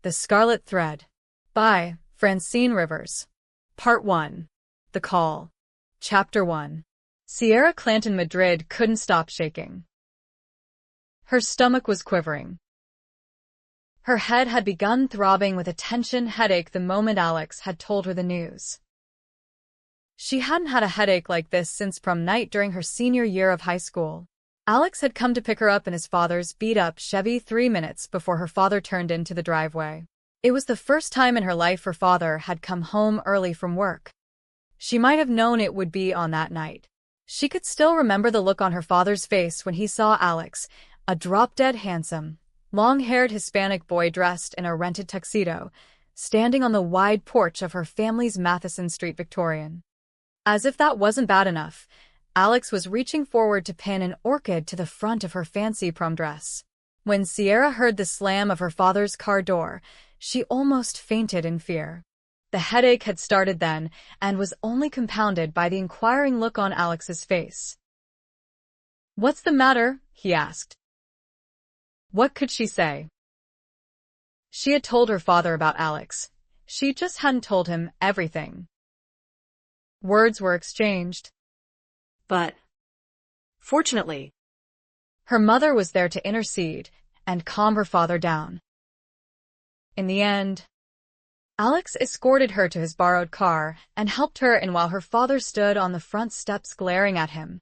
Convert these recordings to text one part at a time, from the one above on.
The Scarlet Thread by Francine Rivers. Part 1. The Call. Chapter 1. Sierra Clanton Madrid couldn't stop shaking. Her stomach was quivering. Her head had begun throbbing with a tension headache the moment Alex had told her the news. She hadn't had a headache like this since prom night during her senior year of high school. Alex had come to pick her up in his father's beat-up Chevy 3 minutes before her father turned into the driveway. It was the first time in her life her father had come home early from work. She might have known it would be on that night. She could still remember the look on her father's face when he saw Alex, a drop-dead handsome, long-haired Hispanic boy dressed in a rented tuxedo, standing on the wide porch of her family's Matheson Street Victorian. As if that wasn't bad enough, Alex was reaching forward to pin an orchid to the front of her fancy prom dress. When Sierra heard the slam of her father's car door, she almost fainted in fear. The headache had started then and was only compounded by the inquiring look on Alex's face. "What's the matter?" he asked. What could she say? She had told her father about Alex. She just hadn't told him everything. Words were exchanged. But, fortunately, her mother was there to intercede and calm her father down. In the end, Alex escorted her to his borrowed car and helped her in while her father stood on the front steps glaring at him.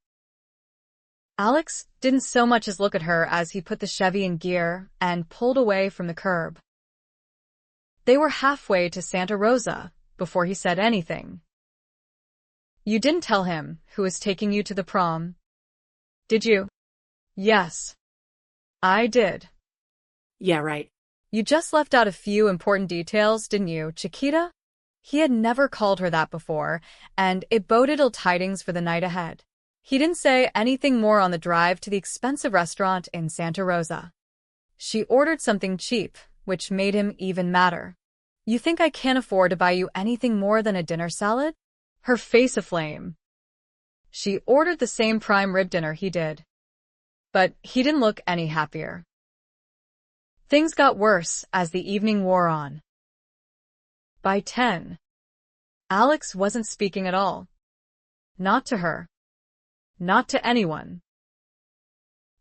Alex didn't so much as look at her as he put the Chevy in gear and pulled away from the curb. They were halfway to Santa Rosa before he said anything. "You didn't tell him who was taking you to the prom, did you?" "Yes, I did." Yeah, right. "You just left out a few important details, didn't you, Chiquita?" He had never called her that before, and it boded ill tidings for the night ahead. He didn't say anything more on the drive to the expensive restaurant in Santa Rosa. She ordered something cheap, which made him even madder. "You think I can't afford to buy you anything more than a dinner salad?" Her face aflame. She ordered the same prime rib dinner he did. But he didn't look any happier. Things got worse as the evening wore on. By 10, Alex wasn't speaking at all. Not to her. Not to anyone.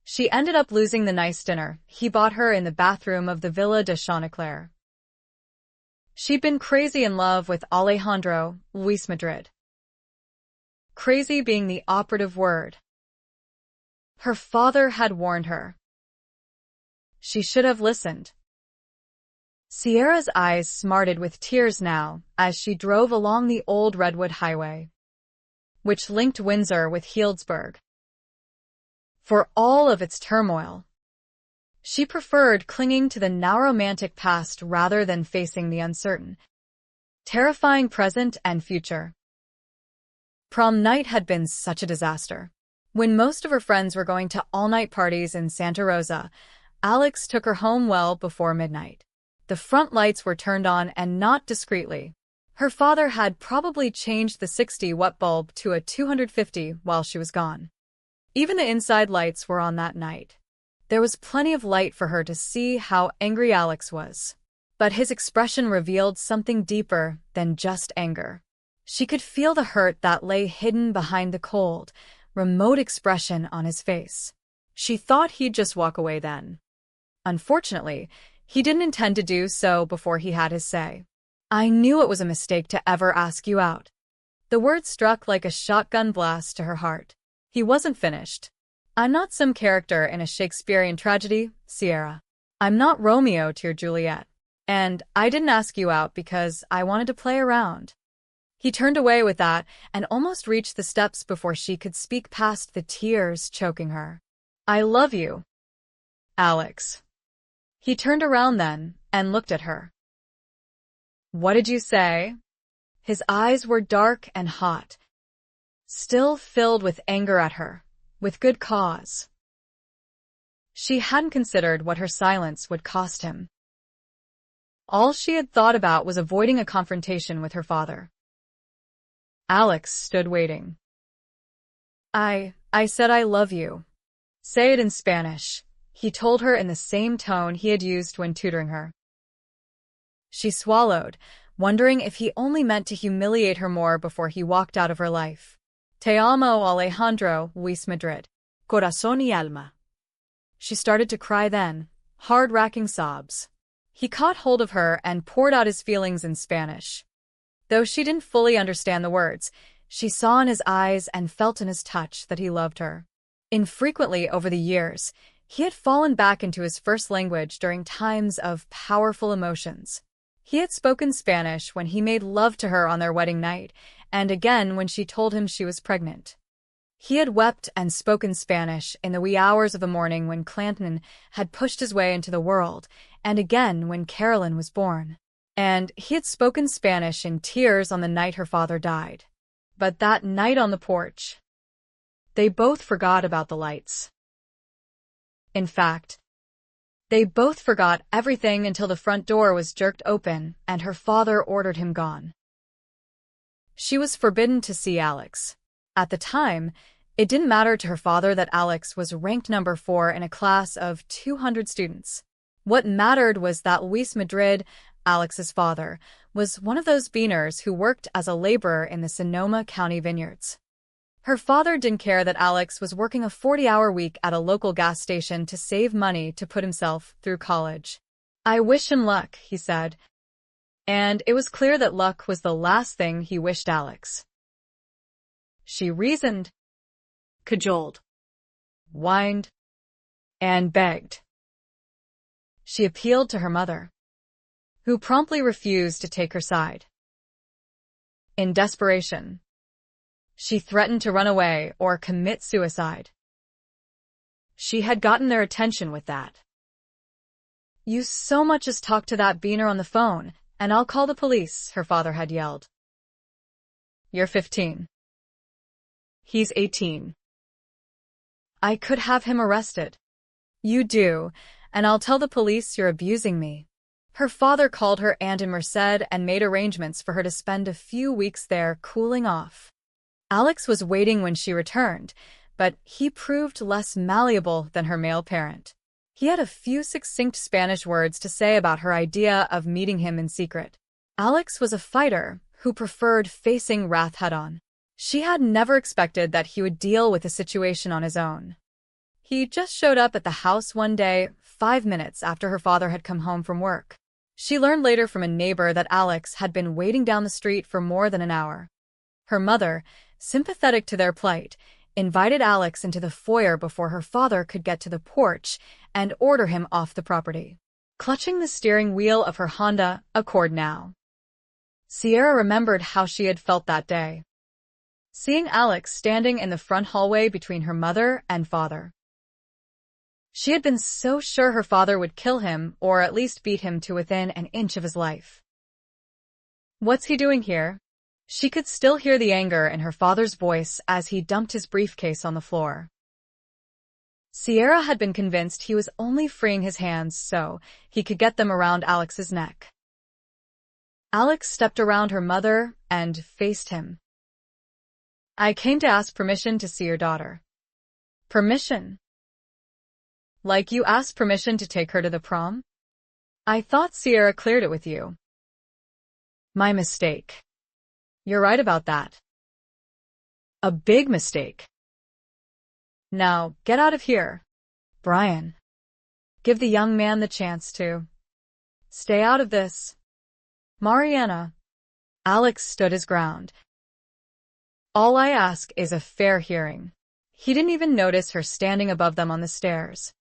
She ended up losing the nice dinner he bought her in the bathroom of the Villa de Chanticleer. She'd been crazy in love with Alejandro Luis Madrid. Crazy being the operative word. Her father had warned her. She should have listened. Sierra's eyes smarted with tears now as she drove along the old Redwood Highway, which linked Windsor with Healdsburg. For all of its turmoil, she preferred clinging to the now romantic past rather than facing the uncertain, terrifying present and future. Prom night had been such a disaster. When most of her friends were going to all-night parties in Santa Rosa, Alex took her home well before midnight. The front lights were turned on and not discreetly. Her father had probably changed the 60-watt bulb to a 250 while she was gone. Even the inside lights were on that night. There was plenty of light for her to see how angry Alex was. But his expression revealed something deeper than just anger. She could feel the hurt that lay hidden behind the cold, remote expression on his face. She thought he'd just walk away then. Unfortunately, he didn't intend to do so before he had his say. "I knew it was a mistake to ever ask you out." The words struck like a shotgun blast to her heart. He wasn't finished. "I'm not some character in a Shakespearean tragedy, Sierra. I'm not Romeo to your Juliet. And I didn't ask you out because I wanted to play around." He turned away with that and almost reached the steps before she could speak past the tears choking her. "I love you, Alex." He turned around then and looked at her. "What did you say?" His eyes were dark and hot, still filled with anger at her, with good cause. She hadn't considered what her silence would cost him. All she had thought about was avoiding a confrontation with her father. Alex stood waiting. I said I love you." "Say it in Spanish," he told her in the same tone he had used when tutoring her. She swallowed, wondering if he only meant to humiliate her more before he walked out of her life. Te amo, Alejandro, Luis Madrid. Corazón y alma. She started to cry then, hard-racking sobs. He caught hold of her and poured out his feelings in Spanish. Though she didn't fully understand the words, she saw in his eyes and felt in his touch that he loved her. Infrequently over the years, he had fallen back into his first language during times of powerful emotions. He had spoken Spanish when he made love to her on their wedding night, and again when she told him she was pregnant. He had wept and spoken Spanish in the wee hours of the morning when Clanton had pushed his way into the world, and again when Carolyn was born. And he had spoken Spanish in tears on the night her father died. But that night on the porch, they both forgot about the lights. In fact, they both forgot everything until the front door was jerked open and her father ordered him gone. She was forbidden to see Alex. At the time, it didn't matter to her father that Alex was ranked number 4 in a class of 200 students. What mattered was that Luis Madrid, Alex's father, was one of those beaners who worked as a laborer in the Sonoma County vineyards. Her father didn't care that Alex was working a 40-hour week at a local gas station to save money to put himself through college. "I wish him luck," he said. And it was clear that luck was the last thing he wished Alex. She reasoned, Cajoled. whined, and begged. She appealed to her mother, who promptly refused to take her side. In desperation, she threatened to run away or commit suicide. She had gotten their attention with that. "You so much as talk to that beaner on the phone, and I'll call the police," her father had yelled. "You're 15. He's 18. I could have him arrested." "You do, and I'll tell the police you're abusing me." Her father called her aunt in Merced and made arrangements for her to spend a few weeks there cooling off. Alex was waiting when she returned, but he proved less malleable than her male parent. He had a few succinct Spanish words to say about her idea of meeting him in secret. Alex was a fighter who preferred facing wrath head-on. She had never expected that he would deal with the situation on his own. He just showed up at the house one day, 5 minutes after her father had come home from work. She learned later from a neighbor that Alex had been waiting down the street for more than an hour. Her mother, sympathetic to their plight, invited Alex into the foyer before her father could get to the porch and order him off the property. Clutching the steering wheel of her Honda Accord now, Sierra remembered how she had felt that day, seeing Alex standing in the front hallway between her mother and father. She had been so sure her father would kill him or at least beat him to within an inch of his life. "What's he doing here?" She could still hear the anger in her father's voice as he dumped his briefcase on the floor. Sierra had been convinced he was only freeing his hands so he could get them around Alex's neck. Alex stepped around her mother and faced him. "I came to ask permission to see your daughter." "Permission? Like you asked permission to take her to the prom?" "I thought Sierra cleared it with you." "My mistake." "You're right about that." "A big mistake." "Now, get out of here, Brian. Give the young man the chance to stay out of this." "Mariana." Alex stood his ground. "All I ask is a fair hearing." He didn't even notice her standing above them on the stairs.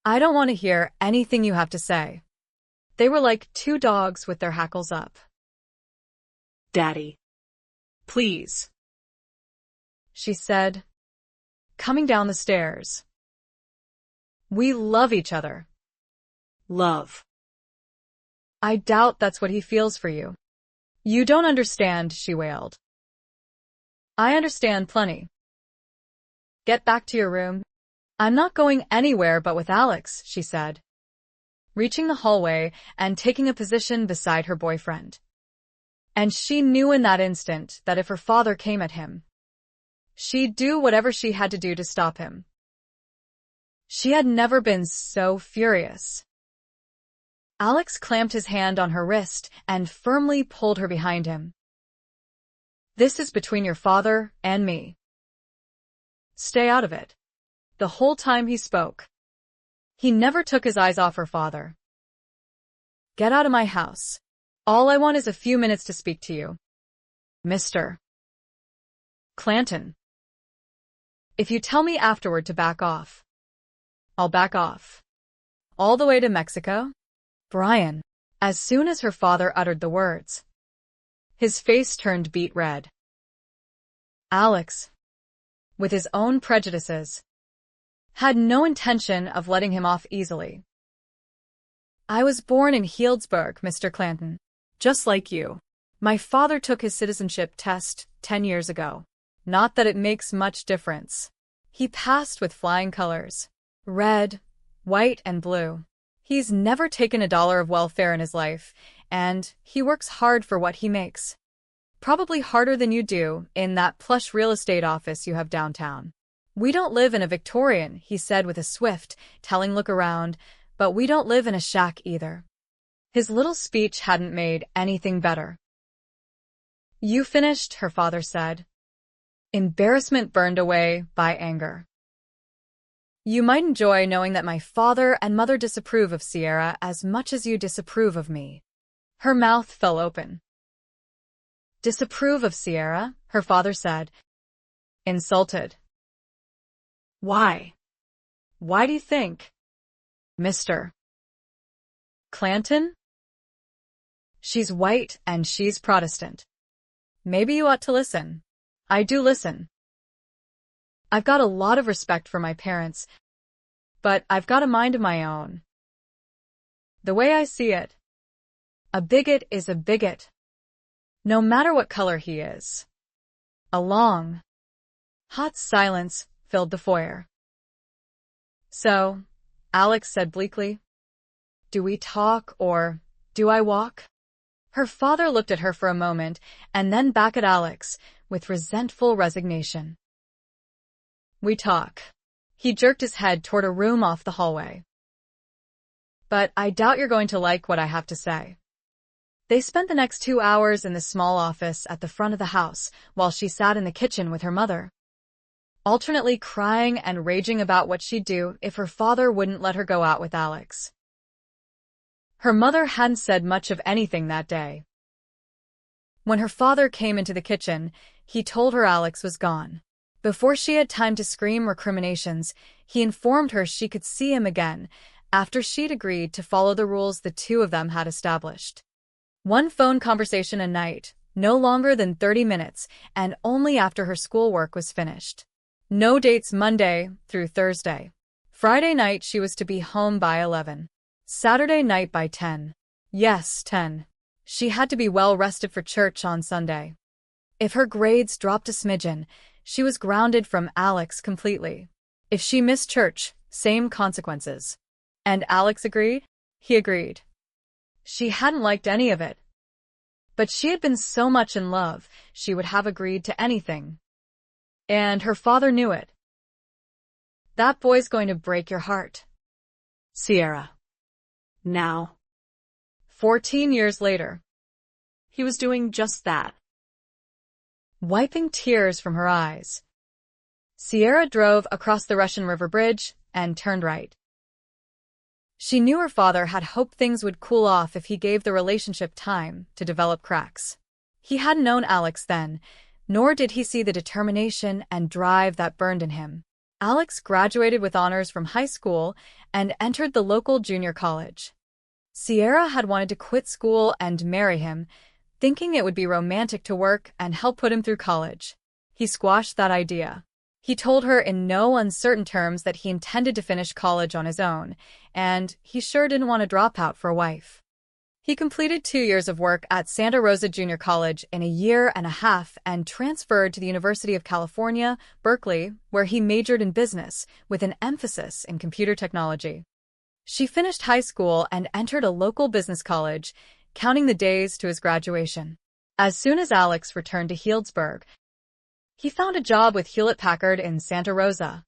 "I don't want to hear anything you have to say." They were like two dogs with their hackles up. "Daddy. Please," she said, coming down the stairs. "We love each other." "Love." "I doubt that's what he feels for you." "You don't understand," she wailed. "I understand plenty. Get back to your room." "I'm not going anywhere but with Alex," she said, reaching the hallway and taking a position beside her boyfriend. And she knew in that instant that if her father came at him, she'd do whatever she had to do to stop him. She had never been so furious. Alex clamped his hand on her wrist and firmly pulled her behind him. This is between your father and me. Stay out of it. The whole time he spoke, he never took his eyes off her father. Get out of my house. All I want is a few minutes to speak to you. Mr. Clanton. If you tell me afterward to back off, I'll back off. All the way to Mexico? Brian. As soon as her father uttered the words, his face turned beet red. Alex, with his own prejudices, had no intention of letting him off easily. I was born in Healdsburg, Mr. Clanton, just like you. My father took his citizenship test 10 years ago. Not that it makes much difference. He passed with flying colors. Red, white, and blue. He's never taken $1 of welfare in his life, and he works hard for what he makes. Probably harder than you do in that plush real estate office you have downtown. We don't live in a Victorian, he said with a swift, telling look around, but we don't live in a shack either. His little speech hadn't made anything better. You finished, her father said. Embarrassment burned away by anger. You might enjoy knowing that my father and mother disapprove of Sierra as much as you disapprove of me. Her mouth fell open. Disapprove of Sierra? Her father said, insulted. Why? Why do you think? Mr. Clanton? She's white and she's Protestant. Maybe you ought to listen. I do listen. I've got a lot of respect for my parents, but I've got a mind of my own. The way I see it, a bigot is a bigot, no matter what color he is. A long, hot silence filled the foyer. So, Alex said bleakly, do we talk or do I walk? Her father looked at her for a moment and then back at Alex with resentful resignation. We talk. He jerked his head toward a room off the hallway. But I doubt you're going to like what I have to say. They spent the next 2 hours in the small office at the front of the house while she sat in the kitchen with her mother, alternately crying and raging about what she'd do if her father wouldn't let her go out with Alex. Her mother hadn't said much of anything that day. When her father came into the kitchen, he told her Alex was gone. Before she had time to scream recriminations, he informed her she could see him again after she'd agreed to follow the rules the two of them had established. One phone conversation a night, no longer than 30 minutes, and only after her schoolwork was finished. No dates Monday through Thursday. Friday night she was to be home by 11. Saturday night by 10. Yes, 10. She had to be well rested for church on Sunday. If her grades dropped a smidgen, she was grounded from Alex completely. If she missed church, same consequences. And Alex agreed? He agreed. She hadn't liked any of it. But she had been so much in love, she would have agreed to anything. And her father knew it. That boy's going to break your heart. Sierra. Now. 14 years later. He was doing just that. Wiping tears from her eyes, Sierra drove across the Russian River Bridge and turned right. She knew her father had hoped things would cool off if he gave the relationship time to develop cracks. He hadn't known Alex then, nor did he see the determination and drive that burned in him. Alex graduated with honors from high school and entered the local junior college. Sierra had wanted to quit school and marry him, thinking it would be romantic to work and help put him through college. He squashed that idea. He told her in no uncertain terms that he intended to finish college on his own, and he sure didn't want to drop out for a wife. He completed 2 years of work at Santa Rosa Junior College in a year and a half and transferred to the University of California, Berkeley, where he majored in business with an emphasis in computer technology. She finished high school and entered a local business college, counting the days to his graduation. As soon as Alex returned to Healdsburg, he found a job with Hewlett-Packard in Santa Rosa,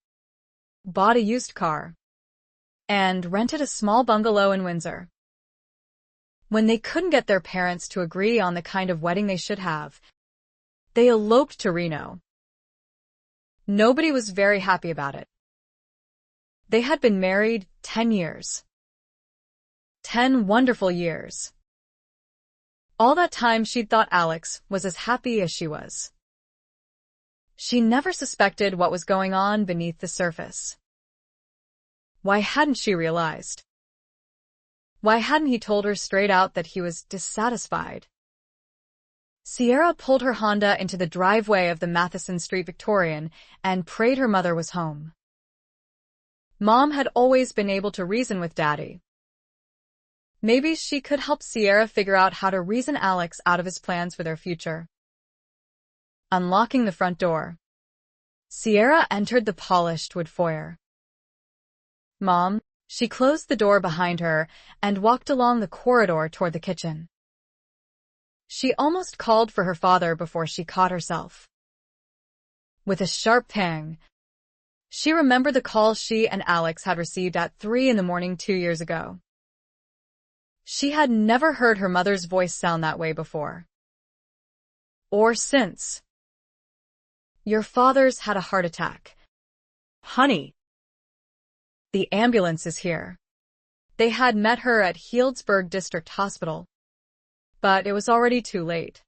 bought a used car, and rented a small bungalow in Windsor. When they couldn't get their parents to agree on the kind of wedding they should have, they eloped to Reno. Nobody was very happy about it. They had been married 10 years. 10 wonderful years. All that time she'd thought Alex was as happy as she was. She never suspected what was going on beneath the surface. Why hadn't she realized? Why hadn't he told her straight out that he was dissatisfied? Sierra pulled her Honda into the driveway of the Matheson Street Victorian and prayed her mother was home. Mom had always been able to reason with Daddy. Maybe she could help Sierra figure out how to reason Alex out of his plans for their future. Unlocking the front door, Sierra entered the polished wood foyer. Mom, she closed the door behind her and walked along the corridor toward the kitchen. She almost called for her father before she caught herself. With a sharp pang, she remembered the call she and Alex had received at 3 a.m. 2 years ago. She had never heard her mother's voice sound that way before. Or since. Your father's had a heart attack. Honey. The ambulance is here. They had met her at Healdsburg District Hospital. But it was already too late.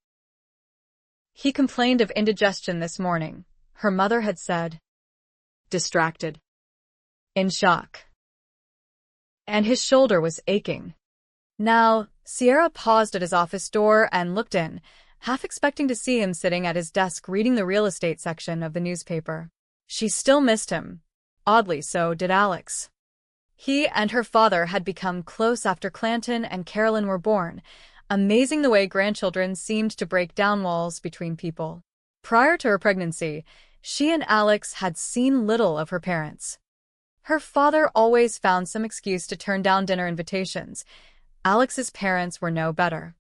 He complained of indigestion this morning, her mother had said. Distracted. In shock. And his shoulder was aching. Now, Sierra paused at his office door and looked in, half expecting to see him sitting at his desk reading the real estate section of the newspaper. She still missed him. Oddly, so did Alex. He and her father had become close after Clanton and Carolyn were born. Amazing the way grandchildren seemed to break down walls between people. Prior to her pregnancy, she and Alex had seen little of her parents. Her father always found some excuse to turn down dinner invitations. Alex's parents were no better.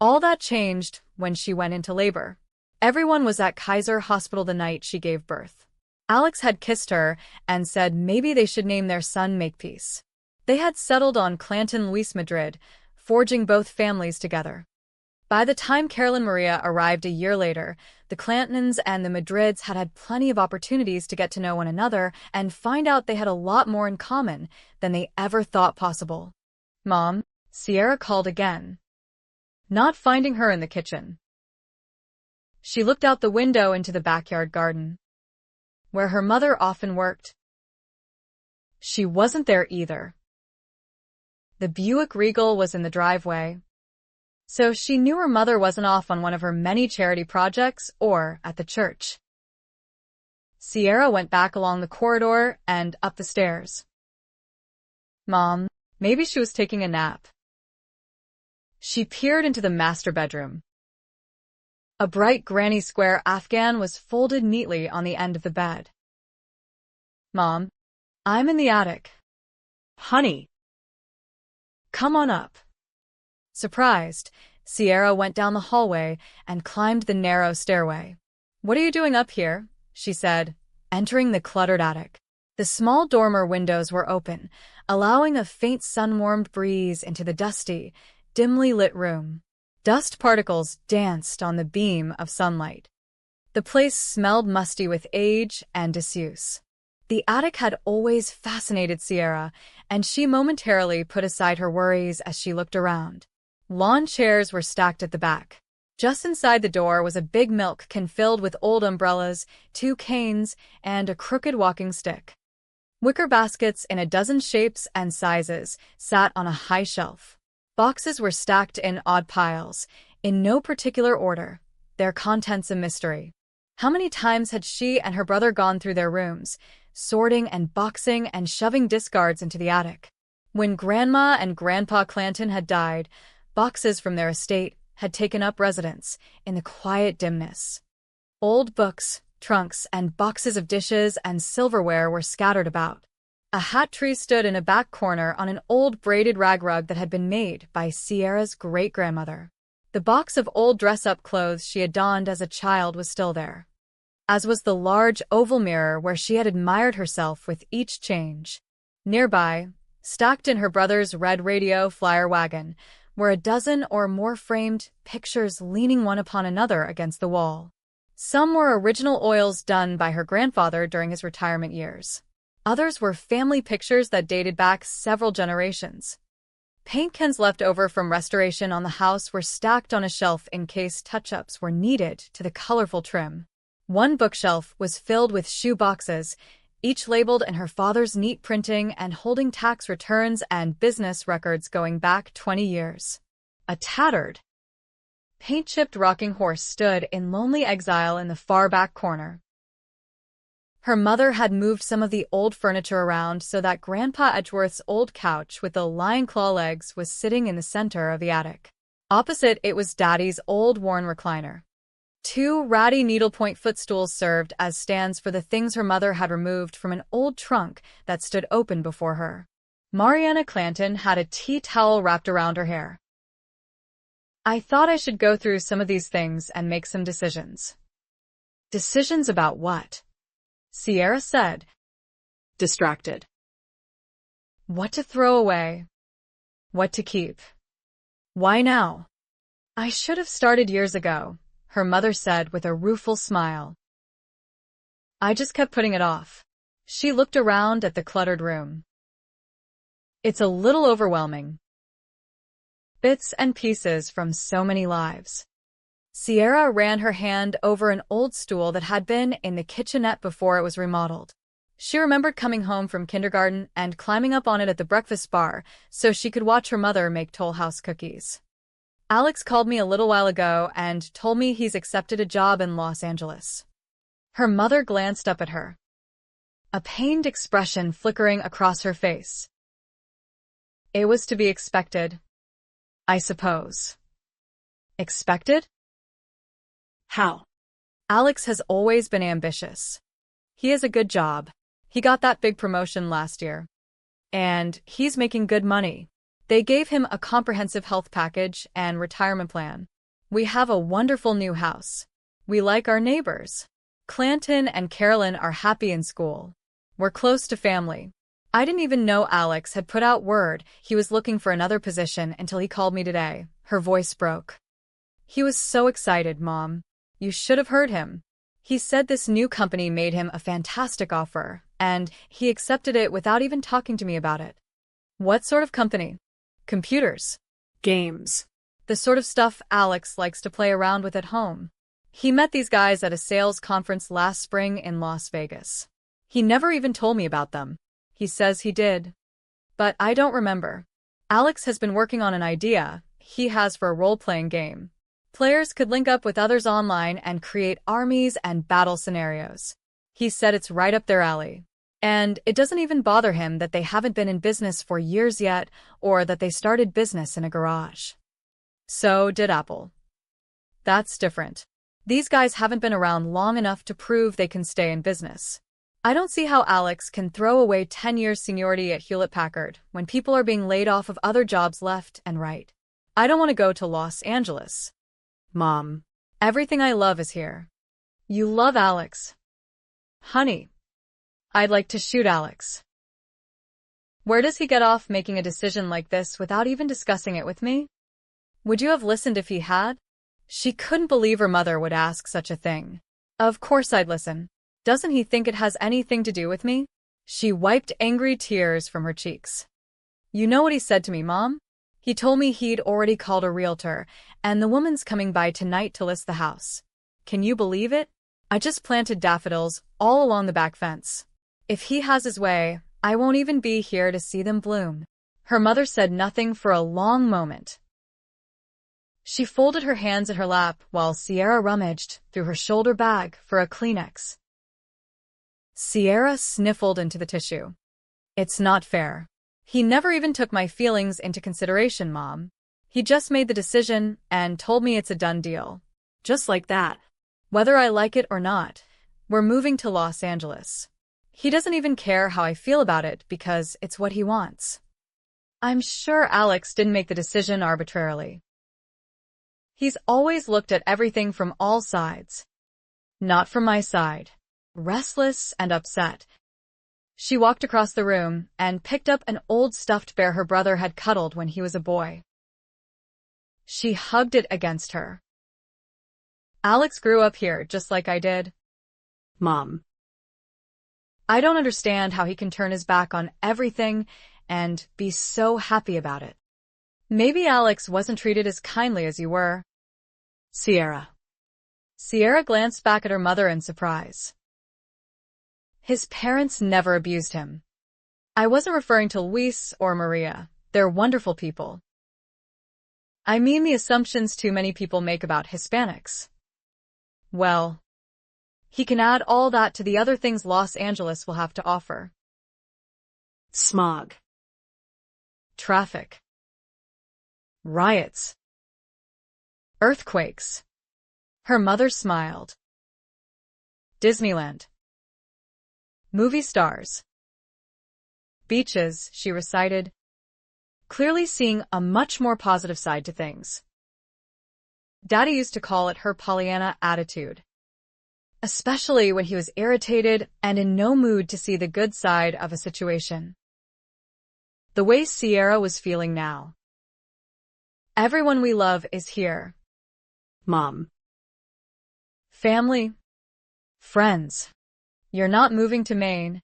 All that changed when she went into labor. Everyone was at Kaiser Hospital the night she gave birth. Alex had kissed her and said maybe they should name their son Makepeace. They had settled on Clanton Luis Madrid, forging both families together. By the time Carolyn Maria arrived a year later, the Clantons and the Madrids had had plenty of opportunities to get to know one another and find out they had a lot more in common than they ever thought possible. Mom, Sierra called again, not finding her in the kitchen. She looked out the window into the backyard garden, where her mother often worked. She wasn't there either. The Buick Regal was in the driveway, so she knew her mother wasn't off on one of her many charity projects or at the church. Sierra went back along the corridor and up the stairs. Mom, maybe she was taking a nap. She peered into the master bedroom. A bright granny square Afghan was folded neatly on the end of the bed. Mom, I'm in the attic. Honey. Come on up. Surprised, Sierra went down the hallway and climbed the narrow stairway. What are you doing up here? She said, entering the cluttered attic. The small dormer windows were open, allowing a faint sun-warmed breeze into the dusty, dimly lit room. Dust particles danced on the beam of sunlight. The place smelled musty with age and disuse. The attic had always fascinated Sierra, and she momentarily put aside her worries as she looked around. Lawn chairs were stacked at the back. Just inside the door was a big milk can filled with old umbrellas, 2 canes, and a crooked walking stick. Wicker baskets in a dozen shapes and sizes sat on a high shelf. Boxes were stacked in odd piles, in no particular order, their contents a mystery. How many times had she and her brother gone through their rooms, sorting and boxing and shoving discards into the attic? When Grandma and Grandpa Clanton had died, boxes from their estate had taken up residence in the quiet dimness. Old books, trunks, and boxes of dishes and silverware were scattered about. A hat tree stood in a back corner on an old braided rag rug that had been made by Sierra's great-grandmother. The box of old dress-up clothes she had donned as a child was still there, as was the large oval mirror where she had admired herself with each change. Nearby, stacked in her brother's red radio flyer wagon, were a dozen or more framed pictures leaning one upon another against the wall. Some were original oils done by her grandfather during his retirement years. Others were family pictures that dated back several generations. Paint cans left over from restoration on the house were stacked on a shelf in case touch-ups were needed to the colorful trim. One bookshelf was filled with shoe boxes, each labeled in her father's neat printing and holding tax returns and business records going back 20 years. A tattered, paint-chipped rocking horse stood in lonely exile in the far back corner. Her mother had moved some of the old furniture around so that Grandpa Edgeworth's old couch with the lion claw legs was sitting in the center of the attic. Opposite it was Daddy's old worn recliner. Two ratty needlepoint footstools served as stands for the things her mother had removed from an old trunk that stood open before her. Mariana Clanton had a tea towel wrapped around her hair. I thought I should go through some of these things and make some decisions. Decisions about what? Sierra said, distracted. What to throw away? What to keep? Why now? I should have started years ago, her mother said with a rueful smile. I just kept putting it off. She looked around at the cluttered room. It's a little overwhelming. Bits and pieces from so many lives. Sierra ran her hand over an old stool that had been in the kitchenette before it was remodeled. She remembered coming home from kindergarten and climbing up on it at the breakfast bar so she could watch her mother make Toll House cookies. Alex called me a little while ago and told me he's accepted a job in Los Angeles. Her mother glanced up at her, a pained expression flickering across her face. It was to be expected, I suppose. Expected? How? Alex has always been ambitious. He has a good job. He got that big promotion last year. And he's making good money. They gave him a comprehensive health package and retirement plan. We have a wonderful new house. We like our neighbors. Clanton and Carolyn are happy in school. We're close to family. I didn't even know Alex had put out word he was looking for another position until he called me today. Her voice broke. He was so excited, Mom. You should have heard him. He said this new company made him a fantastic offer, and he accepted it without even talking to me about it. What sort of company? Computers. Games. The sort of stuff Alex likes to play around with at home. He met these guys at a sales conference last spring in Las Vegas. He never even told me about them. He says he did. But I don't remember. Alex has been working on an idea he has for a role-playing game. Players could link up with others online and create armies and battle scenarios. He said it's right up their alley. And it doesn't even bother him that they haven't been in business for years yet, or that they started business in a garage. So did Apple. That's different. These guys haven't been around long enough to prove they can stay in business. I don't see how Alex can throw away 10 years seniority at Hewlett-Packard when people are being laid off of other jobs left and right. I don't want to go to Los Angeles. Mom. Everything I love is here. You love Alex. Honey. I'd like to shoot Alex. Where does he get off making a decision like this without even discussing it with me? Would you have listened if he had? She couldn't believe her mother would ask such a thing. Of course I'd listen. Doesn't he think it has anything to do with me? She wiped angry tears from her cheeks. You know what he said to me, Mom? He told me he'd already called a realtor, and the woman's coming by tonight to list the house. Can you believe it? I just planted daffodils all along the back fence. If he has his way, I won't even be here to see them bloom. Her mother said nothing for a long moment. She folded her hands in her lap while Sierra rummaged through her shoulder bag for a Kleenex. Sierra sniffled into the tissue. It's not fair. He never even took my feelings into consideration, Mom. He just made the decision and told me it's a done deal. Just like that. Whether I like it or not, we're moving to Los Angeles. He doesn't even care how I feel about it because it's what he wants. I'm sure Alex didn't make the decision arbitrarily. He's always looked at everything from all sides. Not from my side. Restless and upset. She walked across the room and picked up an old stuffed bear her brother had cuddled when he was a boy. She hugged it against her. Alex grew up here just like I did. Mom. I don't understand how he can turn his back on everything and be so happy about it. Maybe Alex wasn't treated as kindly as you were. Sierra. Sierra glanced back at her mother in surprise. His parents never abused him. I wasn't referring to Luis or Maria. They're wonderful people. I mean the assumptions too many people make about Hispanics. Well, he can add all that to the other things Los Angeles will have to offer. Smog. Traffic. Riots. Earthquakes. Her mother smiled. Disneyland. Movie stars. Beaches, she recited, clearly seeing a much more positive side to things. Daddy used to call it her Pollyanna attitude, especially when he was irritated and in no mood to see the good side of a situation. The way Sierra was feeling now. Everyone we love is here. Mom. Family. Friends. You're not moving to Maine.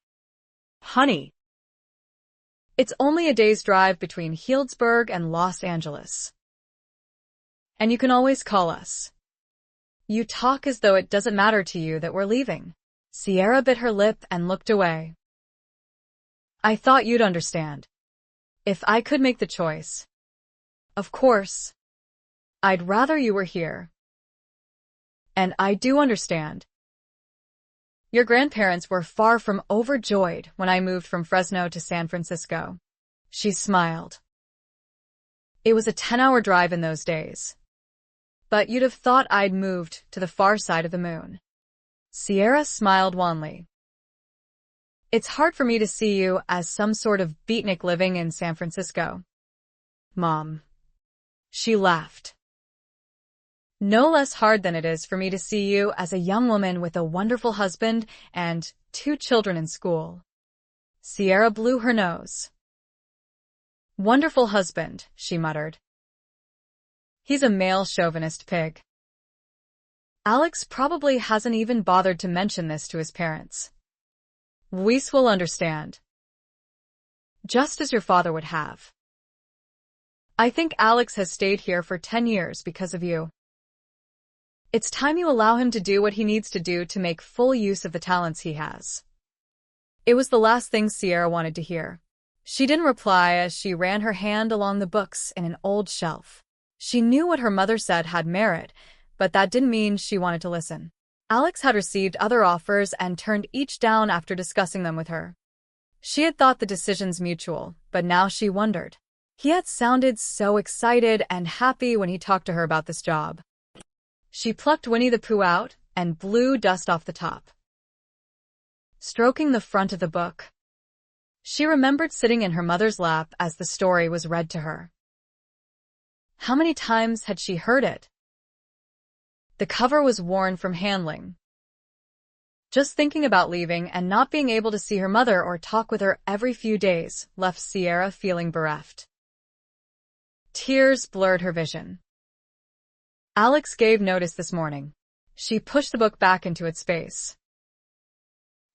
Honey. It's only a day's drive between Healdsburg and Los Angeles. And you can always call us. You talk as though it doesn't matter to you that we're leaving. Sierra bit her lip and looked away. I thought you'd understand. If I could make the choice. Of course. I'd rather you were here. And I do understand. Your grandparents were far from overjoyed when I moved from Fresno to San Francisco. She smiled. It was a 10-hour drive in those days. But you'd have thought I'd moved to the far side of the moon. Sierra smiled wanly. It's hard for me to see you as some sort of beatnik living in San Francisco. Mom. She laughed. No less hard than it is for me to see you as a young woman with a wonderful husband and 2 children in school. Sierra blew her nose. Wonderful husband, she muttered. He's a male chauvinist pig. Alex probably hasn't even bothered to mention this to his parents. Luis will understand. Just as your father would have. I think Alex has stayed here for 10 years because of you. It's time you allow him to do what he needs to do to make full use of the talents he has. It was the last thing Sierra wanted to hear. She didn't reply as she ran her hand along the books in an old shelf. She knew what her mother said had merit, but that didn't mean she wanted to listen. Alex had received other offers and turned each down after discussing them with her. She had thought the decisions mutual, but now she wondered. He had sounded so excited and happy when he talked to her about this job. She plucked Winnie the Pooh out and blew dust off the top. Stroking the front of the book, she remembered sitting in her mother's lap as the story was read to her. How many times had she heard it? The cover was worn from handling. Just thinking about leaving and not being able to see her mother or talk with her every few days left Sierra feeling bereft. Tears blurred her vision. Alex gave notice this morning. She pushed the book back into its space.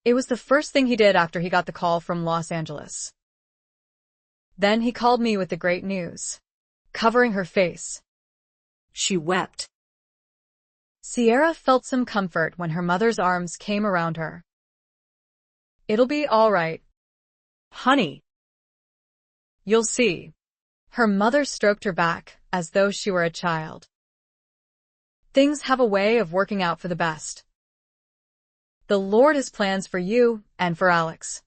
It was the first thing he did after he got the call from Los Angeles. Then he called me with the great news, covering her face. She wept. Sierra felt some comfort when her mother's arms came around her. It'll be all right. Honey. You'll see. Her mother stroked her back as though she were a child. Things have a way of working out for the best. The Lord has plans for you and for Alex.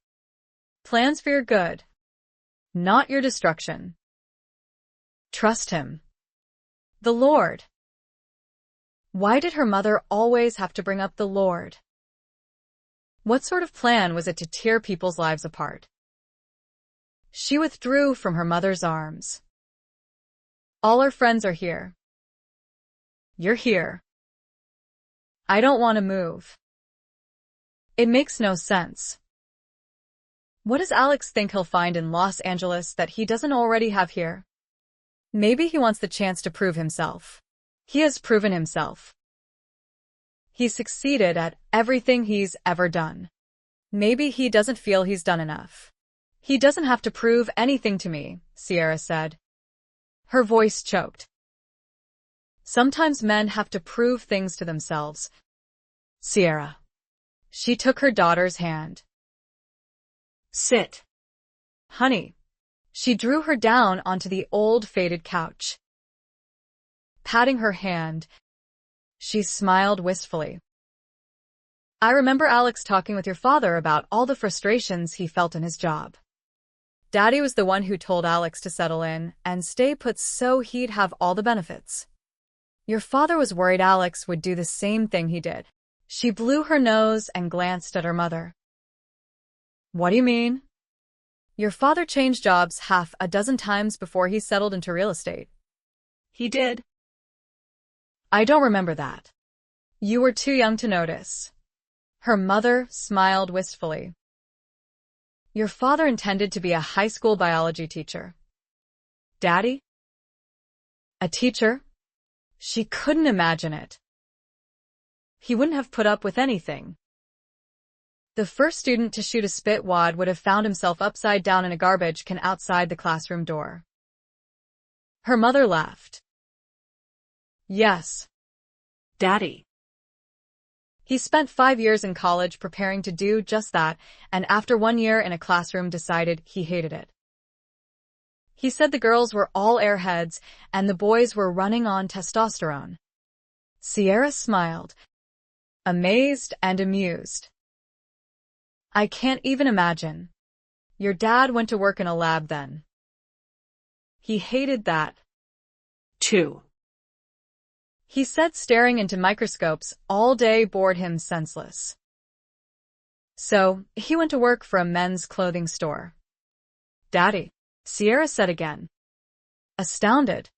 Plans for your good, not your destruction. Trust him. The Lord. Why did her mother always have to bring up the Lord? What sort of plan was it to tear people's lives apart? She withdrew from her mother's arms. All our friends are here. You're here. I don't want to move. It makes no sense. What does Alex think he'll find in Los Angeles that he doesn't already have here? Maybe he wants the chance to prove himself. He has proven himself. He succeeded at everything he's ever done. Maybe he doesn't feel he's done enough. He doesn't have to prove anything to me, Sierra said. Her voice choked. Sometimes men have to prove things to themselves. Sierra. She took her daughter's hand. Sit. Honey. She drew her down onto the old faded couch. Patting her hand, she smiled wistfully. I remember Alex talking with your father about all the frustrations he felt in his job. Daddy was the one who told Alex to settle in and stay put so he'd have all the benefits. Your father was worried Alex would do the same thing he did. She blew her nose and glanced at her mother. What do you mean? Your father changed jobs half a dozen times before he settled into real estate. He did. I don't remember that. You were too young to notice. Her mother smiled wistfully. Your father intended to be a high school biology teacher. Daddy? A teacher? She couldn't imagine it. He wouldn't have put up with anything. The first student to shoot a spit wad would have found himself upside down in a garbage can outside the classroom door. Her mother laughed. Yes. Daddy. He spent 5 years in college preparing to do just that, and after 1 year in a classroom decided he hated it. He said the girls were all airheads and the boys were running on testosterone. Sierra smiled, amazed and amused. I can't even imagine. Your dad went to work in a lab then. He hated that. Too. He said staring into microscopes all day bored him senseless. So, he went to work for a men's clothing store. Daddy, Sierra said again. Astounded.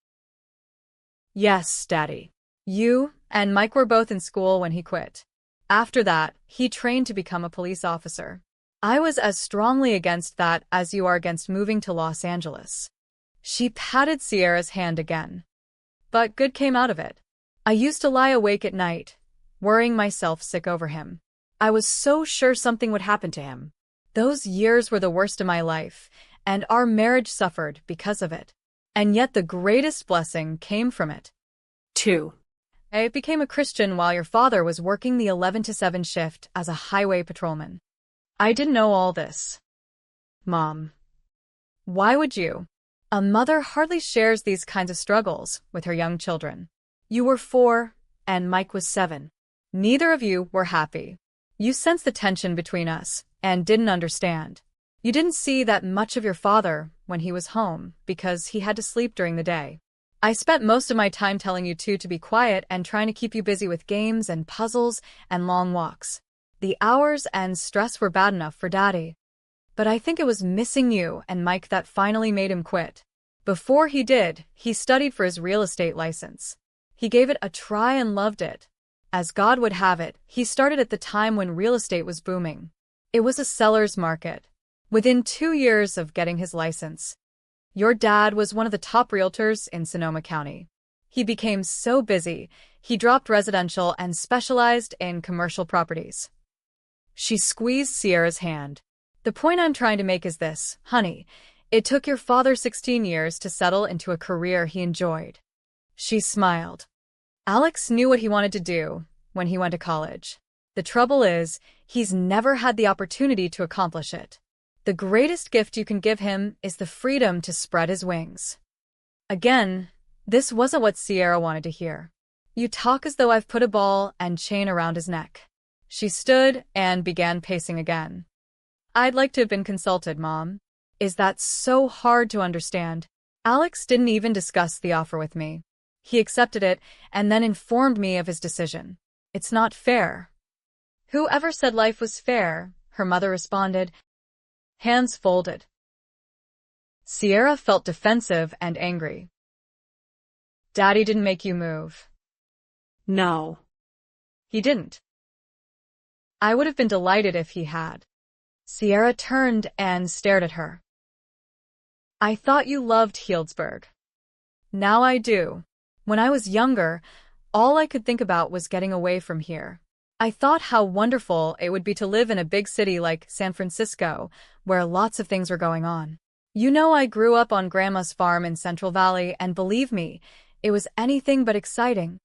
Yes, Daddy. You and Mike were both in school when he quit. After that, he trained to become a police officer. I was as strongly against that as you are against moving to Los Angeles. She patted Sierra's hand again. But good came out of it. I used to lie awake at night, worrying myself sick over him. I was so sure something would happen to him. Those years were the worst of my life, and our marriage suffered because of it. And yet the greatest blessing came from it. 2. I became a Christian while your father was working the 11 to 7 shift as a highway patrolman. I didn't know all this. Mom. Why would you? A mother hardly shares these kinds of struggles with her young children. You were 4, and Mike was 7. Neither of you were happy. You sensed the tension between us, and didn't understand. You didn't see that much of your father when he was home, because he had to sleep during the day. I spent most of my time telling you two to be quiet and trying to keep you busy with games and puzzles and long walks. The hours and stress were bad enough for Daddy. But I think it was missing you and Mike that finally made him quit. Before he did, he studied for his real estate license. He gave it a try and loved it. As God would have it, he started at the time when real estate was booming. It was a seller's market. Within 2 years of getting his license, your dad was one of the top realtors in Sonoma County. He became so busy, he dropped residential and specialized in commercial properties. She squeezed Sierra's hand. The point I'm trying to make is this, honey. It took your father 16 years to settle into a career he enjoyed. She smiled. Alex knew what he wanted to do when he went to college. The trouble is, he's never had the opportunity to accomplish it. The greatest gift you can give him is the freedom to spread his wings. Again, this wasn't what Sierra wanted to hear. You talk as though I've put a ball and chain around his neck. She stood and began pacing again. I'd like to have been consulted, Mom. Is that so hard to understand? Alex didn't even discuss the offer with me. He accepted it and then informed me of his decision. It's not fair. Whoever said life was fair? Her mother responded, hands folded. Sierra felt defensive and angry. Daddy didn't make you move. No. He didn't. I would have been delighted if he had. Sierra turned and stared at her. I thought you loved Healdsburg. Now I do. When I was younger, all I could think about was getting away from here. I thought how wonderful it would be to live in a big city like San Francisco, where lots of things were going on. You know, I grew up on Grandma's farm in Central Valley, and believe me, it was anything but exciting.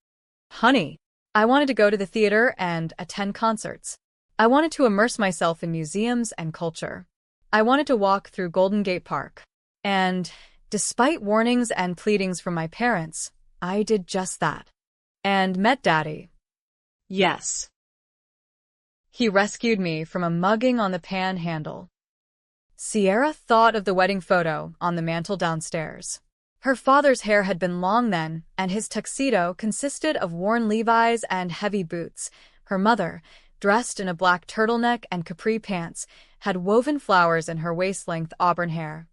Honey, I wanted to go to the theater and attend concerts. I wanted to immerse myself in museums and culture. I wanted to walk through Golden Gate Park. And, despite warnings and pleadings from my parents, I did just that. And met Daddy. Yes. He rescued me from a mugging on the Panhandle. Sierra thought of the wedding photo on the mantel downstairs. Her father's hair had been long then, and his tuxedo consisted of worn Levi's and heavy boots. Her mother, dressed in a black turtleneck and capri pants, had woven flowers in her waist-length auburn hair.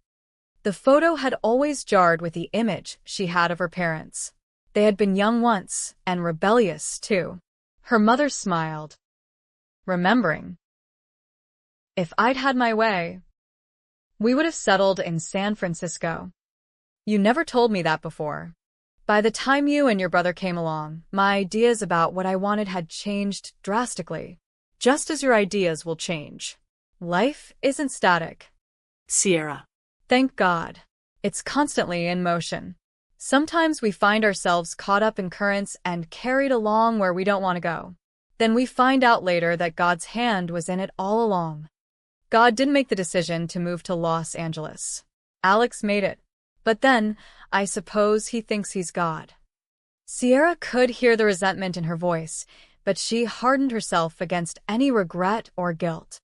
The photo had always jarred with the image she had of her parents. They had been young once, and rebellious, too. Her mother smiled, remembering. If I'd had my way, we would have settled in San Francisco. You never told me that before. By the time you and your brother came along, my ideas about what I wanted had changed drastically. Just as your ideas will change. Life isn't static. Sierra. Thank God. It's constantly in motion. Sometimes we find ourselves caught up in currents and carried along where we don't want to go. Then we find out later that God's hand was in it all along. God didn't make the decision to move to Los Angeles. Alex made it. But then, I suppose he thinks he's God. Sierra could hear the resentment in her voice, but she hardened herself against any regret or guilt.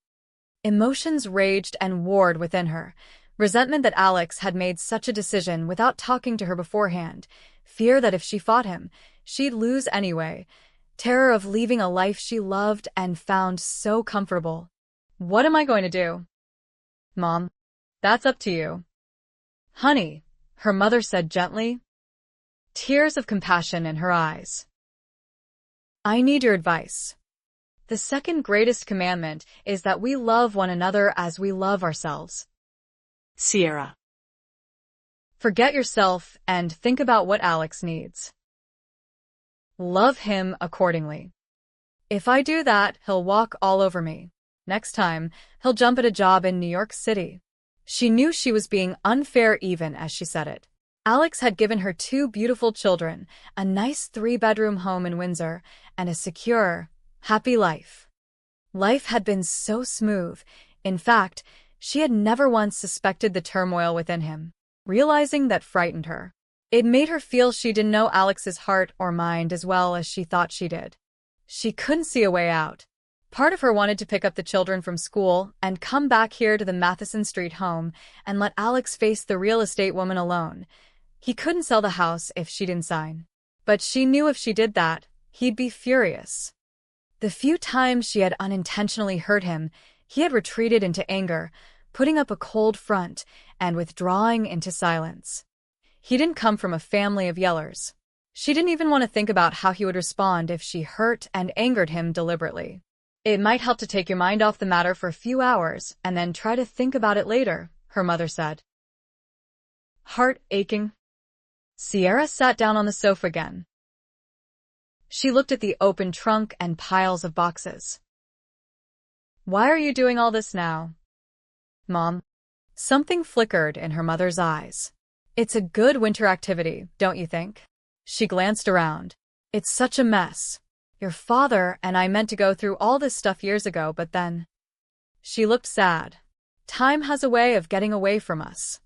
Emotions raged and warred within her. Resentment that Alex had made such a decision without talking to her beforehand. Fear that if she fought him, she'd lose anyway. Terror of leaving a life she loved and found so comfortable. What am I going to do? Mom, that's up to you. Honey, her mother said gently, tears of compassion in her eyes. I need your advice. The second greatest commandment is that we love one another as we love ourselves. Sierra. Forget yourself and think about what Alex needs. Love him accordingly. If I do that, he'll walk all over me. Next time, he'll jump at a job in New York City. She knew she was being unfair even as she said it. Alex had given her 2 beautiful children, a nice 3-bedroom home in Windsor, and a secure, happy life. Life had been so smooth. In fact, she had never once suspected the turmoil within him. Realizing that frightened her. It made her feel she didn't know Alex's heart or mind as well as she thought she did. She couldn't see a way out. Part of her wanted to pick up the children from school and come back here to the Matheson Street home and let Alex face the real estate woman alone. He couldn't sell the house if she didn't sign. But she knew if she did that, he'd be furious. The few times she had unintentionally hurt him, he had retreated into anger, putting up a cold front and withdrawing into silence. He didn't come from a family of yellers. She didn't even want to think about how he would respond if she hurt and angered him deliberately. It might help to take your mind off the matter for a few hours and then try to think about it later, her mother said. Heart aching. Sierra sat down on the sofa again. She looked at the open trunk and piles of boxes. Why are you doing all this now? Mom. Something flickered in her mother's eyes. It's a good winter activity, don't you think? She glanced around. It's such a mess. Your father and I meant to go through all this stuff years ago, but then... She looked sad. Time has a way of getting away from us.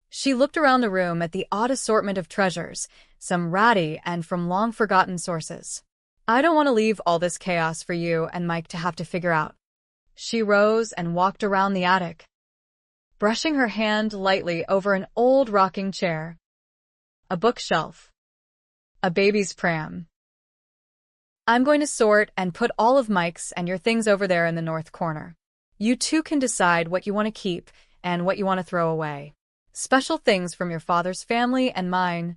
She looked around the room at the odd assortment of treasures, some ratty and from long-forgotten sources. I don't want to leave all this chaos for you and Mike to have to figure out. She rose and walked around the attic, brushing her hand lightly over an old rocking chair, a bookshelf, a baby's pram. I'm going to sort and put all of Mike's and your things over there in the north corner. You two can decide what you want to keep and what you want to throw away. Special things from your father's family and mine,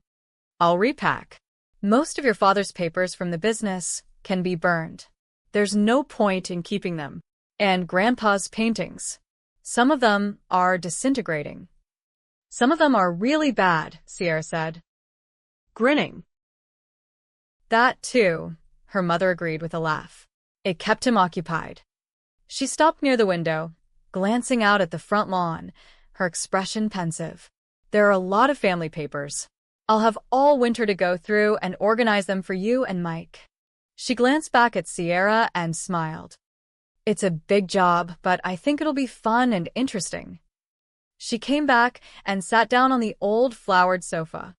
I'll repack. Most of your father's papers from the business can be burned. There's no point in keeping them. And Grandpa's paintings. Some of them are disintegrating. Some of them are really bad, Sierra said. grinning. That too, her mother agreed with a laugh. It kept him occupied. She stopped near the window, glancing out at the front lawn, her expression pensive. There are a lot of family papers. I'll have all winter to go through and organize them for you and Mike. She glanced back at Sierra and smiled. It's a big job, but I think it'll be fun and interesting. She came back and sat down on the old flowered sofa.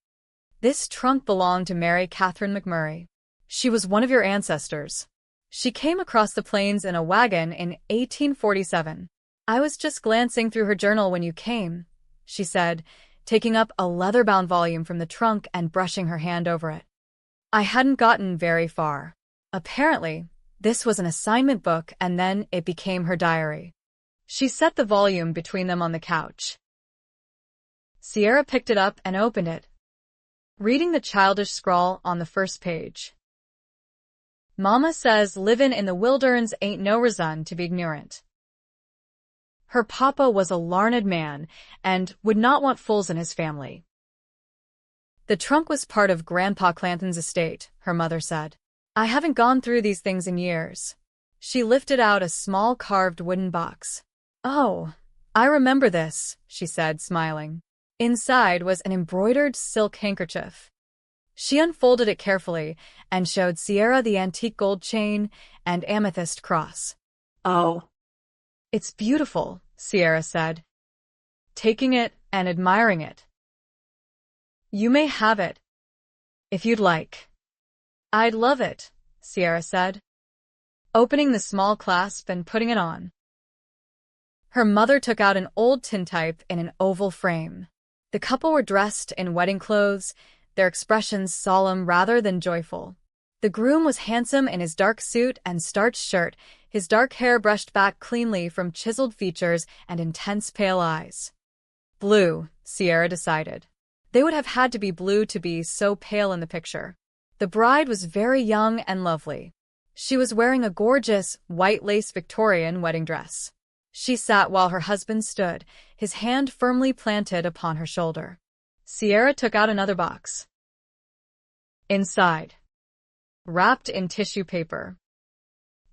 This trunk belonged to Mary Katherine McMurray. She was one of your ancestors. She came across the plains in a wagon in 1847. I was just glancing through her journal when you came, she said, taking up a leather-bound volume from the trunk and brushing her hand over it. I hadn't gotten very far. Apparently, this was an assignment book, and then it became her diary. She set the volume between them on the couch. Sierra picked it up and opened it, reading the childish scrawl on the first page. Mama says livin' in the wilderness ain't no reason to be ignorant. Her papa was a larned man and would not want fools in his family. The trunk was part of Grandpa Clanton's estate, her mother said. I haven't gone through these things in years. She lifted out a small carved wooden box. Oh, I remember this, she said, smiling. Inside was an embroidered silk handkerchief. She unfolded it carefully and showed Sierra the antique gold chain and amethyst cross. Oh. It's beautiful, Sierra said, taking it and admiring it. You may have it, if you'd like. I'd love it, Sierra said, opening the small clasp and putting it on. Her mother took out an old tintype in an oval frame. The couple were dressed in wedding clothes, their expressions solemn rather than joyful. The groom was handsome in his dark suit and starched shirt, his dark hair brushed back cleanly from chiseled features and intense pale eyes. Blue, Sierra decided. They would have had to be blue to be so pale in the picture. The bride was very young and lovely. She was wearing a gorgeous, white lace Victorian wedding dress. She sat while her husband stood, his hand firmly planted upon her shoulder. Sierra took out another box. Inside, wrapped in tissue paper,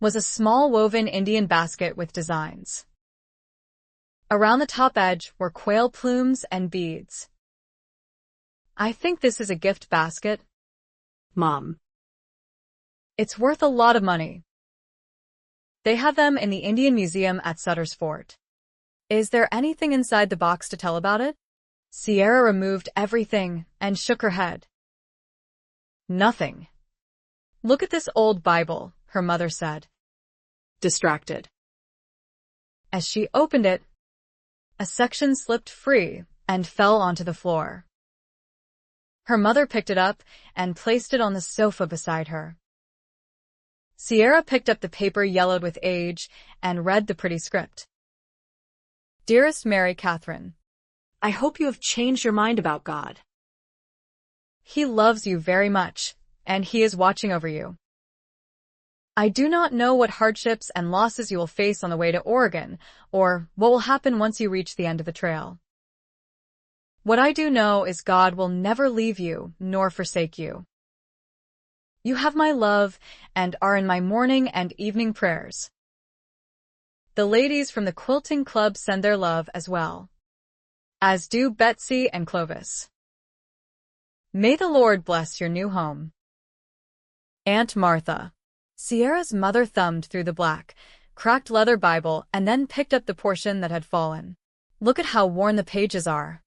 was a small woven Indian basket with designs. Around the top edge were quail plumes and beads. I think this is a gift basket, Mom. It's worth a lot of money. They have them in the Indian Museum at Sutter's Fort. Is there anything inside the box to tell about it? Sierra removed everything and shook her head. Nothing. Look at this old Bible, her mother said, Distracted. As she opened it, a section slipped free and fell onto the floor. Her mother picked it up and placed it on the sofa beside her. Sierra picked up the paper yellowed with age and read the pretty script. Dearest Mary Katherine, I hope you have changed your mind about God. He loves you very much, and he is watching over you. I do not know what hardships and losses you will face on the way to Oregon, or what will happen once you reach the end of the trail. What I do know is God will never leave you nor forsake you. You have my love and are in my morning and evening prayers. The ladies from the quilting club send their love as well, as do Betsy and Clovis. May the Lord bless your new home. Aunt Martha. Sierra's mother thumbed through the black, cracked leather Bible and then picked up the portion that had fallen. Look at how worn the pages are.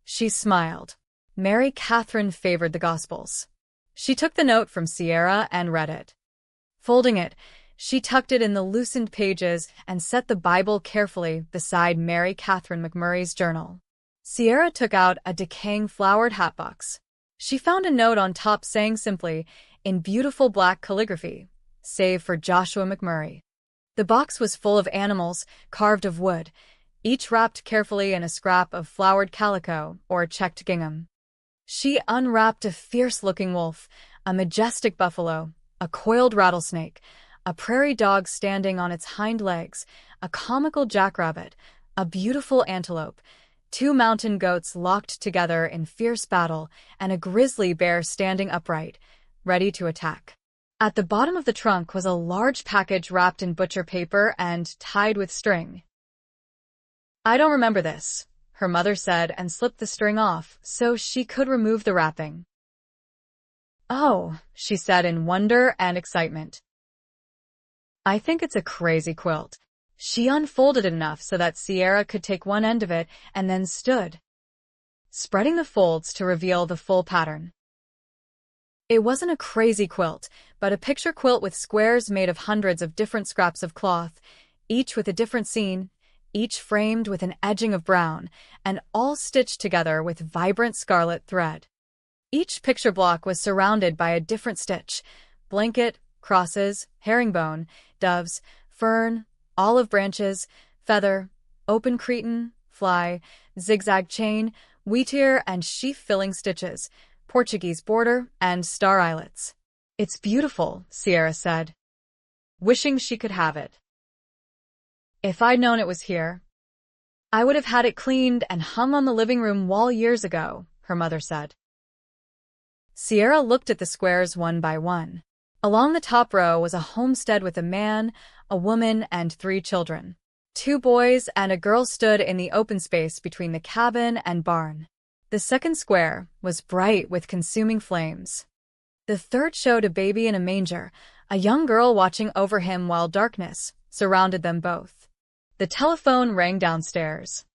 She smiled. Mary Katherine favored the Gospels. She took the note from Sierra and read it. Folding it, she tucked it in the loosened pages and set the Bible carefully beside Mary Katherine McMurray's journal. Sierra took out a decaying flowered hatbox. She found a note on top saying simply, in beautiful black calligraphy, "Save for Joshua McMurray." The box was full of animals carved of wood, each wrapped carefully in a scrap of flowered calico or checked gingham. She unwrapped a fierce-looking wolf, a majestic buffalo, a coiled rattlesnake, a prairie dog standing on its hind legs, a comical jackrabbit, a beautiful antelope, Two mountain goats locked together in fierce battle, and a grizzly bear standing upright, ready to attack. At the bottom of the trunk was a large package wrapped in butcher paper and tied with string. "I don't remember this," her mother said, and slipped the string off so she could remove the wrapping. "Oh," she said in wonder and excitement. "I think it's a crazy quilt." She unfolded it enough so that Sierra could take one end of it and then stood, spreading the folds to reveal the full pattern. It wasn't a crazy quilt, but a picture quilt with squares made of hundreds of different scraps of cloth, each with a different scene, each framed with an edging of brown, and all stitched together with vibrant scarlet thread. Each picture block was surrounded by a different stitch: blanket, crosses, herringbone, doves, fern, olive branches, feather, open cretonne, fly, zigzag chain, wheatear and sheaf-filling stitches, Portuguese border, and star eyelets. "It's beautiful," Sierra said, wishing she could have it. "If I'd known it was here, I would have had it cleaned and hung on the living room wall years ago," her mother said. Sierra looked at the squares one by one. Along the top row was a homestead with a man, a woman, and 3 children. 2 boys and a girl stood in the open space between the cabin and barn. The second square was bright with consuming flames. The third showed a baby in a manger, a young girl watching over him while darkness surrounded them both. The telephone rang downstairs.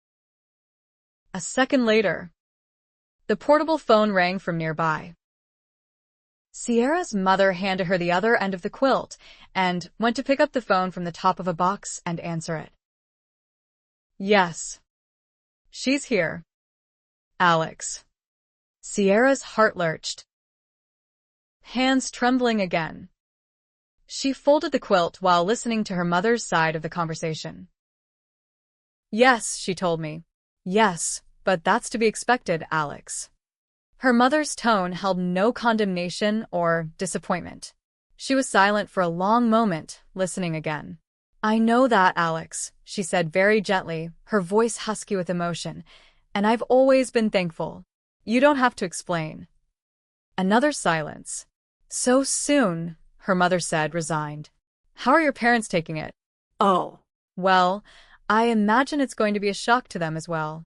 A second later, the portable phone rang from nearby. Sierra's mother handed her the other end of the quilt and went to pick up the phone from the top of a box and answer it. "Yes. She's here. Alex." Sierra's heart lurched, hands trembling again. She folded the quilt while listening to her mother's side of the conversation. "Yes," she told me. "Yes, but that's to be expected, Alex." Her mother's tone held no condemnation or disappointment. She was silent for a long moment, listening again. "I know that, Alex," she said very gently, her voice husky with emotion, "and I've always been thankful. You don't have to explain." Another silence. "So soon," her mother said, resigned. "How are your parents taking it?" "Oh." "Well, I imagine it's going to be a shock to them as well."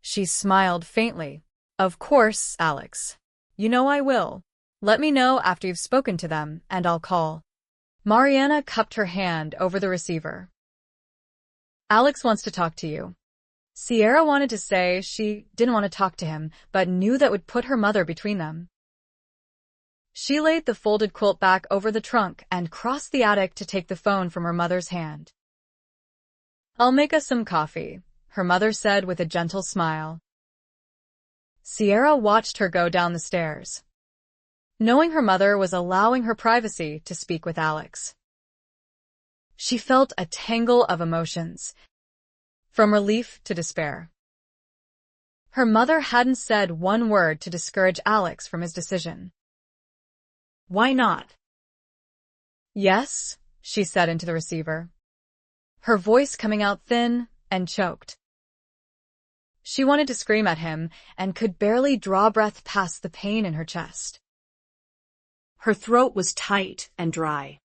She smiled faintly. "Of course, Alex. You know I will. Let me know after you've spoken to them, and I'll call." Mariana cupped her hand over the receiver. "Alex wants to talk to you." Sierra wanted to say she didn't want to talk to him, but knew that would put her mother between them. She laid the folded quilt back over the trunk and crossed the attic to take the phone from her mother's hand. "I'll make us some coffee," her mother said with a gentle smile. Sierra watched her go down the stairs, knowing her mother was allowing her privacy to speak with Alex. She felt a tangle of emotions, from relief to despair. Her mother hadn't said one word to discourage Alex from his decision. "Why not?" "Yes," she said into the receiver, her voice coming out thin and choked. She wanted to scream at him and could barely draw breath past the pain in her chest. Her throat was tight and dry.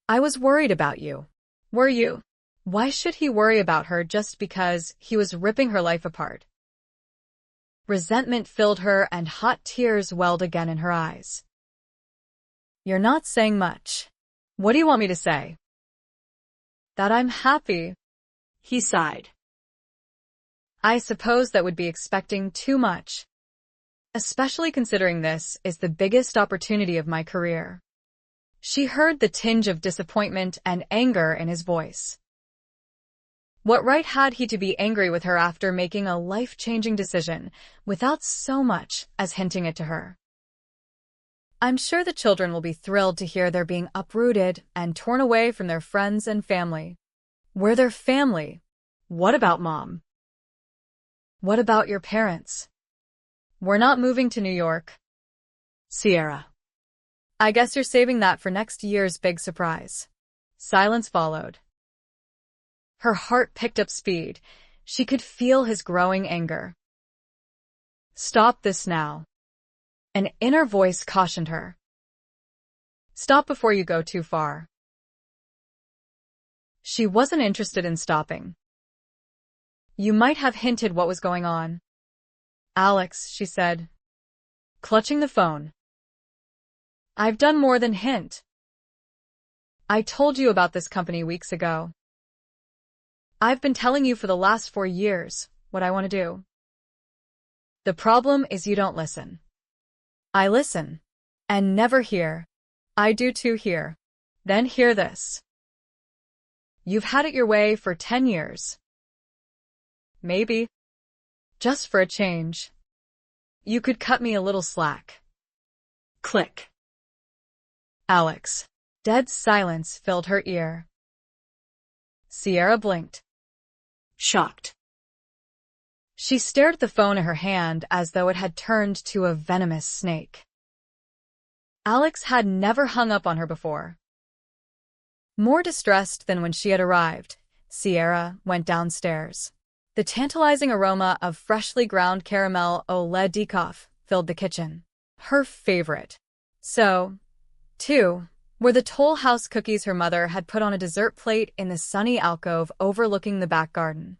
"I was worried about you." "Were you?" Why should he worry about her just because he was ripping her life apart? Resentment filled her and hot tears welled again in her eyes. "You're not saying much. What do you want me to say?" "That I'm happy." He sighed. "I suppose that would be expecting too much, especially considering this is the biggest opportunity of my career." She heard the tinge of disappointment and anger in his voice. What right had he to be angry with her after making a life-changing decision without so much as hinting it to her? "I'm sure the children will be thrilled to hear they're being uprooted and torn away from their friends and family." "We're their family." "What about Mom?" "What about your parents?" "We're not moving to New York." "Sierra." "I guess you're saving that for next year's big surprise." Silence followed. Her heart picked up speed. She could feel his growing anger. "Stop this now," an inner voice cautioned her. "Stop before you go too far." She wasn't interested in stopping. "You might have hinted what was going on." "Alex," she said, clutching the phone. "I've done more than hint. I told you about this company weeks ago. I've been telling you for the last 4 years what I want to do. The problem is you don't listen." "I listen. And never hear." "I do too hear." "Then hear this. You've had it your way for 10 years. Maybe, just for a change, you could cut me a little slack." Click. "Alex." Dead silence filled her ear. Sierra blinked. Shocked. She stared at the phone in her hand as though it had turned to a venomous snake. Alex had never hung up on her before. More distressed than when she had arrived, Sierra went downstairs. The tantalizing aroma of freshly ground caramel au lait decaf filled the kitchen. Her favorite. So, too, were the Toll House cookies her mother had put on a dessert plate in the sunny alcove overlooking the back garden.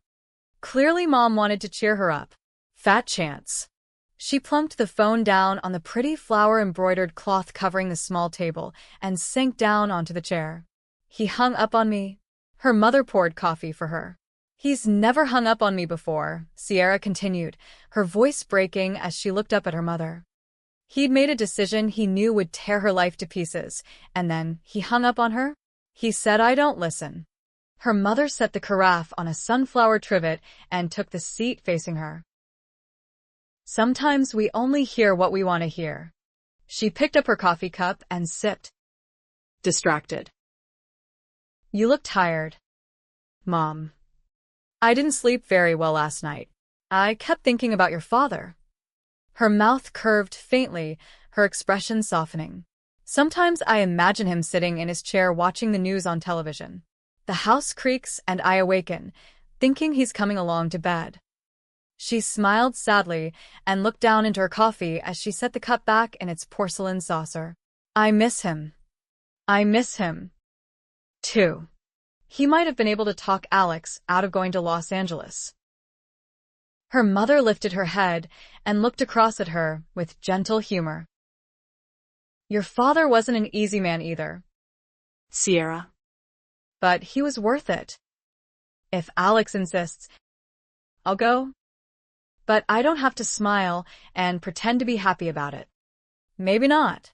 Clearly Mom wanted to cheer her up. Fat chance. She plumped the phone down on the pretty flower-embroidered cloth covering the small table and sank down onto the chair. "He hung up on me." Her mother poured coffee for her. "He's never hung up on me before," Sierra continued, her voice breaking as she looked up at her mother. "He'd made a decision he knew would tear her life to pieces, and then he hung up on her? He said I don't listen." Her mother set the carafe on a sunflower trivet and took the seat facing her. "Sometimes we only hear what we want to hear." She picked up her coffee cup and sipped. Distracted. "You look tired, Mom." "I didn't sleep very well last night. I kept thinking about your father." Her mouth curved faintly, her expression softening. "Sometimes I imagine him sitting in his chair watching the news on television. The house creaks and I awaken, thinking he's coming along to bed." She smiled sadly and looked down into her coffee as she set the cup back in its porcelain saucer. "I miss him. I miss him, too." He might have been able to talk Alex out of going to Los Angeles. Her mother lifted her head and looked across at her with gentle humor. "Your father wasn't an easy man either, Sierra. but he was worth it. If Alex insists, I'll go. But I don't have to smile and pretend to be happy about it." "Maybe not.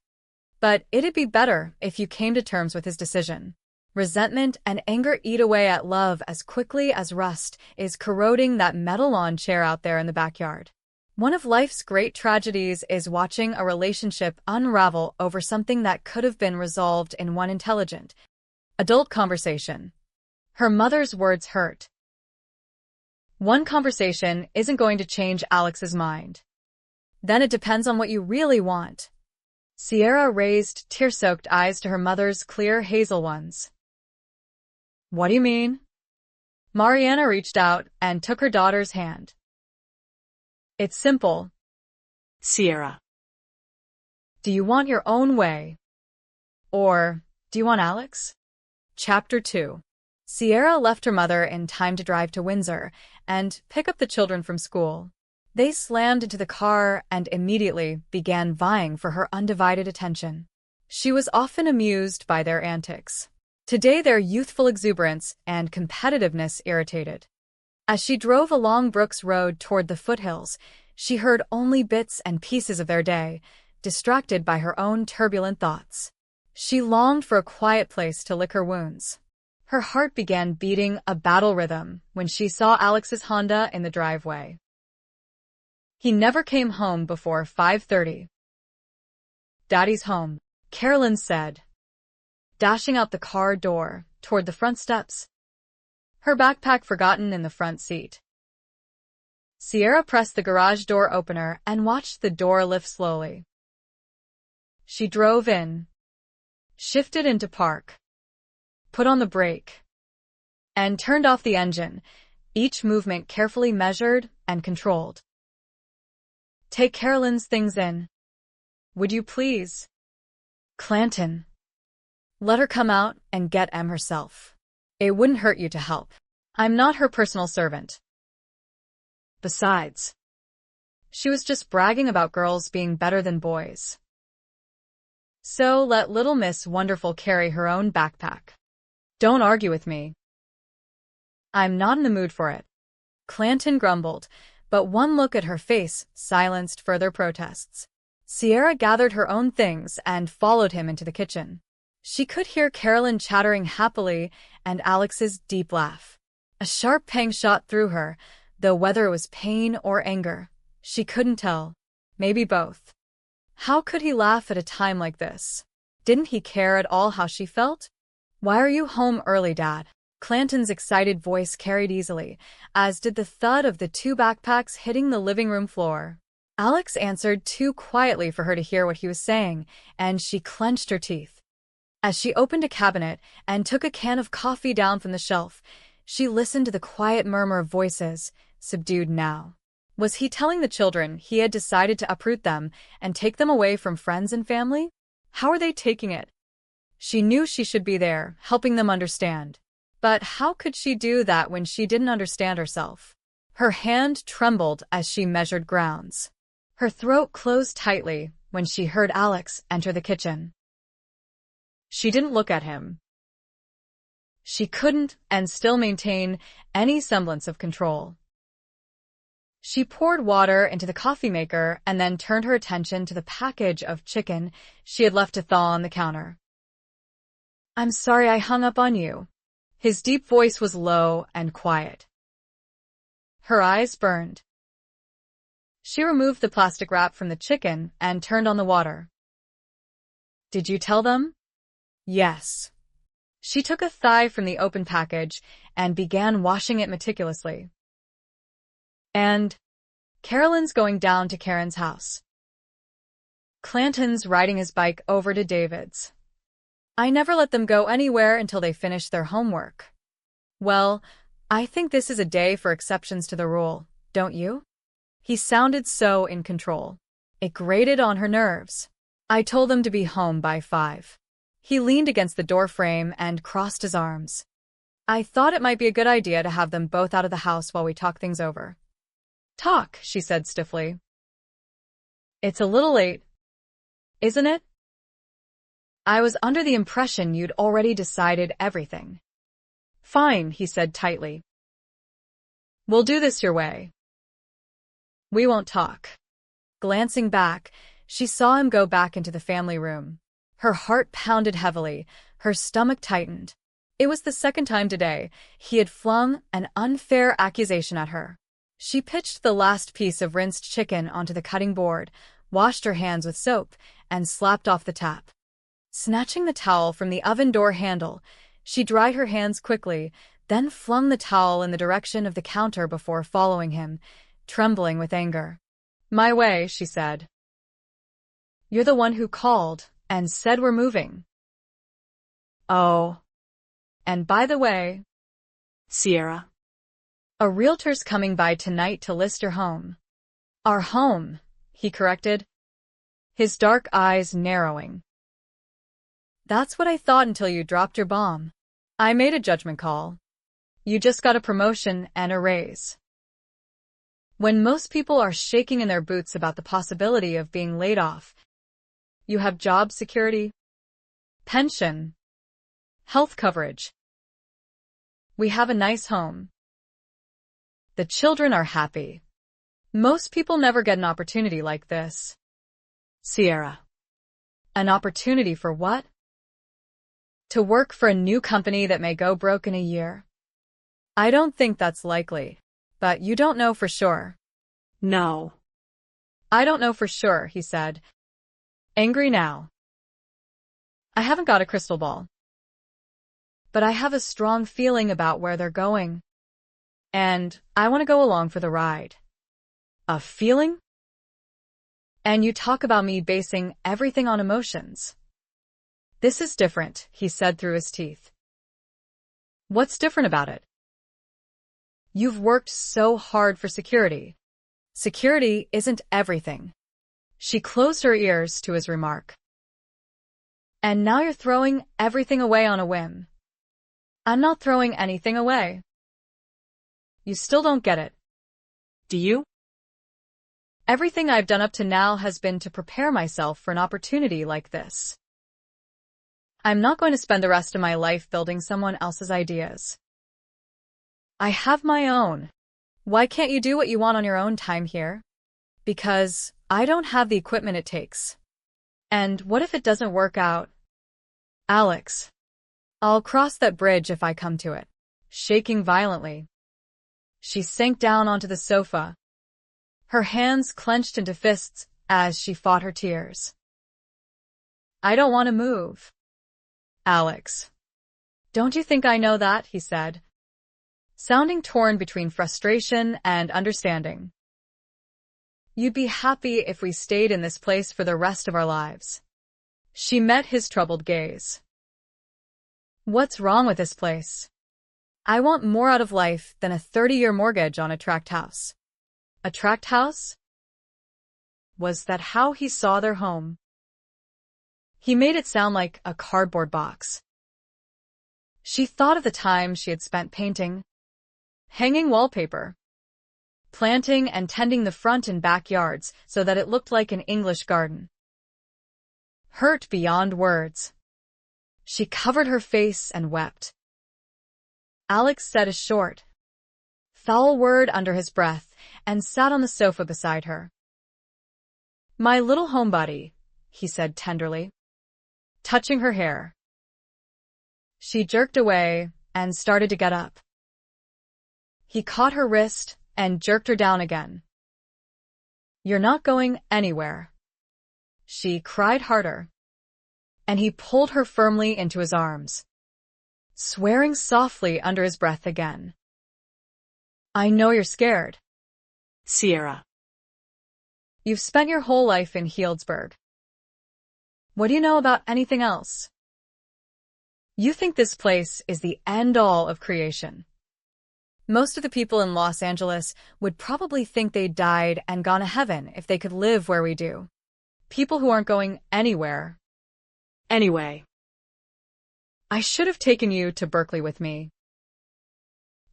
But it'd be better if you came to terms with his decision. Resentment and anger eat away at love as quickly as rust is corroding that metal lawn chair out there in the backyard. One of life's great tragedies is watching a relationship unravel over something that could have been resolved in one intelligent, adult conversation." Her mother's words hurt. "One conversation isn't going to change Alex's mind. Then it depends on what you really want." Sierra raised tear-soaked eyes to her mother's clear hazel ones. "What do you mean?" Mariana reached out and took her daughter's hand. "It's simple, Sierra. Do you want your own way? Or do you want Alex?" Chapter 2. Sierra left her mother in time to drive to Windsor and pick up the children from school. They slammed into the car and immediately began vying for her undivided attention. She was often amused by their antics. Today their youthful exuberance and competitiveness irritated. As she drove along Brooks Road toward the foothills, she heard only bits and pieces of their day, distracted by her own turbulent thoughts. She longed for a quiet place to lick her wounds. Her heart began beating a battle rhythm when she saw Alex's Honda in the driveway. He never came home before 5:30. "Daddy's home," Carolyn said, dashing out the car door toward the front steps, her backpack forgotten in the front seat. Sierra pressed the garage door opener and watched the door lift slowly. She drove in, shifted into park, put on the brake, and turned off the engine, each movement carefully measured and controlled. Take Carolyn's things in. Would you please? Clanton. Let her come out and get Em herself. It wouldn't hurt you to help. I'm not her personal servant. Besides, she was just bragging about girls being better than boys. So let little Miss Wonderful carry her own backpack. Don't argue with me. I'm not in the mood for it. Clanton grumbled, but one look at her face silenced further protests. Sierra gathered her own things and followed him into the kitchen. She could hear Carolyn chattering happily and Alex's deep laugh. A sharp pang shot through her, though whether it was pain or anger, she couldn't tell. Maybe both. How could he laugh at a time like this? Didn't he care at all how she felt? Why are you home early, Dad? Clanton's excited voice carried easily, as did the thud of the 2 backpacks hitting the living room floor. Alex answered too quietly for her to hear what he was saying, and she clenched her teeth. As she opened a cabinet and took a can of coffee down from the shelf, she listened to the quiet murmur of voices, subdued now. Was he telling the children he had decided to uproot them and take them away from friends and family? How are they taking it? She knew she should be there, helping them understand. But how could she do that when she didn't understand herself? Her hand trembled as she measured grounds. Her throat closed tightly when she heard Alex enter the kitchen. She didn't look at him. She couldn't and still maintain any semblance of control. She poured water into the coffee maker and then turned her attention to the package of chicken she had left to thaw on the counter. I'm sorry I hung up on you. His deep voice was low and quiet. Her eyes burned. She removed the plastic wrap from the chicken and turned on the water. Did you tell them? Yes. She took a thigh from the open package and began washing it meticulously. And Carolyn's going down to Karen's house. Clanton's riding his bike over to David's. I never let them go anywhere until they finish their homework. Well, I think this is a day for exceptions to the rule, don't you? He sounded so in control. It grated on her nerves. I told them to be home by 5. He leaned against the doorframe and crossed his arms. I thought it might be a good idea to have them both out of the house while we talk things over. Talk, she said stiffly. It's a little late, isn't it? I was under the impression you'd already decided everything. Fine, he said tightly. We'll do this your way. We won't talk. Glancing back, she saw him go back into the family room. Her heart pounded heavily, her stomach tightened. It was the second time today he had flung an unfair accusation at her. She pitched the last piece of rinsed chicken onto the cutting board, washed her hands with soap, and slapped off the tap. Snatching the towel from the oven door handle, she dried her hands quickly, then flung the towel in the direction of the counter before following him, trembling with anger. My way, she said. You're the one who called and said we're moving. Oh. And by the way, Sierra. A realtor's coming by tonight to list your home. Our home, he corrected, his dark eyes narrowing. That's what I thought until you dropped your bomb. I made a judgment call. You just got a promotion and a raise. When most people are shaking in their boots about the possibility of being laid off, you have job security, pension, health coverage. We have a nice home. The children are happy. Most people never get an opportunity like this. Sierra. An opportunity for what? To work for a new company that may go broke in a year. I don't think that's likely, but you don't know for sure. No. I don't know for sure, he said, angry now. I haven't got a crystal ball. But I have a strong feeling about where they're going. And I want to go along for the ride. A feeling? And you talk about me basing everything on emotions. This is different, he said through his teeth. What's different about it? You've worked so hard for security. Security isn't everything. She closed her ears to his remark. And now you're throwing everything away on a whim. I'm not throwing anything away. You still don't get it. Do you? Everything I've done up to now has been to prepare myself for an opportunity like this. I'm not going to spend the rest of my life building someone else's ideas. I have my own. Why can't you do what you want on your own time here? Because I don't have the equipment it takes. And what if it doesn't work out? Alex. I'll cross that bridge if I come to it. Shaking violently. She sank down onto the sofa. Her hands clenched into fists as she fought her tears. I don't want to move. Alex. Don't you think I know that? He said, sounding torn between frustration and understanding. You'd be happy if we stayed in this place for the rest of our lives. She met his troubled gaze. What's wrong with this place? I want more out of life than a 30-year mortgage on a tract house. A tract house? Was that how he saw their home? He made it sound like a cardboard box. She thought of the time she had spent painting, hanging wallpaper, planting and tending the front and backyards so that it looked like an English garden. Hurt beyond words. She covered her face and wept. Alex said a short, foul word under his breath and sat on the sofa beside her. My little homebody, he said tenderly, touching her hair. She jerked away and started to get up. He caught her wrist and jerked her down again. You're not going anywhere. She cried harder, and he pulled her firmly into his arms, swearing softly under his breath again. I know you're scared. Sierra. You've spent your whole life in Healdsburg. What do you know about anything else? You think this place is the end-all of creation. Most of the people in Los Angeles would probably think they died and gone to heaven if they could live where we do. People who aren't going anywhere. Anyway. I should have taken you to Berkeley with me.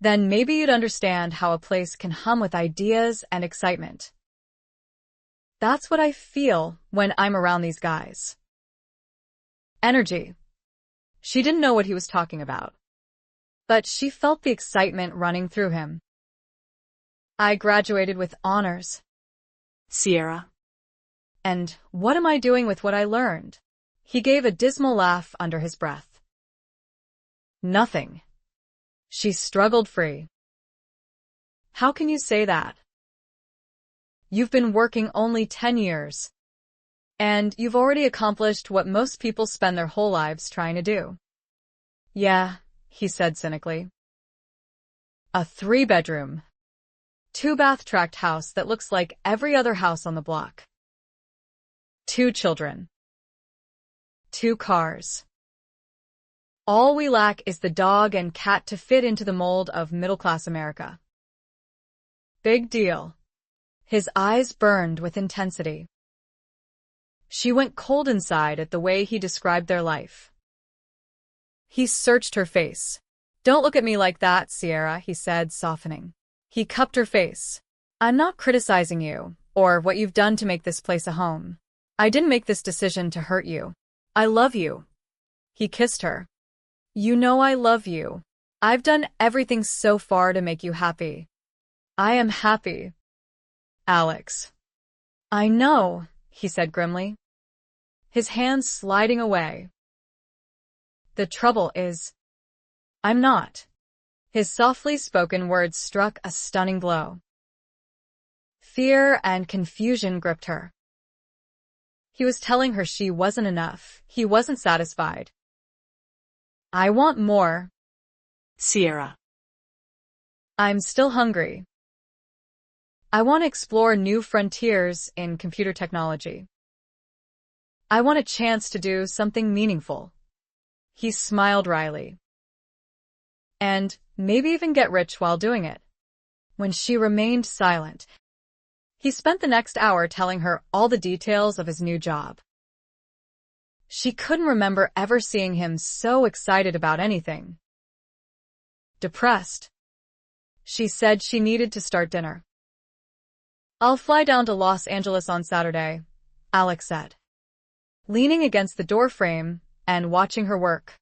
Then maybe you'd understand how a place can hum with ideas and excitement. That's what I feel when I'm around these guys. Energy. She didn't know what he was talking about, but she felt the excitement running through him. I graduated with honors. Sierra. And what am I doing with what I learned? He gave a dismal laugh under his breath. Nothing. She struggled free. How can you say that? You've been working only 10 years. And you've already accomplished what most people spend their whole lives trying to do. Yeah, he said cynically. A 3-bedroom, 2-bath tract house that looks like every other house on the block. 2 children. 2 cars. All we lack is the dog and cat to fit into the mold of middle-class America. Big deal. His eyes burned with intensity. She went cold inside at the way he described their life. He searched her face. Don't look at me like that, Sierra, he said, softening. He cupped her face. I'm not criticizing you, or what you've done to make this place a home. I didn't make this decision to hurt you. I love you. He kissed her. You know I love you. I've done everything so far to make you happy. I am happy. Alex. I know, he said grimly, his hands sliding away. The trouble is, I'm not. His softly spoken words struck a stunning blow. Fear and confusion gripped her. He was telling her she wasn't enough. He wasn't satisfied. I want more. Sierra. I'm still hungry. I want to explore new frontiers in computer technology. I want a chance to do something meaningful. He smiled wryly. And maybe even get rich while doing it. when she remained silent. He spent the next hour telling her all the details of his new job. She couldn't remember ever seeing him so excited about anything. Depressed. She said she needed to start dinner. "I'll fly down to Los Angeles on Saturday," Alex said, leaning against the doorframe and watching her work.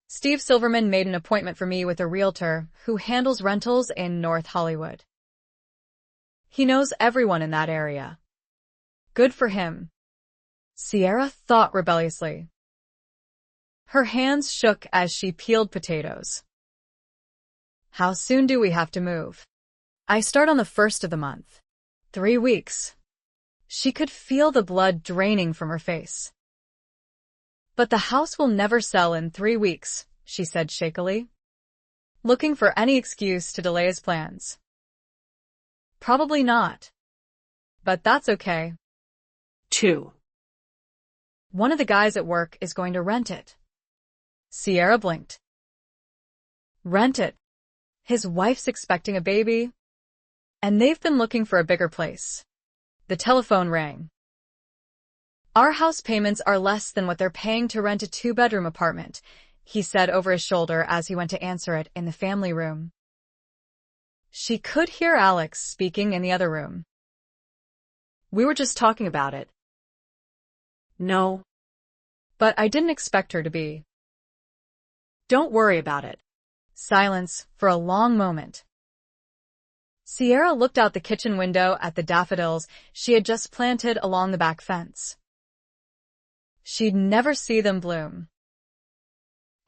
"Steve Silverman made an appointment for me with a realtor who handles rentals in North Hollywood. He knows everyone in that area. Good for him." Sierra thought rebelliously. Her hands shook as she peeled potatoes. "How soon do we have to move?" "I start on the 1st of the month. 3 weeks." She could feel the blood draining from her face. "But the house will never sell in 3 weeks," she said shakily, looking for any excuse to delay his plans. "Probably not. But that's okay." 2. "One of the guys at work is going to rent it." Sierra blinked. "Rent it? His wife's expecting a baby, and they've been looking for a bigger place." The telephone rang. "Our house payments are less than what they're paying to rent a 2-bedroom apartment," he said over his shoulder as he went to answer it in the family room. She could hear Alex speaking in the other room. "We were just talking about it." "No. "But I didn't expect her to be." Don't worry about it." Silence for a long moment. Sierra looked out the kitchen window at the daffodils she had just planted along the back fence. She'd never see them bloom.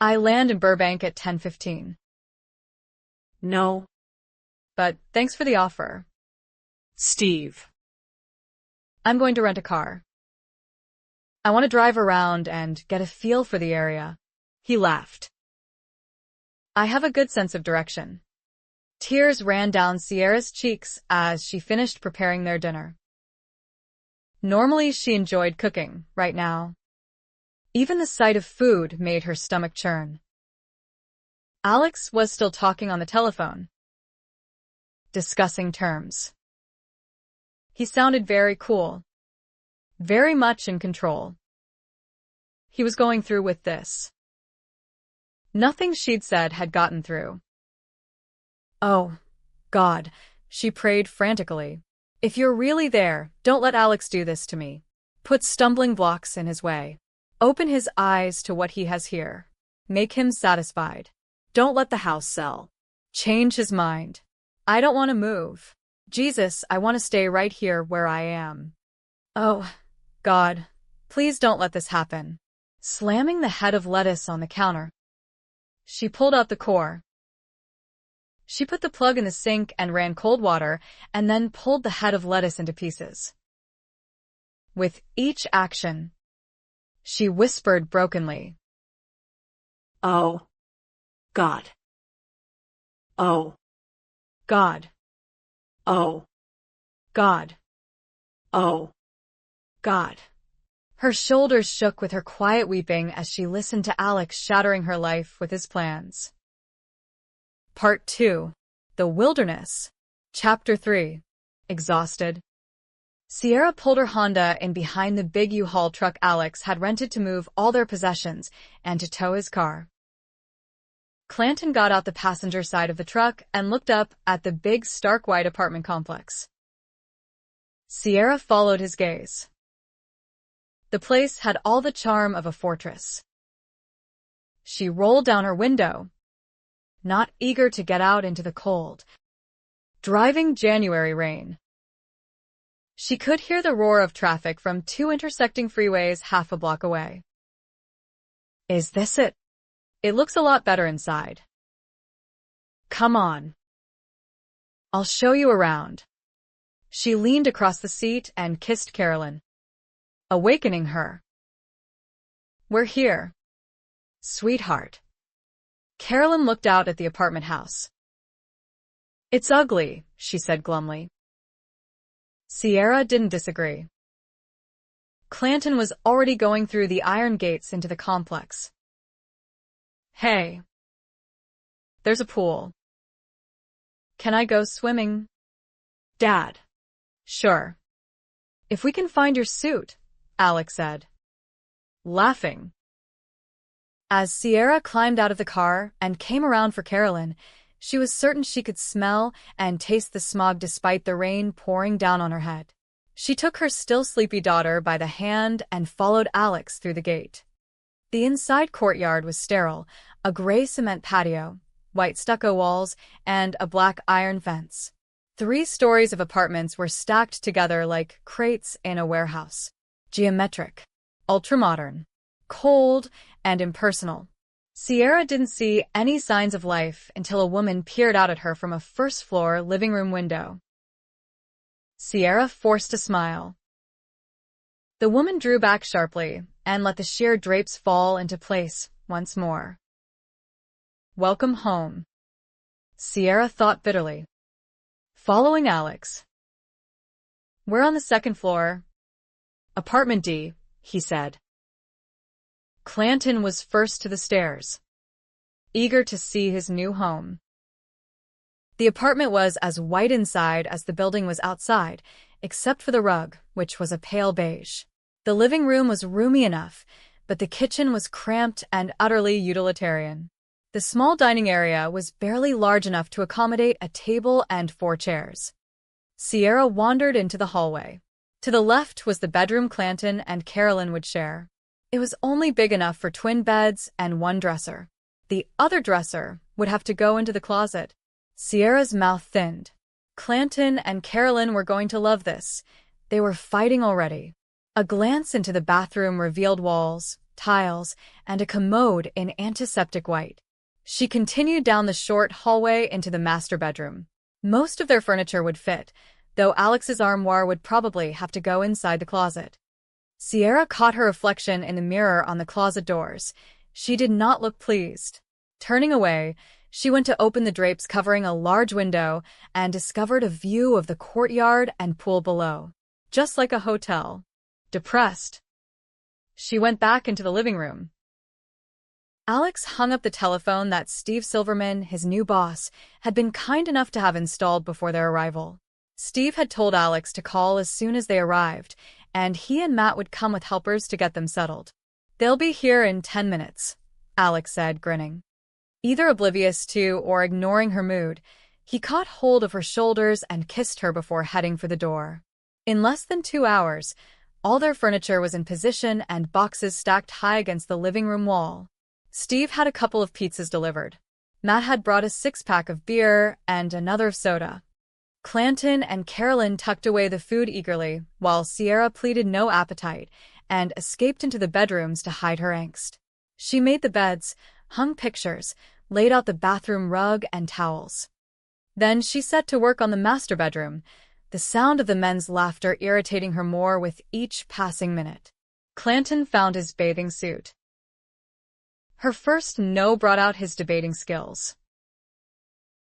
"I land in Burbank at 10:15. "No. But thanks for the offer." Steve. "I'm going to rent a car. I want to drive around and get a feel for the area." He laughed. "I have a good sense of direction." Tears ran down Sierra's cheeks as she finished preparing their dinner. Normally she enjoyed cooking, right now. Even the sight of food made her stomach churn. Alex was still talking on the telephone, discussing terms. He sounded very cool, very much in control. He was going through with this. Nothing she'd said had gotten through. "Oh, God," she prayed frantically. "If you're really there, don't let Alex do this to me. Put stumbling blocks in his way. Open his eyes to what he has here. Make him satisfied. Don't let the house sell. Change his mind. I don't want to move. Jesus, I want to stay right here where I am. Oh, God, please don't let this happen." Slamming the head of lettuce on the counter, she pulled out the core. She put the plug in the sink and ran cold water, and then pulled the head of lettuce into pieces. With each action, she whispered brokenly, "Oh, God. Oh, God. Oh, God. Oh, God." Her shoulders shook with her quiet weeping as she listened to Alex shattering her life with his plans. Part 2. The Wilderness. Chapter 3. Exhausted. Sierra pulled her Honda in behind the big U-Haul truck Alex had rented to move all their possessions and to tow his car. Clanton got out the passenger side of the truck and looked up at the big stark white apartment complex. Sierra followed his gaze. The place had all the charm of a fortress. She rolled down her window, not eager to get out into the cold, driving January rain. She could hear the roar of traffic from 2 intersecting freeways half a block away. "Is this it? It looks a lot better inside. Come on. I'll show you around." She leaned across the seat and kissed Carolyn, awakening her. "We're here, sweetheart." Carolyn looked out at the apartment house. "It's ugly," she said glumly. Sierra didn't disagree. Clanton was already going through the iron gates into the complex. "Hey, there's a pool." Can I go swimming? Dad. Sure. If we can find your suit, Alex said, laughing. As Sierra climbed out of the car and came around for Carolyn, she was certain she could smell and taste the smog despite the rain pouring down on her head. She took her still sleepy daughter by the hand and followed Alex through the gate. The inside courtyard was sterile, a gray cement patio, white stucco walls, and a black iron fence. 3 stories of apartments were stacked together like crates in a warehouse. Geometric, ultramodern, cold, and impersonal. Sierra didn't see any signs of life until a woman peered out at her from a first-floor living room window. Sierra forced a smile. The woman drew back sharply and let the sheer drapes fall into place once more. Welcome home, Sierra thought bitterly. Following Alex. We're on the 2nd floor. Apartment D, he said. Clanton was first to the stairs, eager to see his new home. The apartment was as white inside as the building was outside, except for the rug, which was a pale beige. The living room was roomy enough, but the kitchen was cramped and utterly utilitarian. The small dining area was barely large enough to accommodate a table and 4 chairs. Sierra wandered into the hallway. To the left was the bedroom Clanton and Carolyn would share. It was only big enough for twin beds and 1 dresser. The other dresser would have to go into the closet. Sierra's mouth thinned. Clanton and Carolyn were going to love this. They were fighting already. A glance into the bathroom revealed walls, tiles, and a commode in antiseptic white. She continued down the short hallway into the master bedroom. Most of their furniture would fit, though Alex's armoire would probably have to go inside the closet. Sierra caught her reflection in the mirror on the closet doors. She did not look pleased. Turning away, she went to open the drapes covering a large window and discovered a view of the courtyard and pool below. Just like a hotel. Depressed, she went back into the living room. Alex hung up the telephone that Steve Silverman, his new boss, had been kind enough to have installed before their arrival. Steve had told Alex to call as soon as they arrived, and he and Matt would come with helpers to get them settled. They'll be here in 10 minutes, Alex said, grinning. Either oblivious to or ignoring her mood, he caught hold of her shoulders and kissed her before heading for the door. In less than 2 hours, all their furniture was in position and boxes stacked high against the living room wall. Steve had a couple of pizzas delivered. Matt had brought a 6-pack of beer and another of soda. Clanton and Carolyn tucked away the food eagerly, while Sierra pleaded no appetite and escaped into the bedrooms to hide her angst. She made the beds, hung pictures, laid out the bathroom rug and towels. Then she set to work on the master bedroom, the sound of the men's laughter irritating her more with each passing minute. Clanton found his bathing suit. Her first no brought out his debating skills.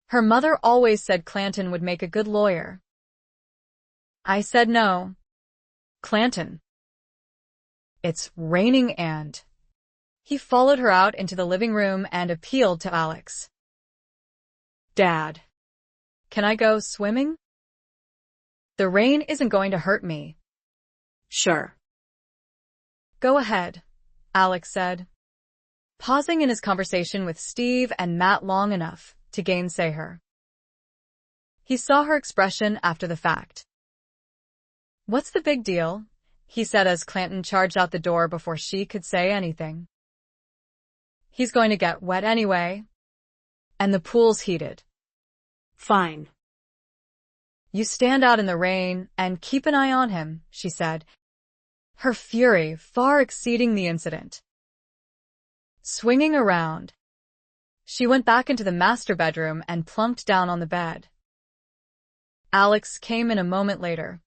Her mother always said Clanton would make a good lawyer. I said no. Clanton. It's raining and... He followed her out into the living room and appealed to Alex. Dad, can I go swimming? The rain isn't going to hurt me. Sure. Go ahead, Alex said, pausing in his conversation with Steve and Matt long enough to gainsay her. He saw her expression after the fact. What's the big deal? He said as Clanton charged out the door before she could say anything. He's going to get wet anyway. And the pool's heated. Fine. You stand out in the rain and keep an eye on him, she said, her fury far exceeding the incident. Swinging around, she went back into the master bedroom and plunked down on the bed. Alex came in a moment later.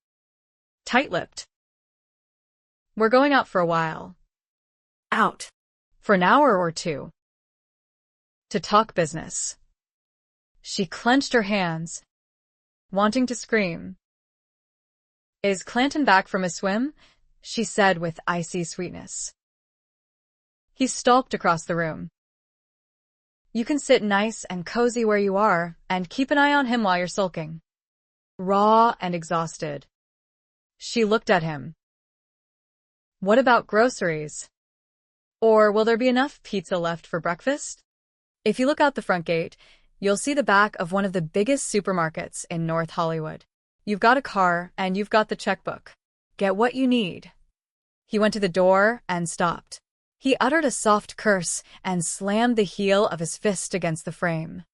Tight-lipped. We're going out for a while. Out. For an hour or 2. To talk business. She clenched her hands, wanting to scream. Is Clanton back from a swim? She said with icy sweetness. He stalked across the room. You can sit nice and cozy where you are and keep an eye on him while you're sulking. Raw and exhausted. She looked at him. What about groceries? Or will there be enough pizza left for breakfast? If you look out the front gate, you'll see the back of one of the biggest supermarkets in North Hollywood. You've got a car and you've got the checkbook. Get what you need. He went to the door and stopped. He uttered a soft curse and slammed the heel of his fist against the frame.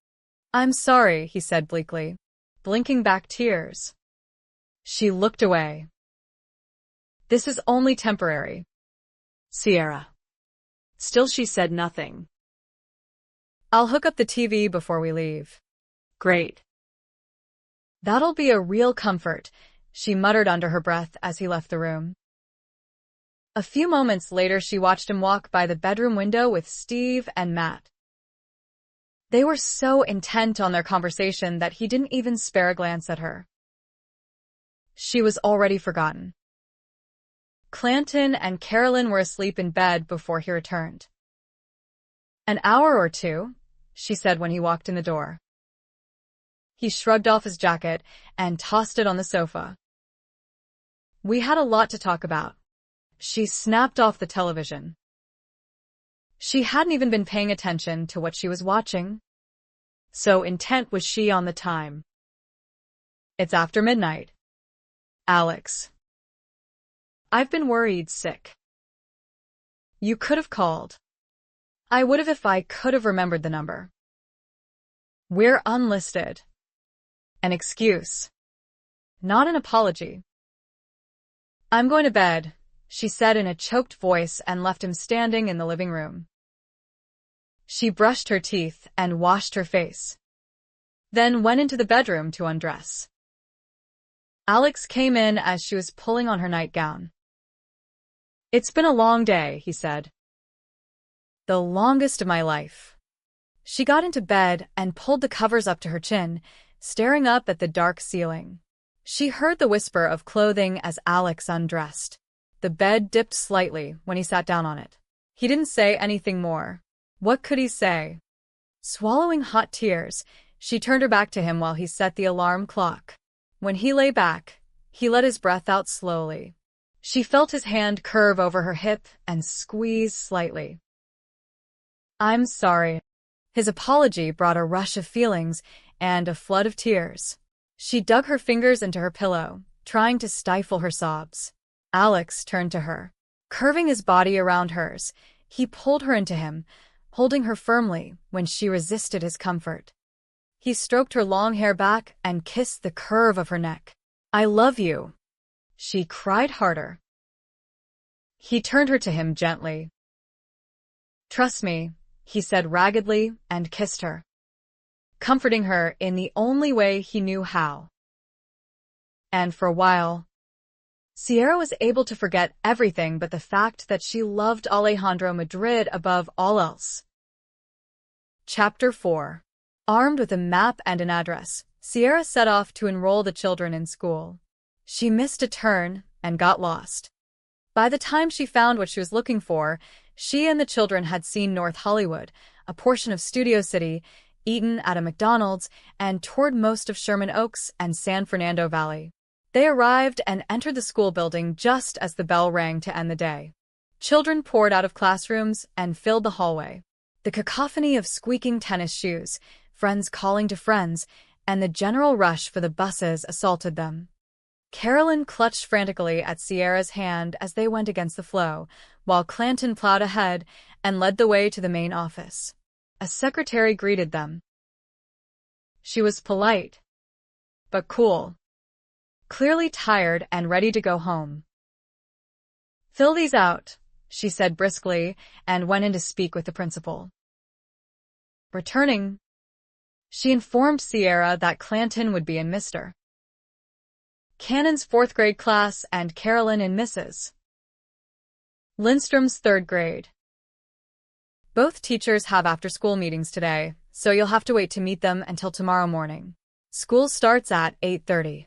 I'm sorry, he said bleakly, blinking back tears. She looked away. This is only temporary. Sierra. Still she said nothing. I'll hook up the TV before we leave. Great. That'll be a real comfort, she muttered under her breath as he left the room. A few moments later, she watched him walk by the bedroom window with Steve and Matt. They were so intent on their conversation that he didn't even spare a glance at her. She was already forgotten. Clanton and Carolyn were asleep in bed before he returned. An hour or two, she said when he walked in the door. He shrugged off his jacket and tossed it on the sofa. We had a lot to talk about. She snapped off the television. She hadn't even been paying attention to what she was watching. So intent was she on the time. It's after midnight. Alex. I've been worried sick. You could have called. I would have if I could have remembered the number. We're unlisted. An excuse. Not an apology. I'm going to bed, she said in a choked voice and left him standing in the living room. She brushed her teeth and washed her face. Then went into the bedroom to undress. Alex came in as she was pulling on her nightgown. It's been a long day, he said. The longest of my life. She got into bed and pulled the covers up to her chin, staring up at the dark ceiling. She heard the whisper of clothing as Alex undressed. The bed dipped slightly when he sat down on it. He didn't say anything more. What could he say? Swallowing hot tears, she turned her back to him while he set the alarm clock. When he lay back, he let his breath out slowly. She felt his hand curve over her hip and squeeze slightly. I'm sorry. His apology brought a rush of feelings and a flood of tears. She dug her fingers into her pillow, trying to stifle her sobs. Alex turned to her. Curving his body around hers, he pulled her into him, holding her firmly when she resisted his comfort. He stroked her long hair back and kissed the curve of her neck. I love you. She cried harder. He turned her to him gently. Trust me, he said raggedly and kissed her, comforting her in the only way he knew how. And for a while, Sierra was able to forget everything but the fact that she loved Alejandro Madrid above all else. Chapter 4. Armed with a map and an address, Sierra set off to enroll the children in school. She missed a turn and got lost. By the time she found what she was looking for, she and the children had seen North Hollywood, a portion of Studio City, eaten at a McDonald's, and toured most of Sherman Oaks and San Fernando Valley. They arrived and entered the school building just as the bell rang to end the day. Children poured out of classrooms and filled the hallway. The cacophony of squeaking tennis shoes, friends calling to friends, and the general rush for the buses assaulted them. Carolyn clutched frantically at Sierra's hand as they went against the flow, while Clanton plowed ahead and led the way to the main office. A secretary greeted them. She was polite, but cool, clearly tired and ready to go home. Fill these out, she said briskly, and went in to speak with the principal. Returning, she informed Sierra that Clanton would be in Mr. Cannon's 4th grade class and Carolyn in Mrs. Lindstrom's 3rd grade. Both teachers have after-school meetings today, so you'll have to wait to meet them until tomorrow morning. School starts at 8:30.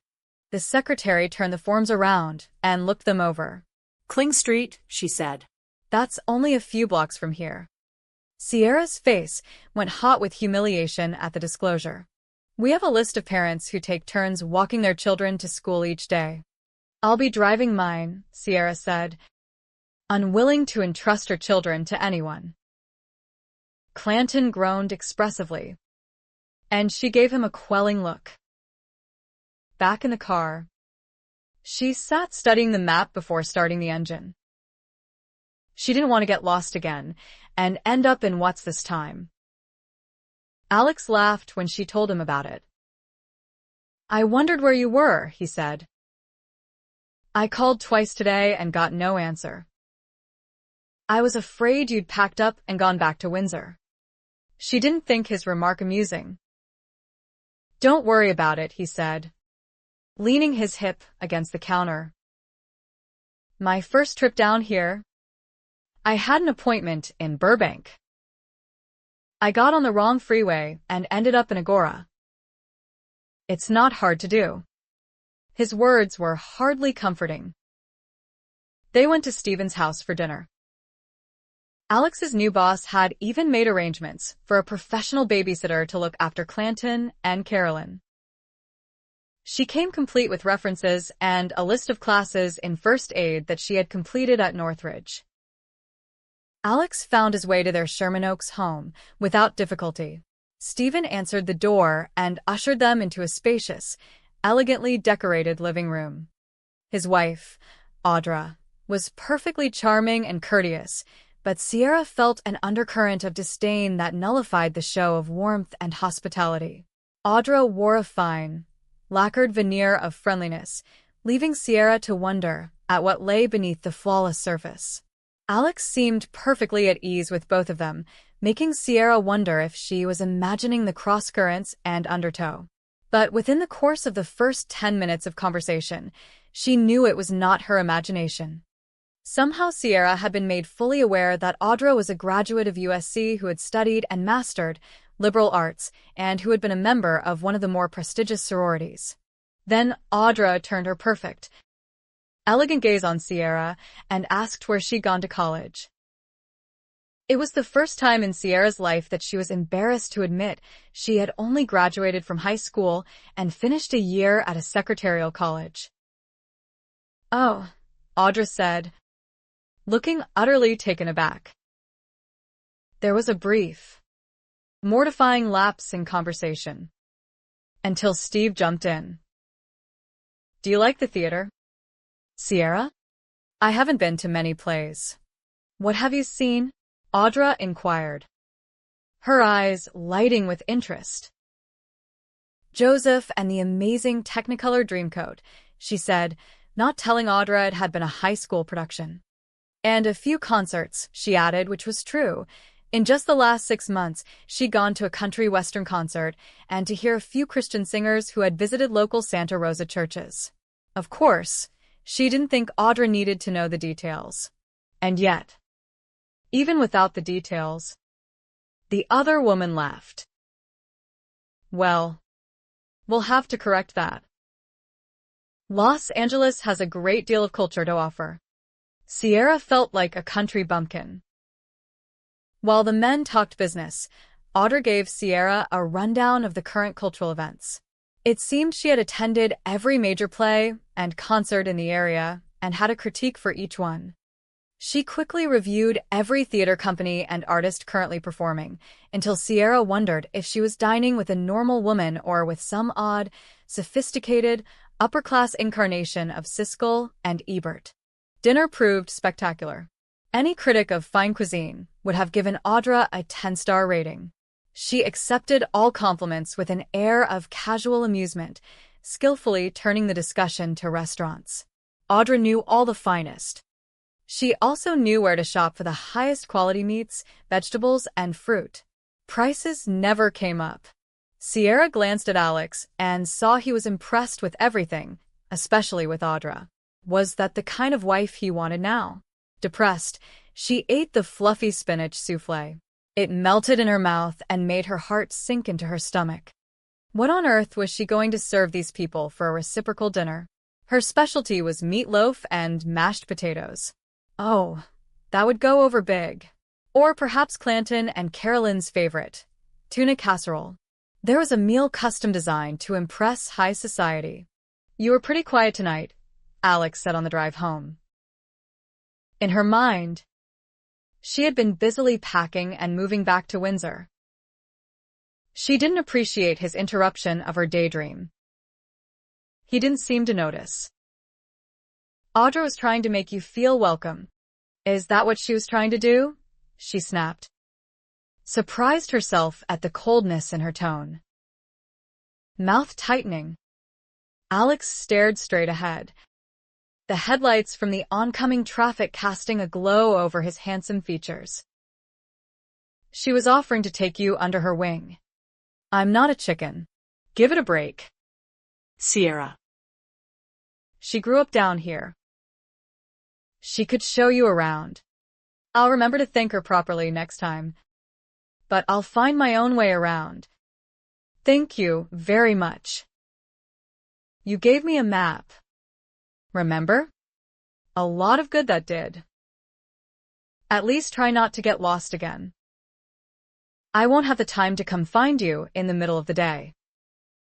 The secretary turned the forms around and looked them over. Kling Street, she said. That's only a few blocks from here. Sierra's face went hot with humiliation at the disclosure. "We have a list of parents who take turns walking their children to school each day." "I'll be driving mine," Sierra said, unwilling to entrust her children to anyone. Clanton groaned expressively, and she gave him a quelling look. Back in the car, she sat studying the map before starting the engine. She didn't want to get lost again and end up in what's this time. Alex laughed when she told him about it. "I wondered where you were," he said. "I called twice today and got no answer. I was afraid you'd packed up and gone back to Windsor." She didn't think his remark amusing. "Don't worry about it," he said, leaning his hip against the counter. "My first trip down here, I had an appointment in Burbank. I got on the wrong freeway and ended up in Agora. It's not hard to do." His words were hardly comforting. They went to Stephen's house for dinner. Alex's new boss had even made arrangements for a professional babysitter to look after Clanton and Carolyn. She came complete with references and a list of classes in first aid that she had completed at Northridge. Alex found his way to their Sherman Oaks home without difficulty. Stephen answered the door and ushered them into a spacious, elegantly decorated living room. His wife, Audra, was perfectly charming and courteous, but Sierra felt an undercurrent of disdain that nullified the show of warmth and hospitality. Audra wore a fine, lacquered veneer of friendliness, leaving Sierra to wonder at what lay beneath the flawless surface. Alex seemed perfectly at ease with both of them, making Sierra wonder if she was imagining the cross-currents and undertow. But within the course of the first 10 minutes of conversation, she knew it was not her imagination. Somehow Sierra had been made fully aware that Audra was a graduate of USC who had studied and mastered liberal arts and who had been a member of one of the more prestigious sororities. Then Audra turned her perfect, elegant gaze on Sierra and asked where she'd gone to college. It was the first time in Sierra's life that she was embarrassed to admit she had only graduated from high school and finished a year at a secretarial college. "Oh," Audra said, looking utterly taken aback. There was a brief, mortifying lapse in conversation, until Steve jumped in. "Do you like the theater, Sierra?" "I haven't been to many plays." "What have you seen?" Audra inquired, her eyes lighting with interest. "Joseph and the Amazing Technicolor Dreamcoat," she said, not telling Audra it had been a high school production. "And a few concerts," she added, which was true. In just the last 6 months, she'd gone to a country western concert and to hear a few Christian singers who had visited local Santa Rosa churches. Of course, she didn't think Audra needed to know the details. And yet, even without the details, the other woman laughed. "Well, we'll have to correct that. Los Angeles has a great deal of culture to offer." Sierra felt like a country bumpkin. While the men talked business, Audra gave Sierra a rundown of the current cultural events. It seemed she had attended every major play and concert in the area and had a critique for each one. She quickly reviewed every theater company and artist currently performing, until Sierra wondered if she was dining with a normal woman or with some odd, sophisticated, upper-class incarnation of Siskel and Ebert. Dinner proved spectacular. Any critic of fine cuisine would have given Audra a 10-star rating. She accepted all compliments with an air of casual amusement, skillfully turning the discussion to restaurants. Audra knew all the finest. She also knew where to shop for the highest quality meats, vegetables, and fruit. Prices never came up. Sierra glanced at Alex and saw he was impressed with everything, especially with Audra. Was that the kind of wife he wanted now? Depressed, she ate the fluffy spinach souffle. It melted in her mouth and made her heart sink into her stomach. What on earth was she going to serve these people for a reciprocal dinner? Her specialty was meatloaf and mashed potatoes. Oh, that would go over big. Or perhaps Clanton and Carolyn's favorite, tuna casserole. There was a meal custom designed to impress high society. "You were pretty quiet tonight," Alex said on the drive home. In her mind, she had been busily packing and moving back to Windsor. She didn't appreciate his interruption of her daydream. He didn't seem to notice. "Audra was trying to make you feel welcome." "Is that what she was trying to do?" she snapped, surprised herself at the coldness in her tone. Mouth tightening, Alex stared straight ahead, the headlights from the oncoming traffic casting a glow over his handsome features. "She was offering to take you under her wing." "I'm not a chicken. Give it a break." Sierra. "She grew up down here. She could show you around." "I'll remember to thank her properly next time. But I'll find my own way around." "Thank you very much. You gave me a map. Remember? A lot of good that did. At least try not to get lost again. I won't have the time to come find you in the middle of the day."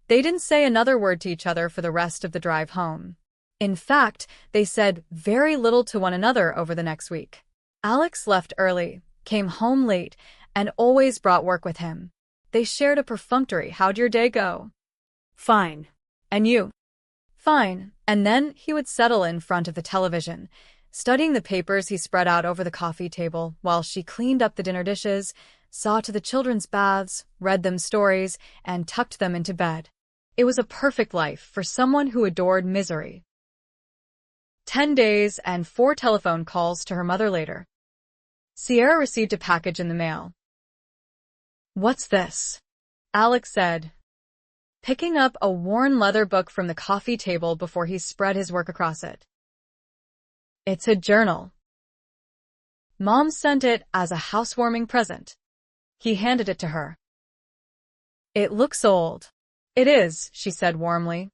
They didn't say another word to each other for the rest of the drive home. In fact, they said very little to one another over the next week. Alex left early, came home late, and always brought work with him. They shared a perfunctory "How'd your day go?" "Fine. "And you?" "Fine." And then he would settle in front of the television, studying the papers he spread out over the coffee table while she cleaned up the dinner dishes, saw to the children's baths, read them stories, and tucked them into bed. It was a perfect life for someone who adored misery. 10 days and 4 telephone calls to her mother later. Sierra received a package in the mail. "What's this?" Alex said, picking up a worn leather book from the coffee table before he spread his work across it. "It's a journal. Mom sent it as a housewarming present." He handed it to her. "It looks old." "It is," she said warmly.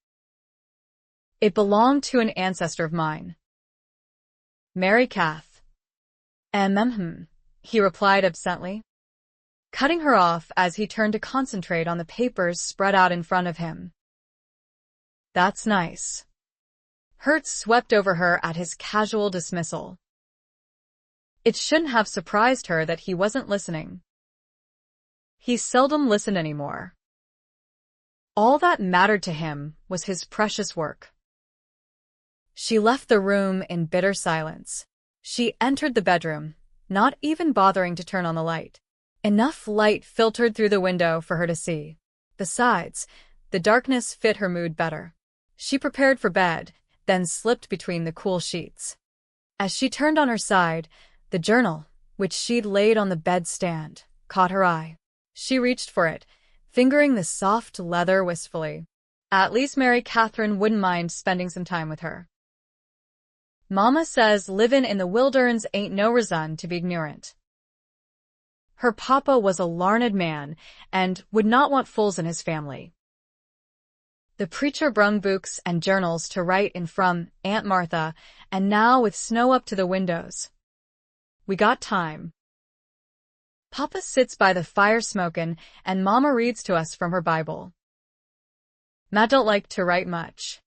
"It belonged to an ancestor of mine. Mary Katherine." He replied absently, cutting her off as he turned to concentrate on the papers spread out in front of him. "That's nice." Hurt swept over her at his casual dismissal. It shouldn't have surprised her that he wasn't listening. He seldom listened anymore. All that mattered to him was his precious work. She left the room in bitter silence. She entered the bedroom, not even bothering to turn on the light. Enough light filtered through the window for her to see. Besides, the darkness fit her mood better. She prepared for bed, then slipped between the cool sheets. As she turned on her side, the journal, which she'd laid on the bedstand, caught her eye. She reached for it, fingering the soft leather wistfully. At least Mary Katherine wouldn't mind spending some time with her. "Mama says livin' in the wilderness ain't no reason to be ignorant." Her papa was a larned man and would not want fools in his family. The preacher brung books and journals to write in from Aunt Martha, and now with snow up to the windows. "We got time. Papa sits by the fire smokin', and Mama reads to us from her Bible. Matt don't like to write much.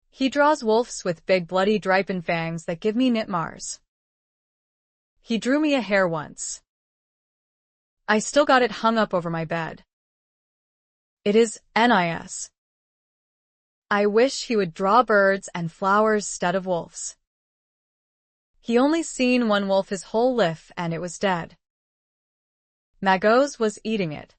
He draws wolves with big bloody drippin' fangs that give me nightmares. He drew me a hare once. I still got it hung up over my bed. It is nice. I wish he would draw birds and flowers 'stead of wolves. He only seen one wolf his whole life, and it was dead. Magos was eating it.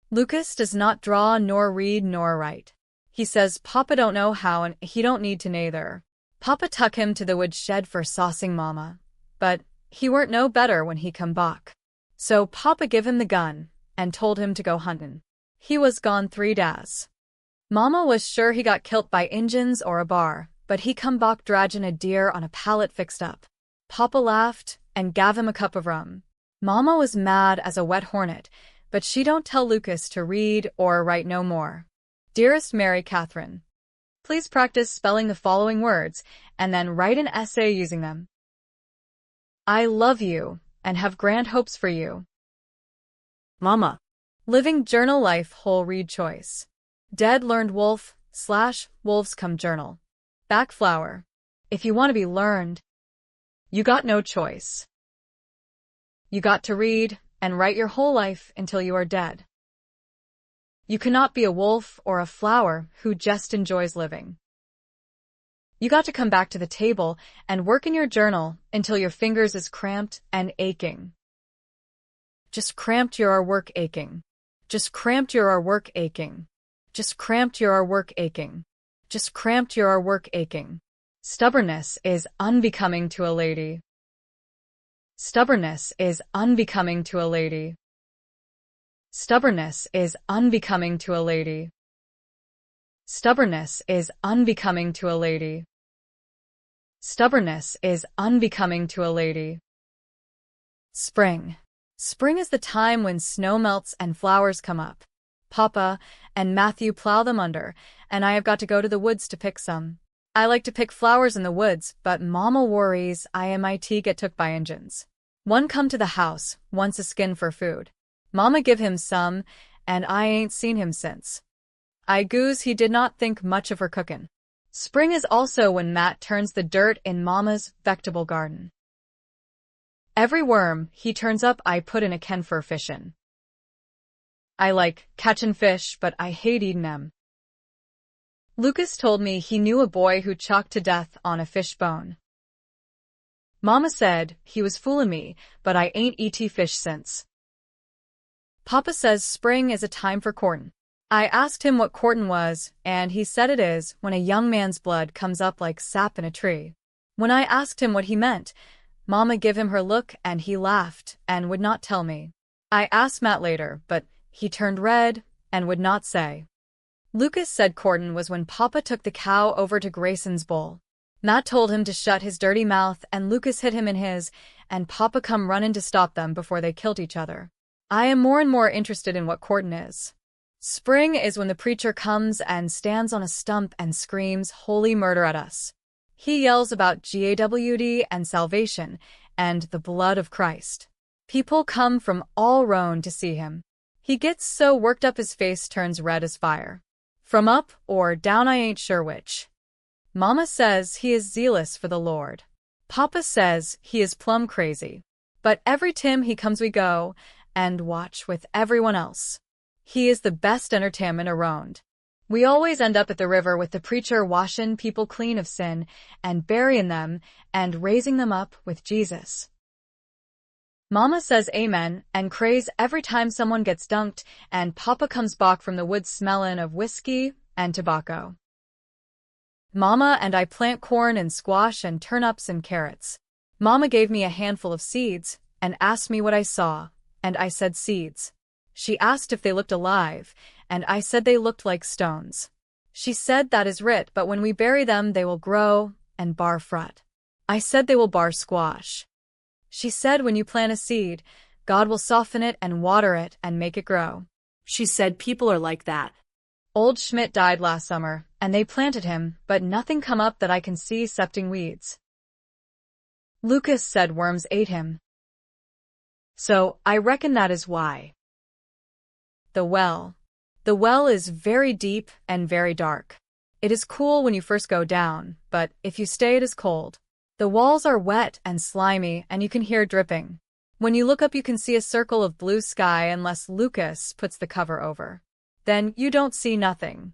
Lucas does not draw nor read nor write. He says Papa don't know how and he don't need to neither. Papa tuck him to the woodshed for saucing Mama, but he weren't no better when he come back. So Papa give him the gun and told him to go huntin'. He was gone 3 days. Mama was sure he got killed by Injuns or a bar, but he come back draggin' a deer on a pallet fixed up. Papa laughed and gave him a cup of rum. Mama was mad as a wet hornet, but she don't tell Lucas to read or write no more. Dearest Mary Katherine, please practice spelling the following words and then write an essay using them. I love you and have grand hopes for you. Mama. Living journal life whole read choice. Dead learned wolf / wolves come journal. Back flower. If you want to be learned, you got no choice. You got to read and write your whole life until you are dead. You cannot be a wolf or a flower who just enjoys living. You got to come back to the table and work in your journal until your fingers is cramped and aching. Just cramped your work aching. Just cramped your work aching. Just cramped your work aching. Just cramped your work aching. Stubbornness is unbecoming to a lady. Stubbornness is unbecoming to a lady. Stubbornness is unbecoming to a lady. Stubbornness is unbecoming to a lady. Stubbornness is unbecoming to a lady. Spring. Spring is the time when snow melts and flowers come up. Papa and Matthew plow them under, and I have got to go to the woods to pick some. I like to pick flowers in the woods, but Mama worries I might get took by Injuns. One come to the house, wants a skin for food. Mama give him some, and I ain't seen him since. I goose he did not think much of her cookin'. Spring is also when Matt turns the dirt in Mama's vegetable garden. Every worm he turns up I put in a can for fishin'. I like catchin' fish, but I hate eatin' 'em. Lucas told me he knew a boy who choked to death on a fish bone. Mama said he was foolin' me, but I ain't eat fish since. Papa says spring is a time for courtin'. I asked him what courtin' was, and he said it is when a young man's blood comes up like sap in a tree. When I asked him what he meant, Mama give him her look and he laughed and would not tell me. I asked Matt later, but he turned red and would not say. Lucas said courtin' was when Papa took the cow over to Grayson's bowl. Matt told him to shut his dirty mouth and Lucas hit him in his, and Papa come runnin' to stop them before they killed each other. I am more and more interested in what courtin' is. Spring is when the preacher comes and stands on a stump and screams holy murder at us. He yells about GAWD and salvation and the blood of Christ. People come from all round to see him. He gets so worked up his face turns red as fire. From up or down I ain't sure which. Mama says he is zealous for the Lord. Papa says he is plumb crazy. But every time he comes we go and watch with everyone else. He is the best entertainment around. We always end up at the river with the preacher washin' people clean of sin and buryin' them and raising them up with Jesus. Mama says amen and craze every time someone gets dunked and Papa comes back from the woods smellin' of whiskey and tobacco. Mama and I plant corn and squash and turnips and carrots. Mama gave me a handful of seeds and asked me what I saw, and I said seeds. She asked if they looked alive, and I said they looked like stones. She said that is writ, but when we bury them they will grow and bar fruit. I said they will bar squash. She said when you plant a seed, God will soften it and water it and make it grow. She said people are like that. Old Schmidt died last summer, and they planted him, but nothing come up that I can see excepting weeds. Lucas said worms ate him. So, I reckon that is why. The well. The well is very deep and very dark. It is cool when you first go down, but if you stay it is cold. The walls are wet and slimy and you can hear dripping. When you look up you can see a circle of blue sky unless Lucas puts the cover over. Then you don't see nothing.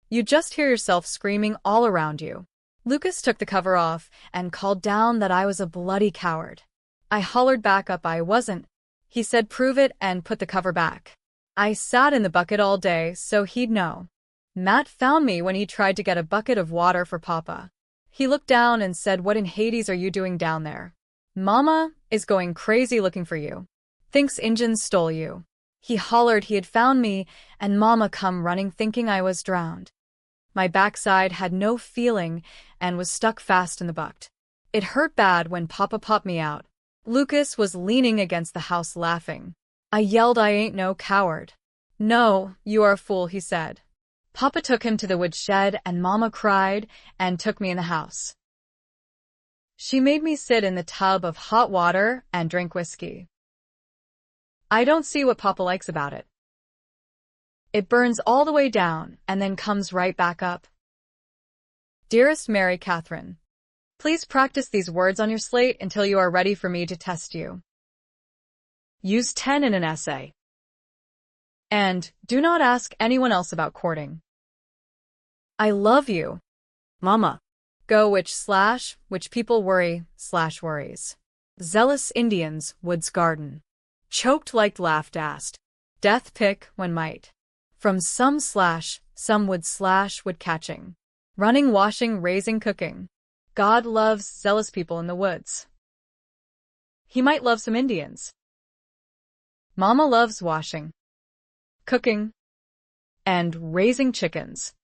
You just hear yourself screaming all around you. Lucas took the cover off and called down that I was a bloody coward. I hollered back up I wasn't. He said prove it and put the cover back. I sat in the bucket all day so he'd know. Matt found me when he tried to get a bucket of water for Papa. He looked down and said, "What in Hades are you doing down there? Mama is going crazy looking for you. Thinks Injuns stole you." He hollered he had found me, and Mama come running thinking I was drowned. My backside had no feeling and was stuck fast in the bucket. It hurt bad when Papa popped me out. Lucas was leaning against the house laughing. I yelled I ain't no coward. "No, you are a fool," he said. Papa took him to the woodshed and Mama cried and took me in the house. She made me sit in the tub of hot water and drink whiskey. I don't see what Papa likes about it. It burns all the way down and then comes right back up. Dearest Mary Katherine, please practice these words on your slate until you are ready for me to test you. Use 10 in an essay. And do not ask anyone else about courting. I love you, Mama. Go which people worries. Zealous Indians, Woods Garden. Choked like laughed asked. Death pick when might. From some would catching. Running, washing, raising, cooking. God loves zealous people in the woods. He might love some Indians. Mama loves washing, cooking, and raising chickens.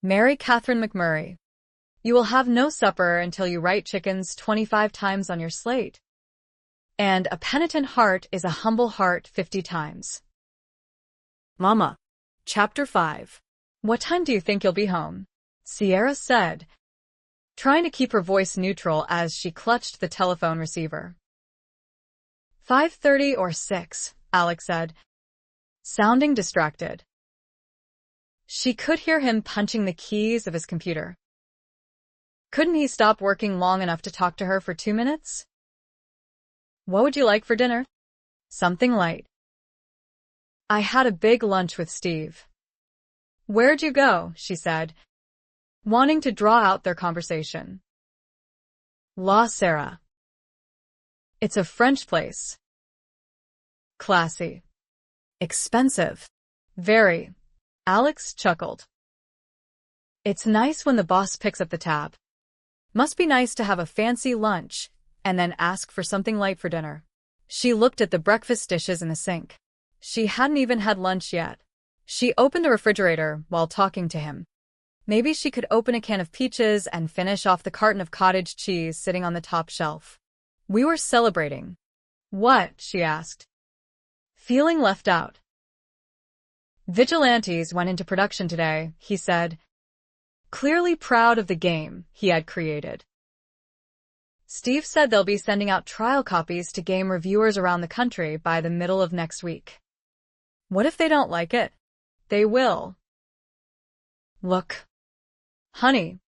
Mary Katherine McMurray. You will have no supper until you write chickens 25 times on your slate. And a penitent heart is a humble heart 50 times. Mama. Chapter 5. What time do you think you'll be home? Sierra said, trying to keep her voice neutral as she clutched the telephone receiver. 5:30 or 6, Alex said, sounding distracted. She could hear him punching the keys of his computer. Couldn't he stop working long enough to talk to her for 2 minutes? What would you like for dinner? Something light. I had a big lunch with Steve. Where'd you go? She said, wanting to draw out their conversation. La Sarah. It's a French place. Classy. Expensive. Very. Alex chuckled. It's nice when the boss picks up the tab. Must be nice to have a fancy lunch and then ask for something light for dinner. She looked at the breakfast dishes in the sink. She hadn't even had lunch yet. She opened the refrigerator while talking to him. Maybe she could open a can of peaches and finish off the carton of cottage cheese sitting on the top shelf. We were celebrating. What? She asked. Feeling left out. Vigilantes went into production today, he said, clearly proud of the game he had created. Steve said they'll be sending out trial copies to game reviewers around the country by the middle of next week. What if they don't like it? They will. Look. Honey.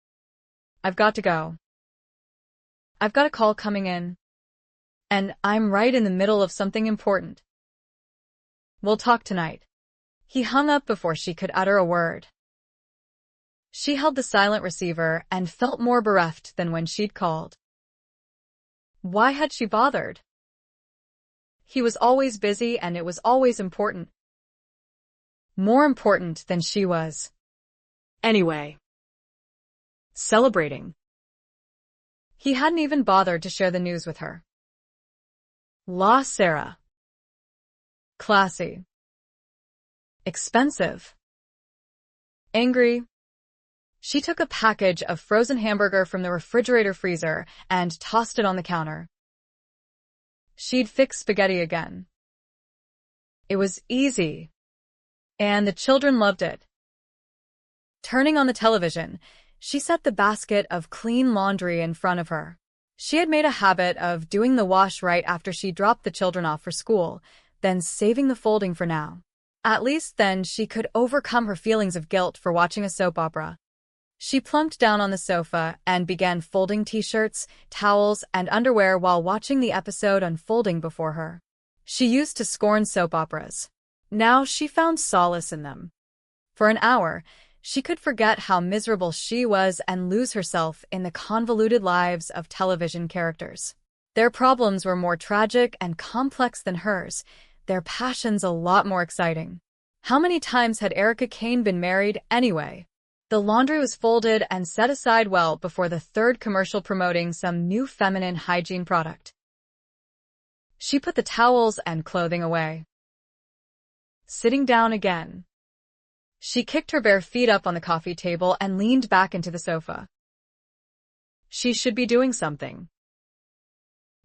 I've got to go. I've got a call coming in. And I'm right in the middle of something important. We'll talk tonight. He hung up before she could utter a word. She held the silent receiver and felt more bereft than when she'd called. Why had she bothered? He was always busy and it was always important. More important than she was. Anyway. Celebrating. He hadn't even bothered to share the news with her. La Sarah. Classy. Expensive. Angry. She took a package of frozen hamburger from the refrigerator freezer and tossed it on the counter. She'd fix spaghetti again. It was easy. And the children loved it. Turning on the television, she set the basket of clean laundry in front of her. She had made a habit of doing the wash right after she dropped the children off for school, then saving the folding for now. At least then she could overcome her feelings of guilt for watching a soap opera. She plumped down on the sofa and began folding t-shirts, towels, and underwear while watching the episode unfolding before her. She used to scorn soap operas. Now she found solace in them. For an hour, she could forget how miserable she was and lose herself in the convoluted lives of television characters. Their problems were more tragic and complex than hers, their passions a lot more exciting. How many times had Erica Kane been married anyway? The laundry was folded and set aside well before the third commercial promoting some new feminine hygiene product. She put the towels and clothing away. Sitting down again. She kicked her bare feet up on the coffee table and leaned back into the sofa. She should be doing something.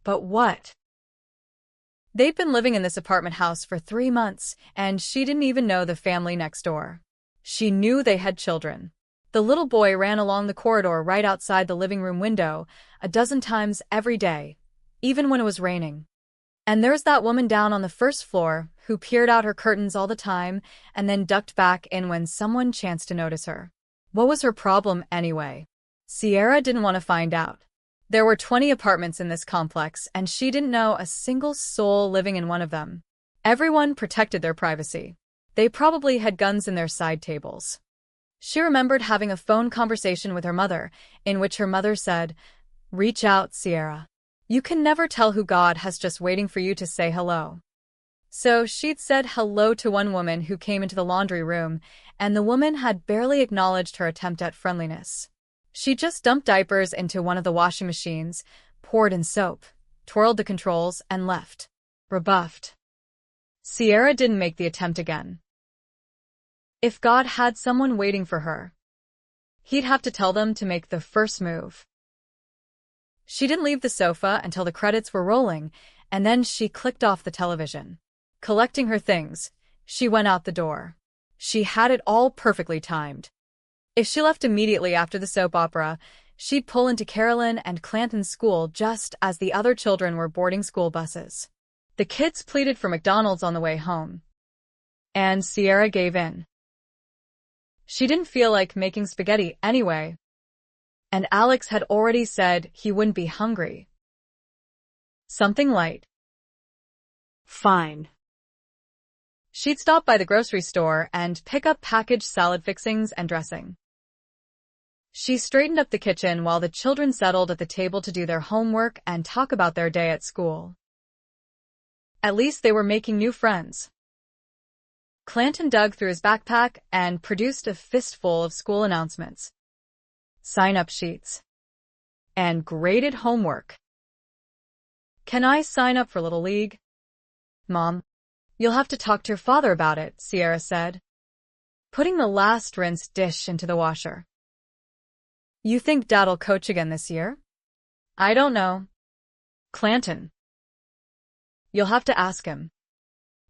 But what? They'd been living in this apartment house for 3 months, and she didn't even know the family next door. She knew they had children. The little boy ran along the corridor right outside the living room window a dozen times every day, even when it was raining. And there's that woman down on the first floor who peered out her curtains all the time and then ducked back in when someone chanced to notice her. What was her problem anyway? Sierra didn't want to find out. There were 20 apartments in this complex, and she didn't know a single soul living in one of them. Everyone protected their privacy. They probably had guns in their side tables. She remembered having a phone conversation with her mother, in which her mother said, "Reach out, Sierra. You can never tell who God has just waiting for you to say hello." So she'd said hello to one woman who came into the laundry room, and the woman had barely acknowledged her attempt at friendliness. She just dumped diapers into one of the washing machines, poured in soap, twirled the controls, and left. Rebuffed. Sierra didn't make the attempt again. If God had someone waiting for her, he'd have to tell them to make the first move. She didn't leave the sofa until the credits were rolling, and then she clicked off the television. Collecting her things, she went out the door. She had it all perfectly timed. If she left immediately after the soap opera, she'd pull into Carolyn and Clanton's school just as the other children were boarding school buses. The kids pleaded for McDonald's on the way home, and Sierra gave in. She didn't feel like making spaghetti anyway, and Alex had already said he wouldn't be hungry. Something light. Fine. She'd stop by the grocery store and pick up packaged salad fixings and dressing. She straightened up the kitchen while the children settled at the table to do their homework and talk about their day at school. At least they were making new friends. Clanton dug through his backpack and produced a fistful of school announcements, sign-up sheets, and graded homework. "Can I sign up for Little League?" "Mom, you'll have to talk to your father about it," Sierra said, putting the last rinsed dish into the washer. "You think Dad'll coach again this year?" "I don't know." "Clanton. You'll have to ask him."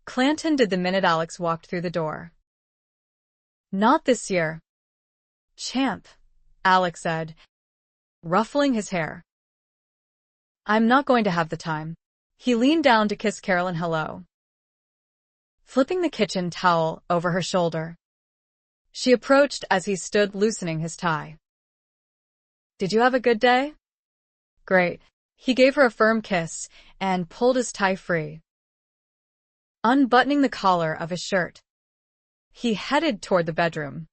Clanton did the minute Alex walked through the door. "Not this year." "Champ," Alex said, ruffling his hair. "I'm not going to have the time." He leaned down to kiss Carolyn hello, flipping the kitchen towel over her shoulder. She approached as he stood loosening his tie. "Did you have a good day?" "Great." He gave her a firm kiss and pulled his tie free. Unbuttoning the collar of his shirt, he headed toward the bedroom.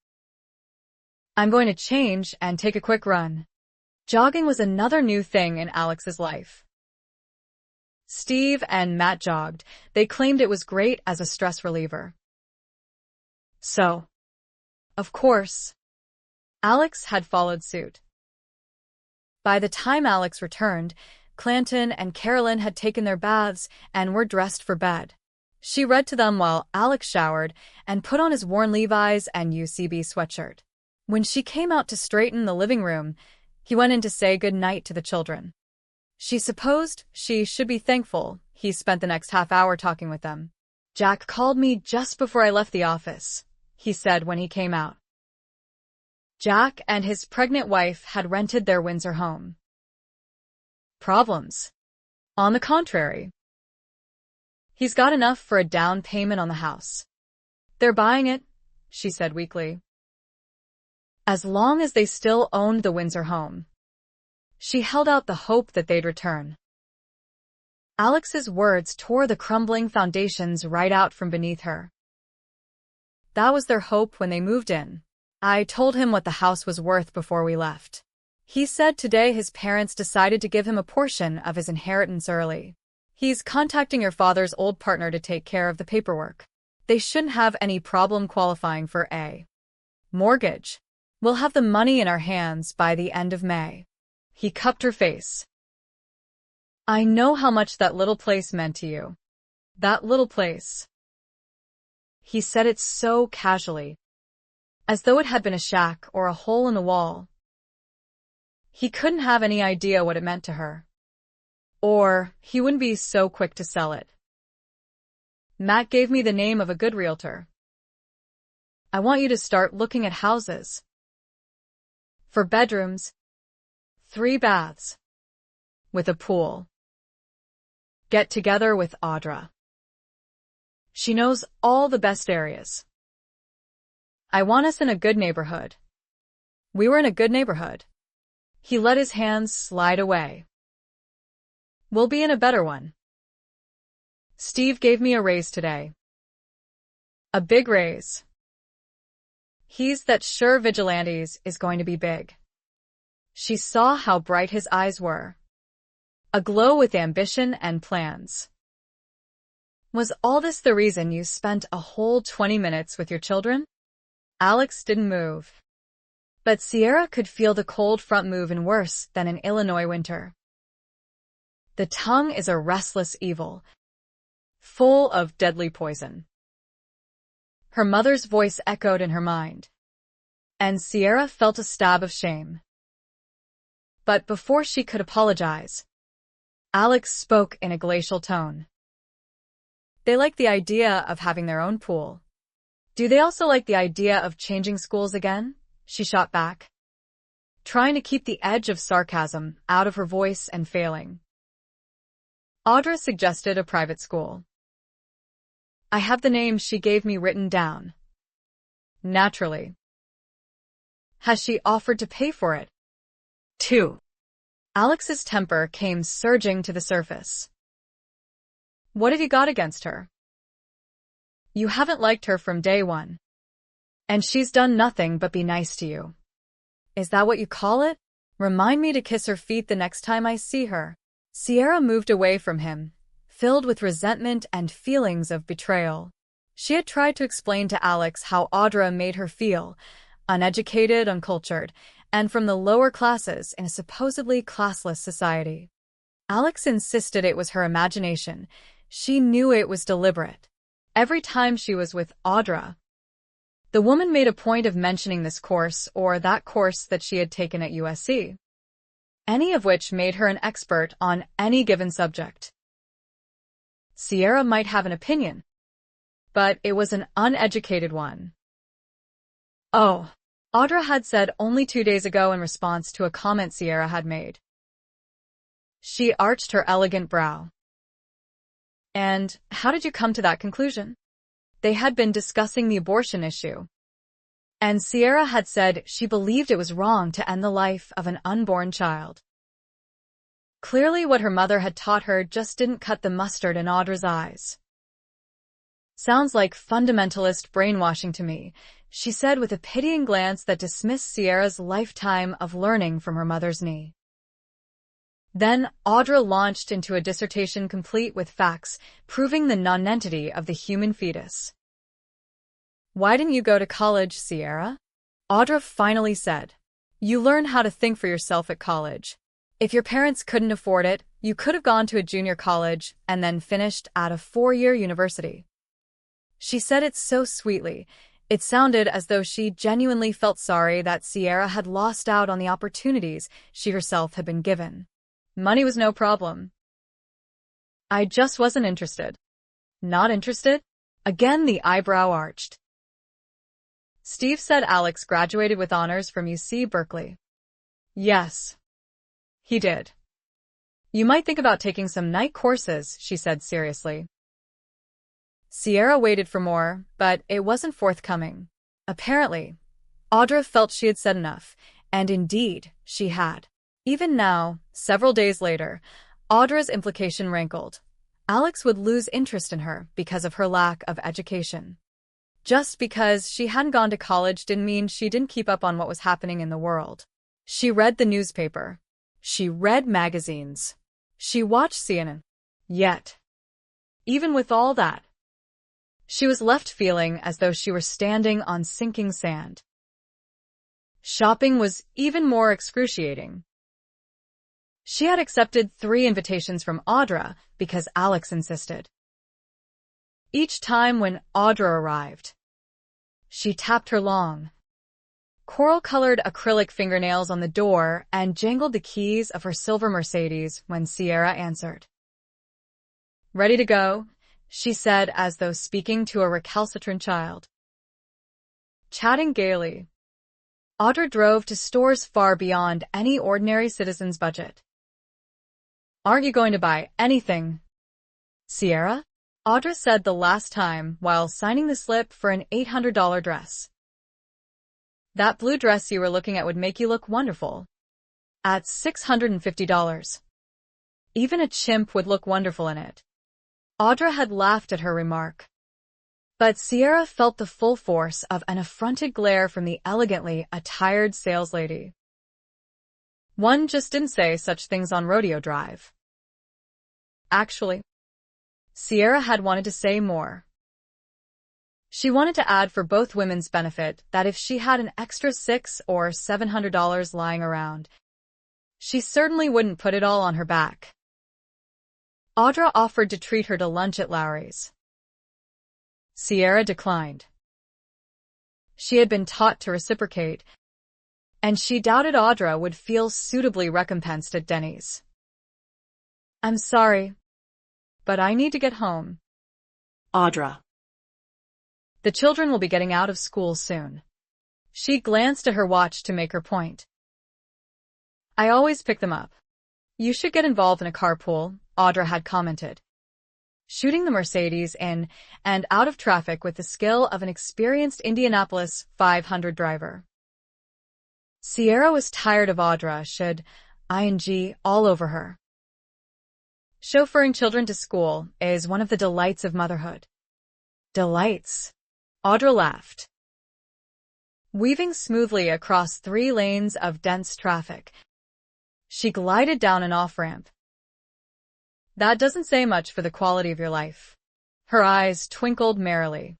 "I'm going to change and take a quick run." Jogging was another new thing in Alex's life. Steve and Matt jogged. They claimed it was great as a stress reliever. So, of course, Alex had followed suit. By the time Alex returned, Clanton and Carolyn had taken their baths and were dressed for bed. She read to them while Alex showered and put on his worn Levi's and UCB sweatshirt. When she came out to straighten the living room, he went in to say good night to the children. She supposed she should be thankful he spent the next half hour talking with them. "Jack called me just before I left the office," he said when he came out. Jack and his pregnant wife had rented their Windsor home. Problems? On the contrary. He's got enough for a down payment on the house. "They're buying it," she said weakly. As long as they still owned the Windsor home, she held out the hope that they'd return. Alex's words tore the crumbling foundations right out from beneath her. That was their hope when they moved in. "I told him what the house was worth before we left. He said today his parents decided to give him a portion of his inheritance early. He's contacting your father's old partner to take care of the paperwork. They shouldn't have any problem qualifying for a mortgage. We'll have the money in our hands by the end of May." He cupped her face. "I know how much that little place meant to you." "That little place." He said it so casually, as though it had been a shack or a hole in the wall. He couldn't have any idea what it meant to her. Or he wouldn't be so quick to sell it. "Matt gave me the name of a good realtor. I want you to start looking at houses." For bedrooms, 3 baths. With a pool. Get together with Audra. She knows all the best areas. I want us in a good neighborhood. We were in a good neighborhood. He let his hands slide away. We'll be in a better one. Steve gave me a raise today. A big raise. He's that sure vigilantes is going to be big. She saw how bright his eyes were. Aglow with ambition and plans. Was all this the reason you spent a whole 20 minutes with your children? Alex didn't move. But Sierra could feel the cold front move in worse than an Illinois winter. The tongue is a restless evil, full of deadly poison. Her mother's voice echoed in her mind, and Sierra felt a stab of shame. But before she could apologize, Alex spoke in a glacial tone. They like the idea of having their own pool. Do they also like the idea of changing schools again? She shot back, trying to keep the edge of sarcasm out of her voice and failing. Audra suggested a private school. I have the name she gave me written down. Naturally. Has she offered to pay for it? 2. Alex's temper came surging to the surface. What have you got against her? You haven't liked her from day one. And she's done nothing but be nice to you. Is that what you call it? Remind me to kiss her feet the next time I see her. Sierra moved away from him, filled with resentment and feelings of betrayal. She had tried to explain to Alex how Audra made her feel, uneducated, uncultured, and from the lower classes in a supposedly classless society. Alex insisted it was her imagination. She knew it was deliberate. Every time she was with Audra, the woman made a point of mentioning this course or that course that she had taken at USC, any of which made her an expert on any given subject. Sierra might have an opinion, but it was an uneducated one. Oh, Audra had said only 2 days ago in response to a comment Sierra had made. She arched her elegant brow. And how did you come to that conclusion? They had been discussing the abortion issue. And Sierra had said she believed it was wrong to end the life of an unborn child. Clearly what her mother had taught her just didn't cut the mustard in Audra's eyes. Sounds like fundamentalist brainwashing to me, she said with a pitying glance that dismissed Sierra's lifetime of learning from her mother's knee. Then Audra launched into a dissertation complete with facts, proving the nonentity of the human fetus. Why didn't you go to college, Sierra? Audra finally said. You learn how to think for yourself at college. If your parents couldn't afford it, you could have gone to a junior college and then finished at a 4-year university. She said it so sweetly. It sounded as though she genuinely felt sorry that Sierra had lost out on the opportunities she herself had been given. Money was no problem. I just wasn't interested. Not interested? Again the eyebrow arched. Steve said Alex graduated with honors from UC Berkeley. Yes. He did. You might think about taking some night courses, she said seriously. Sierra waited for more, but it wasn't forthcoming. Apparently, Audra felt she had said enough, and indeed, she had. Even now, several days later, Audra's implication rankled. Alex would lose interest in her because of her lack of education. Just because she hadn't gone to college didn't mean she didn't keep up on what was happening in the world. She read the newspaper. She read magazines. She watched CNN. Yet, even with all that, she was left feeling as though she were standing on sinking sand. Shopping was even more excruciating. She had accepted 3 invitations from Audra because Alex insisted. Each time when Audra arrived, she tapped her long, coral-colored acrylic fingernails on the door and jangled the keys of her silver Mercedes when Sierra answered. Ready to go, she said as though speaking to a recalcitrant child. Chatting gaily. Audra drove to stores far beyond any ordinary citizen's budget. "Aren't you going to buy anything, Sierra?" Audra said the last time while signing the slip for an $800 dress. "That blue dress you were looking at would make you look wonderful. At $650. Even a chimp would look wonderful in it." Audra had laughed at her remark. But Sierra felt the full force of an affronted glare from the elegantly attired saleslady. One just didn't say such things on Rodeo Drive. Actually, Sierra had wanted to say more. She wanted to add for both women's benefit that if she had an extra $600 or $700 lying around, she certainly wouldn't put it all on her back. Audra offered to treat her to lunch at Lowry's. Sierra declined. She had been taught to reciprocate, and she doubted Audra would feel suitably recompensed at Denny's. "I'm sorry, but I need to get home, Audra." "The children will be getting out of school soon." She glanced at her watch to make her point. "I always pick them up. You should get involved in a carpool," Audra had commented, shooting the Mercedes in and out of traffic with the skill of an experienced Indianapolis 500 driver. Sierra was tired of Audra should ing all over her. Chauffeuring children to school is one of the delights of motherhood. Delights. Audra laughed. Weaving smoothly across 3 lanes of dense traffic, she glided down an off-ramp. "That doesn't say much for the quality of your life." Her eyes twinkled merrily.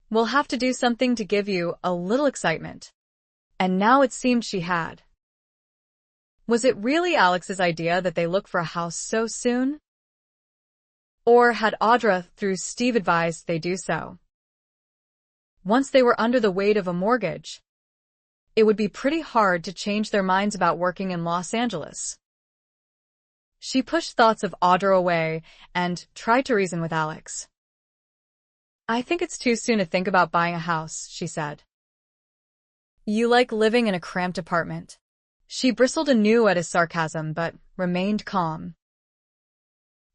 "We'll have to do something to give you a little excitement." And now it seemed she had. Was it really Alex's idea that they look for a house so soon? Or had Audra, through Steve, advised they do so? Once they were under the weight of a mortgage, it would be pretty hard to change their minds about working in Los Angeles. She pushed thoughts of Audra away and tried to reason with Alex. "I think it's too soon to think about buying a house," she said. "You like living in a cramped apartment." She bristled anew at his sarcasm, but remained calm.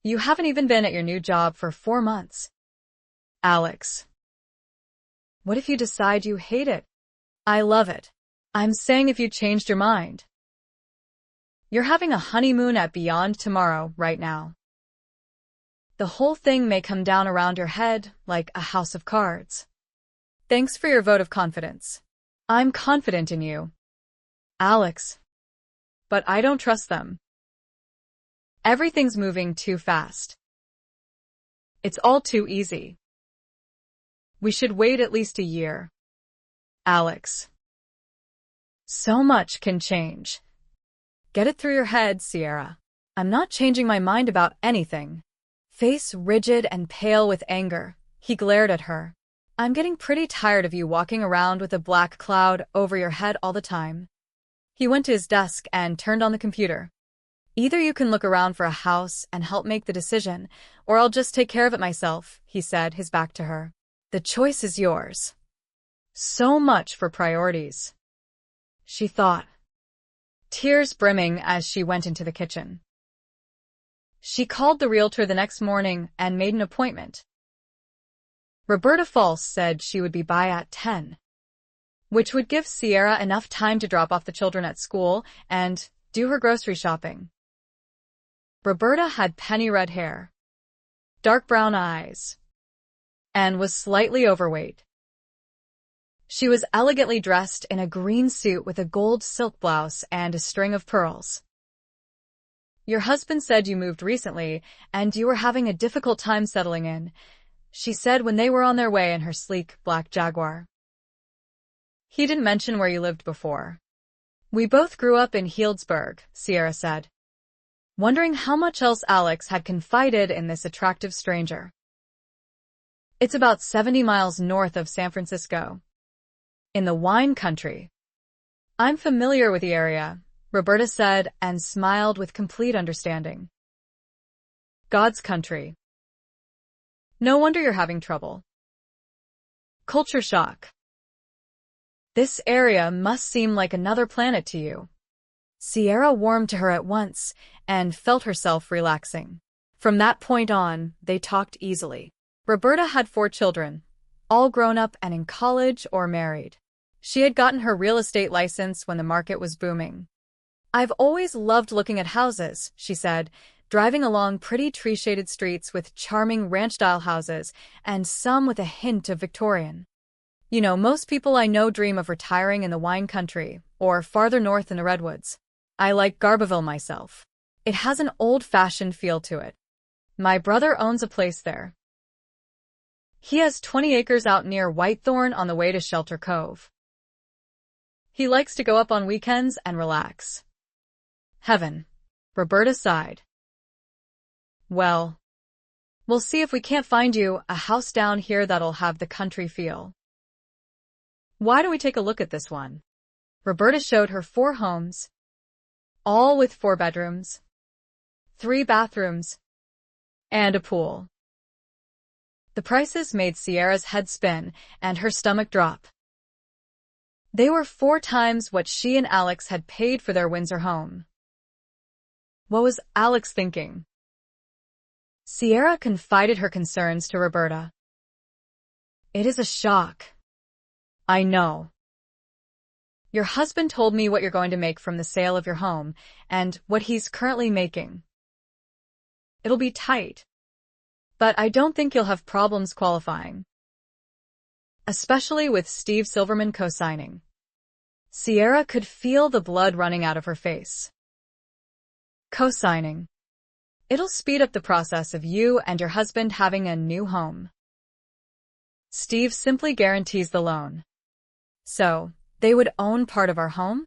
"You haven't even been at your new job for 4 months. Alex. What if you decide you hate it?" "I love it. I'm saying if you changed your mind. You're having a honeymoon at Beyond tomorrow, right now. The whole thing may come down around your head like a house of cards." "Thanks for your vote of confidence. I'm confident in you, Alex. But I don't trust them. Everything's moving too fast. It's all too easy. We should wait at least a year, Alex. So much can change." "Get it through your head, Sierra. I'm not changing my mind about anything." Face rigid and pale with anger, he glared at her. "I'm getting pretty tired of you walking around with a black cloud over your head all the time." He went to his desk and turned on the computer. "Either you can look around for a house and help make the decision, or I'll just take care of it myself," he said, his back to her. "The choice is yours." So much for priorities, she thought, tears brimming as she went into the kitchen. She called the realtor the next morning and made an appointment. Roberta False said she would be by at 10, which would give Sierra enough time to drop off the children at school and do her grocery shopping. Roberta had penny red hair, dark brown eyes, and was slightly overweight. She was elegantly dressed in a green suit with a gold silk blouse and a string of pearls. "Your husband said you moved recently and you were having a difficult time settling in," she said when they were on their way in her sleek black Jaguar. "He didn't mention where you lived before." "We both grew up in Healdsburg," Sierra said, wondering how much else Alex had confided in this attractive stranger. "It's about 70 miles north of San Francisco, in the wine country." "I'm familiar with the area," Roberta said and smiled with complete understanding. "God's country. No wonder you're having trouble." Culture shock. This area must seem like another planet to you. Sierra warmed to her at once and felt herself relaxing. From that point on, they talked easily. Roberta had 4 children, all grown up and in college or married. She had gotten her real estate license when the market was booming. I've always loved looking at houses, she said, driving along pretty tree-shaded streets with charming ranch-style houses and some with a hint of Victorian. You know, most people I know dream of retiring in the wine country or farther north in the redwoods. I like Garberville myself. It has an old-fashioned feel to it. My brother owns a place there. He has 20 acres out near Whitethorn on the way to Shelter Cove. He likes to go up on weekends and relax. Heaven. Roberta sighed. Well, we'll see if we can't find you a house down here that'll have the country feel. Why don't we take a look at this one? Roberta showed her 4 homes, all with 4 bedrooms, 3 bathrooms, and a pool. The prices made Sierra's head spin and her stomach drop. They were 4 times what she and Alex had paid for their Windsor home. What was Alex thinking? Sierra confided her concerns to Roberta. It is a shock. I know. Your husband told me what you're going to make from the sale of your home and what he's currently making. It'll be tight. But I don't think you'll have problems qualifying. Especially with Steve Silverman co-signing. Sierra could feel the blood running out of her face. Co-signing. It'll speed up the process of you and your husband having a new home. Steve simply guarantees the loan. So, they would own part of our home?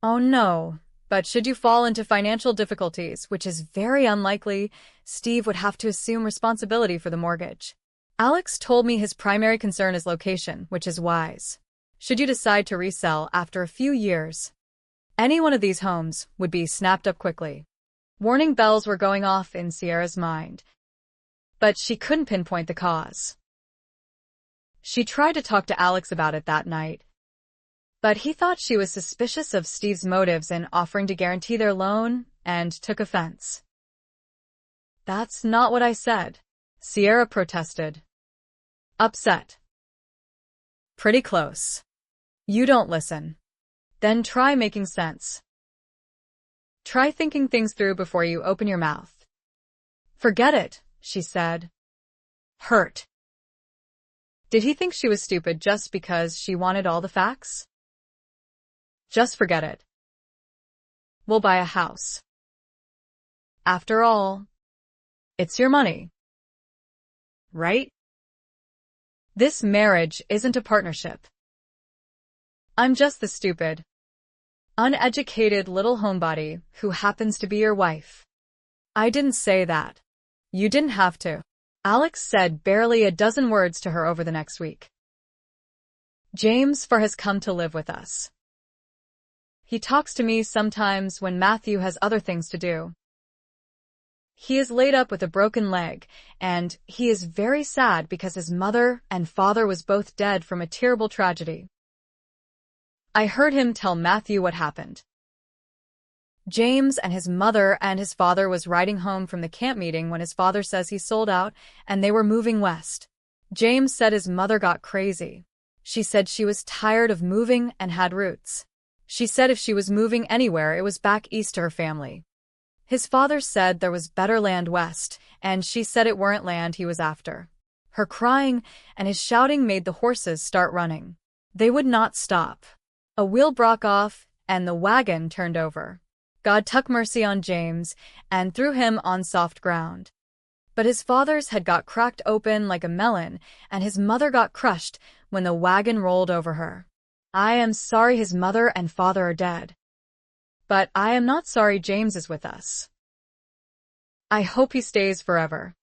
Oh no, but should you fall into financial difficulties, which is very unlikely, Steve would have to assume responsibility for the mortgage. Alex told me his primary concern is location, which is wise. Should you decide to resell after a few years, any one of these homes would be snapped up quickly. Warning bells were going off in Sierra's mind, but she couldn't pinpoint the cause. She tried to talk to Alex about it that night, but he thought she was suspicious of Steve's motives in offering to guarantee their loan and took offense. That's not what I said, Sierra protested. Upset. Pretty close. You don't listen. Then try making sense. Try thinking things through before you open your mouth. Forget it, she said. Hurt. Did he think she was stupid just because she wanted all the facts? Just forget it. We'll buy a house. After all, it's your money. Right? This marriage isn't a partnership. I'm just the stupid, uneducated little homebody who happens to be your wife. I didn't say that. You didn't have to. Alex said barely a dozen words to her over the next week. James has come to live with us. He talks to me sometimes when Matthew has other things to do. He is laid up with a broken leg, and he is very sad because his mother and father was both dead from a terrible tragedy. I heard him tell Matthew what happened. James and his mother and his father was riding home from the camp meeting when his father says he sold out and they were moving west. James said his mother got crazy. She said she was tired of moving and had roots. She said if she was moving anywhere, it was back east to her family. His father said there was better land west, and she said it weren't land he was after. Her crying and his shouting made the horses start running. They would not stop. A wheel broke off, and the wagon turned over. God took mercy on James and threw him on soft ground. But his father's had got cracked open like a melon, and his mother got crushed when the wagon rolled over her. I am sorry his mother and father are dead. But I am not sorry James is with us. I hope he stays forever.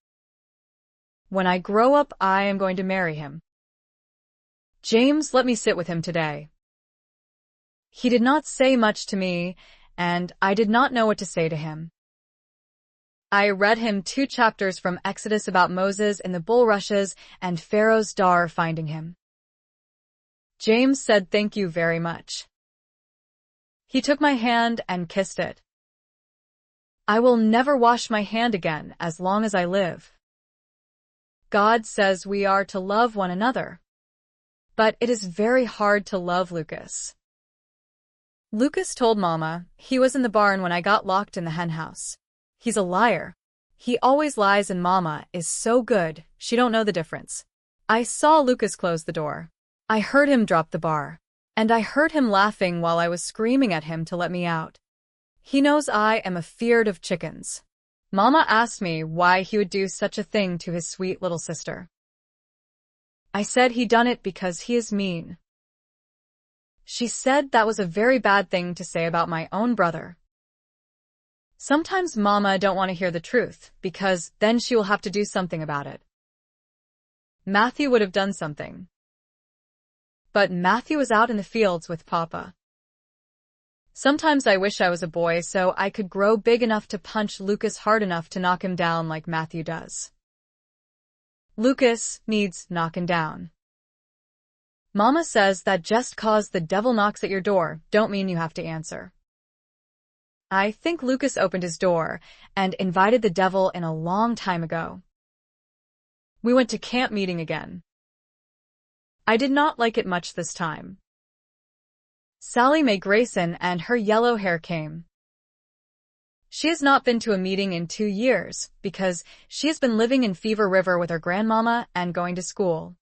When I grow up, I am going to marry him. James let me sit with him today. He did not say much to me, and I did not know what to say to him. I read him 2 chapters from Exodus about Moses in the bulrushes and Pharaoh's daughter finding him. James said thank you very much. He took my hand and kissed it. I will never wash my hand again as long as I live. God says we are to love one another. But it is very hard to love Lucas. Lucas told Mama he was in the barn when I got locked in the henhouse. He's a liar. He always lies and Mama is so good, she don't know the difference. I saw Lucas close the door. I heard him drop the bar. And I heard him laughing while I was screaming at him to let me out. He knows I am afeard of chickens. Mama asked me why he would do such a thing to his sweet little sister. I said he done it because he is mean. She said that was a very bad thing to say about my own brother. Sometimes Mama don't want to hear the truth, because then she will have to do something about it. Matthew would have done something. But Matthew was out in the fields with Papa. Sometimes I wish I was a boy so I could grow big enough to punch Lucas hard enough to knock him down like Matthew does. Lucas needs knocking down. Mama says that just 'cause the devil knocks at your door, don't mean you have to answer. I think Lucas opened his door and invited the devil in a long time ago. We went to camp meeting again. I did not like it much this time. Sally Mae Grayson and her yellow hair came. She has not been to a meeting in 2 years because she has been living in Fever River with her grandmama and going to school.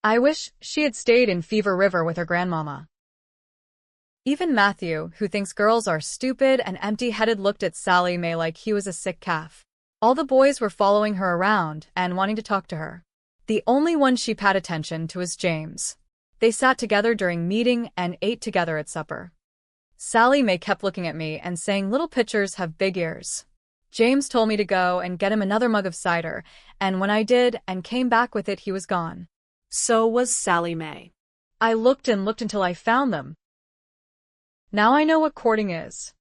I wish she had stayed in Fever River with her grandmama. Even Matthew, who thinks girls are stupid and empty-headed, looked at Sally Mae like he was a sick calf. All the boys were following her around and wanting to talk to her. The only one she paid attention to was James. They sat together during meeting and ate together at supper. Sally Mae kept looking at me and saying little pitchers have big ears. James told me to go and get him another mug of cider, and when I did and came back with it, he was gone. So was Sally Mae. I looked and looked until I found them. Now I know what courting is.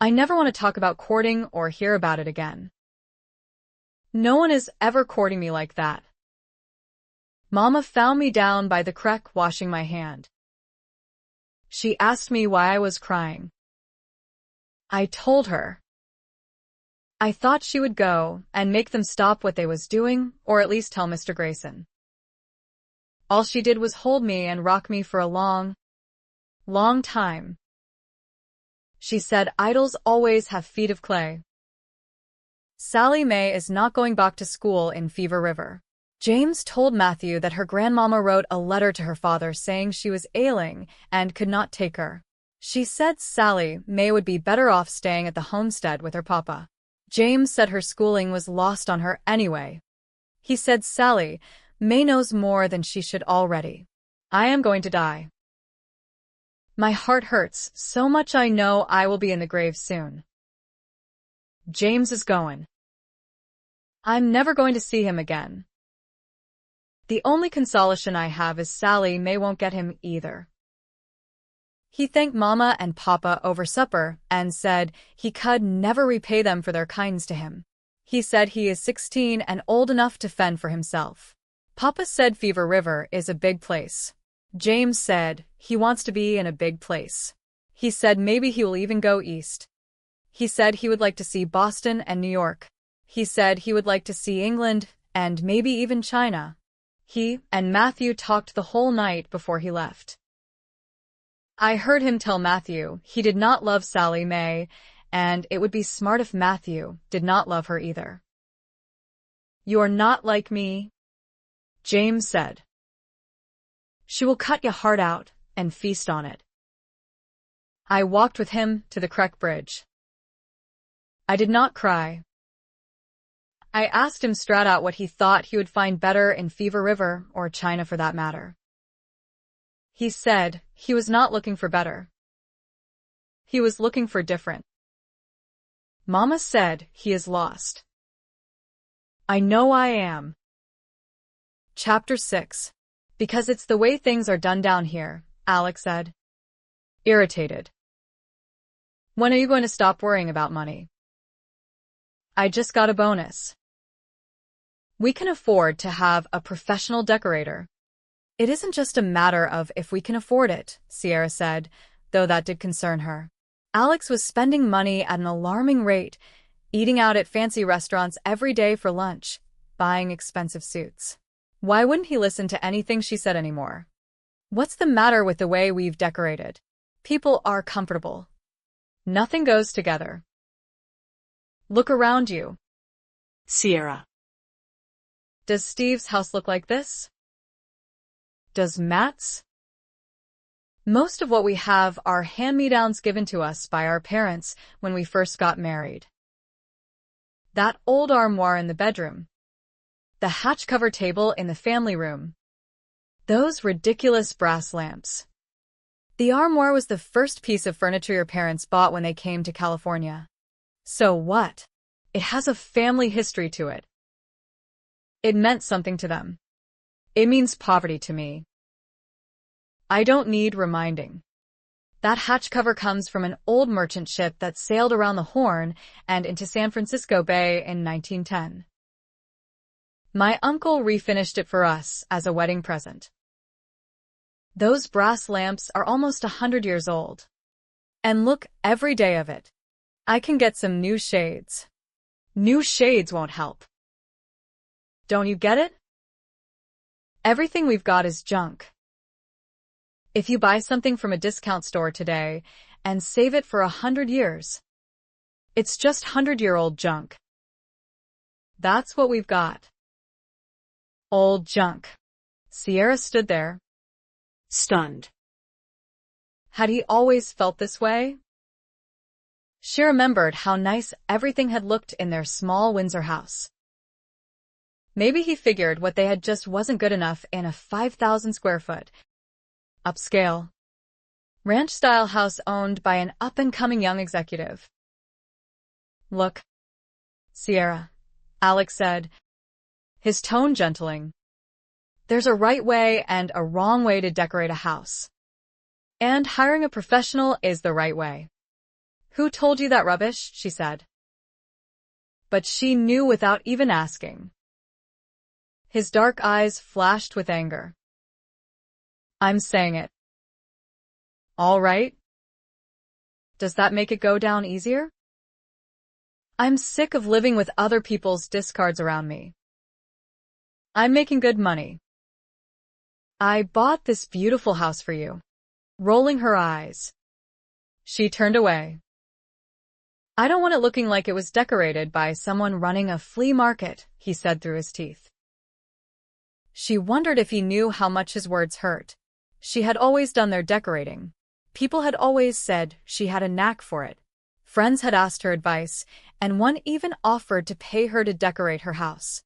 I never want to talk about courting or hear about it again. No one is ever courting me like that. Mama found me down by the creek washing my hand. She asked me why I was crying. I told her. I thought she would go and make them stop what they was doing, or at least tell Mr. Grayson. All she did was hold me and rock me for a long, long time. She said idols always have feet of clay. Sally Mae is not going back to school in Fever River. James told Matthew that her grandmama wrote a letter to her father saying she was ailing and could not take her. She said Sally Mae would be better off staying at the homestead with her papa. James said her schooling was lost on her anyway. He said Sally Mae knows more than she should already. I am going to die. My heart hurts so much I know I will be in the grave soon. James is going. I'm never going to see him again. The only consolation I have is Sally Mae won't get him either. He thanked Mama and Papa over supper and said he could never repay them for their kindness to him. He said he is 16 and old enough to fend for himself. Papa said Fever River is a big place. James said he wants to be in a big place. He said maybe he will even go east. He said he would like to see Boston and New York. He said he would like to see England and maybe even China. He and Matthew talked the whole night before he left. I heard him tell Matthew he did not love Sally Mae, and it would be smart if Matthew did not love her either. "You're not like me," James said. "She will cut your heart out and feast on it." I walked with him to the creek bridge. I did not cry. I asked him straight out what he thought he would find better in Fever River or China for that matter. He said he was not looking for better. He was looking for different. Mama said he is lost. I know I am. Chapter 6. Because it's the way things are done down here, Alex said. Irritated. When are you going to stop worrying about money? I just got a bonus. We can afford to have a professional decorator. It isn't just a matter of if we can afford it, Sierra said, though that did concern her. Alex was spending money at an alarming rate, eating out at fancy restaurants every day for lunch, buying expensive suits. Why wouldn't he listen to anything she said anymore? What's the matter with the way we've decorated? People are comfortable. Nothing goes together. Look around you. Sierra. Does Steve's house look like this? Does Matt's? Most of what we have are hand-me-downs given to us by our parents when we first got married. That old armoire in the bedroom. The hatch-cover table in the family room. Those ridiculous brass lamps. The armoire was the first piece of furniture your parents bought when they came to California. So what? It has a family history to it. It meant something to them. It means poverty to me. I don't need reminding. That hatch cover comes from an old merchant ship that sailed around the Horn and into San Francisco Bay in 1910. My uncle refinished it for us as a wedding present. Those brass lamps are almost 100 years old. And look, every day of it. I can get some new shades. New shades won't help. Don't you get it? Everything we've got is junk. If you buy something from a discount store today and save it for 100 years, it's just 100-year-old junk. That's what we've got. Old junk. Sierra stood there, stunned. Had he always felt this way? She remembered how nice everything had looked in their small Windsor house. Maybe he figured what they had just wasn't good enough in a 5,000 square foot, upscale, ranch-style house owned by an up-and-coming young executive. Look, Sierra, Alex said, his tone gentling. There's a right way and a wrong way to decorate a house. And hiring a professional is the right way. Who told you that rubbish? She said. But she knew without even asking. His dark eyes flashed with anger. I'm saying it. All right? Does that make it go down easier? I'm sick of living with other people's discards around me. I'm making good money. I bought this beautiful house for you. Rolling her eyes, she turned away. I don't want it looking like it was decorated by someone running a flea market, he said through his teeth. She wondered if he knew how much his words hurt. She had always done their decorating. People had always said she had a knack for it. Friends had asked her advice, and one even offered to pay her to decorate her house.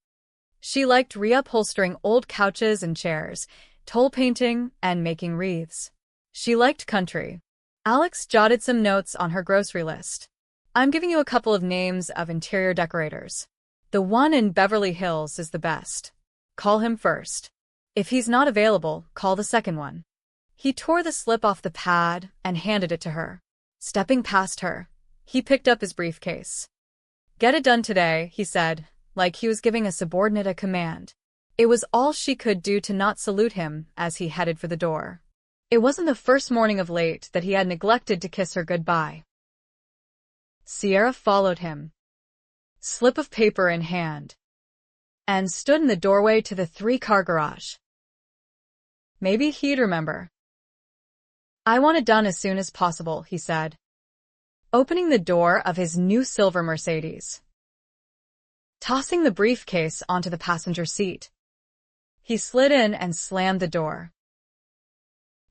She liked reupholstering old couches and chairs, toll painting, and making wreaths. She liked country. Alex jotted some notes on her grocery list. I'm giving you a couple of names of interior decorators. The one in Beverly Hills is the best. Call him first. If he's not available, call the second one. He tore the slip off the pad and handed it to her. Stepping past her, he picked up his briefcase. Get it done today, he said, like he was giving a subordinate a command. It was all she could do to not salute him as he headed for the door. It wasn't the first morning of late that he had neglected to kiss her goodbye. Sierra followed him, slip of paper in hand, and stood in the doorway to the 3-car garage. Maybe he'd remember. I want it done as soon as possible, he said, opening the door of his new silver Mercedes. Tossing the briefcase onto the passenger seat, he slid in and slammed the door.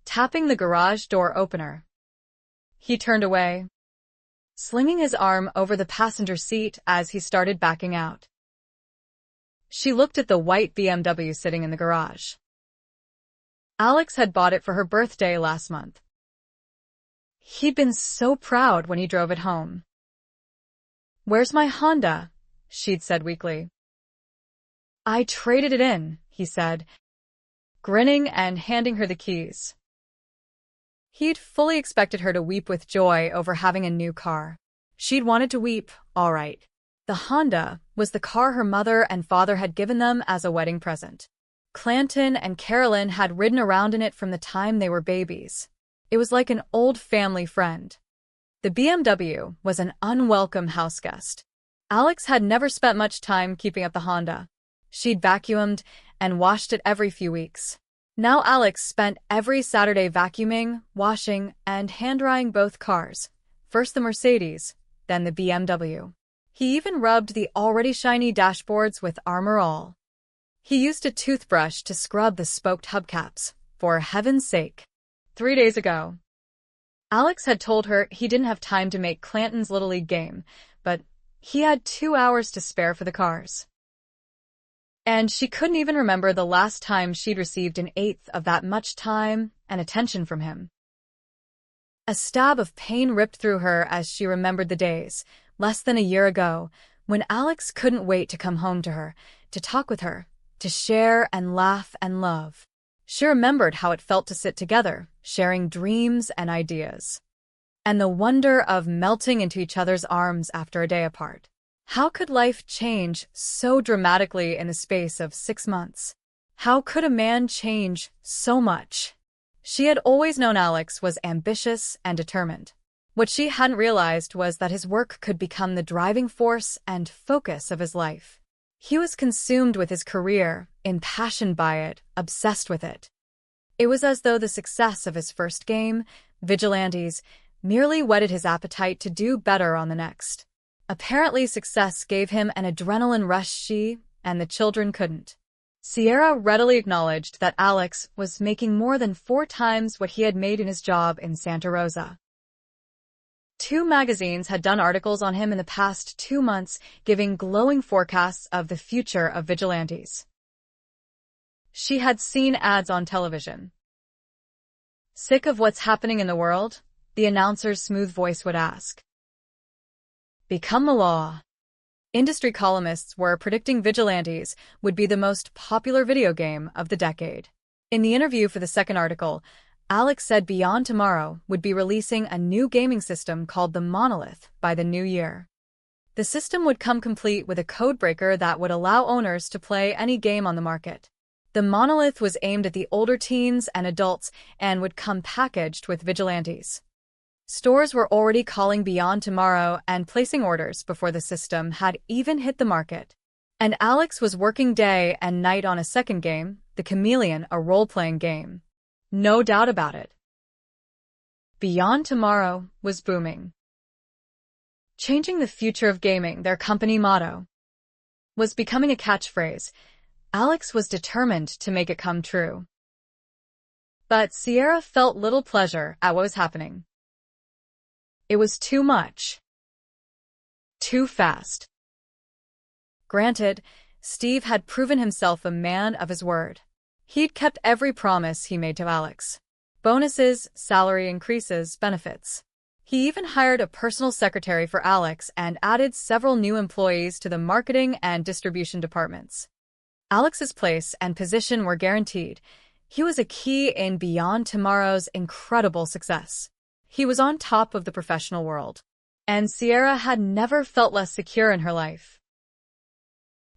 Tapping the garage door opener, he turned away, slinging his arm over the passenger seat as he started backing out. She looked at the white BMW sitting in the garage. Alex had bought it for her birthday last month. He'd been so proud when he drove it home. Where's my Honda? She'd said weakly. I traded it in, he said, grinning and handing her the keys. He'd fully expected her to weep with joy over having a new car. She'd wanted to weep, all right. The Honda was the car her mother and father had given them as a wedding present. Clanton and Carolyn had ridden around in it from the time they were babies. It was like an old family friend. The BMW was an unwelcome houseguest. Alex had never spent much time keeping up the Honda. She'd vacuumed and washed it every few weeks. Now Alex spent every Saturday vacuuming, washing, and hand-drying both cars. First the Mercedes, then the BMW. He even rubbed the already shiny dashboards with Armor All. He used a toothbrush to scrub the spoked hubcaps, for heaven's sake. 3 days ago, Alex had told her he didn't have time to make Clanton's Little League game, but he had 2 hours to spare for the cars. And she couldn't even remember the last time she'd received an eighth of that much time and attention from him. A stab of pain ripped through her as she remembered the days, less than a year ago, when Alex couldn't wait to come home to her, to talk with her, to share and laugh and love. She remembered how it felt to sit together, sharing dreams and ideas. And the wonder of melting into each other's arms after a day apart. How could life change so dramatically in the space of 6 months? How could a man change so much? She had always known Alex was ambitious and determined. What she hadn't realized was that his work could become the driving force and focus of his life. He was consumed with his career, impassioned by it, obsessed with it. It was as though the success of his first game, Vigilantes, merely whetted his appetite to do better on the next. Apparently, success gave him an adrenaline rush she and the children couldn't. Sierra readily acknowledged that Alex was making more than 4 times what he had made in his job in Santa Rosa. 2 magazines had done articles on him in the past 2 months, giving glowing forecasts of the future of Vigilantes. She had seen ads on television. Sick of what's happening in the world? The announcer's smooth voice would ask. Become the law. Industry columnists were predicting Vigilantes would be the most popular video game of the decade. In the interview for the second article, Alex said Beyond Tomorrow would be releasing a new gaming system called the Monolith by the new year. The system would come complete with a codebreaker that would allow owners to play any game on the market. The Monolith was aimed at the older teens and adults and would come packaged with Vigilantes. Stores were already calling Beyond Tomorrow and placing orders before the system had even hit the market. And Alex was working day and night on a second game, The Chameleon, a role-playing game. No doubt about it. Beyond Tomorrow was booming. Changing the future of gaming, their company motto, was becoming a catchphrase. Alex was determined to make it come true. But Sierra felt little pleasure at what was happening. It was too much. Too fast. Granted, Steve had proven himself a man of his word. He'd kept every promise he made to Alex. Bonuses, salary increases, benefits. He even hired a personal secretary for Alex and added several new employees to the marketing and distribution departments. Alex's place and position were guaranteed. He was a key in Beyond Tomorrow's incredible success. He was on top of the professional world, and Sierra had never felt less secure in her life.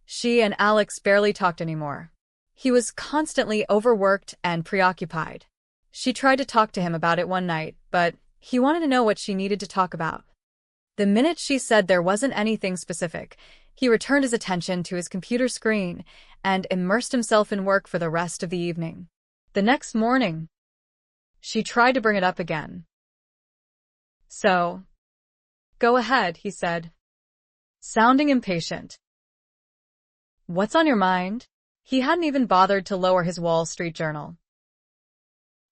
She and Alex barely talked anymore. He was constantly overworked and preoccupied. She tried to talk to him about it one night, but he wanted to know what she needed to talk about. The minute she said there wasn't anything specific, he returned his attention to his computer screen and immersed himself in work for the rest of the evening. The next morning, she tried to bring it up again. So, go ahead, he said, sounding impatient. What's on your mind? He hadn't even bothered to lower his Wall Street Journal.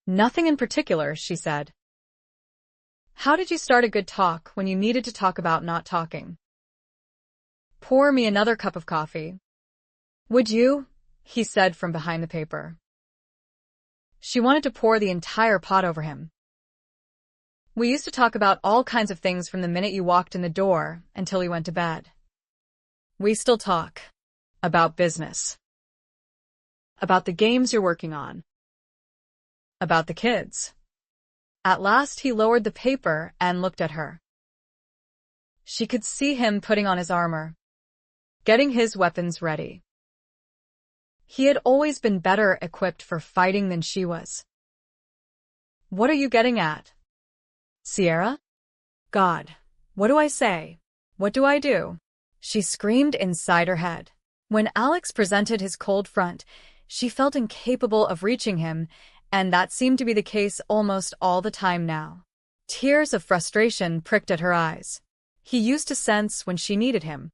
Nothing in particular, she said. How did you start a good talk when you needed to talk about not talking? Pour me another cup of coffee. Would you? He said from behind the paper. She wanted to pour the entire pot over him. We used to talk about all kinds of things from the minute you walked in the door until we went to bed. We still talk. About business. About the games you're working on. About the kids. At last he lowered the paper and looked at her. She could see him putting on his armor, getting his weapons ready. He had always been better equipped for fighting than she was. "What are you getting at, Sierra? God, what do I say? What do I do?" she screamed inside her head. When Alex presented his cold front, she felt incapable of reaching him, and that seemed to be the case almost all the time now. Tears of frustration pricked at her eyes. He used to sense when she needed him.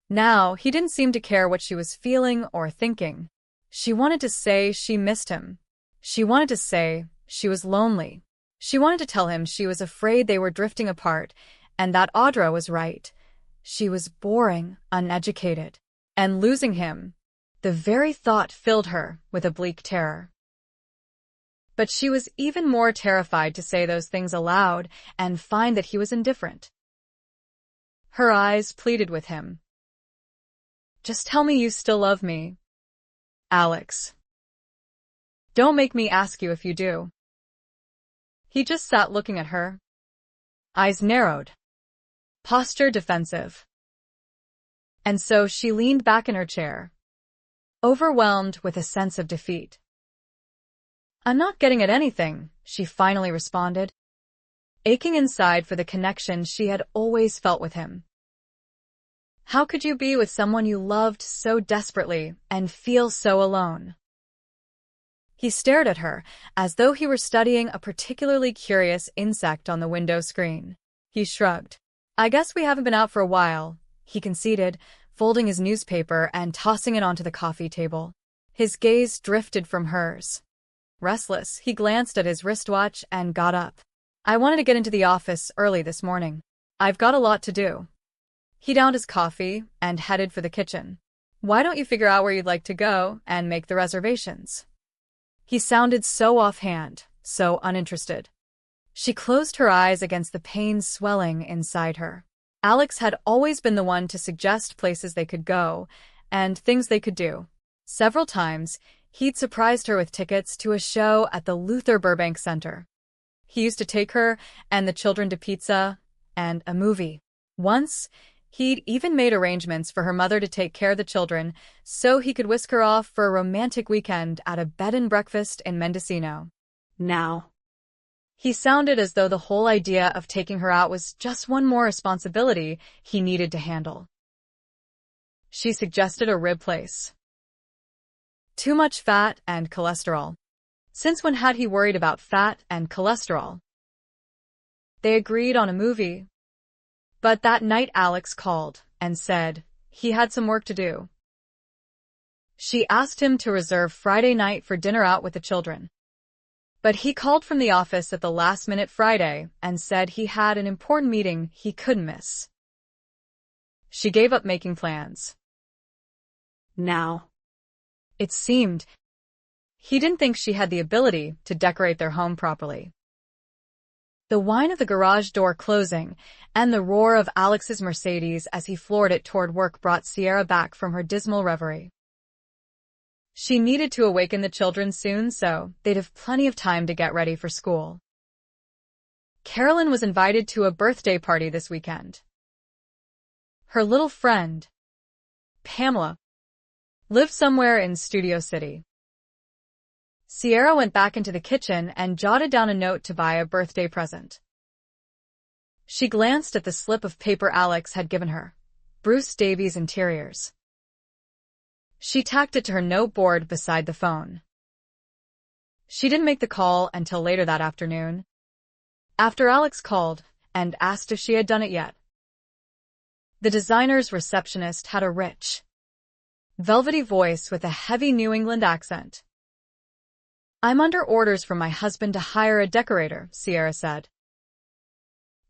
Now, he didn't seem to care what she was feeling or thinking. She wanted to say she missed him. She wanted to say she was lonely. She wanted to tell him she was afraid they were drifting apart, and that Audra was right. She was boring, uneducated. And losing him, the very thought filled her with a bleak terror. But she was even more terrified to say those things aloud and find that he was indifferent. Her eyes pleaded with him. "Just tell me you still love me, Alex. Don't make me ask you if you do." He just sat looking at her, eyes narrowed, posture defensive. And so she leaned back in her chair, overwhelmed with a sense of defeat. "I'm not getting at anything," she finally responded, aching inside for the connection she had always felt with him. "How could you be with someone you loved so desperately and feel so alone?" He stared at her, as though he were studying a particularly curious insect on the window screen. He shrugged. "I guess we haven't been out for a while," he conceded, folding his newspaper and tossing it onto the coffee table. His gaze drifted from hers. Restless, he glanced at his wristwatch and got up. "I wanted to get into the office early this morning. I've got a lot to do." He downed his coffee and headed for the kitchen. "Why don't you figure out where you'd like to go and make the reservations?" He sounded so offhand, so uninterested. She closed her eyes against the pain swelling inside her. Alex had always been the one to suggest places they could go and things they could do. Several times, he'd surprised her with tickets to a show at the Luther Burbank Center. He used to take her and the children to pizza and a movie. Once, he'd even made arrangements for her mother to take care of the children so he could whisk her off for a romantic weekend at a bed and breakfast in Mendocino. Now, he sounded as though the whole idea of taking her out was just one more responsibility he needed to handle. She suggested a rib place. Too much fat and cholesterol. Since when had he worried about fat and cholesterol? They agreed on a movie. But that night Alex called and said he had some work to do. She asked him to reserve Friday night for dinner out with the children. But he called from the office at the last minute Friday and said he had an important meeting he couldn't miss. She gave up making plans. Now, it seemed he didn't think she had the ability to decorate their home properly. The whine of the garage door closing and the roar of Alex's Mercedes as he floored it toward work brought Sierra back from her dismal reverie. She needed to awaken the children soon so they'd have plenty of time to get ready for school. Carolyn was invited to a birthday party this weekend. Her little friend, Pamela, lived somewhere in Studio City. Sierra went back into the kitchen and jotted down a note to buy a birthday present. She glanced at the slip of paper Alex had given her, Bruce Davies Interiors. She tacked it to her noteboard beside the phone. She didn't make the call until later that afternoon, after Alex called and asked if she had done it yet. The designer's receptionist had a rich, velvety voice with a heavy New England accent. "I'm under orders from my husband to hire a decorator," Sierra said.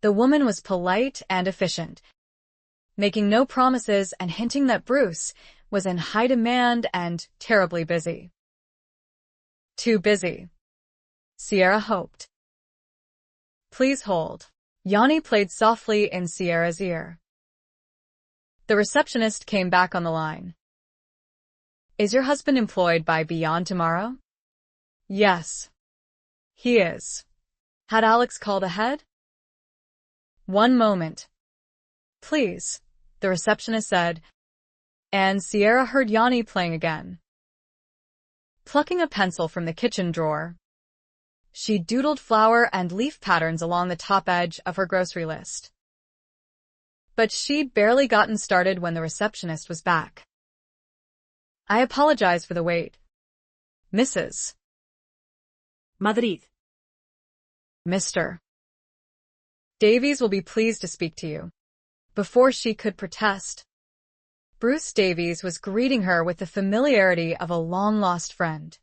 The woman was polite and efficient, making no promises and hinting that Bruce was in high demand and terribly busy. Too busy, Sierra hoped. "Please hold." Yanni played softly in Sierra's ear. The receptionist came back on the line. "Is your husband employed by Beyond Tomorrow?" "Yes, he is." Had Alex called ahead? "One moment, please," the receptionist said, and Sierra heard Yanni playing again. Plucking a pencil from the kitchen drawer, she doodled flower and leaf patterns along the top edge of her grocery list. But she'd barely gotten started when the receptionist was back. "I apologize for the wait. Mrs. Madrid. Mr. Davies will be pleased to speak to you." Before she could protest, Bruce Davies was greeting her with the familiarity of a long-lost friend.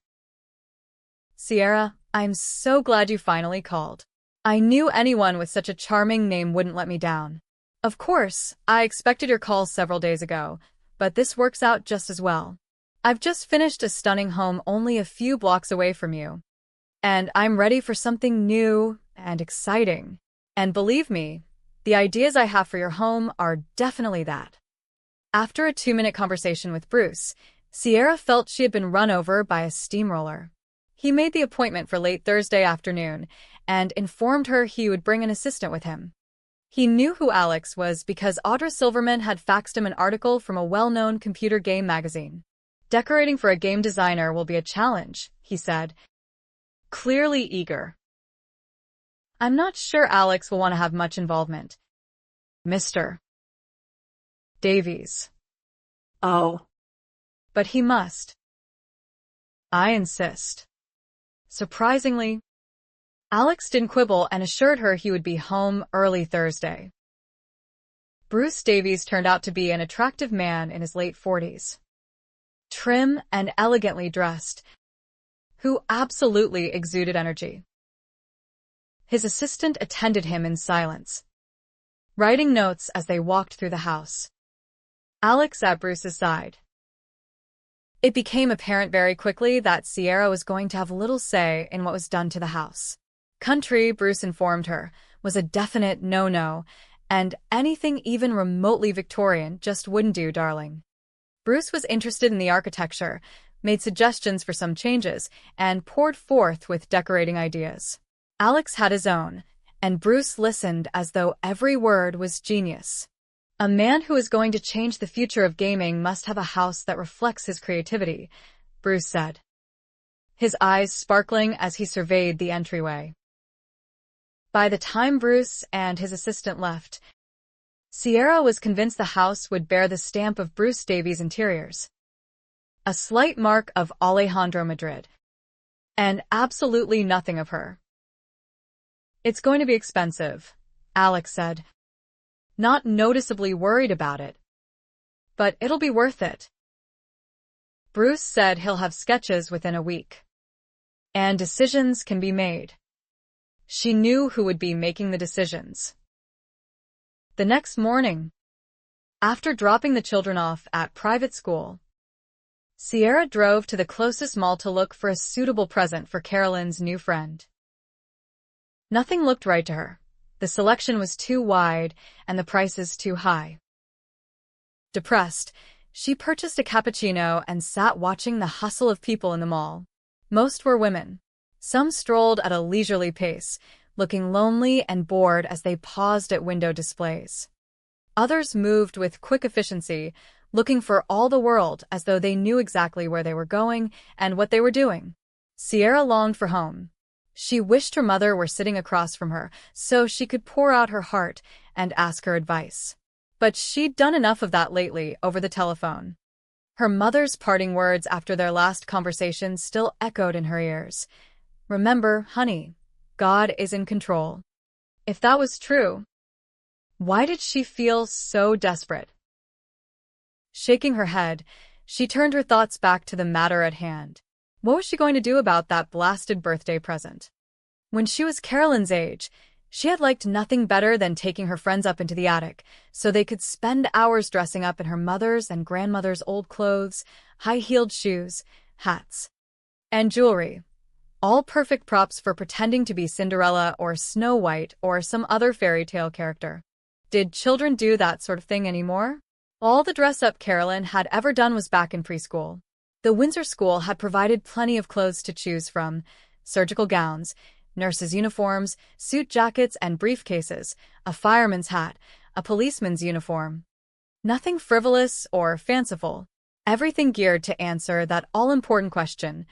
"Sierra, I'm so glad you finally called. I knew anyone with such a charming name wouldn't let me down. Of course, I expected your call several days ago, but this works out just as well. I've just finished a stunning home only a few blocks away from you, and I'm ready for something new and exciting. And believe me, the ideas I have for your home are definitely that." After a 2-minute conversation with Bruce, Sierra felt she had been run over by a steamroller. He made the appointment for late Thursday afternoon and informed her he would bring an assistant with him. He knew who Alex was because Audra Silverman had faxed him an article from a well-known computer game magazine. "Decorating for a game designer will be a challenge," he said, clearly eager. "I'm not sure Alex will want to have much involvement. Mr. Davies." "Oh." "But he must. I insist." Surprisingly, Alex didn't quibble and assured her he would be home early Thursday. Bruce Davies turned out to be an attractive man in his late 40s. Trim and elegantly dressed, who absolutely exuded energy. His assistant attended him in silence, writing notes as they walked through the house. Alex at Bruce's side. It became apparent very quickly that Sierra was going to have little say in what was done to the house. Country, Bruce informed her, was a definite no-no, and anything even remotely Victorian just wouldn't do, darling. Bruce was interested in the architecture, made suggestions for some changes, and poured forth with decorating ideas. Alex had his own, and Bruce listened as though every word was genius. A man who is going to change the future of gaming must have a house that reflects his creativity, Bruce said, his eyes sparkling as he surveyed the entryway. By the time Bruce and his assistant left, Sierra was convinced the house would bear the stamp of Bruce Davies' interiors. A slight mark of Alejandro Madrid, and absolutely nothing of her. "It's going to be expensive," Alex said, not noticeably worried about it. "But it'll be worth it." Bruce said he'll have sketches within a week, and decisions can be made. She knew who would be making the decisions. The next morning, after dropping the children off at private school, Sierra drove to the closest mall to look for a suitable present for Carolyn's new friend. Nothing looked right to her. The selection was too wide and the prices too high. Depressed, she purchased a cappuccino and sat watching the hustle of people in the mall. Most were women. Some strolled at a leisurely pace, looking lonely and bored as they paused at window displays. Others moved with quick efficiency, looking for all the world as though they knew exactly where they were going and what they were doing. Sierra longed for home. She wished her mother were sitting across from her so she could pour out her heart and ask her advice. But she'd done enough of that lately over the telephone. Her mother's parting words after their last conversation still echoed in her ears. "Remember, honey, God is in control." If that was true, why did she feel so desperate? Shaking her head, she turned her thoughts back to the matter at hand. What was she going to do about that blasted birthday present? When she was Carolyn's age, she had liked nothing better than taking her friends up into the attic so they could spend hours dressing up in her mother's and grandmother's old clothes, high-heeled shoes, hats, and jewelry. All perfect props for pretending to be Cinderella or Snow White or some other fairy tale character. Did children do that sort of thing anymore? All the dress-up Carolyn had ever done was back in preschool. The Windsor School had provided plenty of clothes to choose from: surgical gowns, nurses' uniforms, suit jackets and briefcases, a fireman's hat, a policeman's uniform. Nothing frivolous or fanciful. Everything geared to answer that all-important question: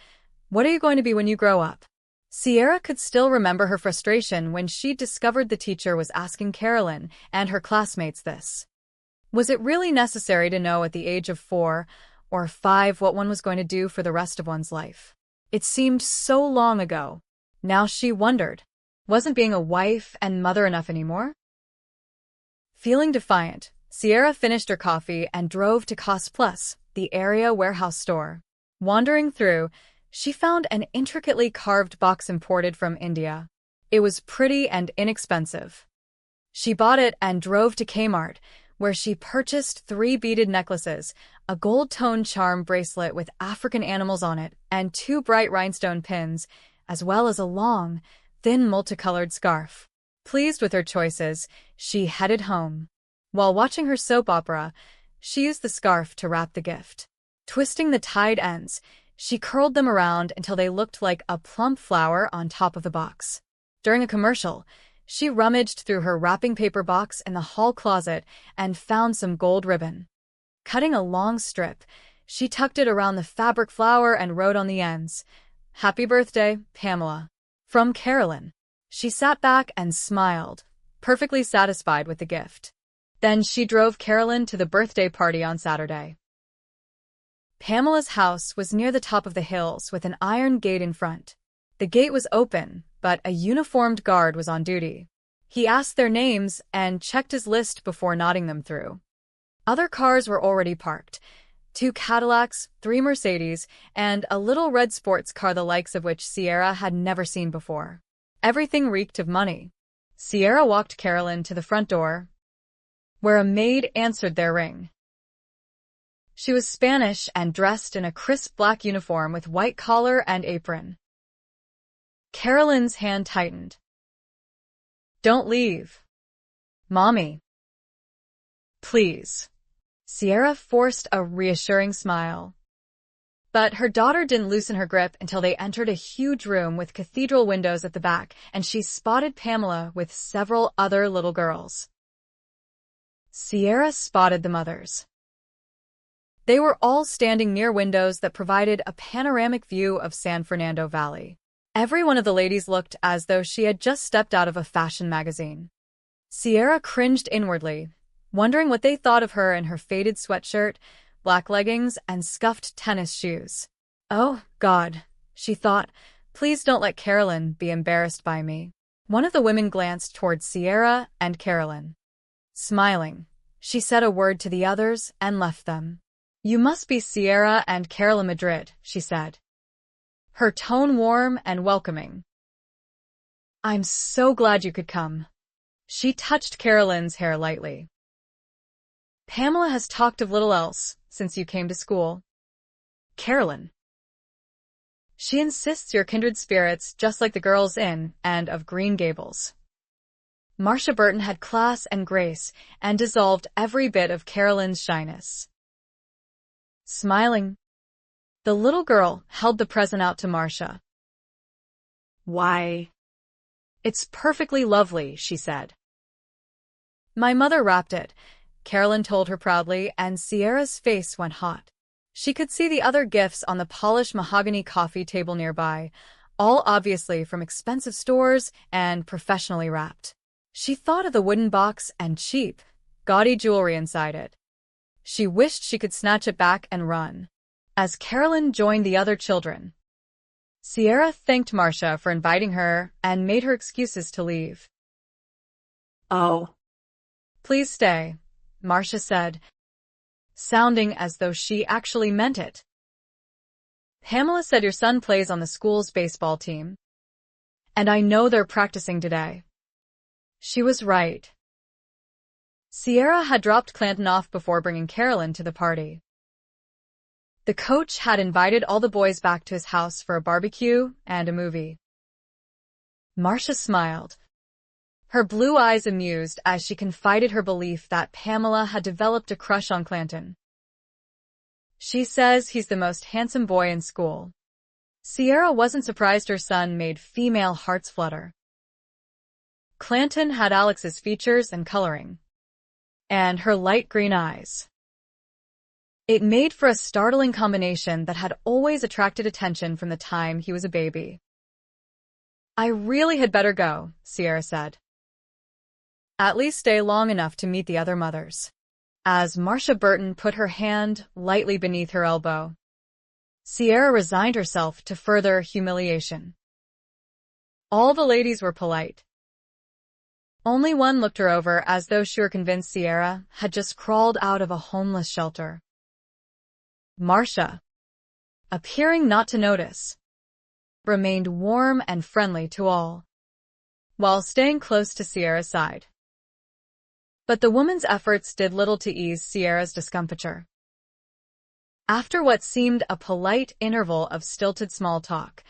What are you going to be when you grow up? Sierra could still remember her frustration when she discovered the teacher was asking Carolyn and her classmates this. Was it really necessary to know at the age of 4 or 5 what one was going to do for the rest of one's life? It seemed so long ago. Now she wondered, wasn't being a wife and mother enough anymore? Feeling defiant, Sierra finished her coffee and drove to Cost Plus, the area warehouse store. Wandering through, she found an intricately carved box imported from India. It was pretty and inexpensive. She bought it and drove to Kmart, where she purchased 3 beaded necklaces, a gold-tone charm bracelet with African animals on it, and 2 bright rhinestone pins, as well as a long, thin multicolored scarf. Pleased with her choices, she headed home. While watching her soap opera, she used the scarf to wrap the gift. Twisting the tied ends, she curled them around until they looked like a plump flower on top of the box. During a commercial, she rummaged through her wrapping paper box in the hall closet and found some gold ribbon. Cutting a long strip, she tucked it around the fabric flower and wrote on the ends, "Happy birthday, Pamela." From Carolyn. She sat back and smiled, perfectly satisfied with the gift. Then she drove Carolyn to the birthday party on Saturday. Pamela's house was near the top of the hills with an iron gate in front. The gate was open, but a uniformed guard was on duty. He asked their names and checked his list before nodding them through. Other cars were already parked. 2 Cadillacs, 3 Mercedes, and a little red sports car the likes of which Sierra had never seen before. Everything reeked of money. Sierra walked Carolyn to the front door, where a maid answered their ring. She was Spanish and dressed in a crisp black uniform with white collar and apron. Carolyn's hand tightened. "Don't leave. Mommy. Please." Sierra forced a reassuring smile. But her daughter didn't loosen her grip until they entered a huge room with cathedral windows at the back, and she spotted Pamela with several other little girls. Sierra spotted the mothers. They were all standing near windows that provided a panoramic view of San Fernando Valley. Every one of the ladies looked as though she had just stepped out of a fashion magazine. Sierra cringed inwardly, wondering what they thought of her in her faded sweatshirt, black leggings, and scuffed tennis shoes. "Oh, God," she thought, "please don't let Carolyn be embarrassed by me." One of the women glanced towards Sierra and Carolyn. Smiling, she said a word to the others and left them. "You must be Sierra and Carolyn Madrid," she said, her tone warm and welcoming. "I'm so glad you could come." She touched Carolyn's hair lightly. "Pamela has talked of little else since you came to school." "Carolyn. She insists you're kindred spirits just like the girls in and of Green Gables." Marcia Burton had class and grace and dissolved every bit of Carolyn's shyness. Smiling, the little girl held the present out to Marcia. "Why, it's perfectly lovely," she said. "My mother wrapped it," Carolyn told her proudly, and Sierra's face went hot. She could see the other gifts on the polished mahogany coffee table nearby, all obviously from expensive stores and professionally wrapped. She thought of the wooden box and cheap, gaudy jewelry inside it. She wished she could snatch it back and run. As Carolyn joined the other children, Sierra thanked Marcia for inviting her and made her excuses to leave. "Oh, please stay," Marcia said, sounding as though she actually meant it. "Pamela said your son plays on the school's baseball team, and I know they're practicing today." She was right. Sierra had dropped Clanton off before bringing Carolyn to the party. The coach had invited all the boys back to his house for a barbecue and a movie. Marcia smiled, her blue eyes amused as she confided her belief that Pamela had developed a crush on Clanton. "She says he's the most handsome boy in school." Sierra wasn't surprised her son made female hearts flutter. Clanton had Alex's features and coloring, and her light green eyes. It made for a startling combination that had always attracted attention from the time he was a baby. "I really had better go," Sierra said. "At least stay long enough to meet the other mothers." As Marcia Burton put her hand lightly beneath her elbow, Sierra resigned herself to further humiliation. All the ladies were polite. Only one looked her over as though she were convinced Sierra had just crawled out of a homeless shelter. Marcia, appearing not to notice, remained warm and friendly to all, while staying close to Sierra's side. But the woman's efforts did little to ease Sierra's discomfiture. After what seemed a polite interval of stilted small talk,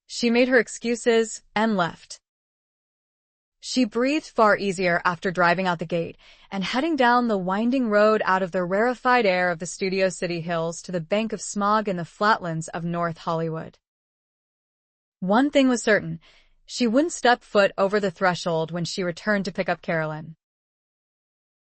she made her excuses and left. She breathed far easier after driving out the gate and heading down the winding road out of the rarefied air of the Studio City hills to the bank of smog in the flatlands of North Hollywood. One thing was certain, she wouldn't step foot over the threshold when she returned to pick up Carolyn.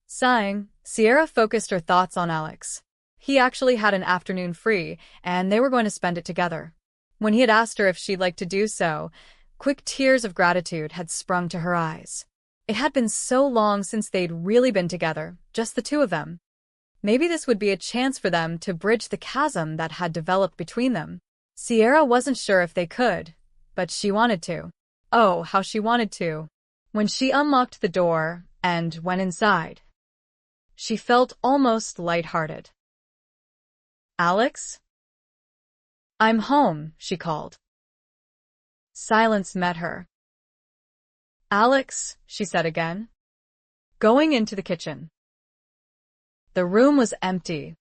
Sighing, Sierra focused her thoughts on Alex. He actually had an afternoon free, and they were going to spend it together. When he had asked her if she'd like to do so, quick tears of gratitude had sprung to her eyes. It had been so long since they'd really been together, just the two of them. Maybe this would be a chance for them to bridge the chasm that had developed between them. Sierra wasn't sure if they could, but she wanted to. Oh, how she wanted to. When she unlocked the door and went inside, she felt almost lighthearted. "Alex?" "I'm home," she called. Silence met her. "Alex," she said again, going into the kitchen. The room was empty,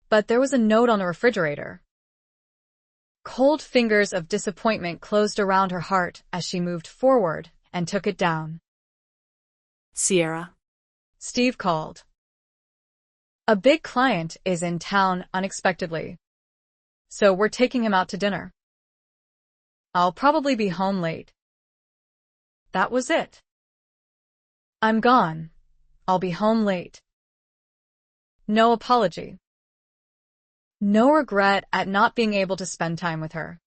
but there was a note on the refrigerator. Cold fingers of disappointment closed around her heart as she moved forward and took it down. "Sierra," Steve called. "A big client is in town unexpectedly, so we're taking him out to dinner. I'll probably be home late." That was it. "I'm gone. I'll be home late." No apology. No regret at not being able to spend time with her.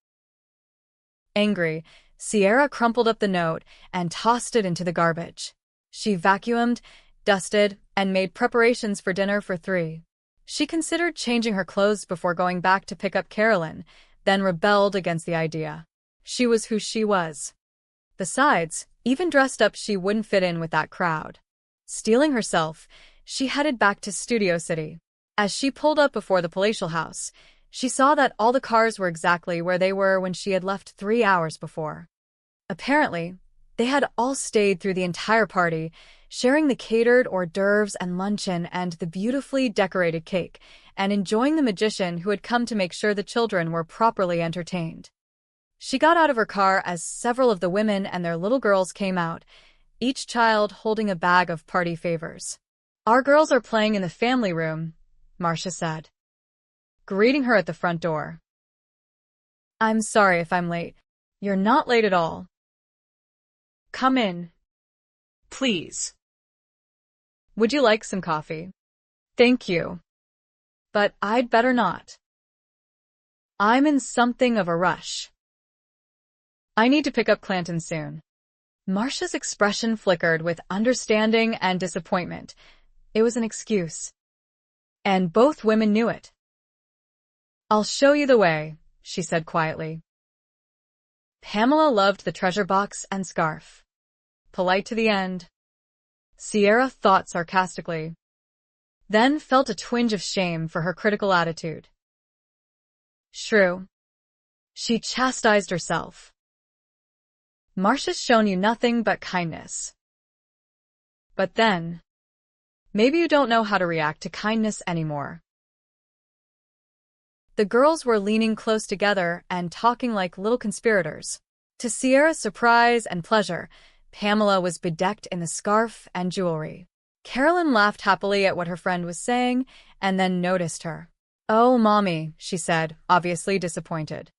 Angry, Sierra crumpled up the note and tossed it into the garbage. She vacuumed, dusted, and made preparations for dinner for 3. She considered changing her clothes before going back to pick up Carolyn, then rebelled against the idea. She was who she was. Besides, even dressed up she wouldn't fit in with that crowd. Steeling herself, she headed back to Studio City. As she pulled up before the palatial house, she saw that all the cars were exactly where they were when she had left 3 hours before. Apparently, they had all stayed through the entire party, sharing the catered hors d'oeuvres and luncheon and the beautifully decorated cake, and enjoying the magician who had come to make sure the children were properly entertained. She got out of her car as several of the women and their little girls came out, each child holding a bag of party favors. "Our girls are playing in the family room," Marcia said, greeting her at the front door. "I'm sorry if I'm late." "You're not late at all. Come in." "Please." "Would you like some coffee?" "Thank you. But I'd better not. I'm in something of a rush. I need to pick up Clanton soon." Marcia's expression flickered with understanding and disappointment. It was an excuse. And both women knew it. "I'll show you the way," she said quietly. Pamela loved the treasure box and scarf. Polite to the end. Sierra thought sarcastically, then felt a twinge of shame for her critical attitude. Shrew. She chastised herself. "Marcia's shown you nothing but kindness. But then, maybe you don't know how to react to kindness anymore." The girls were leaning close together and talking like little conspirators. To Sierra's surprise and pleasure, Pamela was bedecked in the scarf and jewelry. Carolyn laughed happily at what her friend was saying and then noticed her. "Oh, Mommy," she said, obviously disappointed.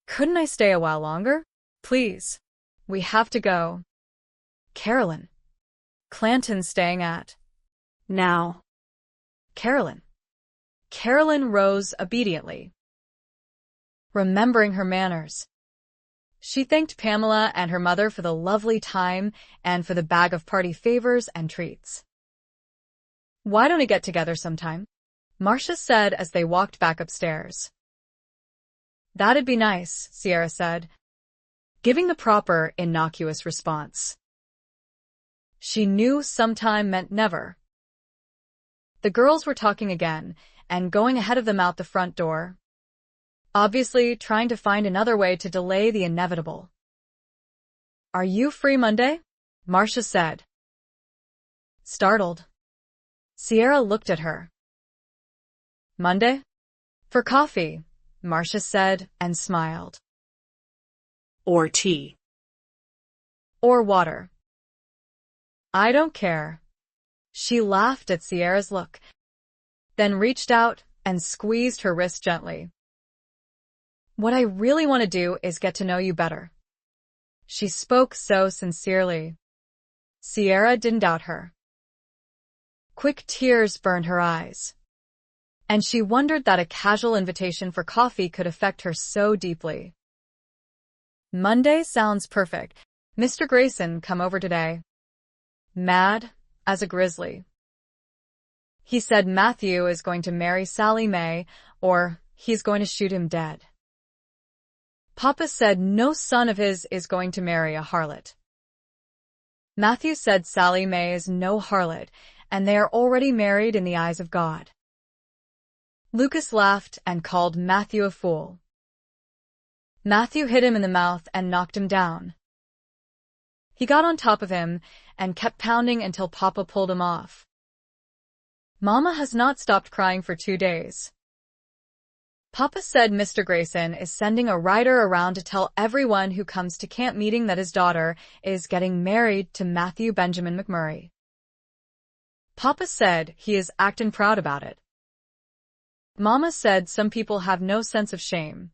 "Couldn't I stay a while longer? Please. We have to go." "Carolyn. Clanton's staying at." "Now." "Carolyn. Carolyn rose obediently, remembering her manners. She thanked Pamela and her mother for the lovely time and for the bag of party favors and treats. "Why don't we get together sometime?" Marcia said as they walked back upstairs. "That'd be nice," Sierra said, giving the proper, innocuous response. She knew sometime meant never. The girls were talking again and going ahead of them out the front door, obviously trying to find another way to delay the inevitable. "Are you free Monday?" Marcia said. Startled, Sierra looked at her. "Monday? For coffee," Marcia said and smiled. Or tea. "Or water." "I don't care." She laughed at Sierra's look, then reached out and squeezed her wrist gently. "What I really want to do is get to know you better." She spoke so sincerely. Sierra didn't doubt her. Quick tears burned her eyes, and she wondered that a casual invitation for coffee could affect her so deeply. "Monday sounds perfect. Mr. Grayson come over today. Mad as a grizzly. He said Matthew is going to marry Sally Mae, or he's going to shoot him dead. Papa said no son of his is going to marry a harlot. Matthew said Sally Mae is no harlot, and they are already married in the eyes of God." Lucas laughed and called Matthew a fool. Matthew hit him in the mouth and knocked him down. He got on top of him and kept pounding until Papa pulled him off. Mama has not stopped crying for 2 days. Papa said Mr. Grayson is sending a rider around to tell everyone who comes to camp meeting that his daughter is getting married to Matthew Benjamin McMurray. Papa said he is actin' proud about it. Mama said some people have no sense of shame.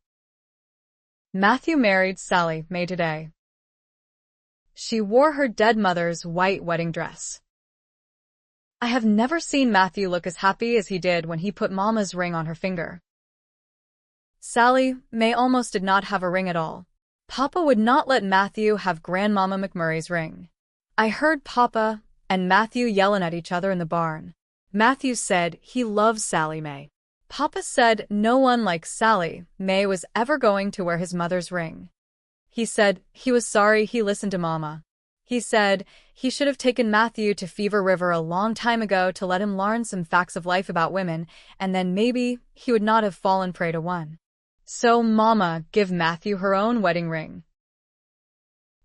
Matthew married Sally Mae today. She wore her dead mother's white wedding dress. I have never seen Matthew look as happy as he did when he put Mama's ring on her finger. Sally Mae almost did not have a ring at all. Papa would not let Matthew have Grandmama McMurray's ring. I heard Papa and Matthew yelling at each other in the barn. Matthew said he loves Sally Mae. Papa said no one like Sally Mae was ever going to wear his mother's ring. He said he was sorry he listened to Mama. He said he should have taken Matthew to Fever River a long time ago to let him learn some facts of life about women, and then maybe he would not have fallen prey to one. So Mama give Matthew her own wedding ring.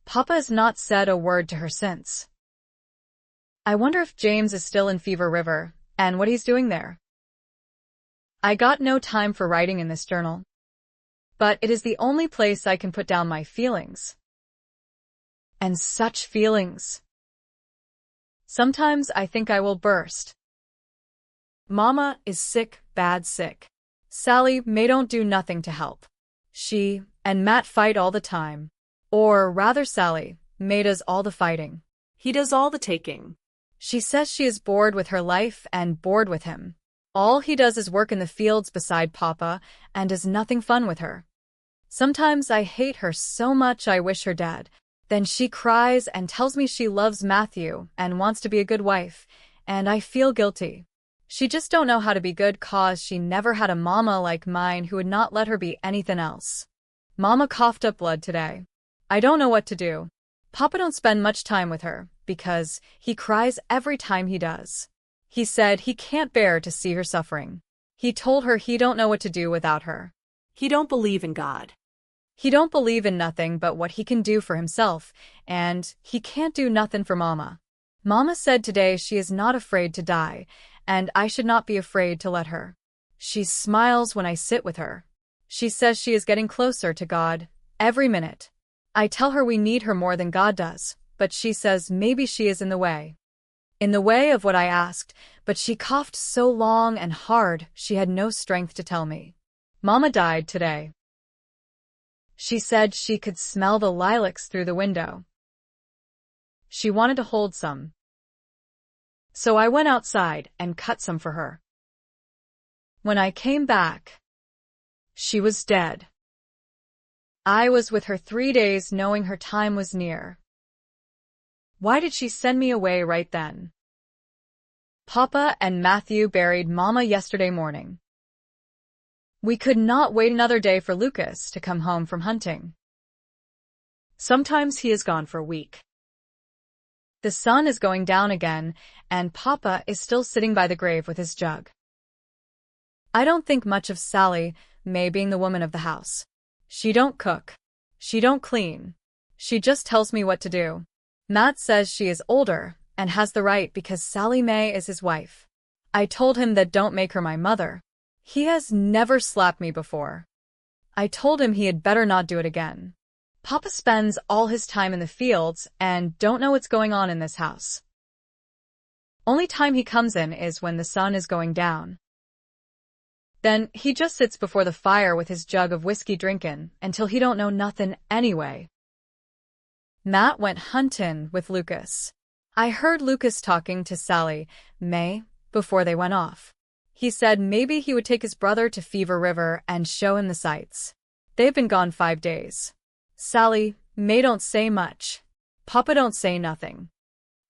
Papa has not said a word to her since. I wonder if James is still in Fever River, and what he's doing there. I got no time for writing in this journal, but it is the only place I can put down my feelings. And such feelings. Sometimes I think I will burst. Mama is sick, bad sick. Sally Mae don't do nothing to help. She and Matt fight all the time. Or rather Sally Mae does all the fighting. He does all the taking. She says she is bored with her life and bored with him. All he does is work in the fields beside Papa and does nothing fun with her. Sometimes I hate her so much I wish her dead. Then she cries and tells me she loves Matthew and wants to be a good wife, and I feel guilty. She just don't know how to be good 'cause she never had a mama like mine who would not let her be anything else. Mama coughed up blood today. I don't know what to do. Papa don't spend much time with her because he cries every time he does. He said he can't bear to see her suffering. He told her he don't know what to do without her. He don't believe in God. He don't believe in nothing but what he can do for himself, and he can't do nothing for Mama. Mama said today she is not afraid to die, and I should not be afraid to let her. She smiles when I sit with her. She says she is getting closer to God every minute. I tell her we need her more than God does, but she says maybe she is in the way. In the way of what I asked, but she coughed so long and hard she had no strength to tell me. Mama died today. She said she could smell the lilacs through the window. She wanted to hold some. So I went outside and cut some for her. When I came back, she was dead. I was with her 3 days knowing her time was near. Why did she send me away right then? Papa and Matthew buried Mama yesterday morning. We could not wait another day for Lucas to come home from hunting. Sometimes he is gone for a week. The sun is going down again, and Papa is still sitting by the grave with his jug. I don't think much of Sally May being the woman of the house. She don't cook. She don't clean. She just tells me what to do. Matt says she is older and has the right because Sally May is his wife. I told him that don't make her my mother. He has never slapped me before. I told him he had better not do it again. Papa spends all his time in the fields and don't know what's going on in this house. Only time he comes in is when the sun is going down. Then he just sits before the fire with his jug of whiskey drinkin' until he don't know nothin' anyway. Matt went huntin' with Lucas. I heard Lucas talking to Sally May before they went off. He said maybe he would take his brother to Fever River and show him the sights. They've been gone 5 days. Sally May don't say much. Papa don't say nothing.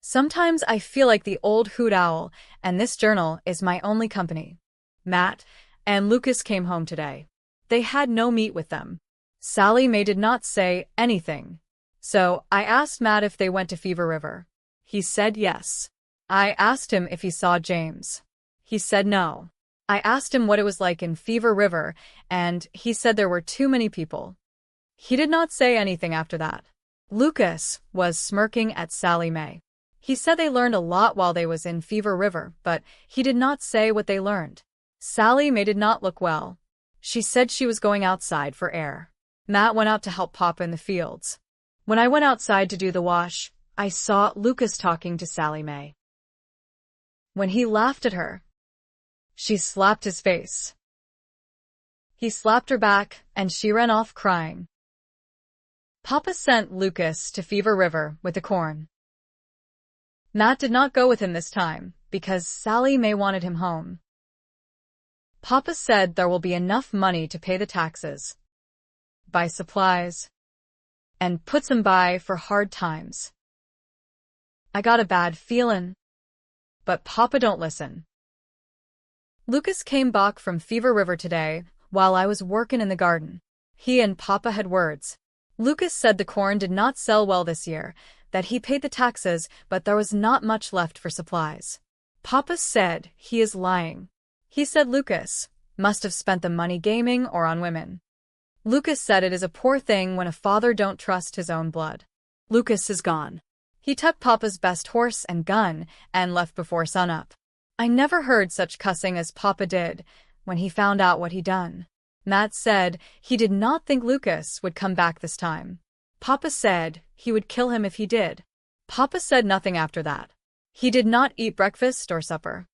Sometimes I feel like the old hoot owl, and this journal is my only company. Matt and Lucas came home today. They had no meat with them. Sally May did not say anything. So I asked Matt if they went to Fever River. He said yes. I asked him if he saw James. He said no. I asked him what it was like in Fever River, and he said there were too many people. He did not say anything after that. Lucas was smirking at Sally May. He said they learned a lot while they was in Fever River, but he did not say what they learned. Sally May did not look well. She said she was going outside for air. Matt went out to help Papa in the fields. When I went outside to do the wash, I saw Lucas talking to Sally May. When he laughed at her, she slapped his face. He slapped her back, and she ran off crying. Papa sent Lucas to Fever River with the corn. Matt did not go with him this time, because Sally May wanted him home. Papa said there will be enough money to pay the taxes, buy supplies, and put some by for hard times. I got a bad feelin', but Papa don't listen. Lucas came back from Fever River today while I was workin' in the garden. He and Papa had words. Lucas said the corn did not sell well this year, that he paid the taxes, but there was not much left for supplies. Papa said he is lying. He said Lucas must have spent the money gaming or on women. Lucas said it is a poor thing when a father don't trust his own blood. Lucas is gone. He took Papa's best horse and gun and left before sunup. I never heard such cussing as Papa did when he found out what he done. Matt said he did not think Lucas would come back this time. Papa said he would kill him if he did. Papa said nothing after that. He did not eat breakfast or supper.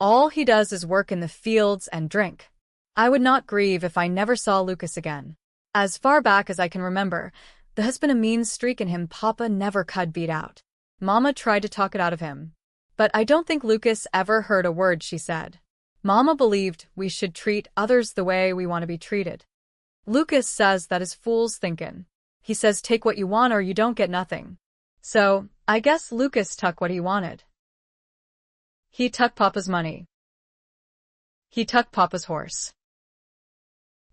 All he does is work in the fields and drink. I would not grieve if I never saw Lucas again. As far back as I can remember, there has been a mean streak in him Papa never could beat out. Mama tried to talk it out of him. But I don't think Lucas ever heard a word she said. Mama believed we should treat others the way we want to be treated. Lucas says that is fool's thinkin'. He says take what you want or you don't get nothing. So, I guess Lucas took what he wanted. He took Papa's money. He took Papa's horse.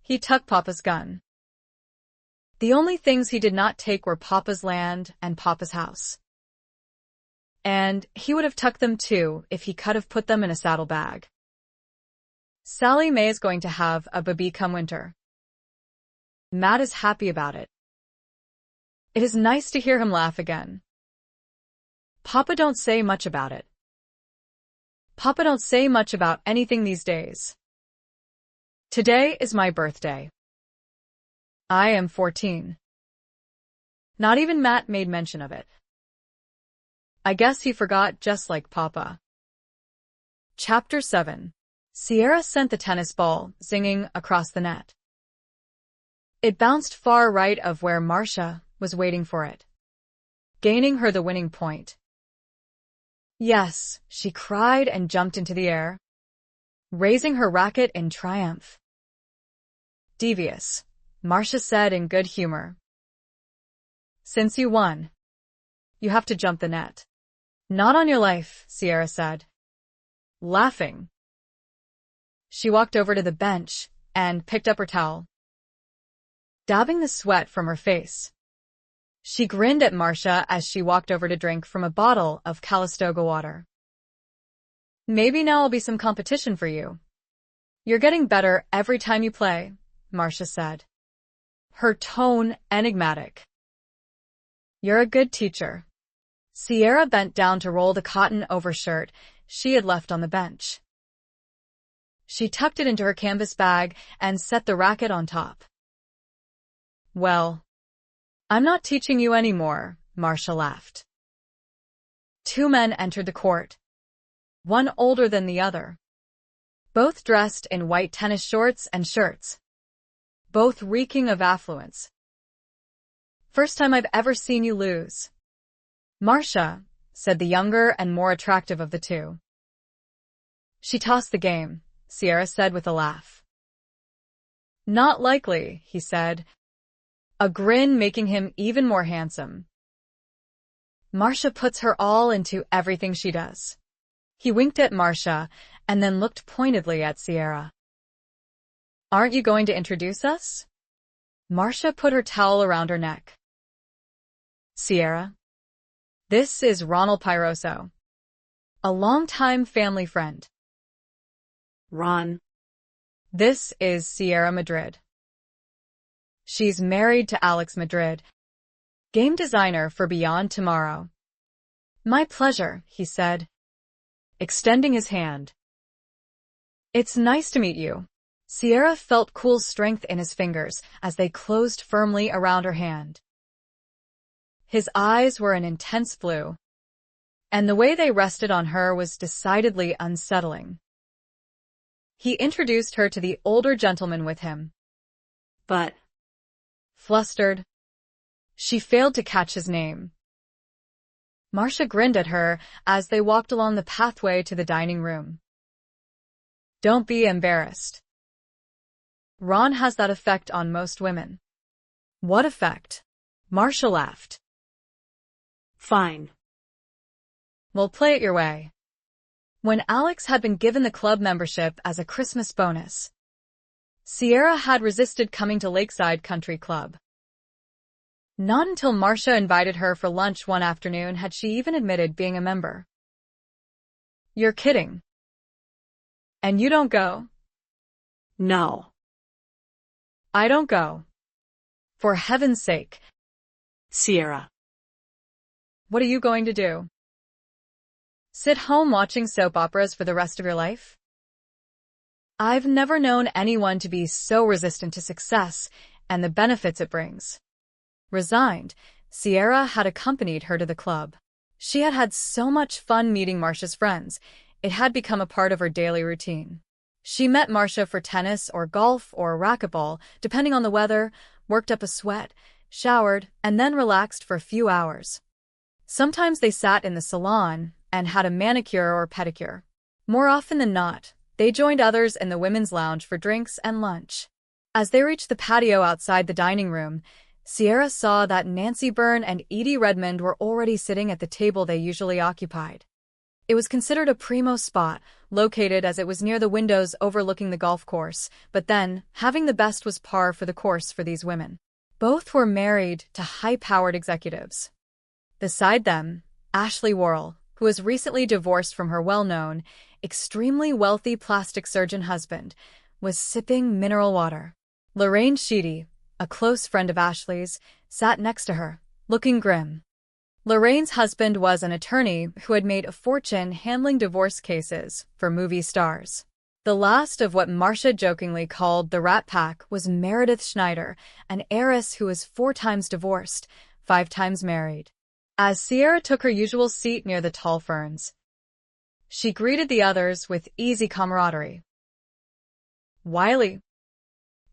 He took Papa's gun. The only things he did not take were Papa's land and Papa's house. And he would have tucked them too if he could have put them in a saddlebag. Sally May is going to have a baby come winter. Matt is happy about it. It is nice to hear him laugh again. Papa don't say much about it. Papa don't say much about anything these days. Today is my birthday. I am 14. Not even Matt made mention of it. I guess he forgot just like Papa. Chapter 7. Sierra sent the tennis ball, zinging, across the net. It bounced far right of where Marcia was waiting for it, gaining her the winning point. Yes, she cried and jumped into the air. raising her racket in triumph. "Devious," Marcia said in good humor. "Since you won, you have to jump the net." "Not on your life," Sierra said, laughing. She walked over to the bench and picked up her towel, dabbing the sweat from her face. She grinned at Marcia as she walked over to drink from a bottle of Calistoga water. "Maybe now will be some competition for you. You're getting better every time you play," Marcia said, her tone enigmatic. "You're a good teacher." Sierra bent down to roll the cotton overshirt she had left on the bench. She tucked it into her canvas bag and set the racket on top. "Well, I'm not teaching you anymore," Marcia laughed. Two men entered the court, one older than the other, both dressed in white tennis shorts and shirts, both reeking of affluence. "First time I've ever seen you lose," Marcia said, the younger and more attractive of the two. "She tossed the game," Sierra said with a laugh. "Not likely," he said, a grin making him even more handsome. "Marcia puts her all into everything she does." He winked at Marcia and then looked pointedly at Sierra. "Aren't you going to introduce us?" Marcia put her towel around her neck. "Sierra, this is Ronald Pyroso, a longtime family friend." "Ron." "This is Sierra Madrid. She's married to Alex Madrid, game designer for Beyond Tomorrow." "My pleasure," he said, extending his hand. "It's nice to meet you." Sierra felt cool strength in his fingers as they closed firmly around her hand. His eyes were an intense blue, and the way they rested on her was decidedly unsettling. He introduced her to the older gentleman with him. "But..." Flustered, she failed to catch his name. Marcia grinned at her as they walked along the pathway to the dining room. "Don't be embarrassed. Ron has that effect on most women." "What effect?" Marcia laughed. "Fine. "We'll play it your way." When Alex had been given the club membership as a Christmas bonus, Sierra had resisted coming to Lakeside Country Club. Not until Marcia invited her for lunch one afternoon had she even admitted being a member. "You're kidding. And you don't go?" "No." "I don't go. For heaven's sake." "Sierra." "What are you going to do? Sit home watching soap operas for the rest of your life?" "I've never known anyone to be so resistant to success and the benefits it brings." Resigned, Sierra had accompanied her to the club. She had had so much fun meeting Marcia's friends. It had become a part of her daily routine. She met Marcia for tennis or golf or racquetball, depending on the weather, worked up a sweat, showered, and then relaxed for a few hours. Sometimes they sat in the salon and had a manicure or pedicure. More often than not, they joined others in the women's lounge for drinks and lunch. As they reached the patio outside the dining room, Sierra saw that Nancy Byrne and Edie Redmond were already sitting at the table they usually occupied. It was considered a primo spot, located as it was near the windows overlooking the golf course, but then, having the best was par for the course for these women. Both were married to high-powered executives. Beside them, Ashley Worrell, who was recently divorced from her well-known, extremely wealthy plastic surgeon husband, was sipping mineral water. Lorraine Sheedy, a close friend of Ashley's, sat next to her, looking grim. Lorraine's husband was an attorney who had made a fortune handling divorce cases for movie stars. The last of what Marcia jokingly called the Rat Pack was Meredith Schneider, an heiress who was 4 times divorced, 5 times married. As Sierra took her usual seat near the tall ferns, she greeted the others with easy camaraderie. Wiley,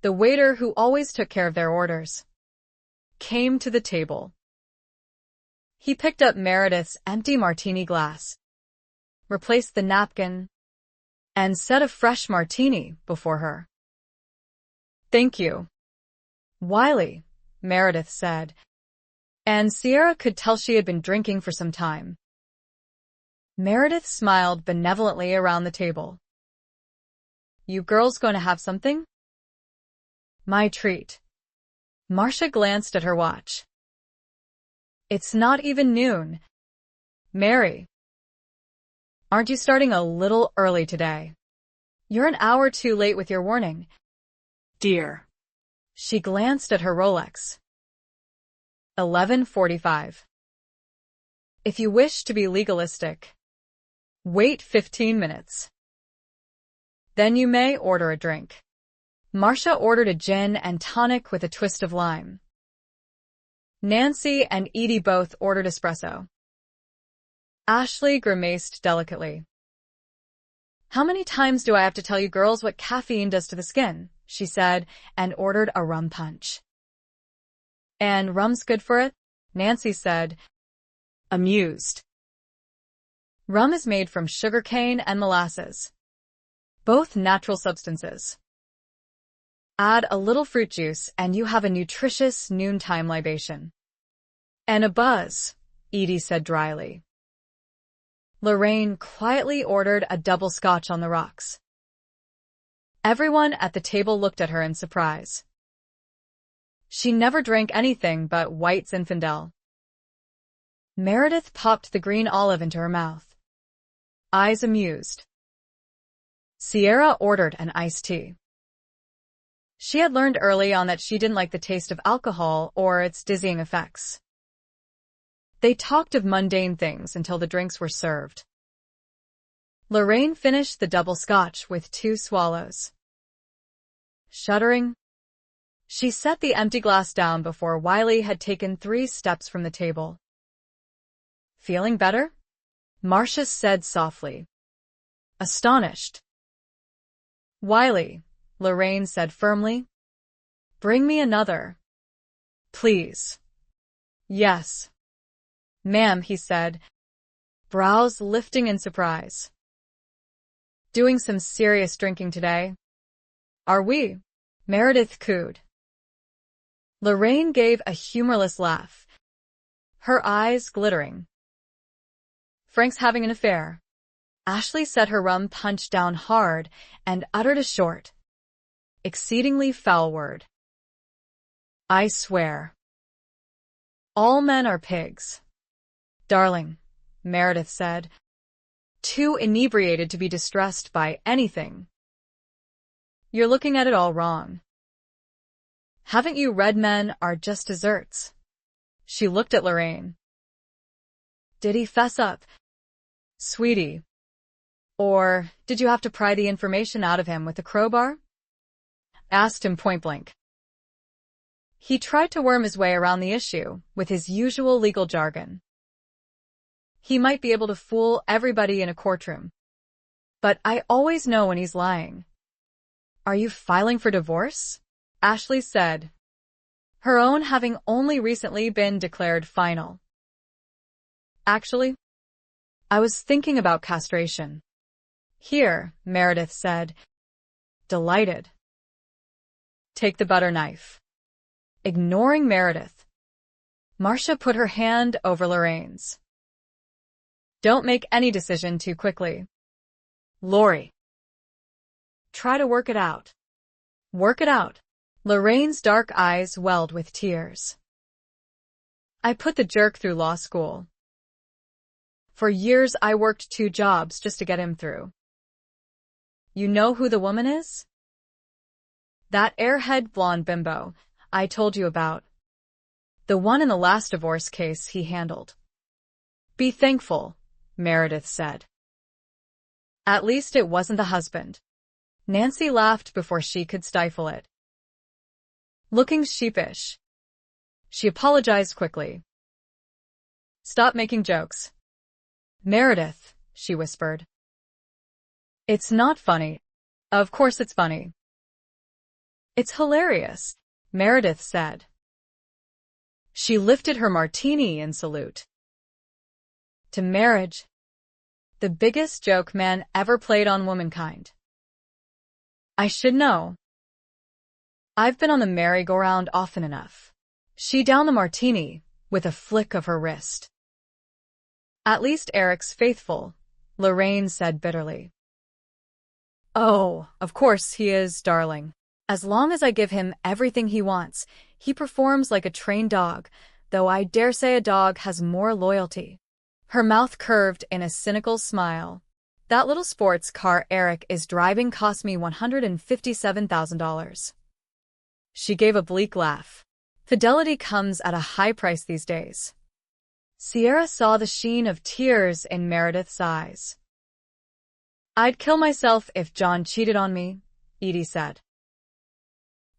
the waiter who always took care of their orders, came to the table. He picked up Meredith's empty martini glass, replaced the napkin, and set a fresh martini before her. "Thank you, Wiley," Meredith said, and Sierra could tell she had been drinking for some time. Meredith smiled benevolently around the table. "You girls going to have something?" "My treat." Marcia glanced at her watch. "It's not even noon. Mary, aren't you starting a little early today? You're an hour too late with your warning." "Dear." She glanced at her Rolex. 11:45. "If you wish to be legalistic, wait 15 minutes. Then you may order a drink." Marcia ordered a gin and tonic with a twist of lime. Nancy and Edie both ordered espresso. Ashley grimaced delicately. "How many times do I have to tell you girls what caffeine does to the skin?" she said, and ordered a rum punch. "And rum's good for it?" Nancy said, amused. "Rum is made from sugarcane and molasses, both natural substances. Add a little fruit juice and you have a nutritious noontime libation." "And a buzz," Edie said dryly. Lorraine quietly ordered a double scotch on the rocks. Everyone at the table looked at her in surprise. She never drank anything but White Zinfandel. Meredith popped the green olive into her mouth, eyes amused. Sierra ordered an iced tea. She had learned early on that she didn't like the taste of alcohol or its dizzying effects. They talked of mundane things until the drinks were served. Lorraine finished the double scotch with 2 swallows. Shuddering, she set the empty glass down before Wiley had taken 3 steps from the table. "Feeling better?" Marcia said softly, astonished. "Wiley," Lorraine said firmly, "bring me another. Please." "Yes, ma'am," he said, brows lifting in surprise. "Doing some serious drinking today, are we?" Meredith cooed. Lorraine gave a humorless laugh, her eyes glittering. "Frank's having an affair." Ashley set her rum punch down hard and uttered a short, exceedingly foul word. "I swear. All men are pigs." "Darling," Meredith said, too inebriated to be distressed by anything, "you're looking at it all wrong. Haven't you read men are just desserts?" She looked at Lorraine. "Did he fess up, sweetie? Or did you have to pry the information out of him with a crowbar?" Asked him point blank. He tried to worm his way around the issue with his usual legal jargon. He might be able to fool everybody in a courtroom, but I always know when he's lying. "Are you filing for divorce?" Ashley said, her own having only recently been declared final. "Actually, I was thinking about castration." "Here," Meredith said, delighted. "Take the butter knife." Ignoring Meredith, Marcia put her hand over Lorraine's. "Don't make any decision too quickly. Lori. Try to work it out." "Work it out." Lorraine's dark eyes welled with tears. "I put the jerk through law school. For years I worked 2 jobs just to get him through. You know who the woman is? That airhead blonde bimbo I told you about. The one in the last divorce case he handled." "Be thankful," Meredith said. "At least it wasn't the husband." Nancy laughed before she could stifle it. Looking sheepish, she apologized quickly. "Stop making jokes." "Meredith," she whispered. "It's not funny." "Of course it's funny." "It's hilarious," Meredith said. She lifted her martini in salute. "To marriage." The biggest joke man ever played on womankind. I should know. I've been on the merry-go-round often enough. She downed the martini with a flick of her wrist. At least Eric's faithful, Lorraine said bitterly. Oh, of course he is, darling. As long as I give him everything he wants, he performs like a trained dog, though I dare say a dog has more loyalty. Her mouth curved in a cynical smile. That little sports car Eric is driving cost me $157,000. She gave a bleak laugh. Fidelity comes at a high price these days. Sierra saw the sheen of tears in Meredith's eyes. I'd kill myself if John cheated on me, Edie said.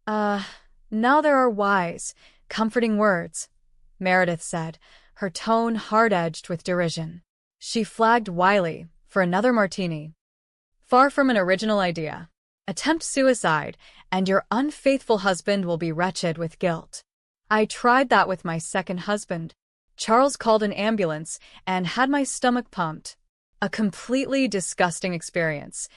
Now there are wise, comforting words, Meredith said, her tone hard-edged with derision. She flagged Wiley for another martini. Far from an original idea. Attempt suicide, and your unfaithful husband will be wretched with guilt. I tried that with my second husband. Charles called an ambulance and had my stomach pumped. A completely disgusting experience,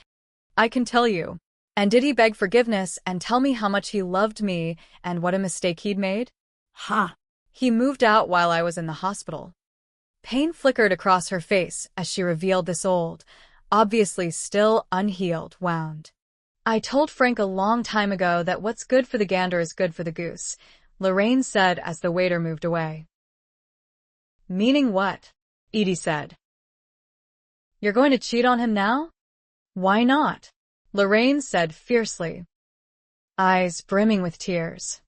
I can tell you. And did he beg forgiveness and tell me how much he loved me and what a mistake he'd made? Ha! He moved out while I was in the hospital. Pain flickered across her face as she revealed this old, obviously still unhealed, wound. I told Frank a long time ago that what's good for the gander is good for the goose, Lorraine said as the waiter moved away. Meaning what? Edie said. You're going to cheat on him now? Why not? Lorraine said fiercely, eyes brimming with tears.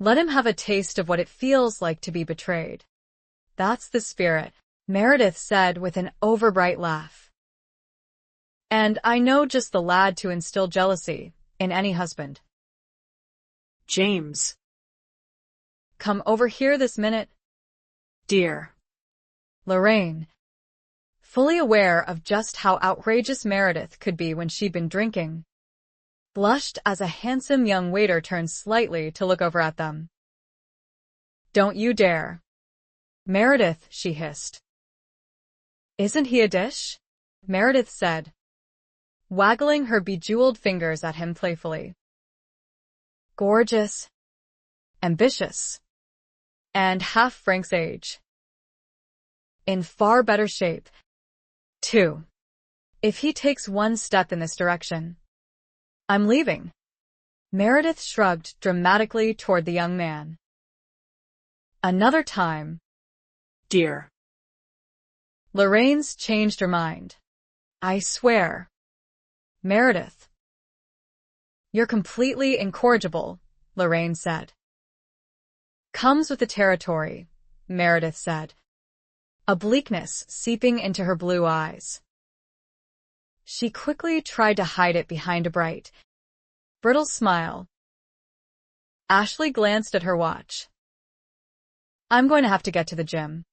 Let him have a taste of what it feels like to be betrayed. That's the spirit, Meredith said with an overbright laugh. And I know just the lad to instill jealousy in any husband. James. Come over here this minute. Dear. Lorraine, fully aware of just how outrageous Meredith could be when she'd been drinking, blushed as a handsome young waiter turned slightly to look over at them. Don't you dare. Meredith, she hissed. Isn't he a dish? Meredith said, waggling her bejeweled fingers at him playfully. Gorgeous, ambitious, and half Frank's age. In far better shape, too. If he takes one step in this direction, I'm leaving. Meredith shrugged dramatically toward the young man. Another time. Dear. Lorraine's changed her mind. I swear. Meredith. You're completely incorrigible, Lorraine said. Comes with the territory, Meredith said, a bleakness seeping into her blue eyes. She quickly tried to hide it behind a bright, brittle smile. Ashley glanced at her watch. I'm going to have to get to the gym.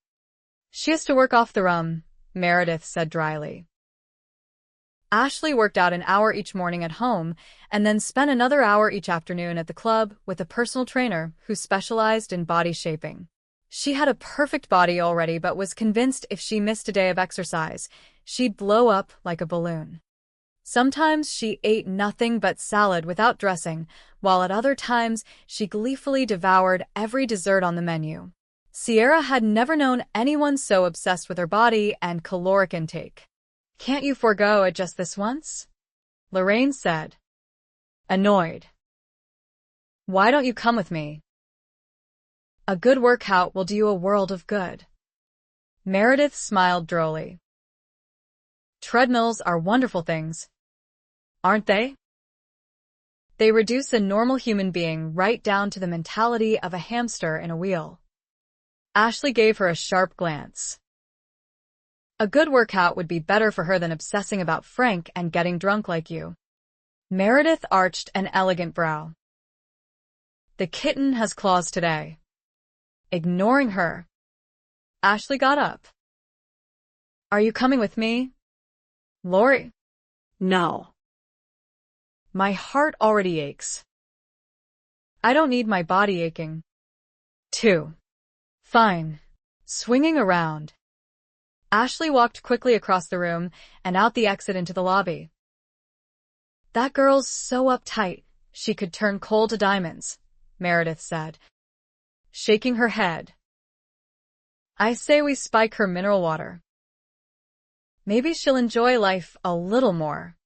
She has to work off the rum, Meredith said dryly. Ashley worked out an hour each morning at home and then spent another hour each afternoon at the club with a personal trainer who specialized in body shaping. She had a perfect body already but was convinced if she missed a day of exercise, she'd blow up like a balloon. Sometimes she ate nothing but salad without dressing, while at other times she gleefully devoured every dessert on the menu. Sierra had never known anyone so obsessed with her body and caloric intake. Can't you forego it just this once? Lorraine said, annoyed. Why don't you come with me? A good workout will do you a world of good. Meredith smiled drolly. Treadmills are wonderful things, aren't they? They reduce a normal human being right down to the mentality of a hamster in a wheel. Ashley gave her a sharp glance. A good workout would be better for her than obsessing about Frank and getting drunk like you. Meredith arched an elegant brow. The kitten has claws today. Ignoring her, Ashley got up. Are you coming with me? Lori? No. My heart already aches. I don't need my body aching. 2. Fine. Swinging around, Ashley walked quickly across the room and out the exit into the lobby. That girl's so uptight, she could turn coal to diamonds, Meredith said, shaking her head. I say we spike her mineral water. Maybe she'll enjoy life a little more.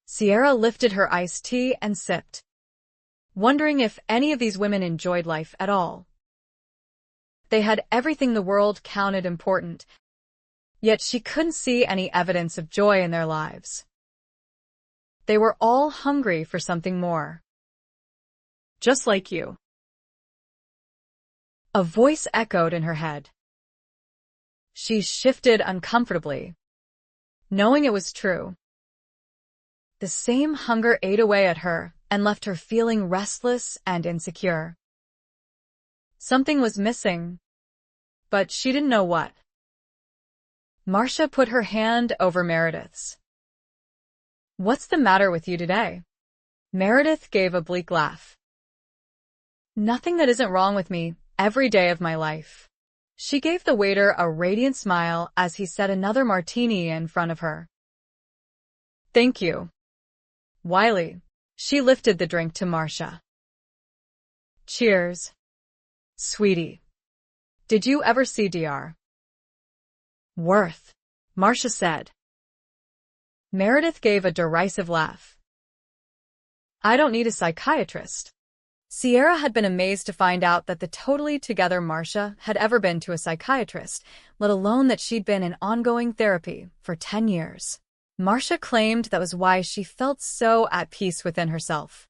Sierra lifted her iced tea and sipped, wondering if any of these women enjoyed life at all. They had everything the world counted important, yet she couldn't see any evidence of joy in their lives. They were all hungry for something more. Just like you. A voice echoed in her head. She shifted uncomfortably, knowing it was true. The same hunger ate away at her and left her feeling restless and insecure. Something was missing, but she didn't know what. Marcia put her hand over Meredith's. What's the matter with you today? Meredith gave a bleak laugh. Nothing that isn't wrong with me every day of my life. She gave the waiter a radiant smile as he set another martini in front of her. Thank you. Wiley. She lifted the drink to Marcia. Cheers. Sweetie. Did you ever see Dr. Worth? Marcia said. Meredith gave a derisive laugh. I don't need a psychiatrist. Sierra had been amazed to find out that the totally together Marcia had ever been to a psychiatrist, let alone that she'd been in ongoing therapy for 10 years. Marcia claimed that was why she felt so at peace within herself.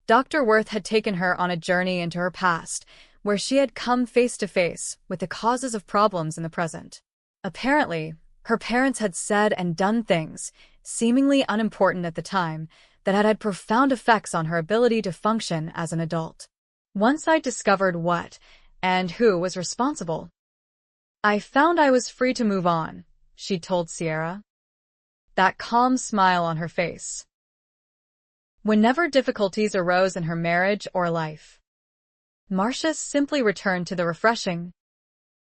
Dr. Worth had taken her on a journey into her past, where she had come face to face with the causes of problems in the present. Apparently, her parents had said and done things, seemingly unimportant at the time, that had had profound effects on her ability to function as an adult. Once I'd discovered what and who was responsible, I found I was free to move on, she told Sierra, that calm smile on her face. Whenever difficulties arose in her marriage or life, Marcia simply returned to the refreshing,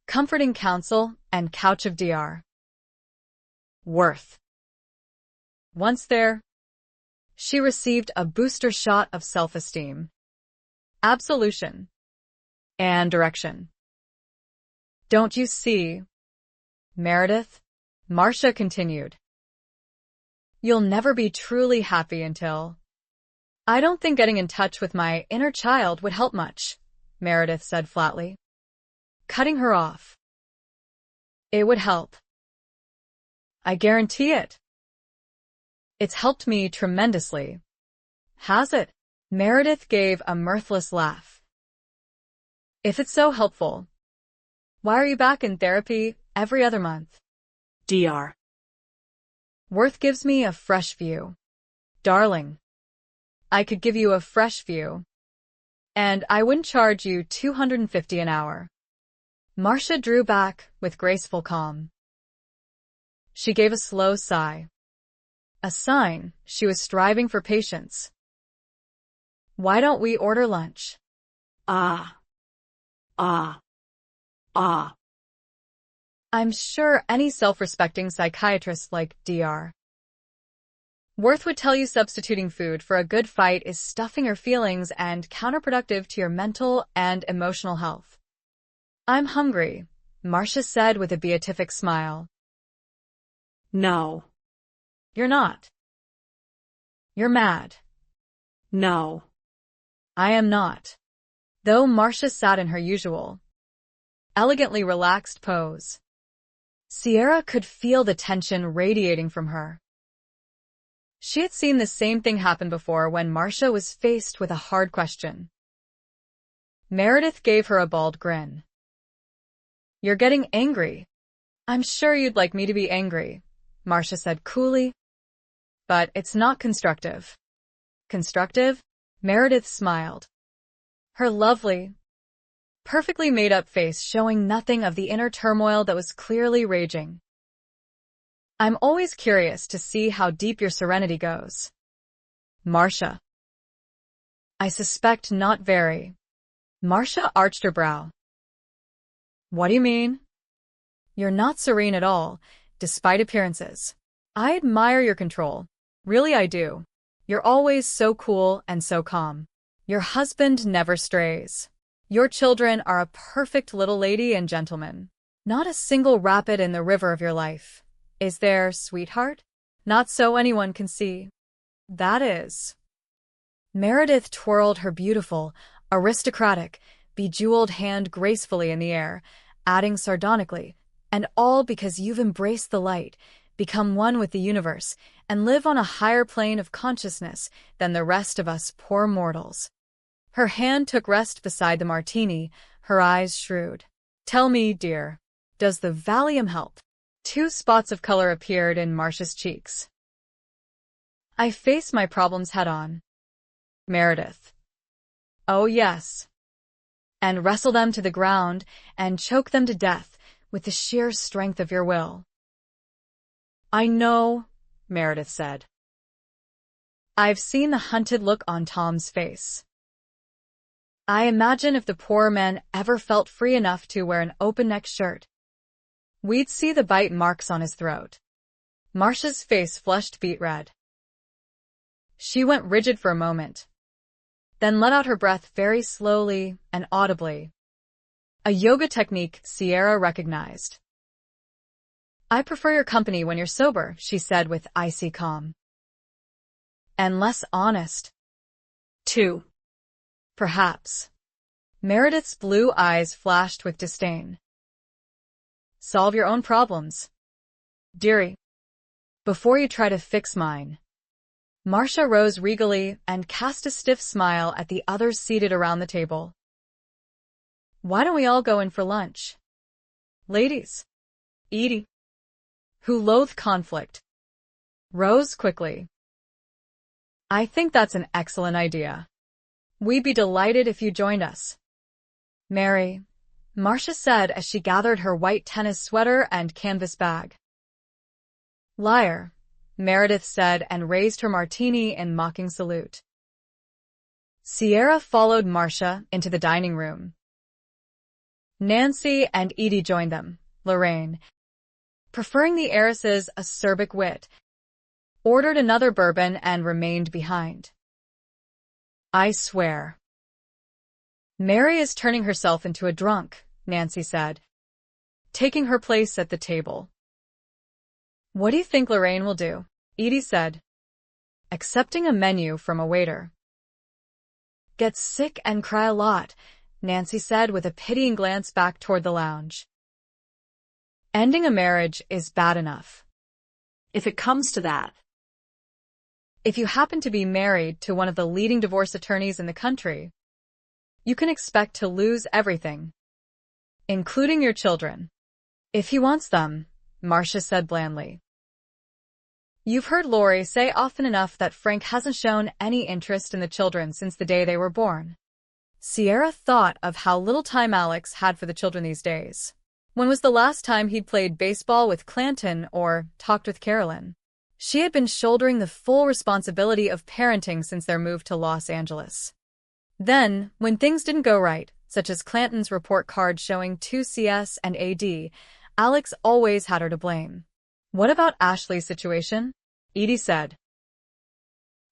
comforting counsel and couch of Dr. Worth. Once there, she received a booster shot of self-esteem, absolution, and direction. Don't you see, Meredith? Marcia continued. You'll never be truly happy until... I don't think getting in touch with my inner child would help much, Meredith said flatly, cutting her off. It would help. I guarantee it. It's helped me tremendously. Has it? Meredith gave a mirthless laugh. If it's so helpful, why are you back in therapy every other month? Dr. Worth gives me a fresh view. Darling, I could give you a fresh view, and I wouldn't charge you $250 an hour. Marcia drew back with graceful calm. She gave a slow sigh, a sign she was striving for patience. Why don't we order lunch? Ah. I'm sure any self-respecting psychiatrist like Dr. Worth would tell you substituting food for a good fight is stuffing your feelings and counterproductive to your mental and emotional health. I'm hungry, Marcia said with a beatific smile. No. You're not. You're mad. No. I am not. Though Marcia sat in her usual, elegantly relaxed pose, Sierra could feel the tension radiating from her. She had seen the same thing happen before when Marcia was faced with a hard question. Meredith gave her a bald grin. You're getting angry. I'm sure you'd like me to be angry, Marcia said coolly. But it's not constructive. Constructive? Meredith smiled, her lovely, perfectly made-up face showing nothing of the inner turmoil that was clearly raging. I'm always curious to see how deep your serenity goes. Marcia. I suspect not very. Marcia arched her brow. What do you mean? You're not serene at all, despite appearances. I admire your control. Really, I do. You're always so cool and so calm. Your husband never strays. Your children are a perfect little lady and gentleman. Not a single rapid in the river of your life. Is there, sweetheart? Not so anyone can see. That is. Meredith twirled her beautiful, aristocratic, bejeweled hand gracefully in the air, adding sardonically, and all because you've embraced the light, become one with the universe, and live on a higher plane of consciousness than the rest of us poor mortals. Her hand took rest beside the martini, her eyes shrewd. Tell me, dear, does the Valium help? 2 spots of color appeared in Marcia's cheeks. I face my problems head-on. Meredith. Oh, yes. And wrestle them to the ground and choke them to death with the sheer strength of your will. I know, Meredith said. I've seen the hunted look on Tom's face. I imagine if the poor man ever felt free enough to wear an open-neck shirt, we'd see the bite marks on his throat. Marcia's face flushed beet red. She went rigid for a moment, then let out her breath very slowly and audibly. A yoga technique Sierra recognized. I prefer your company when you're sober, she said with icy calm. And less honest. 2. Perhaps. Meredith's blue eyes flashed with disdain. Solve your own problems, dearie, before you try to fix mine. Marcia rose regally and cast a stiff smile at the others seated around the table. Why don't we all go in for lunch? Ladies. Edie, who loathed conflict, rose quickly. I think that's an excellent idea. We'd be delighted if you joined us. Mary, Marcia said as she gathered her white tennis sweater and canvas bag. Liar, Meredith said and raised her martini in mocking salute. Sierra followed Marcia into the dining room. Nancy and Edie joined them. Lorraine, preferring the heiress's acerbic wit, ordered another bourbon and remained behind. I swear. Mary is turning herself into a drunk, Nancy said, taking her place at the table. What do you think Lorraine will do? Edie said, accepting a menu from a waiter. Get sick and cry a lot, Nancy said with a pitying glance back toward the lounge. Ending a marriage is bad enough. If it comes to that. If you happen to be married to one of the leading divorce attorneys in the country, you can expect to lose everything, including your children. If he wants them, Marcia said blandly. You've heard Laurie say often enough that Frank hasn't shown any interest in the children since the day they were born. Sierra thought of how little time Alex had for the children these days. When was the last time he'd played baseball with Clanton or talked with Carolyn? She had been shouldering the full responsibility of parenting since their move to Los Angeles. Then, when things didn't go right, such as Clanton's report card showing 2 CS and AD, Alex always had her to blame. What about Ashley's situation? Edie said.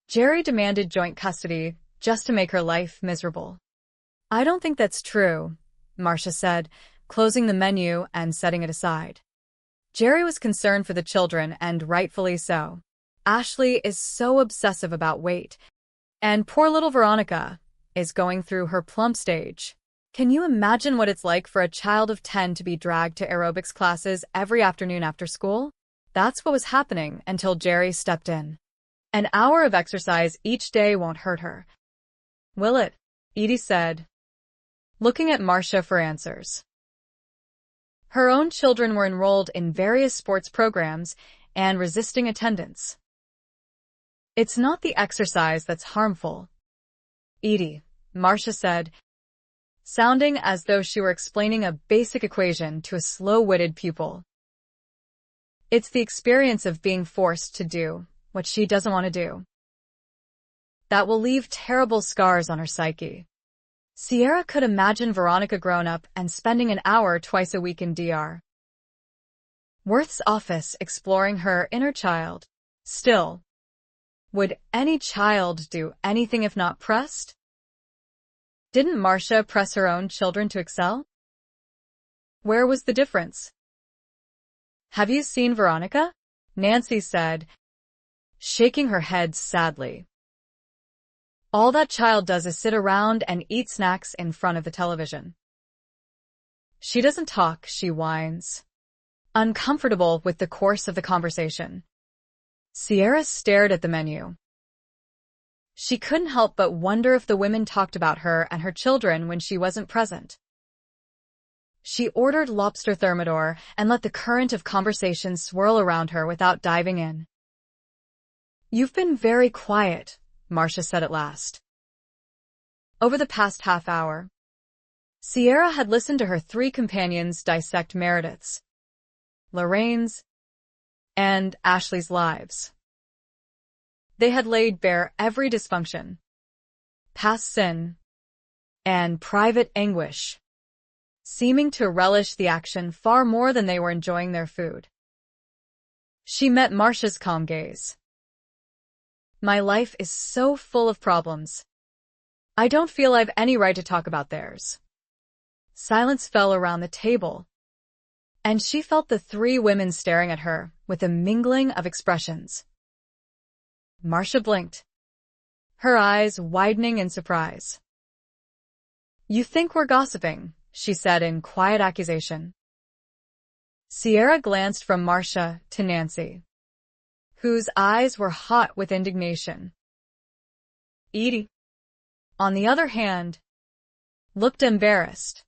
Jerry demanded joint custody just to make her life miserable. I don't think that's true, Marcia said, closing the menu and setting it aside. Jerry was concerned for the children, and rightfully so. Ashley is so obsessive about weight, and poor little Veronica is going through her plump stage. Can you imagine what it's like for a child of 10 to be dragged to aerobics classes every afternoon after school? That's what was happening until Jerry stepped in. An hour of exercise each day won't hurt her. Will it? Edie said, looking at Marcia for answers. Her own children were enrolled in various sports programs and resisting attendance. It's not the exercise that's harmful, Edie, Marcia said, sounding as though she were explaining a basic equation to a slow-witted pupil. It's the experience of being forced to do what she doesn't want to do. That will leave terrible scars on her psyche. Sierra could imagine Veronica grown up and spending an hour twice a week in DR. Worth's office exploring her inner child. Still, would any child do anything if not pressed? Didn't Marcia press her own children to excel? Where was the difference? Have you seen Veronica? Nancy said, shaking her head sadly. All that child does is sit around and eat snacks in front of the television. She doesn't talk, she whines. Uncomfortable with the course of the conversation, Sierra stared at the menu. She couldn't help but wonder if the women talked about her and her children when she wasn't present. She ordered lobster thermidor and let the current of conversation swirl around her without diving in. "You've been very quiet," Marcia said at last. Over the past half hour, Sierra had listened to her three companions dissect Meredith's, Lorraine's, and Ashley's lives. They had laid bare every dysfunction, past sin, and private anguish, seeming to relish the action far more than they were enjoying their food. She met Marcia's calm gaze. "My life is so full of problems. I don't feel I've any right to talk about theirs." Silence fell around the table, and she felt the three women staring at her with a mingling of expressions. Marcia blinked, her eyes widening in surprise. "You think we're gossiping," she said in quiet accusation. Sierra glanced from Marcia to Nancy, whose eyes were hot with indignation. Edie, on the other hand, looked embarrassed.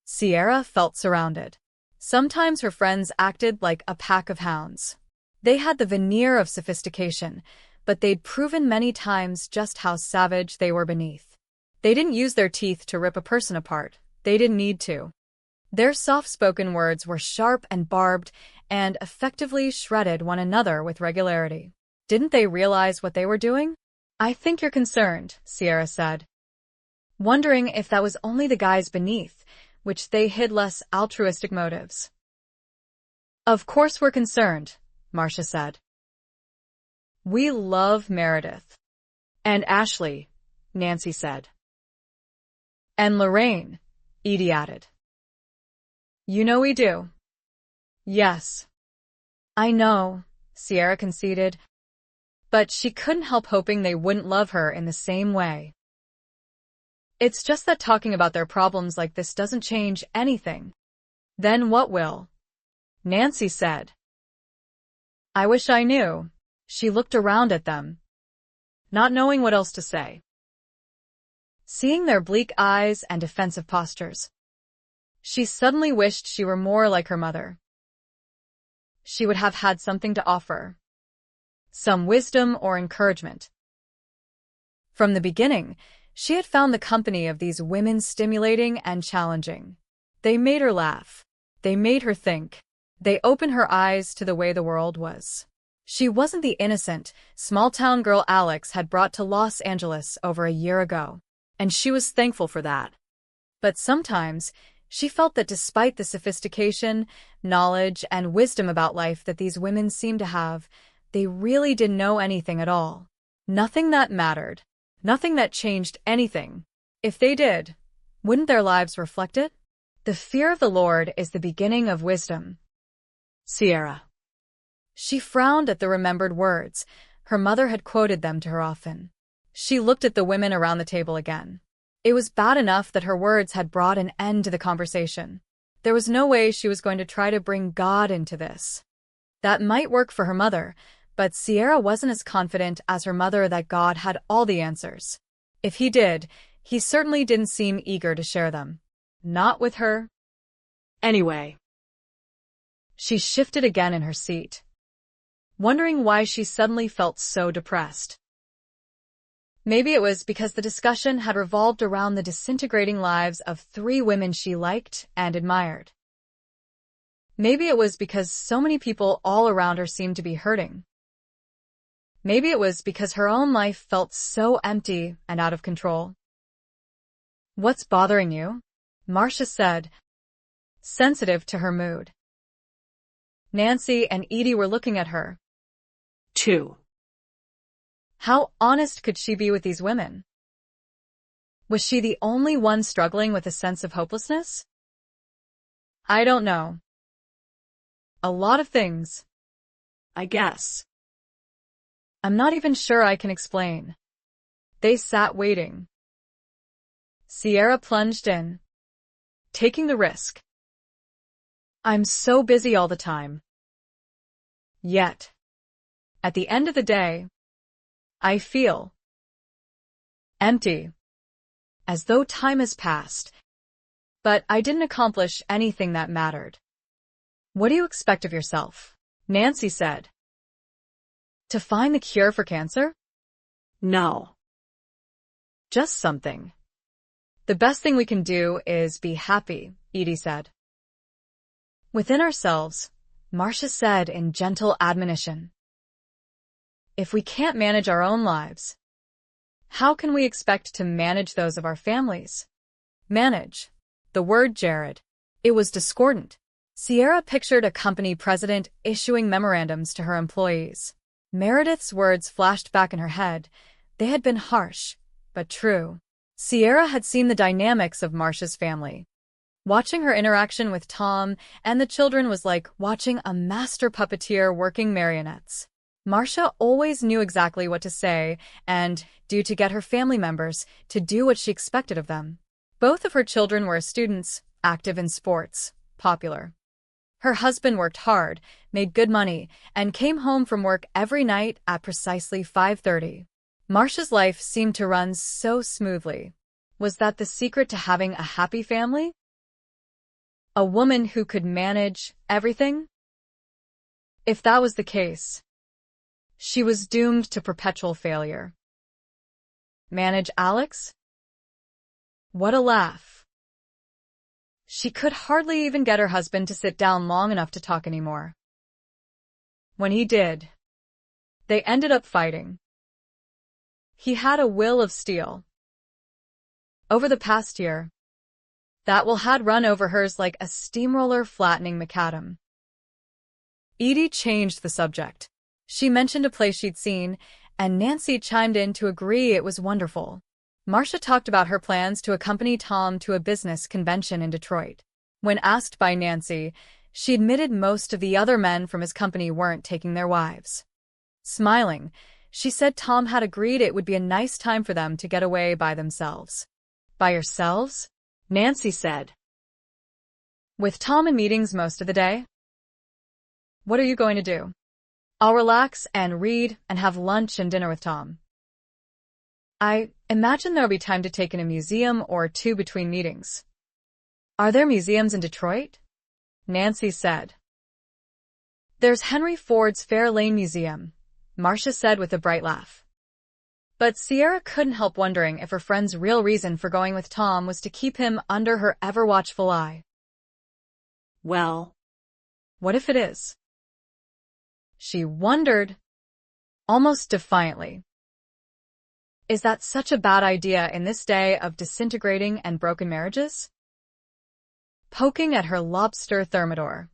Sierra felt surrounded. Sometimes her friends acted like a pack of hounds. They had the veneer of sophistication, but they'd proven many times just how savage they were beneath. They didn't use their teeth to rip a person apart. They didn't need to. Their soft-spoken words were sharp and barbed and effectively shredded one another with regularity. Didn't they realize what they were doing? "I think you're concerned," Sierra said, wondering if that was only the guys beneath, which they hid less altruistic motives. "Of course we're concerned," Marcia said. "We love Meredith. And Ashley," Nancy said. "And Lorraine," Edie added. "You know we do." "Yes. I know," Sierra conceded, but she couldn't help hoping they wouldn't love her in the same way. "It's just that talking about their problems like this doesn't change anything." "Then what will?" Nancy said. "I wish I knew." She looked around at them, not knowing what else to say. Seeing their bleak eyes and defensive postures, she suddenly wished she were more like her mother. She would have had something to offer, some wisdom or encouragement. From the beginning, she had found the company of these women stimulating and challenging. They made her laugh. They made her think. They opened her eyes to the way the world was. She wasn't the innocent, small-town girl Alex had brought to Los Angeles over a year ago, and she was thankful for that. But sometimes, she felt that despite the sophistication, knowledge, and wisdom about life that these women seemed to have, they really didn't know anything at all. Nothing that mattered. Nothing that changed anything. If they did, wouldn't their lives reflect it? "The fear of the Lord is the beginning of wisdom." Sierra. She frowned at the remembered words. Her mother had quoted them to her often. She looked at the women around the table again. It was bad enough that her words had brought an end to the conversation. There was no way she was going to try to bring God into this. That might work for her mother, but Sierra wasn't as confident as her mother that God had all the answers. If he did, he certainly didn't seem eager to share them. Not with her. Anyway. She shifted again in her seat, wondering why she suddenly felt so depressed. Maybe it was because the discussion had revolved around the disintegrating lives of three women she liked and admired. Maybe it was because so many people all around her seemed to be hurting. Maybe it was because her own life felt so empty and out of control. "What's bothering you?" Marcia said, sensitive to her mood. Nancy and Edie were looking at her. 2. How honest could she be with these women? Was she the only one struggling with a sense of hopelessness? I don't know. A lot of things. I guess. I'm not even sure I can explain. They sat waiting. Sierra plunged in, taking the risk. I'm so busy all the time. Yet, at the end of the day, I feel empty, as though time has passed, but I didn't accomplish anything that mattered. What do you expect of yourself? Nancy said. To find the cure for cancer? No. Just something. The best thing we can do is be happy, Edie said. Within ourselves, Marcia said in gentle admonition. If we can't manage our own lives, how can we expect to manage those of our families? Manage. The word Jared. It was discordant. Sierra pictured a company president issuing memorandums to her employees. Meredith's words flashed back in her head. They had been harsh, but true. Sierra had seen the dynamics of Marcia's family. Watching her interaction with Tom and the children was like watching a master puppeteer working marionettes. Marcia always knew exactly what to say and do to get her family members to do what she expected of them. Both of her children were students, active in sports, popular. Her husband worked hard, made good money, and came home from work every night at precisely 5:30. Marcia's life seemed to run so smoothly. Was that the secret to having a happy family? A woman who could manage everything? If that was the case, she was doomed to perpetual failure. Manage Alex? What a laugh. She could hardly even get her husband to sit down long enough to talk anymore. When he did, they ended up fighting. He had a will of steel. Over the past year, that will had run over hers like a steamroller flattening macadam. Edie changed the subject. She mentioned a play she'd seen, and Nancy chimed in to agree it was wonderful. Marcia talked about her plans to accompany Tom to a business convention in Detroit. When asked by Nancy, she admitted most of the other men from his company weren't taking their wives. Smiling, she said Tom had agreed it would be a nice time for them to get away by themselves. By yourselves? Nancy said. With Tom in meetings most of the day? What are you going to do? I'll relax and read and have lunch and dinner with Tom. I imagine there'll be time to take in a museum or two between meetings. Are there museums in Detroit? Nancy said. There's Henry Ford's Fair Lane Museum, Marcia said with a bright laugh. But Sierra couldn't help wondering if her friend's real reason for going with Tom was to keep him under her ever-watchful eye. Well, what if it is? She wondered, almost defiantly. Is that such a bad idea in this day of disintegrating and broken marriages? Poking at her lobster thermidor,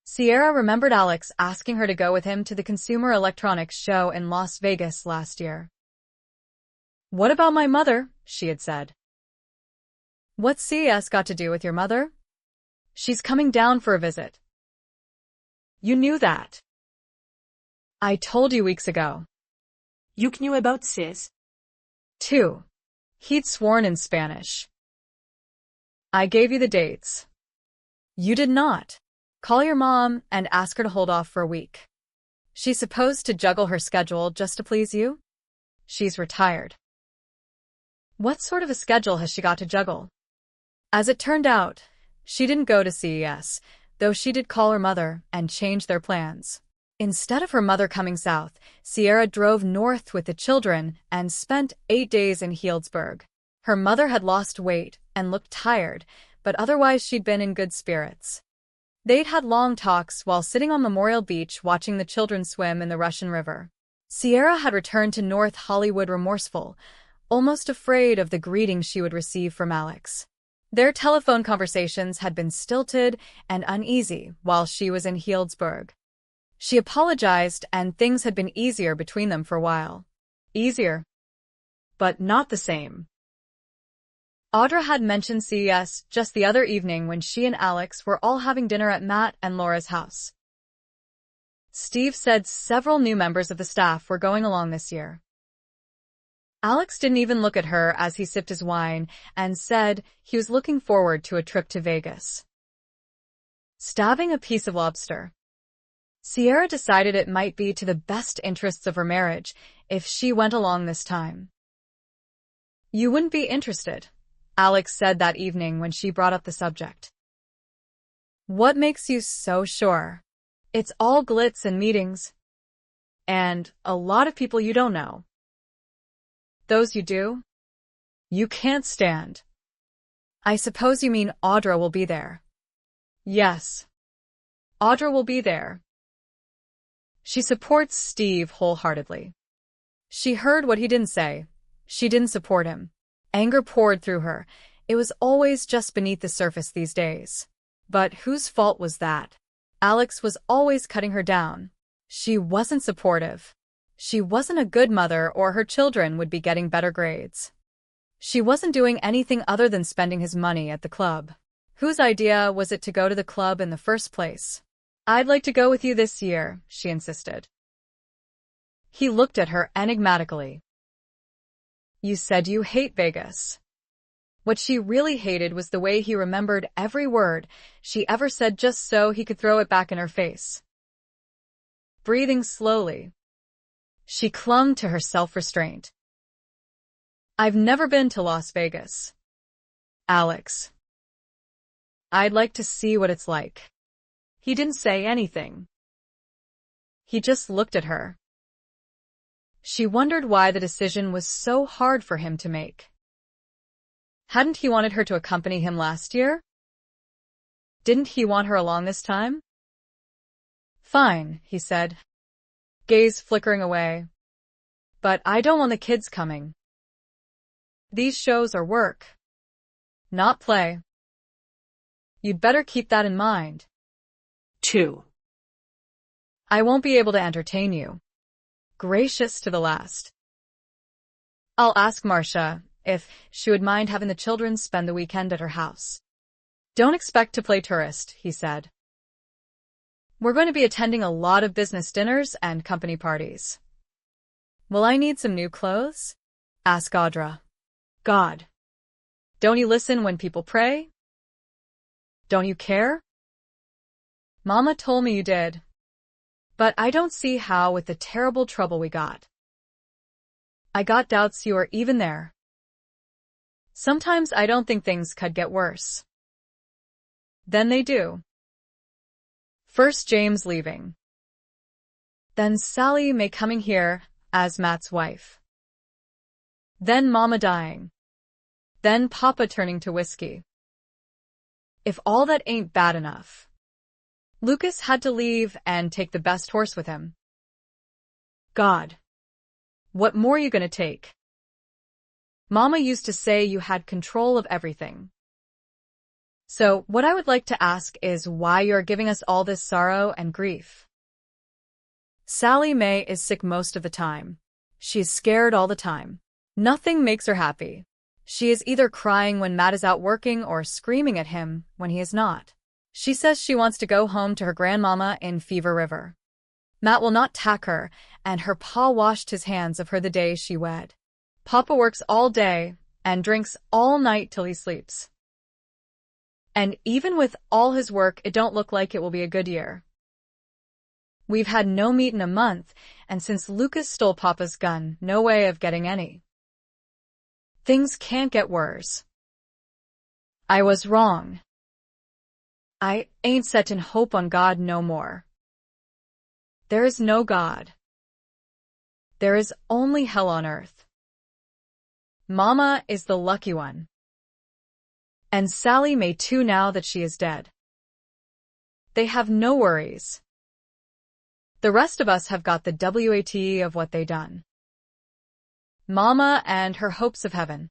Sierra remembered Alex asking her to go with him to the Consumer Electronics Show in Las Vegas last year. What about my mother? She had said. What's CES got to do with your mother? She's coming down for a visit. You knew that. I told you weeks ago. You knew about Sis? 2. He'd sworn in Spanish. I gave you the dates. You did not. Call your mom and ask her to hold off for a week. She's supposed to juggle her schedule just to please you? She's retired. What sort of a schedule has she got to juggle? As it turned out, she didn't go to CES, though she did call her mother and change their plans. Instead of her mother coming south, Sierra drove north with the children and spent 8 days in Healdsburg. Her mother had lost weight and looked tired, but otherwise she'd been in good spirits. They'd had long talks while sitting on Memorial Beach watching the children swim in the Russian River. Sierra had returned to North Hollywood remorseful, almost afraid of the greeting she would receive from Alex. Their telephone conversations had been stilted and uneasy while she was in Healdsburg. She apologized, and things had been easier between them for a while. Easier, but not the same. Audra had mentioned CES just the other evening when she and Alex were all having dinner at Matt and Laura's house. Steve said several new members of the staff were going along this year. Alex didn't even look at her as he sipped his wine and said he was looking forward to a trip to Vegas. Stabbing a piece of lobster. Sierra decided it might be to the best interests of her marriage if she went along this time. You wouldn't be interested, Alex said that evening when she brought up the subject. What makes you so sure? It's all glitz and meetings. And a lot of people you don't know. Those you do? You can't stand. I suppose you mean Audra will be there. Yes. Audra will be there. She supports Steve wholeheartedly. She heard what he didn't say. She didn't support him. Anger poured through her. It was always just beneath the surface these days. But whose fault was that? Alex was always cutting her down. She wasn't supportive. She wasn't a good mother, or her children would be getting better grades. She wasn't doing anything other than spending his money at the club. Whose idea was it to go to the club in the first place? I'd like to go with you this year, she insisted. He looked at her enigmatically. You said you hate Vegas. What she really hated was the way he remembered every word she ever said just so he could throw it back in her face. Breathing slowly, she clung to her self-restraint. I've never been to Las Vegas, Alex. I'd like to see what it's like. He didn't say anything. He just looked at her. She wondered why the decision was so hard for him to make. Hadn't he wanted her to accompany him last year? Didn't he want her along this time? Fine, he said, gaze flickering away. But I don't want the kids coming. These shows are work, not play. You'd better keep that in mind. 2. I won't be able to entertain you. Gracious to the last. I'll ask Marcia if she would mind having the children spend the weekend at her house. Don't expect to play tourist, he said. We're going to be attending a lot of business dinners and company parties. Will I need some new clothes? Asked Audra. God. Don't you listen when people pray? Don't you care? Mama told me you did. But I don't see how with the terrible trouble we got. I got doubts you are even there. Sometimes I don't think things could get worse. Then they do. First James leaving. Then Sally May coming here as Matt's wife. Then Mama dying. Then Papa turning to whiskey. If all that ain't bad enough. Lucas had to leave and take the best horse with him. God. What more are you gonna take? Mama used to say you had control of everything. So, what I would like to ask is why you're giving us all this sorrow and grief. Sally May is sick most of the time. She is scared all the time. Nothing makes her happy. She is either crying when Matt is out working or screaming at him when he is not. She says she wants to go home to her grandmama in Fever River. Matt will not tack her, and her pa washed his hands of her the day she wed. Papa works all day and drinks all night till he sleeps. And even with all his work, it don't look like it will be a good year. We've had no meat in a month, and since Lucas stole Papa's gun, no way of getting any. Things can't get worse. I was wrong. I ain't settin' hope on God no more. There is no God. There is only hell on earth. Mama is the lucky one. And Sally May too now that she is dead. They have no worries. The rest of us have got the WAT of what they done. Mama and her hopes of heaven.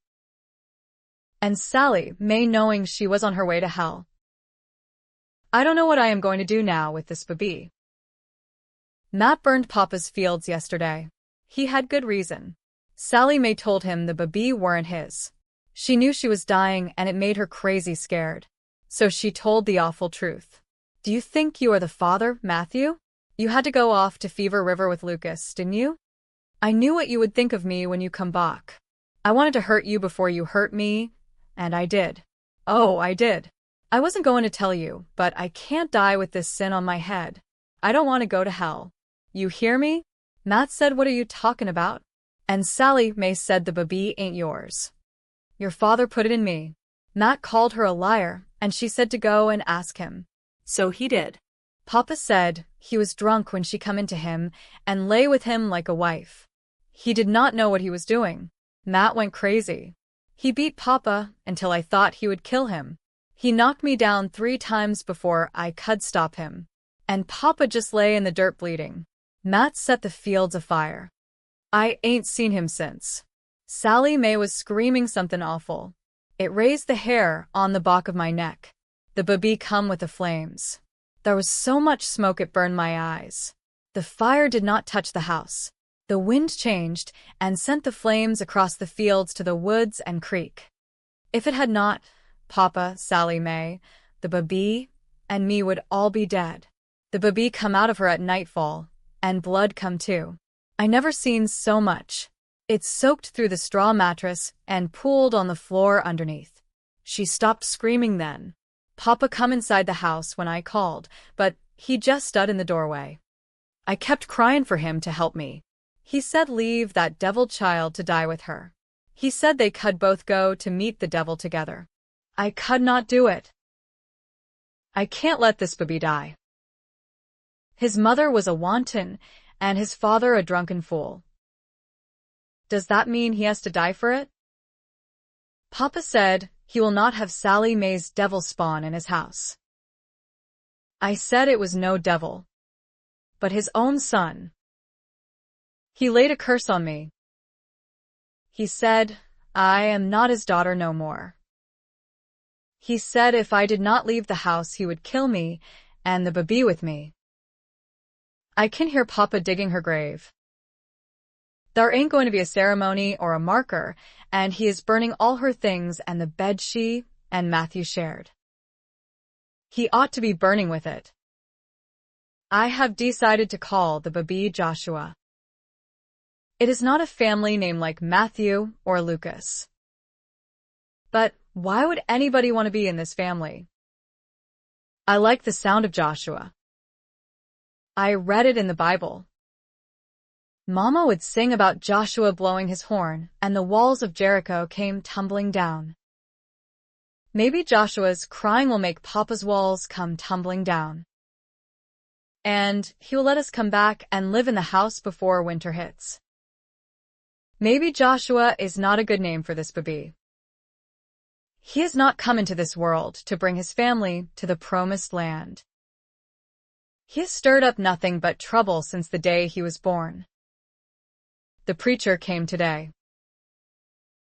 and Sally May knowing she was on her way to hell. I don't know what I am going to do now with this baby. Matt burned Papa's fields yesterday. He had good reason. Sally May told him the baby weren't his. She knew she was dying and it made her crazy scared. So she told the awful truth. Do you think you are the father, Matthew? You had to go off to Fever River with Lucas, didn't you? I knew what you would think of me when you come back. I wanted to hurt you before you hurt me, and I did. Oh, I did. I wasn't going to tell you, but I can't die with this sin on my head. I don't want to go to hell. You hear me? Matt said, what are you talking about? And Sally May said the baby ain't yours. Your father put it in me. Matt called her a liar, and she said to go and ask him. So he did. Papa said he was drunk when she come into him and lay with him like a wife. He did not know what he was doing. Matt went crazy. He beat Papa until I thought he would kill him. He knocked me down 3 times before I could stop him. And Papa just lay in the dirt bleeding. Matt set the fields afire. I ain't seen him since. Sally May was screaming something awful. It raised the hair on the back of my neck. The baby come with the flames. There was so much smoke it burned my eyes. The fire did not touch the house. The wind changed and sent the flames across the fields to the woods and creek. If it had not, Papa, Sally May, the baby, and me would all be dead. The baby come out of her at nightfall, and blood come too. I never seen so much. It soaked through the straw mattress and pooled on the floor underneath. She stopped screaming then. Papa come inside the house when I called, but he just stood in the doorway. I kept crying for him to help me. He said leave that devil child to die with her. He said they could both go to meet the devil together. I could not do it. I can't let this baby die. His mother was a wanton, and his father a drunken fool. Does that mean he has to die for it? Papa said he will not have Sally May's devil spawn in his house. I said it was no devil, but his own son. He laid a curse on me. He said I am not his daughter no more. He said if I did not leave the house he would kill me and the baby with me. I can hear Papa digging her grave. There ain't going to be a ceremony or a marker, and he is burning all her things and the bed she and Matthew shared. He ought to be burning with it. I have decided to call the baby Joshua. It is not a family name like Matthew or Lucas. But why would anybody want to be in this family? I like the sound of Joshua. I read it in the Bible. Mama would sing about Joshua blowing his horn, and the walls of Jericho came tumbling down. Maybe Joshua's crying will make Papa's walls come tumbling down. And he will let us come back and live in the house before winter hits. Maybe Joshua is not a good name for this baby. He has not come into this world to bring his family to the promised land. He has stirred up nothing but trouble since the day he was born. The preacher came today.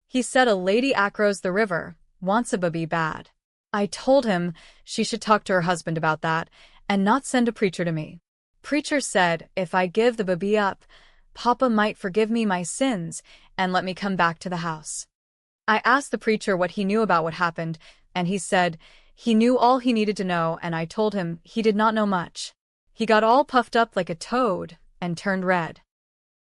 He said a lady across the river wants a baby bad. I told him she should talk to her husband about that and not send a preacher to me. Preacher said if I give the baby up, Papa might forgive me my sins and let me come back to the house. I asked the preacher what he knew about what happened, and he said he knew all he needed to know, and I told him he did not know much. He got all puffed up like a toad and turned red.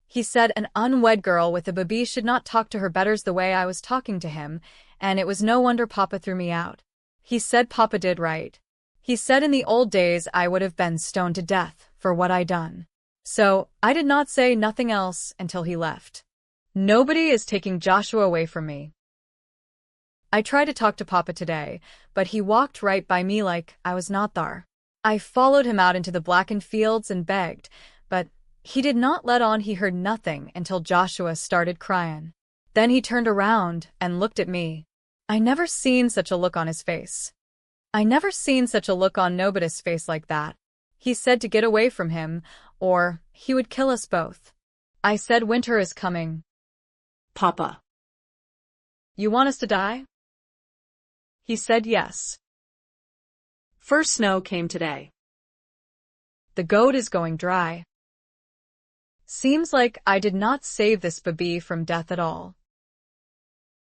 He said an unwed girl with a baby should not talk to her betters the way I was talking to him, and it was no wonder Papa threw me out. He said Papa did right. He said in the old days I would have been stoned to death for what I done. So I did not say nothing else until he left. Nobody is taking Joshua away from me. I tried to talk to Papa today, but he walked right by me like I was not there. I followed him out into the blackened fields and begged, but he did not let on he heard nothing until Joshua started crying. Then he turned around and looked at me. I never seen such a look on his face. I never seen such a look on nobody's face like that. He said to get away from him, or he would kill us both. I said winter is coming. Papa. You want us to die? He said yes. First snow came today. The goat is going dry. Seems like I did not save this baby from death at all.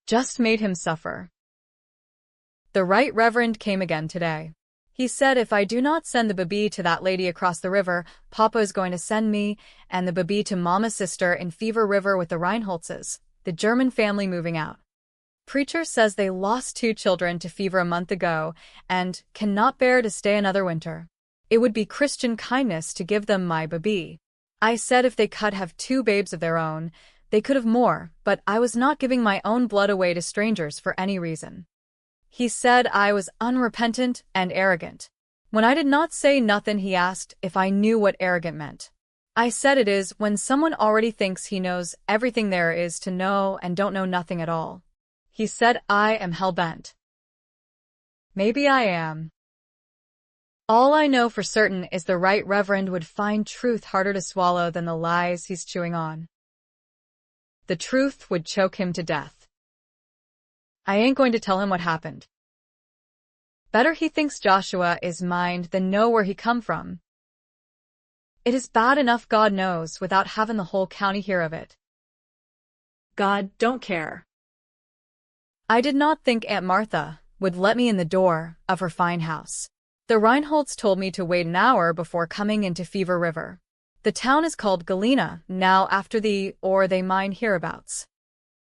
Just made him suffer. The Right Reverend came again today. He said if I do not send the baby to that lady across the river, Papa is going to send me and the baby to Mama's sister in Fever River with the Reinholdses, the German family moving out. Preacher says they lost 2 children to fever a month ago and cannot bear to stay another winter. It would be Christian kindness to give them my baby. I said if they could have 2 babes of their own, they could have more, but I was not giving my own blood away to strangers for any reason. He said I was unrepentant and arrogant. When I did not say nothing, he asked if I knew what arrogant meant. I said it is when someone already thinks he knows everything there is to know and don't know nothing at all. He said I am hell-bent. Maybe I am. All I know for certain is the Right Reverend would find truth harder to swallow than the lies he's chewing on. The truth would choke him to death. I ain't going to tell him what happened. Better he thinks Joshua is mine than know where he come from. It is bad enough God knows without having the whole county hear of it. God don't care. I did not think Aunt Martha would let me in the door of her fine house. The Reinholds told me to wait an hour before coming into Fever River. The town is called Galena now after the or they mine hereabouts.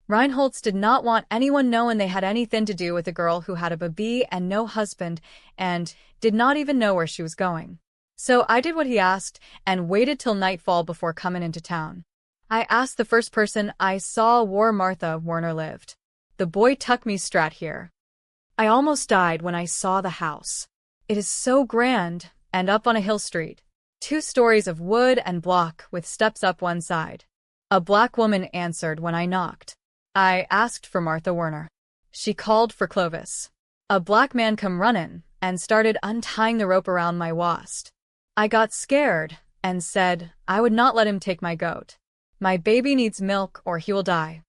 Reinholds did not want anyone knowing they had anything to do with a girl who had a baby and no husband and did not even know where she was going. So I did what he asked and waited till nightfall before coming into town. I asked the first person I saw where Martha Werner lived. The boy tucked me strat here. I almost died when I saw the house. It is so grand and up on a hill street. 2 stories of wood and block with steps up one side. A black woman answered when I knocked. I asked for Martha Werner. She called for Clovis. A black man come runnin' and started untying the rope around my waist. I got scared and said I would not let him take my goat. My baby needs milk or he will die.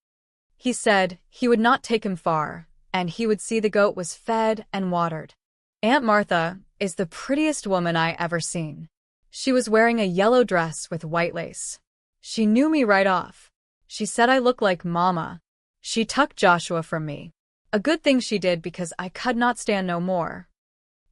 He said he would not take him far and he would see the goat was fed and watered. Aunt Martha is the prettiest woman I ever seen. She was wearing a yellow dress with white lace. She knew me right off. She said I looked like Mama. She tucked Joshua from me. A good thing she did because I could not stand no more.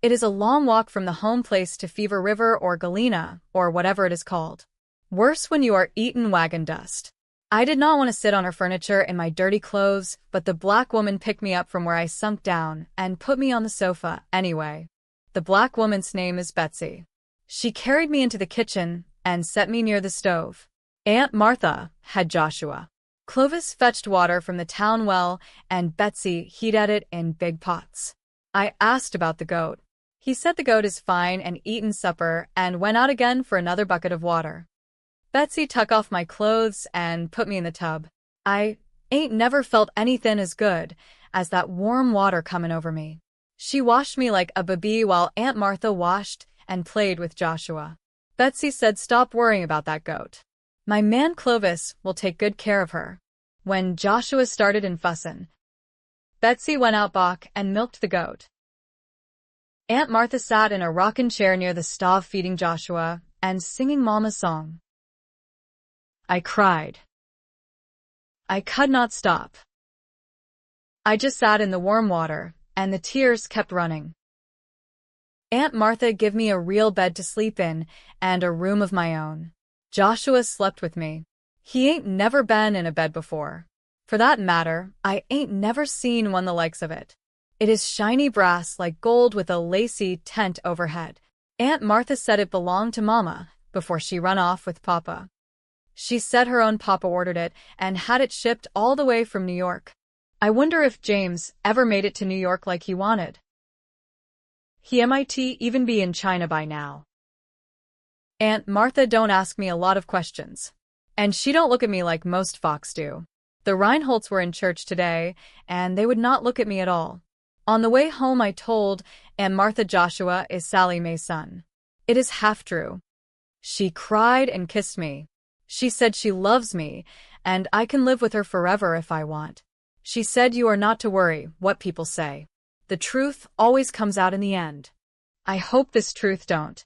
It is a long walk from the home place to Fever River or Galena or whatever it is called. Worse when you are eating wagon dust. I did not want to sit on her furniture in my dirty clothes, but the black woman picked me up from where I sunk down and put me on the sofa anyway. The black woman's name is Betsy. She carried me into the kitchen and set me near the stove. Aunt Martha had Joshua. Clovis fetched water from the town well, and Betsy heated it in big pots. I asked about the goat. He said the goat is fine and eaten supper and went out again for another bucket of water. Betsy took off my clothes and put me in the tub. I ain't never felt anything as good as that warm water coming over me. She washed me like a baby while Aunt Martha washed and played with Joshua. Betsy said stop worrying about that goat. My man Clovis will take good care of her. When Joshua started in fussin', Betsy went out back and milked the goat. Aunt Martha sat in a rocking chair near the stove feeding Joshua and singing Mama's song. I cried. I could not stop. I just sat in the warm water, and the tears kept running. Aunt Martha gave me a real bed to sleep in and a room of my own. Joshua slept with me. He ain't never been in a bed before. For that matter, I ain't never seen one the likes of it. It is shiny brass like gold with a lacy tent overhead. Aunt Martha said it belonged to Mama before she run off with Papa. She said her own Papa ordered it and had it shipped all the way from New York. I wonder if James ever made it to New York like he wanted. He might even be in China by now. Aunt Martha don't ask me a lot of questions. And she don't look at me like most folks do. The Reinholds were in church today, and they would not look at me at all. On the way home I told Aunt Martha Joshua is Sally Mae's son. It is half true. She cried and kissed me. She said she loves me, and I can live with her forever if I want. She said you are not to worry what people say. The The truth always comes out in the end. I hope this truth don't.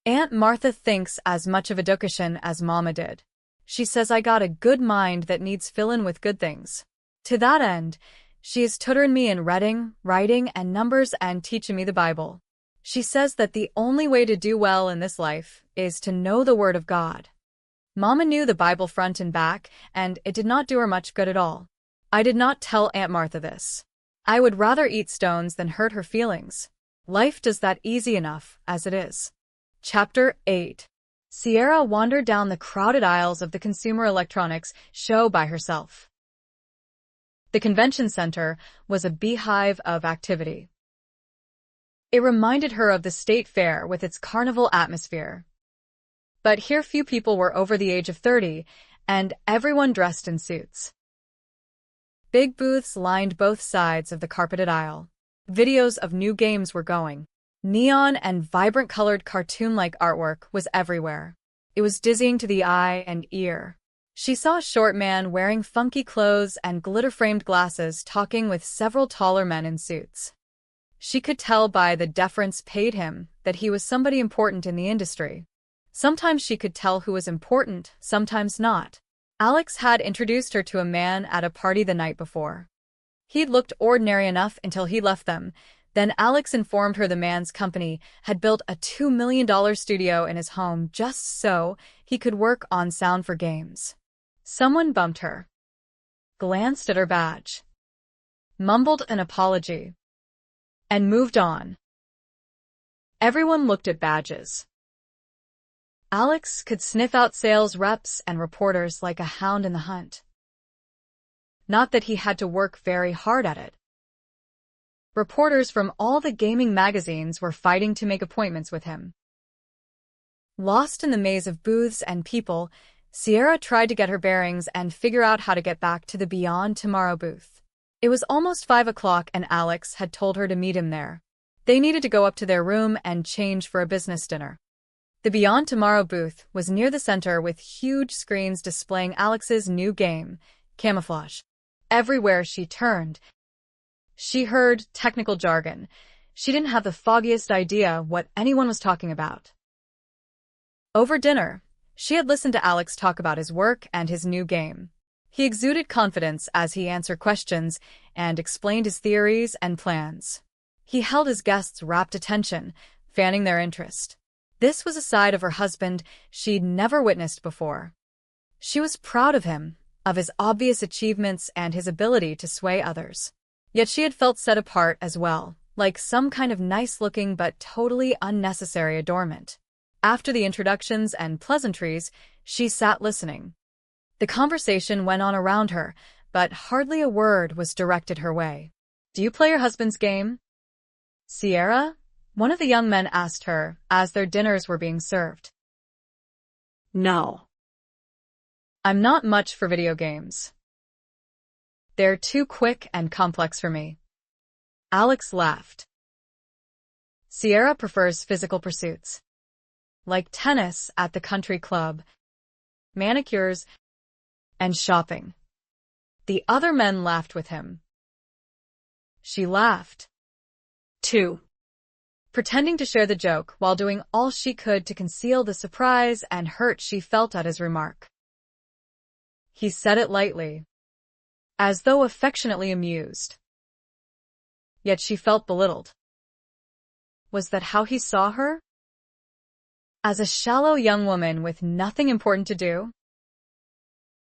Aunt Martha thinks as much of education as Mama did. She says I got a good mind that needs fillin' with good things. To that end, she is tutoring me in reading, writing, and numbers and teaching me the Bible. She says that the only way to do well in this life is to know the Word of God. Mama knew the Bible front and back, and it did not do her much good at all. I did not tell Aunt Martha this. I would rather eat stones than hurt her feelings. Life does that easy enough as it is. Chapter 8. Sierra wandered down the crowded aisles of the Consumer Electronics show by herself. The convention center was a beehive of activity. It reminded her of the state fair with its carnival atmosphere. But here few people were over the age of 30, and everyone dressed in suits. Big booths lined both sides of the carpeted aisle. Videos of new games were going. Neon and vibrant-colored cartoon-like artwork was everywhere. It was dizzying to the eye and ear. She saw a short man wearing funky clothes and glitter-framed glasses talking with several taller men in suits. She could tell by the deference paid him that he was somebody important in the industry. Sometimes she could tell who was important, sometimes not. Alex had introduced her to a man at a party the night before. He'd looked ordinary enough until he left them. Then Alex informed her the man's company had built a $2 million studio in his home just so he could work on sound for games. Someone bumped her, glanced at her badge, mumbled an apology, and moved on. Everyone looked at badges. Alex could sniff out sales reps and reporters like a hound in the hunt. Not that he had to work very hard at it. Reporters from all the gaming magazines were fighting to make appointments with him. Lost in the maze of booths and people, Sierra tried to get her bearings and figure out how to get back to the Beyond Tomorrow booth. It was almost 5 o'clock and Alex had told her to meet him there. They needed to go up to their room and change for a business dinner. The Beyond Tomorrow booth was near the center with huge screens displaying Alex's new game, Camouflage. Everywhere she turned, she heard technical jargon. She didn't have the foggiest idea what anyone was talking about. Over dinner, she had listened to Alex talk about his work and his new game. He exuded confidence as he answered questions and explained his theories and plans. He held his guests' rapt attention, fanning their interest. This was a side of her husband she'd never witnessed before. She was proud of him, of his obvious achievements and his ability to sway others. Yet she had felt set apart as well, like some kind of nice-looking but totally unnecessary adornment. After the introductions and pleasantries, she sat listening. The conversation went on around her, but hardly a word was directed her way. "Do you play your husband's game, Sierra?" one of the young men asked her as their dinners were being served. No. "I'm not much for video games. They're too quick and complex for me." Alex laughed. "Sierra prefers physical pursuits, like tennis at the country club, manicures, and shopping." The other men laughed with him. She laughed, too, pretending to share the joke while doing all she could to conceal the surprise and hurt she felt at his remark. He said it lightly, as though affectionately amused. Yet she felt belittled. Was that how he saw her? As a shallow young woman with nothing important to do?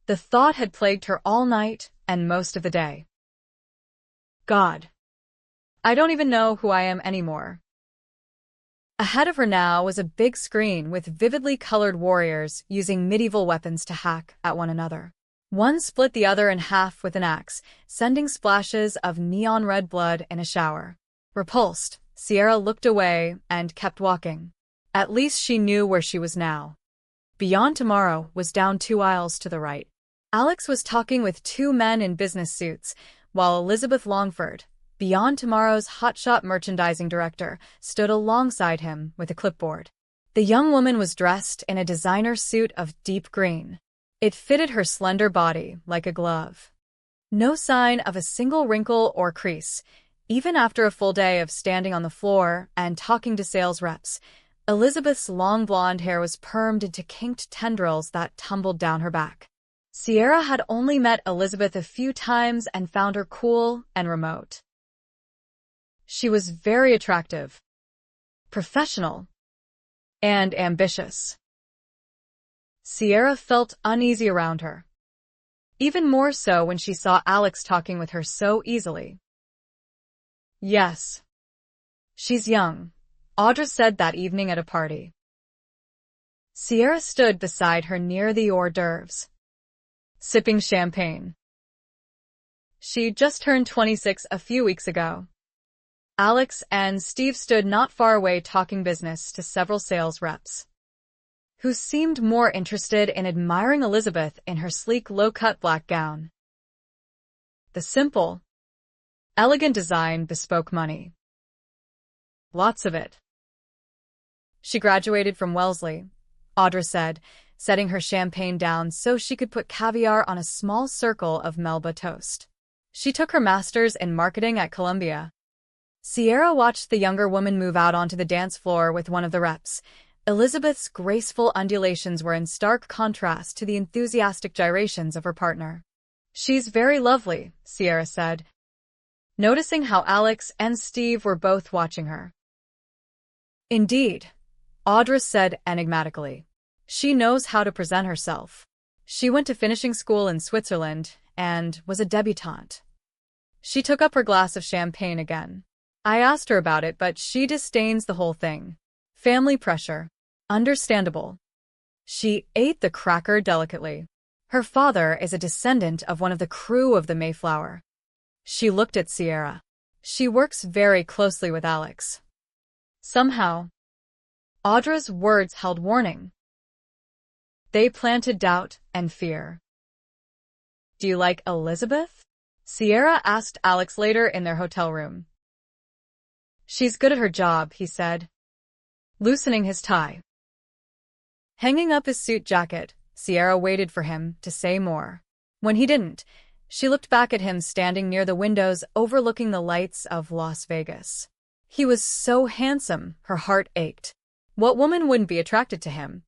The thought had plagued her all night and most of the day. God, I don't even know who I am anymore. Ahead of her now was a big screen with vividly colored warriors using medieval weapons to hack at one another. One split the other in half with an axe, sending splashes of neon red blood in a shower. Repulsed, Sierra looked away and kept walking. At least she knew where she was now. Beyond Tomorrow was down 2 aisles to the right. Alex was talking with 2 men in business suits, while Elizabeth Longford, Beyond Tomorrow's hotshot merchandising director, stood alongside him with a clipboard. The young woman was dressed in a designer suit of deep green. It fitted her slender body like a glove. No sign of a single wrinkle or crease. Even after a full day of standing on the floor and talking to sales reps, Elizabeth's long blonde hair was permed into kinked tendrils that tumbled down her back. Sierra had only met Elizabeth a few times and found her cool and remote. She was very attractive, professional, and ambitious. Sierra felt uneasy around her, even more so when she saw Alex talking with her so easily. Yes, she's young, Audra said that evening at a party. Sierra stood beside her near the hors d'oeuvres, sipping champagne. She just turned 26 a few weeks ago. Alex and Steve stood not far away talking business to several sales reps, who seemed more interested in admiring Elizabeth in her sleek low-cut black gown. The simple, elegant design bespoke money. Lots of it. She graduated from Wellesley, Audra said, setting her champagne down so she could put caviar on a small circle of Melba toast. She took her master's in marketing at Columbia. Sierra watched the younger woman move out onto the dance floor with one of the reps. Elizabeth's graceful undulations were in stark contrast to the enthusiastic gyrations of her partner. She's very lovely, Sierra said, noticing how Alex and Steve were both watching her. Indeed, Audra said enigmatically. She knows how to present herself. She went to finishing school in Switzerland and was a debutante. She took up her glass of champagne again. I asked her about it, but she disdains the whole thing. Family pressure. Understandable. She ate the cracker delicately. Her father is a descendant of one of the crew of the Mayflower. She looked at Sierra. She works very closely with Alex. Somehow, Audra's words held warning. They planted doubt and fear. Do you like Elizabeth? Sierra asked Alex later in their hotel room. She's good at her job, he said, loosening his tie. Hanging up his suit jacket, Sierra waited for him to say more. When he didn't, she looked back at him standing near the windows overlooking the lights of Las Vegas. He was so handsome, her heart ached. What woman wouldn't be attracted to him?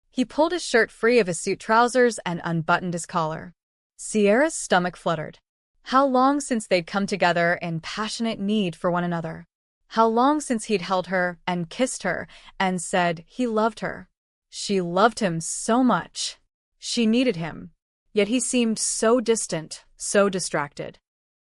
He pulled his shirt free of his suit trousers and unbuttoned his collar. Sierra's stomach fluttered. How long since they'd come together in passionate need for one another? How long since he'd held her and kissed her and said he loved her? She loved him so much. She needed him. Yet he seemed so distant, so distracted.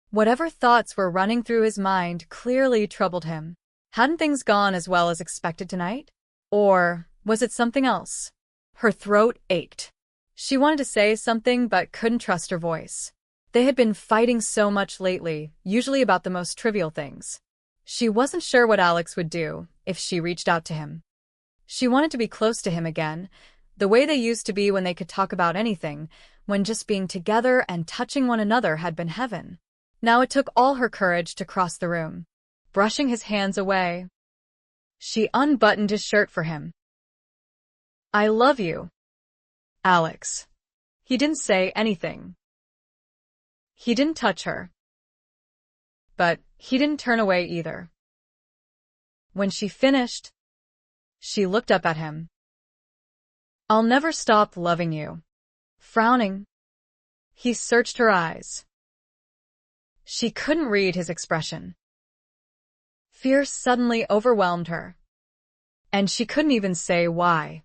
Whatever thoughts were running through his mind clearly troubled him. Hadn't things gone as well as expected tonight? Or was it something else? Her throat ached. She wanted to say something but couldn't trust her voice. They had been fighting so much lately, usually about the most trivial things. She wasn't sure what Alex would do if she reached out to him. She wanted to be close to him again, the way they used to be when they could talk about anything, when just being together and touching one another had been heaven. Now it took all her courage to cross the room. Brushing his hands away, she unbuttoned his shirt for him. I love you, Alex. He didn't say anything. He didn't touch her. But he didn't turn away either. When she finished, she looked up at him. I'll never stop loving you. Frowning, he searched her eyes. She couldn't read his expression. Fear suddenly overwhelmed her, and she couldn't even say why.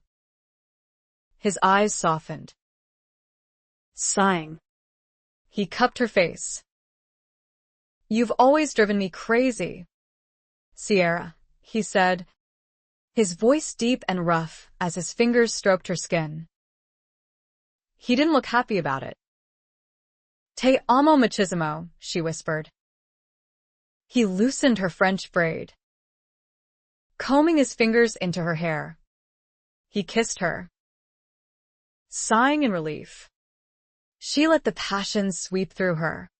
His eyes softened. Sighing, he cupped her face. You've always driven me crazy, Sierra, he said, his voice deep and rough as his fingers stroked her skin. He didn't look happy about it. Te amo muchísimo, she whispered. He loosened her French braid, combing his fingers into her hair. He kissed her. Sighing in relief, she let the passion sweep through her.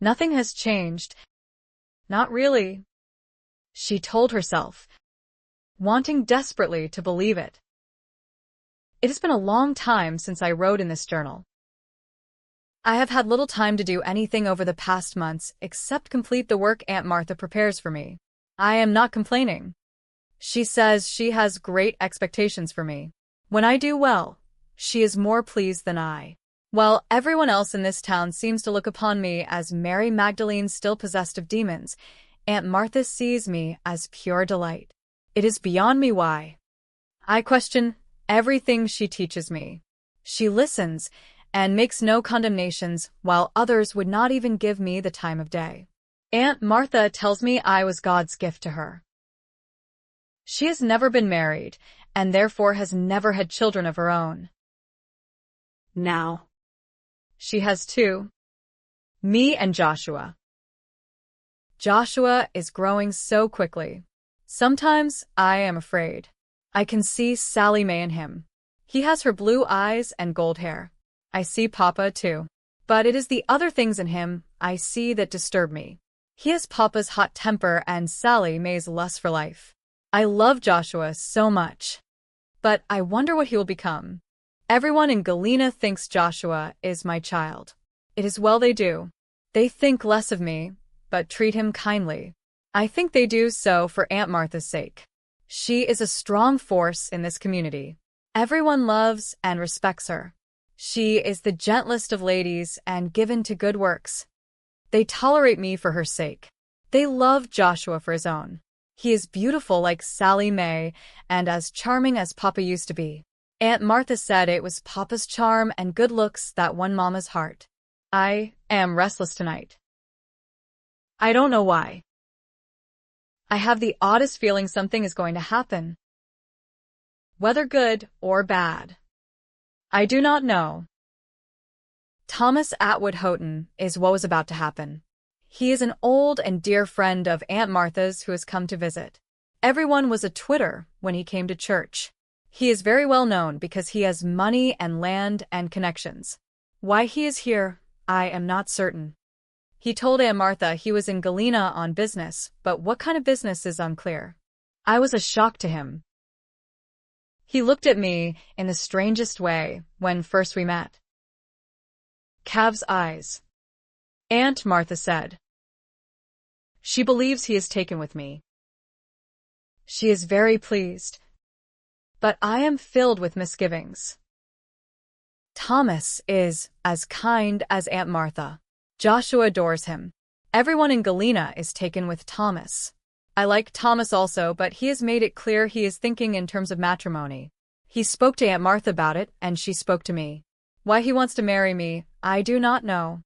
Nothing has changed. Not really, she told herself, wanting desperately to believe it. It has been a long time since I wrote in this journal. I have had little time to do anything over the past months except complete the work Aunt Martha prepares for me. I am not complaining. She says she has great expectations for me. When I do well, she is more pleased than I. While everyone else in this town seems to look upon me as Mary Magdalene still possessed of demons, Aunt Martha sees me as pure delight. It is beyond me why. I question everything she teaches me. She listens and makes no condemnations, while others would not even give me the time of day. Aunt Martha tells me I was God's gift to her. She has never been married, and therefore has never had children of her own. Now, She has two. Me and Joshua. Joshua is growing so quickly. Sometimes I am afraid. I can see Sally Mae in him. He has her blue eyes and gold hair. I see Papa too. But it is the other things in him I see that disturb me. He has Papa's hot temper and Sally Mae's lust for life. I love Joshua so much. But I wonder what he will become. Everyone in Galena thinks Joshua is my child. It is well they do. They think less of me, but treat him kindly. I think they do so for Aunt Martha's sake. She is a strong force in this community. Everyone loves and respects her. She is the gentlest of ladies and given to good works. They tolerate me for her sake. They love Joshua for his own. He is beautiful like Sally Mae and as charming as Papa used to be. Aunt Martha said it was Papa's charm and good looks that won Mama's heart. I am restless tonight. I don't know why. I have the oddest feeling something is going to happen. Whether good or bad, I do not know. Thomas Atwood Houghton is what was about to happen. He is an old and dear friend of Aunt Martha's who has come to visit. Everyone was a twitter when he came to church. He is very well known because he has money and land and connections. Why he is here, I am not certain. He told Aunt Martha he was in Galena on business, but what kind of business is unclear. I was a shock to him. He looked at me in the strangest way when first we met. Calves' eyes. Aunt Martha said. She believes he is taken with me. She is very pleased. But I am filled with misgivings. Thomas is as kind as Aunt Martha. Joshua adores him. Everyone in Galena is taken with Thomas. I like Thomas also, but he has made it clear he is thinking in terms of matrimony. He spoke to Aunt Martha about it, and she spoke to me. Why he wants to marry me, I do not know.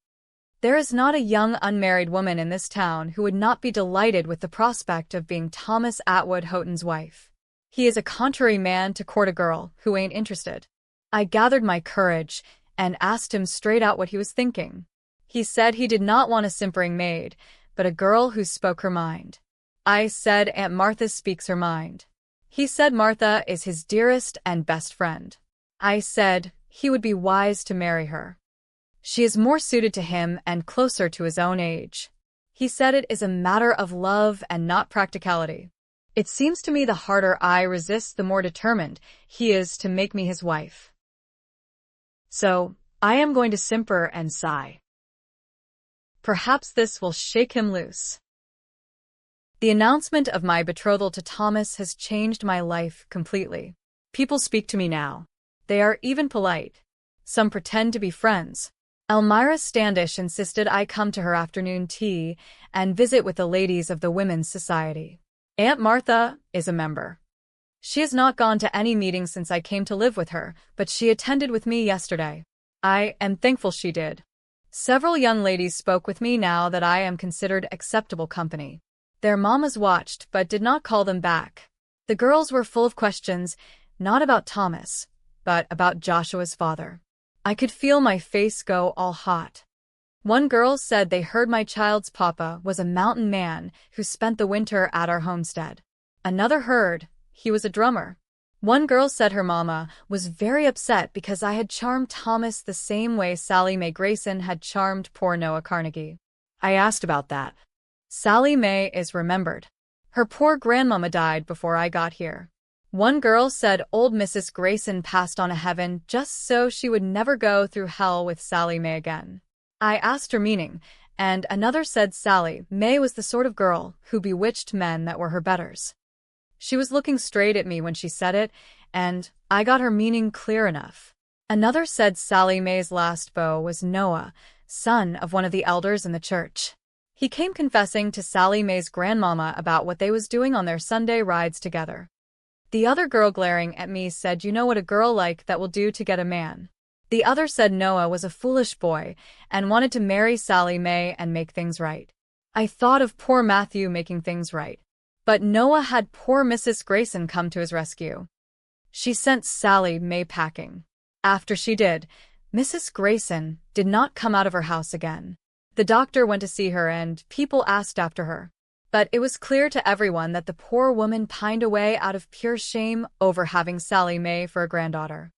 There is not a young unmarried woman in this town who would not be delighted with the prospect of being Thomas Atwood Houghton's wife. He is a contrary man to court a girl who ain't interested. I gathered my courage and asked him straight out what he was thinking. He said he did not want a simpering maid, but a girl who spoke her mind. I said Aunt Martha speaks her mind. He said Martha is his dearest and best friend. I said he would be wise to marry her. She is more suited to him and closer to his own age. He said it is a matter of love and not practicality. It seems to me the harder I resist, the more determined he is to make me his wife. So, I am going to simper and sigh. Perhaps this will shake him loose. The announcement of my betrothal to Thomas has changed my life completely. People speak to me now. They are even polite. Some pretend to be friends. Elmira Standish insisted I come to her afternoon tea and visit with the ladies of the Women's Society. Aunt Martha is a member. She has not gone to any meetings since I came to live with her, but she attended with me yesterday. I am thankful she did. Several young ladies spoke with me now that I am considered acceptable company. Their mammas watched but did not call them back. The girls were full of questions, not about Thomas, but about Joshua's father. I could feel my face go all hot. One girl said they heard my child's papa was a mountain man who spent the winter at our homestead. Another heard he was a drummer. One girl said her mama was very upset because I had charmed Thomas the same way Sally Mae Grayson had charmed poor Noah Carnegie. I asked about that. Sally Mae is remembered. Her poor grandmama died before I got here. One girl said old Mrs. Grayson passed on to heaven just so she would never go through hell with Sally Mae again. I asked her meaning, and another said Sally May was the sort of girl who bewitched men that were her betters. She was looking straight at me when she said it, and I got her meaning clear enough. Another said Sally May's last beau was Noah, son of one of the elders in the church. He came confessing to Sally May's grandmama about what they was doing on their Sunday rides together. The other girl glaring at me said, "You know what a girl like that will do to get a man." The other said Noah was a foolish boy and wanted to marry Sally May and make things right. I thought of poor Matthew making things right. But Noah had poor Mrs. Grayson come to his rescue. She sent Sally May packing. After she did, Mrs. Grayson did not come out of her house again. The doctor went to see her and people asked after her. But it was clear to everyone that the poor woman pined away out of pure shame over having Sally May for a granddaughter.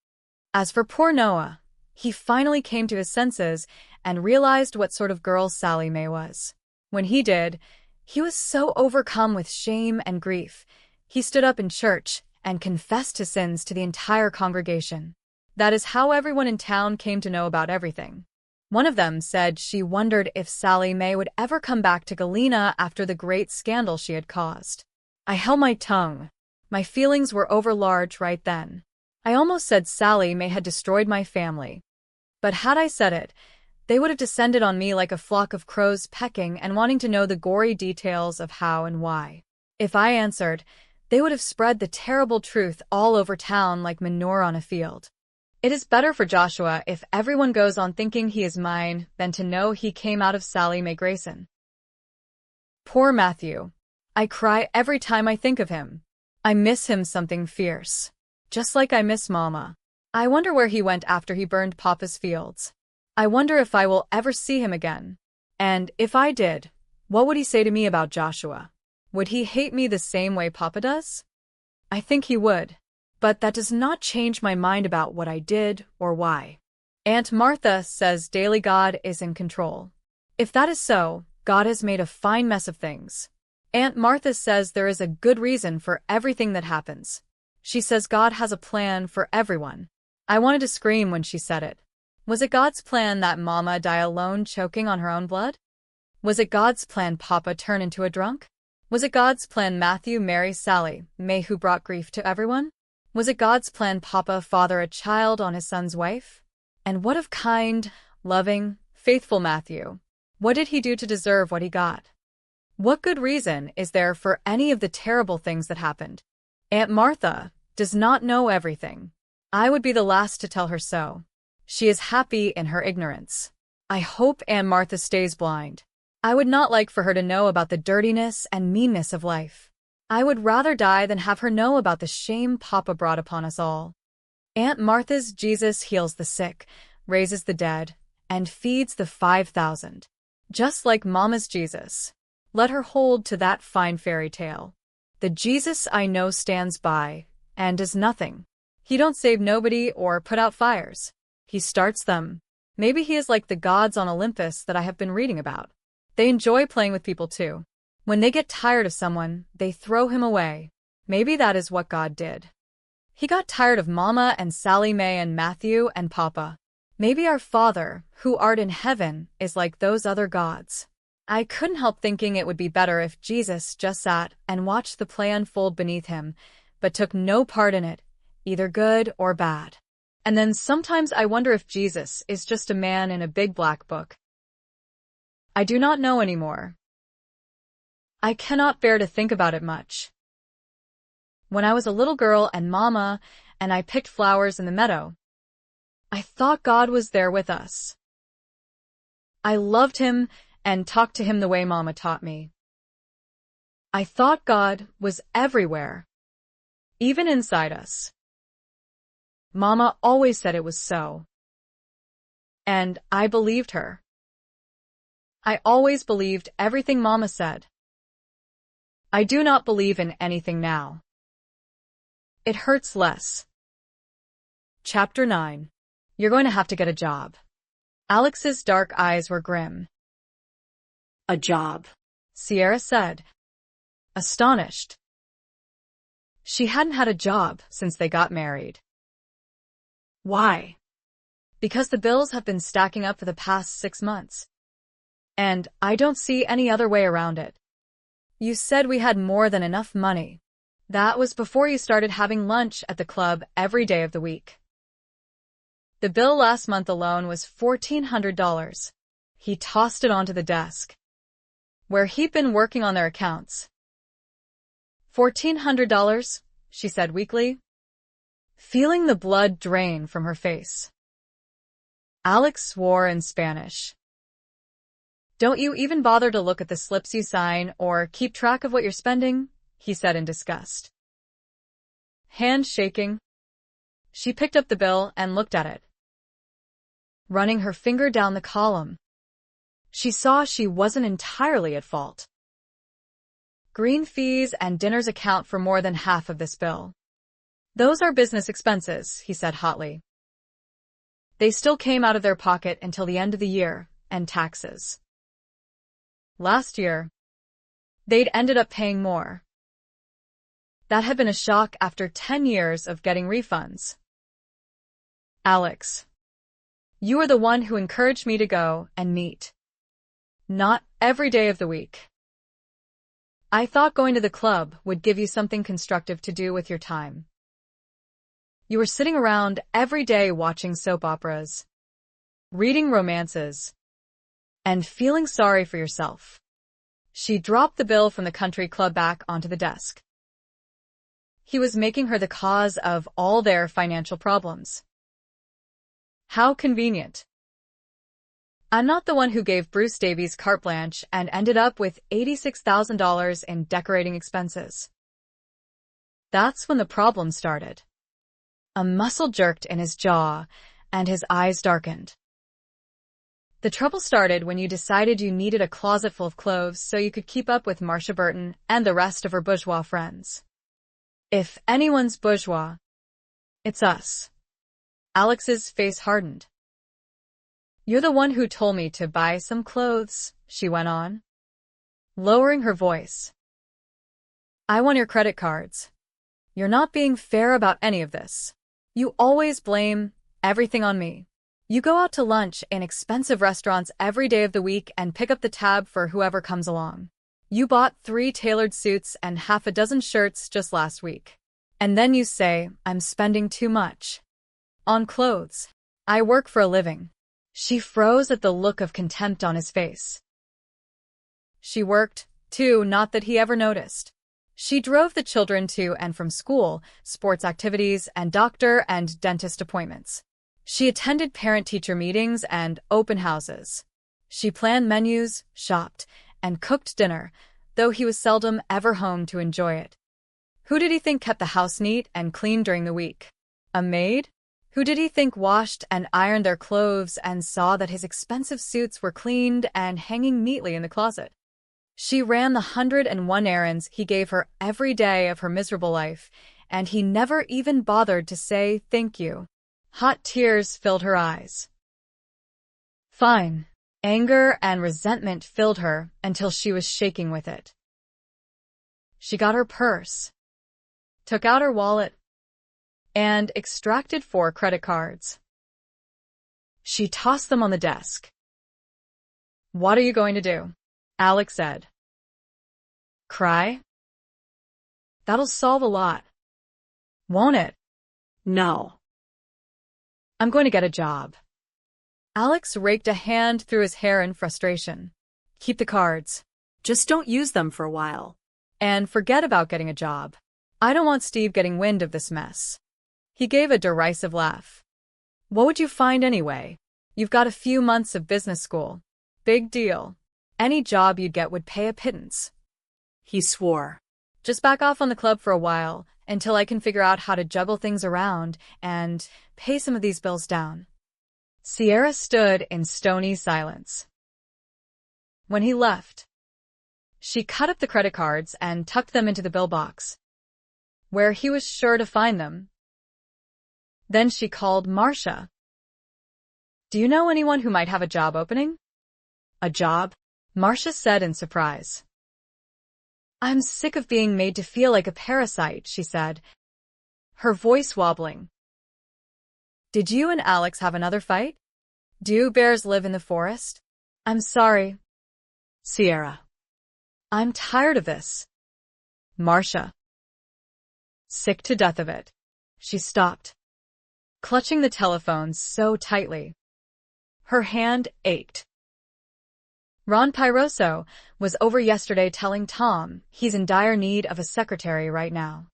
As for poor Noah, he finally came to his senses and realized what sort of girl Sally May was. When he did, he was so overcome with shame and grief, he stood up in church and confessed his sins to the entire congregation. That is how everyone in town came to know about everything. One of them said she wondered if Sally May would ever come back to Galena after the great scandal she had caused. I held my tongue. My feelings were overlarge right then. I almost said Sally May had destroyed my family. But had I said it, they would have descended on me like a flock of crows pecking and wanting to know the gory details of how and why. If I answered, they would have spread the terrible truth all over town like manure on a field. It is better for Joshua if everyone goes on thinking he is mine than to know he came out of Sally May Grayson. Poor Matthew. I cry every time I think of him. I miss him something fierce. Just like I miss Mama. I wonder where he went after he burned Papa's fields. I wonder if I will ever see him again. And if I did, what would he say to me about Joshua? Would he hate me the same way Papa does? I think he would. But that does not change my mind about what I did or why. Aunt Martha says daily God is in control. If that is so, God has made a fine mess of things. Aunt Martha says there is a good reason for everything that happens. She says God has a plan for everyone. I wanted to scream when she said it. Was it God's plan that Mama die alone choking on her own blood? Was it God's plan Papa turn into a drunk? Was it God's plan Matthew marry Sally May who brought grief to everyone? Was it God's plan Papa father a child on his son's wife? And what of kind, loving, faithful Matthew? What did he do to deserve what he got? What good reason is there for any of the terrible things that happened? Aunt Martha does not know everything. I would be the last to tell her so. She is happy in her ignorance. I hope Aunt Martha stays blind. I would not like for her to know about the dirtiness and meanness of life. I would rather die than have her know about the shame Papa brought upon us all. Aunt Martha's Jesus heals the sick, raises the dead, and feeds the 5,000. Just like Mama's Jesus. Let her hold to that fine fairy tale. The Jesus I know stands by and does nothing. He don't save nobody or put out fires. He starts them. Maybe he is like the gods on Olympus that I have been reading about. They enjoy playing with people too. When they get tired of someone, they throw him away. Maybe that is what God did. He got tired of Mama and Sally May and Matthew and Papa. Maybe our Father, who art in heaven, is like those other gods. I couldn't help thinking it would be better if Jesus just sat and watched the play unfold beneath him, but took no part in it, either good or bad. And then sometimes I wonder if Jesus is just a man in a big black book. I do not know anymore. I cannot bear to think about it much. When I was a little girl and Mama and I picked flowers in the meadow, I thought God was there with us. I loved him and talked to him the way Mama taught me. I thought God was everywhere, even inside us. Mama always said it was so. And I believed her. I always believed everything Mama said. I do not believe in anything now. It hurts less. Chapter 9. You're going to have to get a job. Alex's dark eyes were grim. A job, Sierra said, astonished. She hadn't had a job since they got married. Why? Because the bills have been stacking up for the past 6 months. And I don't see any other way around it. You said we had more than enough money. That was before you started having lunch at the club every day of the week. The bill last month alone was $1,400. He tossed it onto the desk, where he'd been working on their accounts. $1,400, she said weakly, feeling the blood drain from her face. Alex swore in Spanish. Don't you even bother to look at the slips you sign or keep track of what you're spending? He said in disgust. Hand shaking, she picked up the bill and looked at it. Running her finger down the column, she saw she wasn't entirely at fault. Green fees and dinners account for more than half of this bill. Those are business expenses, he said hotly. They still came out of their pocket until the end of the year, and taxes. Last year, they'd ended up paying more. That had been a shock after 10 years of getting refunds. Alex, you are the one who encouraged me to go and meet. Not every day of the week. I thought going to the club would give you something constructive to do with your time. You were sitting around every day watching soap operas, reading romances, and feeling sorry for yourself. She dropped the bill from the country club back onto the desk. He was making her the cause of all their financial problems. How convenient. I'm not the one who gave Bruce Davies carte blanche and ended up with $86,000 in decorating expenses. That's when the problem started. A muscle jerked in his jaw, and his eyes darkened. The trouble started when you decided you needed a closet full of clothes so you could keep up with Marcia Burton and the rest of her bourgeois friends. If anyone's bourgeois, it's us. Alex's face hardened. You're the one who told me to buy some clothes, she went on, lowering her voice. I want your credit cards. You're not being fair about any of this. You always blame everything on me. You go out to lunch in expensive restaurants every day of the week and pick up the tab for whoever comes along. You bought 3 tailored suits and half a dozen shirts just last week. And then you say, I'm spending too much on clothes. I work for a living. She froze at the look of contempt on his face. She worked, too, not that he ever noticed. She drove the children to and from school, sports activities, and doctor and dentist appointments. She attended parent-teacher meetings and open houses. She planned menus, shopped, and cooked dinner, though he was seldom ever home to enjoy it. Who did he think kept the house neat and clean during the week? A maid? Who did he think washed and ironed their clothes and saw that his expensive suits were cleaned and hanging neatly in the closet? She ran the 101 errands he gave her every day of her miserable life, and he never even bothered to say thank you. Hot tears filled her eyes. Fine. Anger and resentment filled her until she was shaking with it. She got her purse, took out her wallet, and extracted 4 credit cards. She tossed them on the desk. What are you going to do? Alex said. Cry? That'll solve a lot. Won't it? No. I'm going to get a job. Alex raked a hand through his hair in frustration. Keep the cards. Just don't use them for a while. And forget about getting a job. I don't want Steve getting wind of this mess. He gave a derisive laugh. What would you find anyway? You've got a few months of business school. Big deal. Any job you'd get would pay a pittance. He swore. Just back off on the club for a while, until I can figure out how to juggle things around and pay some of these bills down. Sierra stood in stony silence. When he left, she cut up the credit cards and tucked them into the bill box, where he was sure to find them. Then she called Marcia. Do you know anyone who might have a job opening? A job? Marcia said in surprise. I'm sick of being made to feel like a parasite, she said, her voice wobbling. Did you and Alex have another fight? Do bears live in the forest? I'm sorry, Sierra. I'm tired of this. Marcia. Sick to death of it. She stopped, clutching the telephone so tightly. Her hand ached. Ron Pyroso was over yesterday telling Tom he's in dire need of a secretary right now.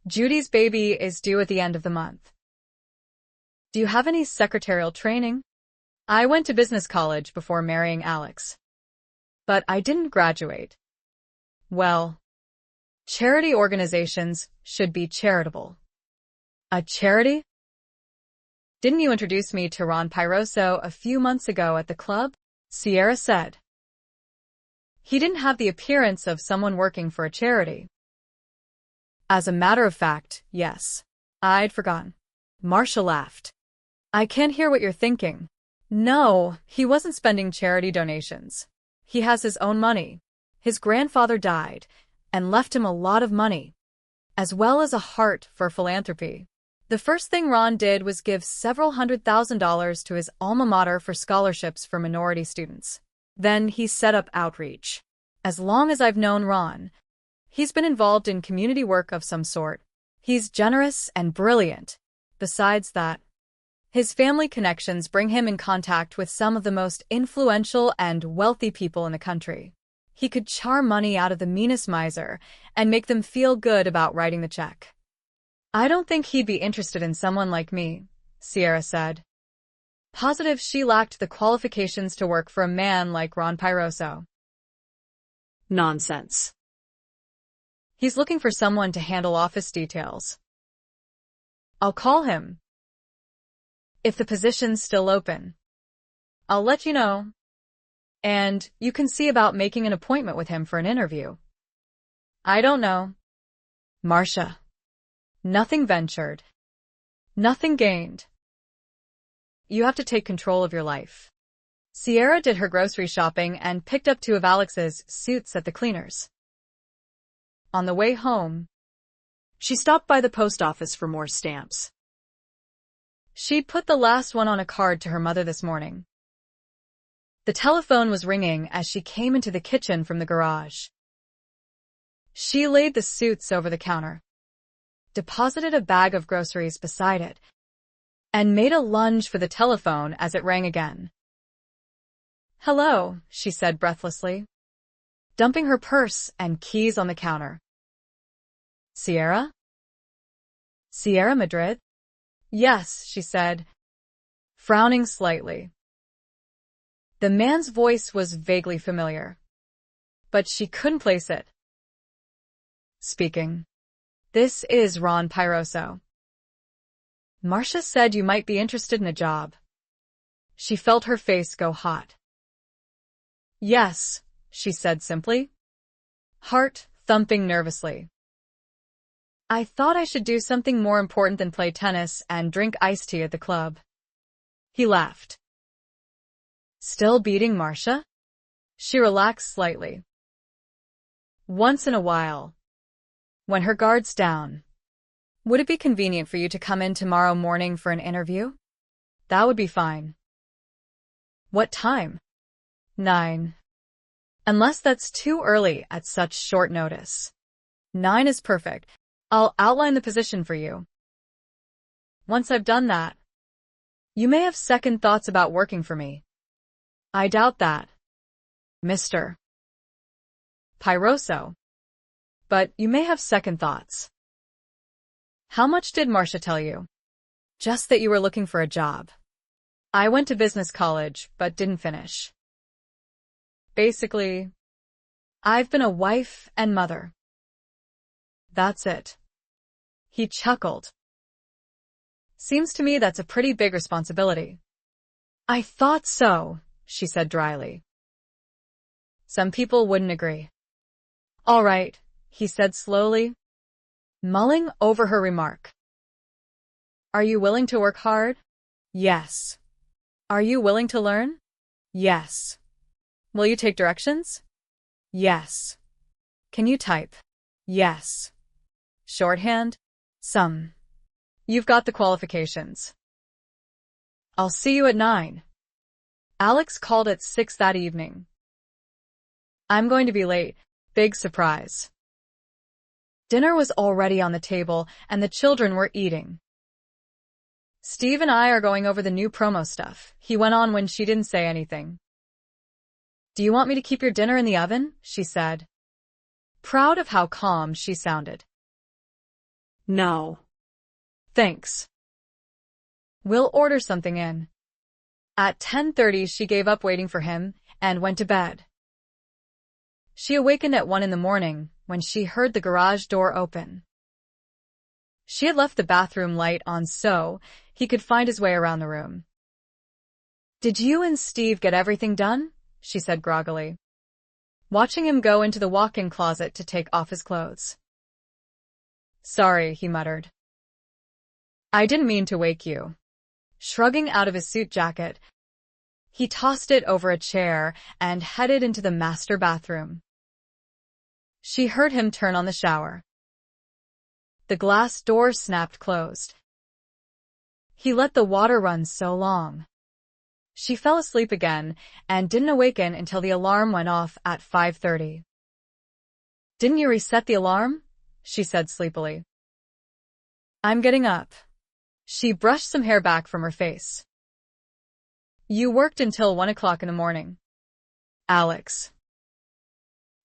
Judy's baby is due at the end of the month. Do you have any secretarial training? I went to business college before marrying Alex, but I didn't graduate. Well, charity organizations should be charitable. A charity? Didn't you introduce me to Ron Pyroso a few months ago at the club? Sierra said. He didn't have the appearance of someone working for a charity. As a matter of fact, yes. I'd forgotten. Marcia laughed. I can't hear what you're thinking. No, he wasn't spending charity donations. He has his own money. His grandfather died and left him a lot of money, as well as a heart for philanthropy. The first thing Ron did was give several $100,000 to his alma mater for scholarships for minority students. Then he set up outreach. As long as I've known Ron, he's been involved in community work of some sort. He's generous and brilliant. Besides that, his family connections bring him in contact with some of the most influential and wealthy people in the country. He could charm money out of the meanest miser and make them feel good about writing the check. I don't think he'd be interested in someone like me, Sierra said, positive she lacked the qualifications to work for a man like Ron Pyroso. Nonsense. He's looking for someone to handle office details. I'll call him. If the position's still open, I'll let you know. And you can see about making an appointment with him for an interview. I don't know. Marcia. Nothing ventured. Nothing gained. You have to take control of your life. Sierra did her grocery shopping and picked up 2 of Alex's suits at the cleaners. On the way home, she stopped by the post office for more stamps. She'd put the last one on a card to her mother this morning. The telephone was ringing as she came into the kitchen from the garage. She laid the suits over the counter, deposited a bag of groceries beside it, and made a lunge for the telephone as it rang again. Hello, she said breathlessly, dumping her purse and keys on the counter. Sierra? Sierra Madrid? Yes, she said, frowning slightly. The man's voice was vaguely familiar, but she couldn't place it. Speaking. This is Ron Pyroso. Marcia said you might be interested in a job. She felt her face go hot. Yes, she said simply, heart thumping nervously. I thought I should do something more important than play tennis and drink iced tea at the club. He laughed. Still beating Marcia? She relaxed slightly. Once in a while, when her guard's down. Would it be convenient for you to come in tomorrow morning for an interview? That would be fine. What time? 9. Unless that's too early at such short notice. 9 is perfect. I'll outline the position for you. Once I've done that, you may have second thoughts about working for me. I doubt that, Mr. Pyroso. But you may have second thoughts. How much did Marcia tell you? Just that you were looking for a job. I went to business college, but didn't finish. Basically, I've been a wife and mother. That's it. He chuckled. Seems to me that's a pretty big responsibility. I thought so, she said dryly. Some people wouldn't agree. All right, he said slowly, mulling over her remark. Are you willing to work hard? Yes. Are you willing to learn? Yes. Will you take directions? Yes. Can you type? Yes. Shorthand? Some. You've got the qualifications. I'll see you at 9. Alex called at 6 that evening. I'm going to be late. Big surprise. Dinner was already on the table, and the children were eating. Steve and I are going over the new promo stuff, he went on when she didn't say anything. Do you want me to keep your dinner in the oven? She said, proud of how calm she sounded. No. Thanks. We'll order something in. At 10:30 she gave up waiting for him and went to bed. She awakened at 1 in the morning when she heard the garage door open. She had left the bathroom light on so he could find his way around the room. Did you and Steve get everything done? She said groggily, watching him go into the walk-in closet to take off his clothes. Sorry, he muttered. I didn't mean to wake you. Shrugging out of his suit jacket, he tossed it over a chair and headed into the master bathroom. She heard him turn on the shower. The glass door snapped closed. He let the water run so long. She fell asleep again and didn't awaken until the alarm went off at 5:30. Didn't you reset the alarm? She said sleepily. I'm getting up. She brushed some hair back from her face. You worked until 1 o'clock in the morning. Alex.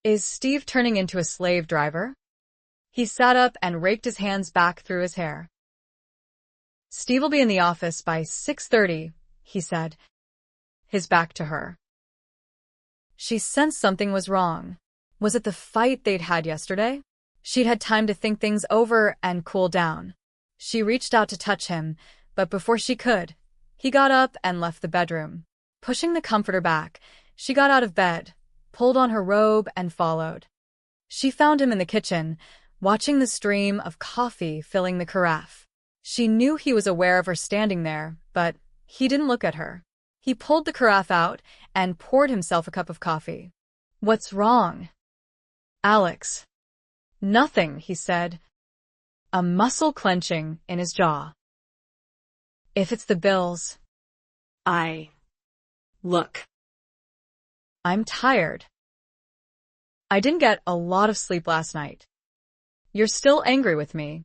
Is Steve turning into a slave driver? He sat up and raked his hands back through his hair. Steve will be in the office by 6:30, he said, his back to her. She sensed something was wrong. Was it the fight they'd had yesterday? She'd had time to think things over and cool down. She reached out to touch him, but before she could, he got up and left the bedroom. Pushing the comforter back, she got out of bed, pulled on her robe, and followed. She found him in the kitchen, watching the stream of coffee filling the carafe. She knew he was aware of her standing there, but he didn't look at her. He pulled the carafe out and poured himself a cup of coffee. What's wrong? Alex. Nothing, he said, a muscle clenching in his jaw. If it's the bills. Look. I'm tired. I didn't get a lot of sleep last night. You're still angry with me.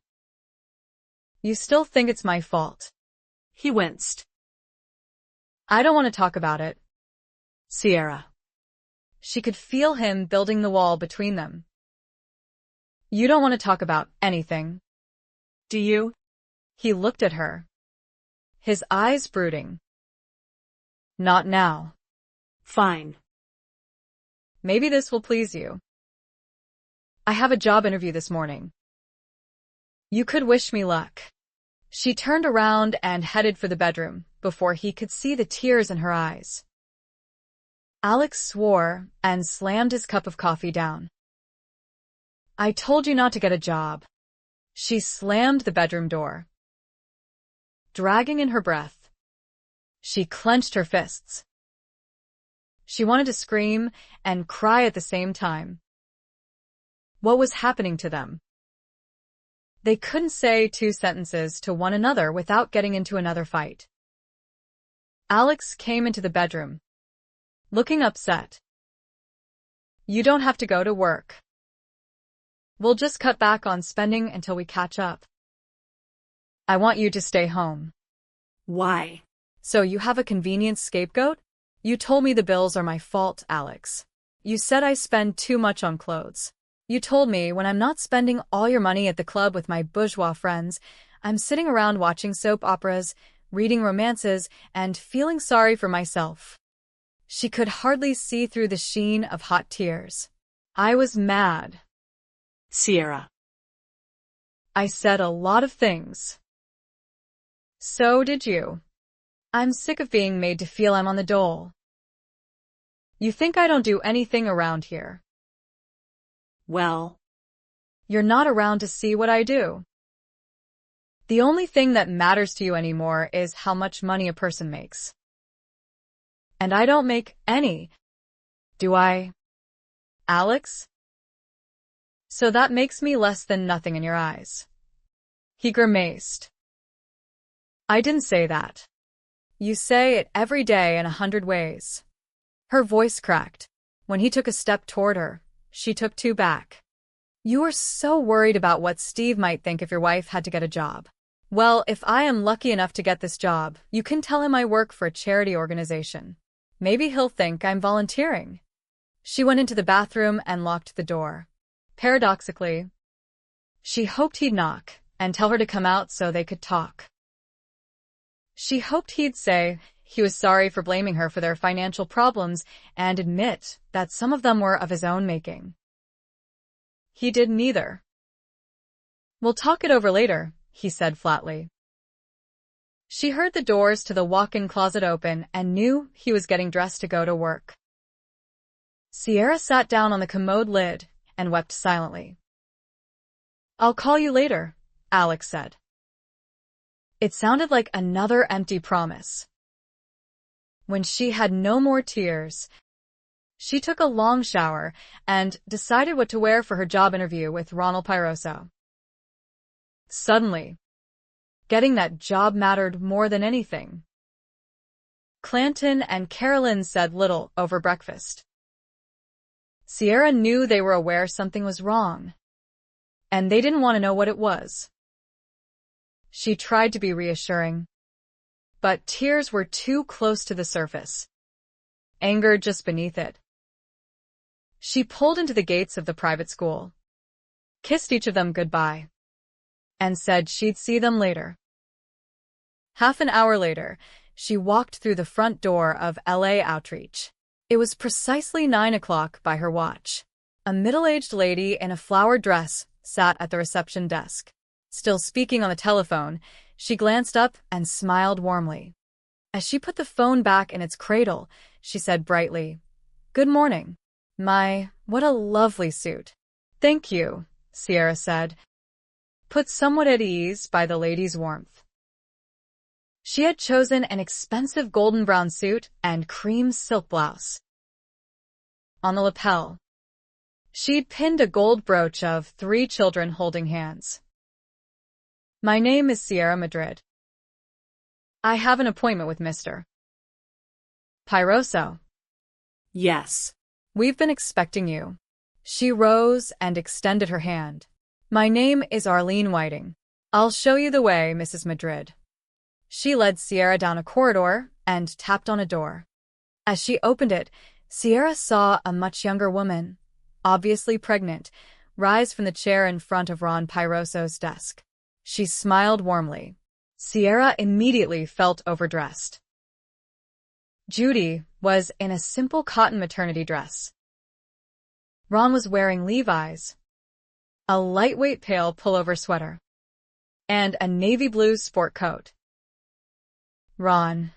You still think it's my fault. He winced. I don't want to talk about it. Sierra. She could feel him building the wall between them. You don't want to talk about anything. Do you? He looked at her, his eyes brooding. Not now. Fine. Maybe this will please you. I have a job interview this morning. You could wish me luck. She turned around and headed for the bedroom before he could see the tears in her eyes. Alex swore and slammed his cup of coffee down. I told you not to get a job. She slammed the bedroom door. Dragging in her breath, she clenched her fists. She wanted to scream and cry at the same time. What was happening to them? They couldn't say 2 sentences to one another without getting into another fight. Alex came into the bedroom, looking upset. You don't have to go to work. We'll just cut back on spending until we catch up. I want you to stay home. Why? So you have a convenient scapegoat? You told me the bills are my fault, Alex. You said I spend too much on clothes. You told me when I'm not spending all your money at the club with my bourgeois friends, I'm sitting around watching soap operas, reading romances, and feeling sorry for myself. She could hardly see through the sheen of hot tears. I was mad. Sierra. I said a lot of things. So did you. I'm sick of being made to feel I'm on the dole. You think I don't do anything around here. Well, you're not around to see what I do. The only thing that matters to you anymore is how much money a person makes. And I don't make any. Do I? Alex? So that makes me less than nothing in your eyes. He grimaced. I didn't say that. You say it every day in 100 ways. Her voice cracked. When he took a step toward her, she took two back. You are so worried about what Steve might think if your wife had to get a job. Well, if I am lucky enough to get this job, you can tell him I work for a charity organization. Maybe he'll think I'm volunteering. She went into the bathroom and locked the door. Paradoxically, she hoped he'd knock and tell her to come out so they could talk. She hoped he'd say he was sorry for blaming her for their financial problems and admit that some of them were of his own making. He did neither. We'll talk it over later, he said flatly. She heard the doors to the walk-in closet open and knew he was getting dressed to go to work. Sierra sat down on the commode lid and wept silently. I'll call you later, Alex said. It sounded like another empty promise. When she had no more tears, she took a long shower and decided what to wear for her job interview with Ronald Pyroso. Suddenly, getting that job mattered more than anything. Clanton and Carolyn said little over breakfast. Sierra knew they were aware something was wrong, and they didn't want to know what it was. She tried to be reassuring, but tears were too close to the surface, anger just beneath it. She pulled into the gates of the private school, kissed each of them goodbye, and said she'd see them later. Half an hour later, she walked through the front door of LA Outreach. It was precisely 9 o'clock by her watch. A middle-aged lady in a flowered dress sat at the reception desk. Still speaking on the telephone, she glanced up and smiled warmly. As she put the phone back in its cradle, she said brightly, "Good morning. What a lovely suit." "Thank you," Sierra said, put somewhat at ease by the lady's warmth. She had chosen an expensive golden brown suit and cream silk blouse. On the lapel, she'd pinned a gold brooch of 3 children holding hands. "My name is Sierra Madrid. I have an appointment with Mr. Pyroso." Yes. "We've been expecting you." She rose and extended her hand. "My name is Arlene Whiting. I'll show you the way, Mrs. Madrid." She led Sierra down a corridor and tapped on a door. As she opened it, Sierra saw a much younger woman, obviously pregnant, rise from the chair in front of Ron Pyroso's desk. She smiled warmly. Sierra immediately felt overdressed. Judy was in a simple cotton maternity dress. Ron was wearing Levi's, a lightweight pale pullover sweater, and a navy blue sport coat. "Ron,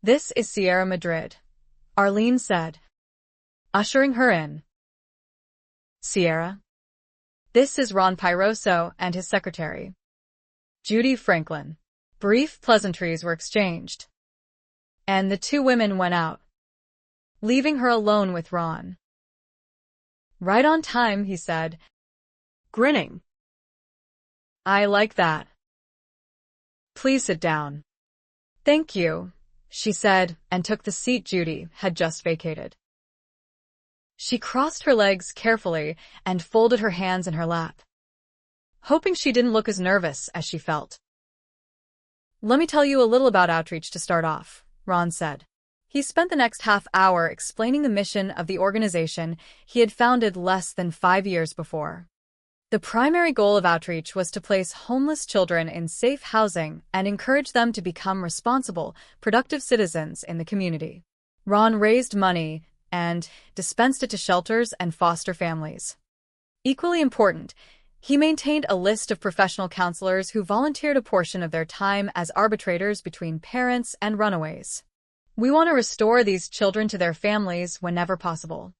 this is Sierra Madrid," Arlene said, ushering her in. "Sierra, this is Ron Pyroso and his secretary, Judy Franklin." Brief pleasantries were exchanged, and the two women went out, leaving her alone with Ron. "Right on time," he said, grinning. "I like that. Please sit down." "Thank you," she said, and took the seat Judy had just vacated. She crossed her legs carefully and folded her hands in her lap, hoping she didn't look as nervous as she felt. "Let me tell you a little about Outreach to start off," Ron said. He spent the next half hour explaining the mission of the organization he had founded less than 5 years before. The primary goal of Outreach was to place homeless children in safe housing and encourage them to become responsible, productive citizens in the community. Ron raised money and dispensed it to shelters and foster families. Equally important, he maintained a list of professional counselors who volunteered a portion of their time as arbitrators between parents and runaways. "We want to restore these children to their families whenever possible.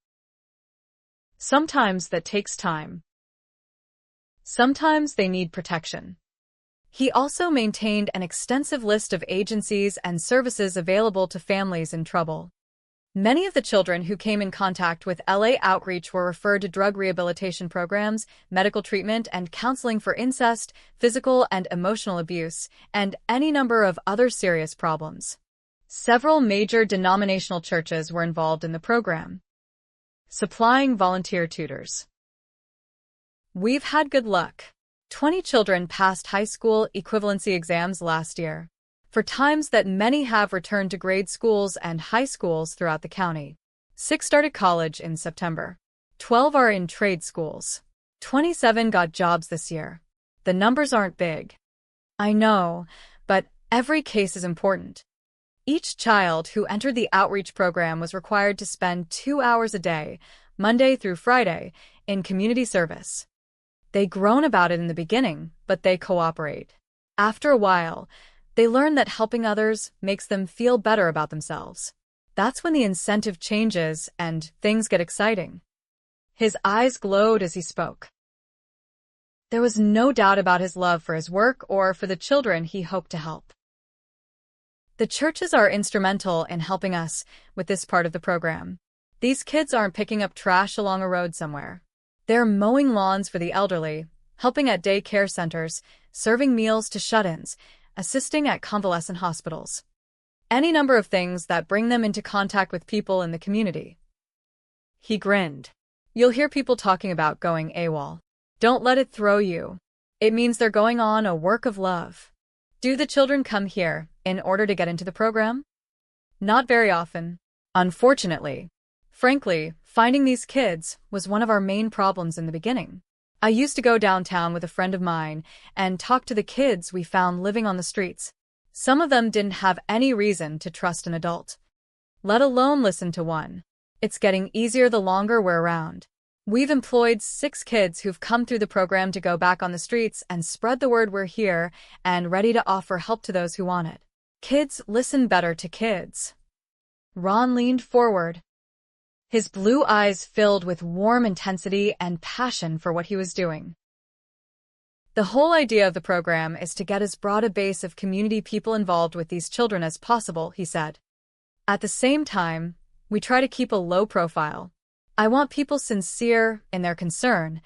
Sometimes that takes time. Sometimes they need protection." He also maintained an extensive list of agencies and services available to families in trouble. Many of the children who came in contact with LA Outreach were referred to drug rehabilitation programs, medical treatment, and counseling for incest, physical and emotional abuse, and any number of other serious problems. Several major denominational churches were involved in the program, supplying volunteer tutors. We've had good luck. 20 children passed high school equivalency exams last year. For times that many have returned to grade schools and high schools throughout the county. 6 started college in September. 12 are in trade schools. 27 got jobs this year. The numbers aren't big. I know, but every case is important. Each child who entered the outreach program was required to spend 2 hours a day, Monday through Friday, in community service. They groan about it in the beginning, but they cooperate. After a while, they learn that helping others makes them feel better about themselves. That's when the incentive changes and things get exciting. His eyes glowed as he spoke. There was no doubt about his love for his work or for the children he hoped to help. The churches are instrumental in helping us with this part of the program. These kids aren't picking up trash along a road somewhere. They're mowing lawns for the elderly, helping at day care centers, serving meals to shut-ins, assisting at convalescent hospitals. Any number of things that bring them into contact with people in the community. He grinned. You'll hear people talking about going AWOL. Don't let it throw you. It means they're going on a work of love. Do the children come here in order to get into the program? Not very often, unfortunately. Frankly, finding these kids was one of our main problems in the beginning. I used to go downtown with a friend of mine and talk to the kids we found living on the streets. Some of them didn't have any reason to trust an adult, let alone listen to one. It's getting easier the longer we're around. We've employed 6 kids who've come through the program to go back on the streets and spread the word we're here and ready to offer help to those who want it. Kids listen better to kids. Ron leaned forward. His blue eyes filled with warm intensity and passion for what he was doing. The whole idea of the program is to get as broad a base of community people involved with these children as possible, he said. At the same time, we try to keep a low profile. I want people sincere in their concern,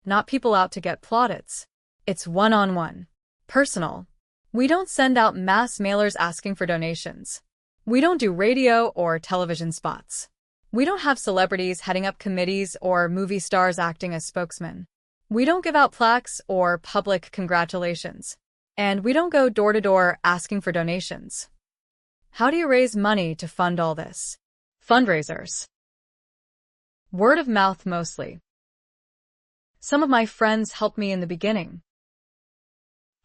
not people out to get plaudits. It's one-on-one, personal. We don't send out mass mailers asking for donations. We don't do radio or television spots. We don't have celebrities heading up committees or movie stars acting as spokesmen. We don't give out plaques or public congratulations. And we don't go door to door asking for donations. How do you raise money to fund all this? Fundraisers. Word of mouth mostly. Some of my friends helped me in the beginning.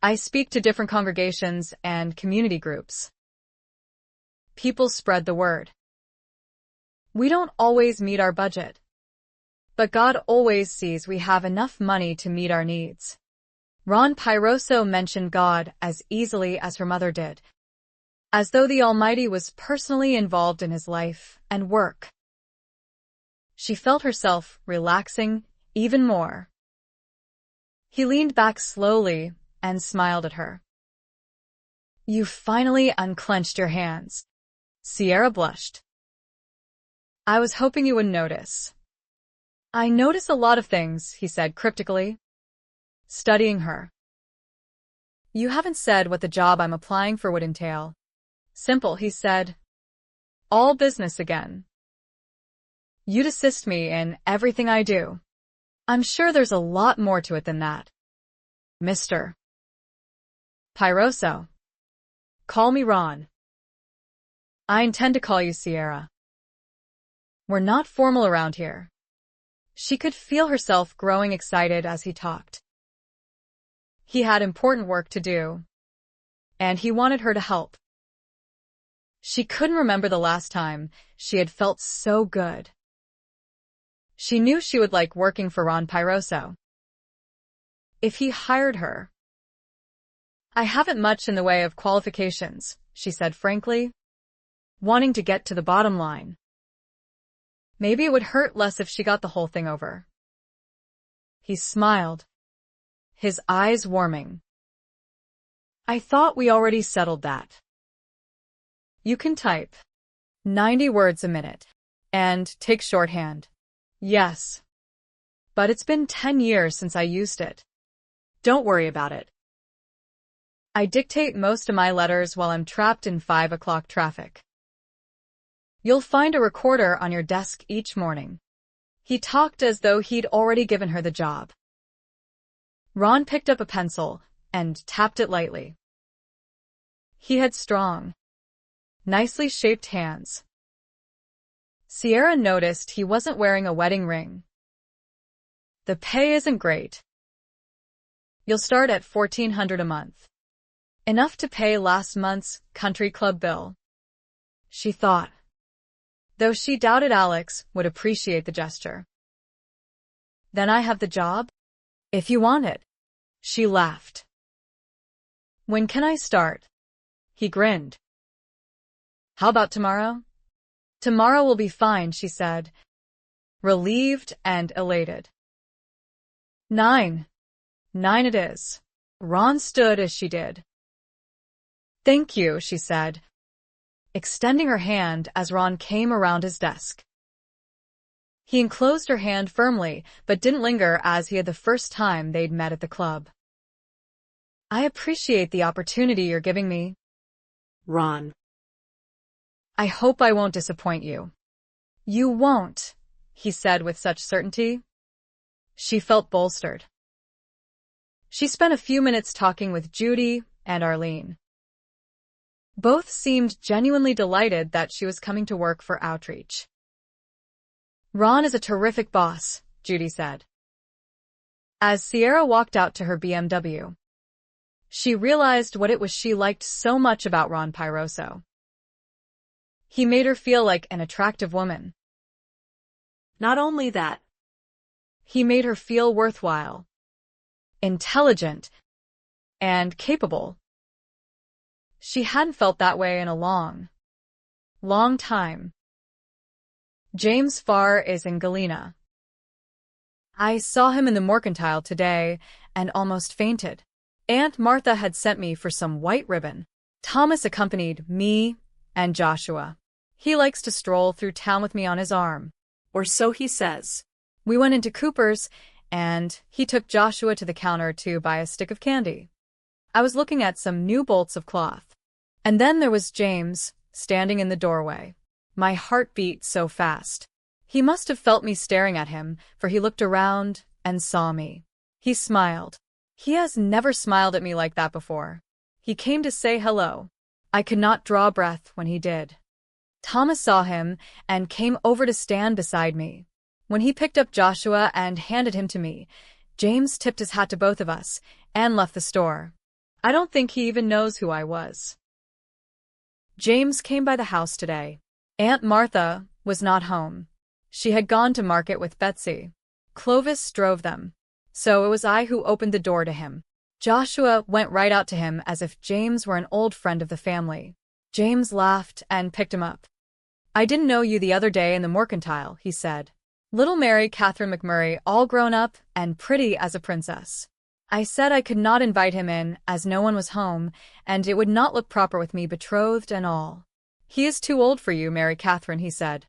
I speak to different congregations and community groups. People spread the word. We don't always meet our budget. But God always sees we have enough money to meet our needs. Ron Pyroso mentioned God as easily as her mother did, as though the Almighty was personally involved in his life and work. She felt herself relaxing even more. He leaned back slowly and smiled at her. You finally unclenched your hands. Sierra blushed. I was hoping you would notice. I notice a lot of things, he said cryptically, studying her. You haven't said what the job I'm applying for would entail. Simple, he said. All business again. You'd assist me in everything I do. I'm sure there's a lot more to it than that. Mr. Pyroso. Call me Ron. I intend to call you Sierra. We're not formal around here. She could feel herself growing excited as he talked. He had important work to do, and he wanted her to help. She couldn't remember the last time she had felt so good. She knew she would like working for Ron Pyroso. If he hired her. I haven't much in the way of qualifications, she said frankly, wanting to get to the bottom line. Maybe it would hurt less if she got the whole thing over. He smiled, his eyes warming. I thought we already settled that. You can type. 90 words a minute. And take shorthand. Yes. But it's been 10 years since I used it. Don't worry about it. I dictate most of my letters while I'm trapped in 5 o'clock traffic. You'll find a recorder on your desk each morning. He talked as though he'd already given her the job. Ron picked up a pencil and tapped it lightly. He had strong, nicely shaped hands. Sierra noticed he wasn't wearing a wedding ring. The pay isn't great. You'll start at $1,400 a month. Enough to pay last month's country club bill, she thought, though she doubted Alex would appreciate the gesture. Then I have the job? If you want it. She laughed. When can I start? He grinned. How about tomorrow? Tomorrow will be fine, she said, relieved and elated. 9 it is. Ron stood as she did. Thank you, she said, extending her hand as Ron came around his desk. He enclosed her hand firmly, but didn't linger as he had the first time they'd met at the club. I appreciate the opportunity you're giving me. Ron. I hope I won't disappoint you. You won't, he said with such certainty. She felt bolstered. She spent a few minutes talking with Judy and Arlene. Both seemed genuinely delighted that she was coming to work for Outreach. Ron is a terrific boss, Judy said. As Sierra walked out to her BMW, she realized what it was she liked so much about Ron Pyroso. He made her feel like an attractive woman. Not only that, he made her feel worthwhile, intelligent, and capable. She hadn't felt that way in a long time. James Farr is in Galena. I saw him in the Mercantile today and almost fainted. Aunt Martha had sent me for some white ribbon. Thomas accompanied me and Joshua. He likes to stroll through town with me on his arm. Or so he says. We went into Cooper's, and he took Joshua to the counter to buy a stick of candy. I was looking at some new bolts of cloth. And then there was James, standing in the doorway. My heart beat so fast. He must have felt me staring at him, for he looked around and saw me. He smiled. He has never smiled at me like that before. He came to say hello. I could not draw a breath when he did. Thomas saw him and came over to stand beside me. When he picked up Joshua and handed him to me, James tipped his hat to both of us and left the store. I don't think he even knows who I was. James came by the house today. Aunt Martha was not home. She had gone to market with Betsy. Clovis drove them. So it was I who opened the door to him. Joshua went right out to him as if James were an old friend of the family. James laughed and picked him up. I didn't know you the other day in the Mercantile, he said. Little Mary Katherine McMurray, all grown up and pretty as a princess. I said I could not invite him in as no one was home, and it would not look proper with me betrothed and all. He is too old for you, Mary Katherine, he said.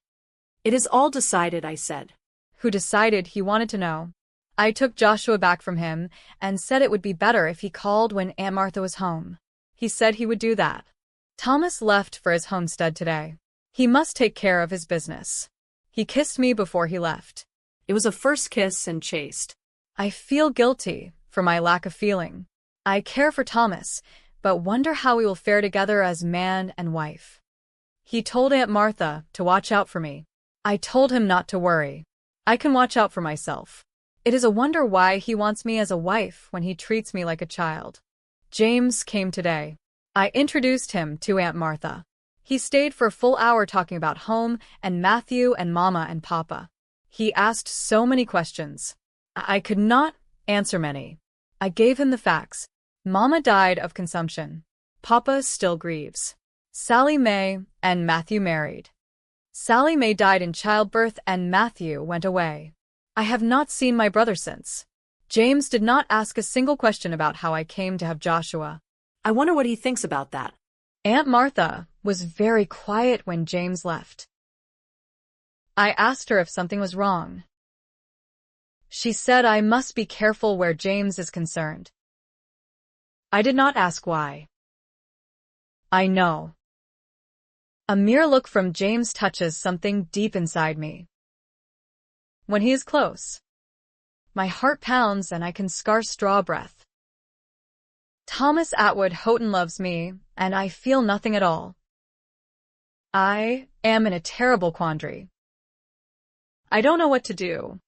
It is all decided, I said. Who decided? He wanted to know. I took Joshua back from him and said it would be better if he called when Aunt Martha was home. He said he would do that. Thomas left for his homestead today. He must take care of his business. He kissed me before he left. It was a first kiss and chaste. I feel guilty for my lack of feeling. I care for Thomas, but wonder how we will fare together as man and wife. He told Aunt Martha to watch out for me. I told him not to worry. I can watch out for myself. It is a wonder why he wants me as a wife when he treats me like a child. James came today. I introduced him to Aunt Martha. He stayed for a full hour talking about home and Matthew and Mama and Papa. He asked so many questions. I could not answer many. I gave him the facts. Mama died of consumption. Papa still grieves. Sally Mae and Matthew married. Sally Mae died in childbirth and Matthew went away. I have not seen my brother since. James did not ask a single question about how I came to have Joshua. I wonder what he thinks about that. Aunt Martha was very quiet when James left. I asked her if something was wrong. She said I must be careful where James is concerned. I did not ask why. I know. A mere look from James touches something deep inside me. When he is close, my heart pounds and I can scarce draw a breath. Thomas Atwood Houghton loves me, and I feel nothing at all. I am in a terrible quandary. I don't know what to do.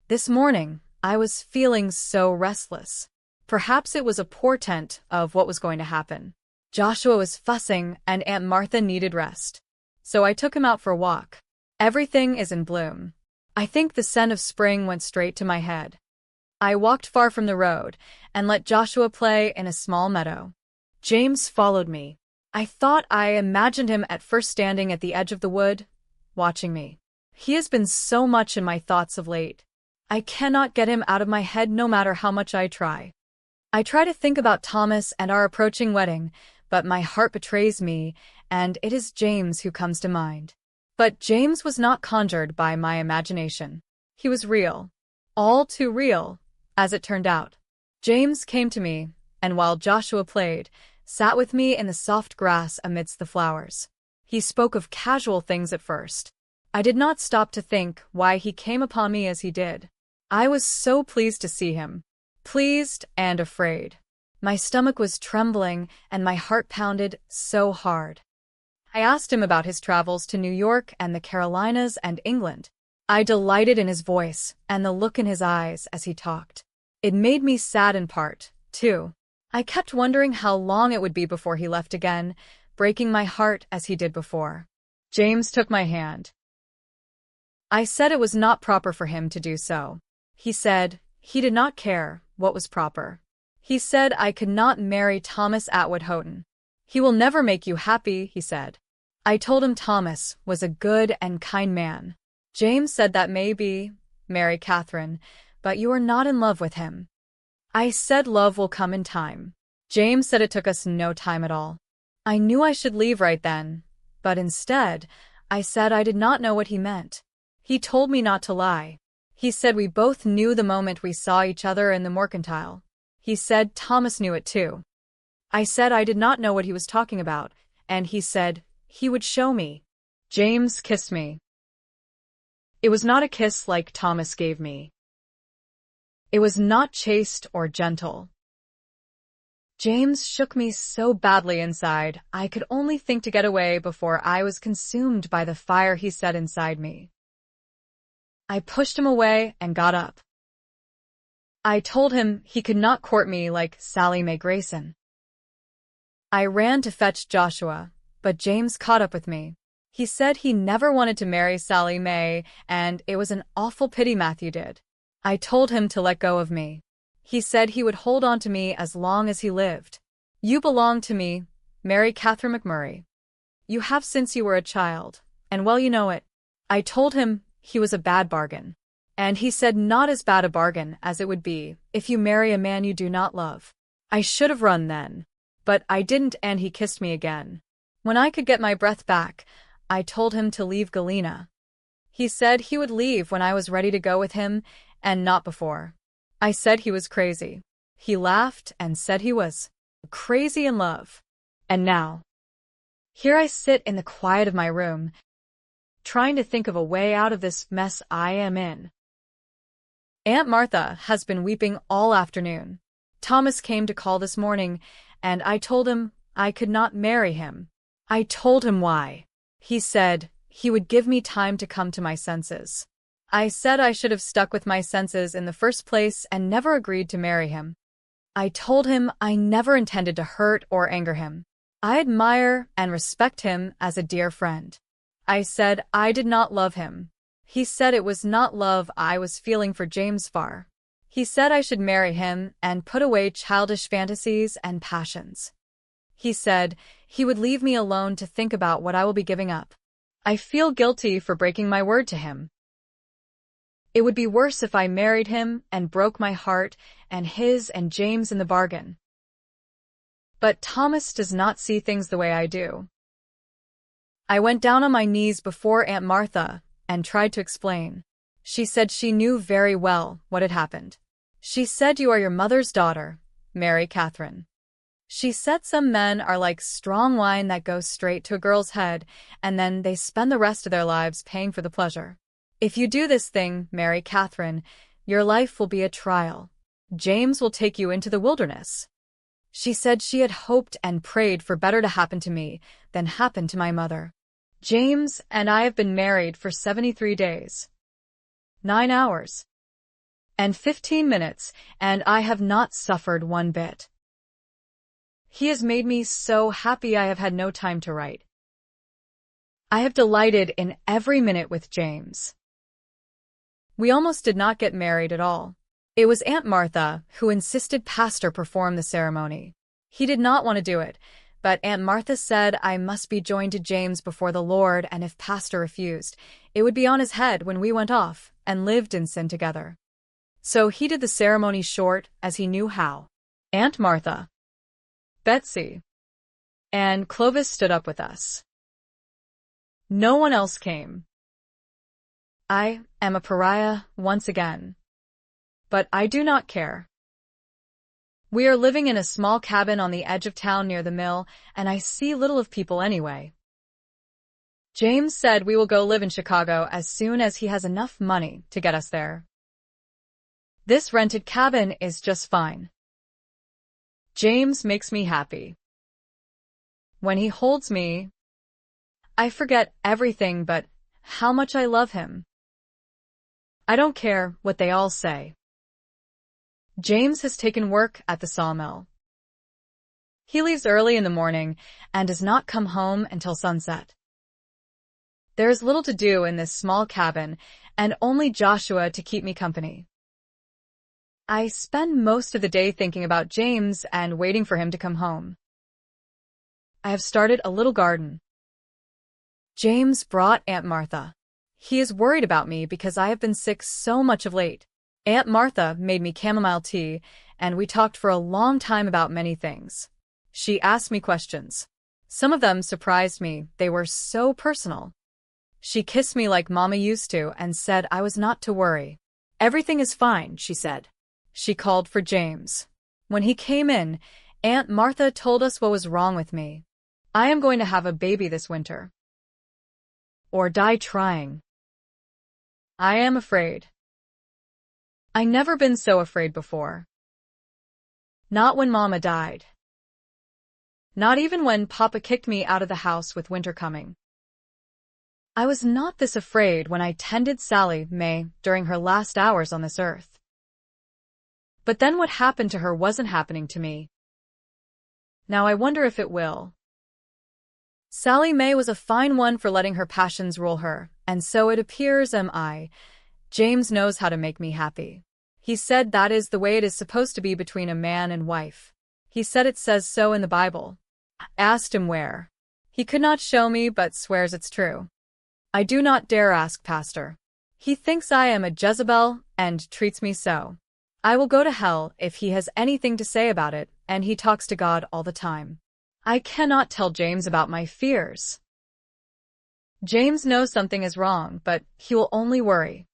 This morning, I was feeling so restless. Perhaps it was a portent of what was going to happen. Joshua was fussing, and Aunt Martha needed rest. So I took him out for a walk. Everything is in bloom. I think the scent of spring went straight to my head. I walked far from the road and let Joshua play in a small meadow. James followed me. I thought I imagined him at first standing at the edge of the wood, watching me. He has been so much in my thoughts of late. I cannot get him out of my head no matter how much I try. I try to think about Thomas and our approaching wedding, but my heart betrays me, and it is James who comes to mind. But James was not conjured by my imagination. He was real. All too real, as it turned out. James came to me, and while Joshua played, sat with me in the soft grass amidst the flowers. He spoke of casual things at first. I did not stop to think why he came upon me as he did. I was so pleased to see him. Pleased and afraid. My stomach was trembling, and my heart pounded so hard. I asked him about his travels to New York and the Carolinas and England. I delighted in his voice and the look in his eyes as he talked. It made me sad in part, too. I kept wondering how long it would be before he left again, breaking my heart as he did before. James took my hand. I said it was not proper for him to do so. He said he did not care what was proper. He said I could not marry Thomas Atwood Houghton. He will never make you happy, he said. I told him Thomas was a good and kind man. James said that may be, Mary Katherine, but you are not in love with him. I said love will come in time. James said it took us no time at all. I knew I should leave right then, but instead, I said I did not know what he meant. He told me not to lie. He said we both knew the moment we saw each other in the mercantile. He said Thomas knew it too. I said I did not know what he was talking about, and he said he would show me. James kissed me. It was not a kiss like Thomas gave me. It was not chaste or gentle. James shook me so badly inside, I could only think to get away before I was consumed by the fire he set inside me. I pushed him away and got up. I told him he could not court me like Sally Mae Grayson. I ran to fetch Joshua, but James caught up with me. He said he never wanted to marry Sally Mae, and it was an awful pity Matthew did. I told him to let go of me. He said he would hold on to me as long as he lived. You belong to me, Mary Katherine McMurray. You have since you were a child, and well you know it. I told him he was a bad bargain. And he said not as bad a bargain as it would be if you marry a man you do not love. I should have run then. But I didn't, and he kissed me again. When I could get my breath back, I told him to leave Galena. He said he would leave when I was ready to go with him, and not before. I said he was crazy. He laughed and said he was crazy in love. And now, here I sit in the quiet of my room, trying to think of a way out of this mess I am in. Aunt Martha has been weeping all afternoon. Thomas came to call this morning, and I told him I could not marry him. I told him why. He said he would give me time to come to my senses. I said I should have stuck with my senses in the first place and never agreed to marry him. I told him I never intended to hurt or anger him. I admire and respect him as a dear friend. I said I did not love him. He said it was not love I was feeling for James Farr. He said I should marry him and put away childish fantasies and passions. He said he would leave me alone to think about what I will be giving up. I feel guilty for breaking my word to him. It would be worse if I married him and broke my heart and his and James in the bargain. But Thomas does not see things the way I do. I went down on my knees before Aunt Martha and tried to explain. She said she knew very well what had happened. She said you are your mother's daughter, Mary Katherine. She said some men are like strong wine that goes straight to a girl's head, and then they spend the rest of their lives paying for the pleasure. If you do this thing, Mary Katherine, your life will be a trial. James will take you into the wilderness. She said she had hoped and prayed for better to happen to me than happen to my mother. James and I have been married for 73 days, 9 hours, and 15 minutes, and I have not suffered one bit. He has made me so happy I have had no time to write. I have delighted in every minute with James. We almost did not get married at all. It was Aunt Martha who insisted Pastor perform the ceremony. He did not want to do it, but Aunt Martha said I must be joined to James before the Lord, and if Pastor refused, it would be on his head when we went off and lived in sin together. So he did the ceremony short as he knew how. Aunt Martha, Betsy, and Clovis stood up with us. No one else came. I am a pariah once again. But I do not care. We are living in a small cabin on the edge of town near the mill, and I see little of people anyway. James said we will go live in Chicago as soon as he has enough money to get us there. This rented cabin is just fine. James makes me happy. When he holds me, I forget everything but how much I love him. I don't care what they all say. James has taken work at the sawmill. He leaves early in the morning and does not come home until sunset. There is little to do in this small cabin, and only Joshua to keep me company. I spend most of the day thinking about James and waiting for him to come home. I have started a little garden. James brought Aunt Martha. He is worried about me because I have been sick so much of late. Aunt Martha made me chamomile tea, and we talked for a long time about many things. She asked me questions. Some of them surprised me. They were so personal. She kissed me like Mama used to and said I was not to worry. Everything is fine, she said. She called for James. When he came in, Aunt Martha told us what was wrong with me. I am going to have a baby this winter. Or die trying. I am afraid. I never been so afraid before. Not when Mama died. Not even when Papa kicked me out of the house with winter coming. I was not this afraid when I tended Sally Mae during her last hours on this earth. But then what happened to her wasn't happening to me. Now I wonder if it will. Sally Mae was a fine one for letting her passions rule her, and so it appears am I. James knows how to make me happy. He said that is the way it is supposed to be between a man and wife. He said it says so in the Bible. I asked him where. He could not show me but swears it's true. I do not dare ask Pastor. He thinks I am a Jezebel and treats me so. I will go to hell if he has anything to say about it, and he talks to God all the time. I cannot tell James about my fears. James knows something is wrong, but he will only worry.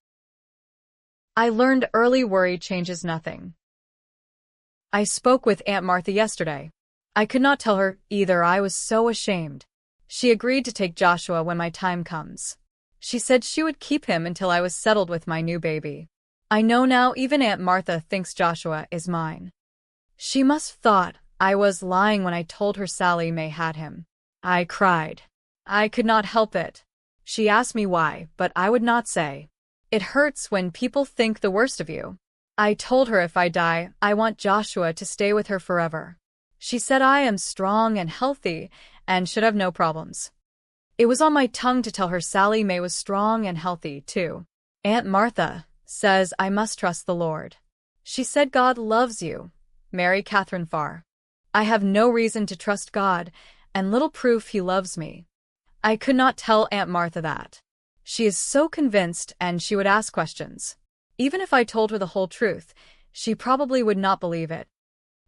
I learned early worry changes nothing. I spoke with Aunt Martha yesterday. I could not tell her either. I was so ashamed. She agreed to take Joshua when my time comes. She said she would keep him until I was settled with my new baby. I know now even Aunt Martha thinks Joshua is mine. She must have thought I was lying when I told her Sally Mae had him. I cried. I could not help it. She asked me why, but I would not say. It hurts when people think the worst of you. I told her if I die, I want Joshua to stay with her forever. She said I am strong and healthy and should have no problems. It was on my tongue to tell her Sally Mae was strong and healthy, too. Aunt Martha says I must trust the Lord. She said God loves you, Mary Katherine Farr. I have no reason to trust God, and little proof he loves me. I could not tell Aunt Martha that. She is so convinced and she would ask questions. Even if I told her the whole truth, she probably would not believe it.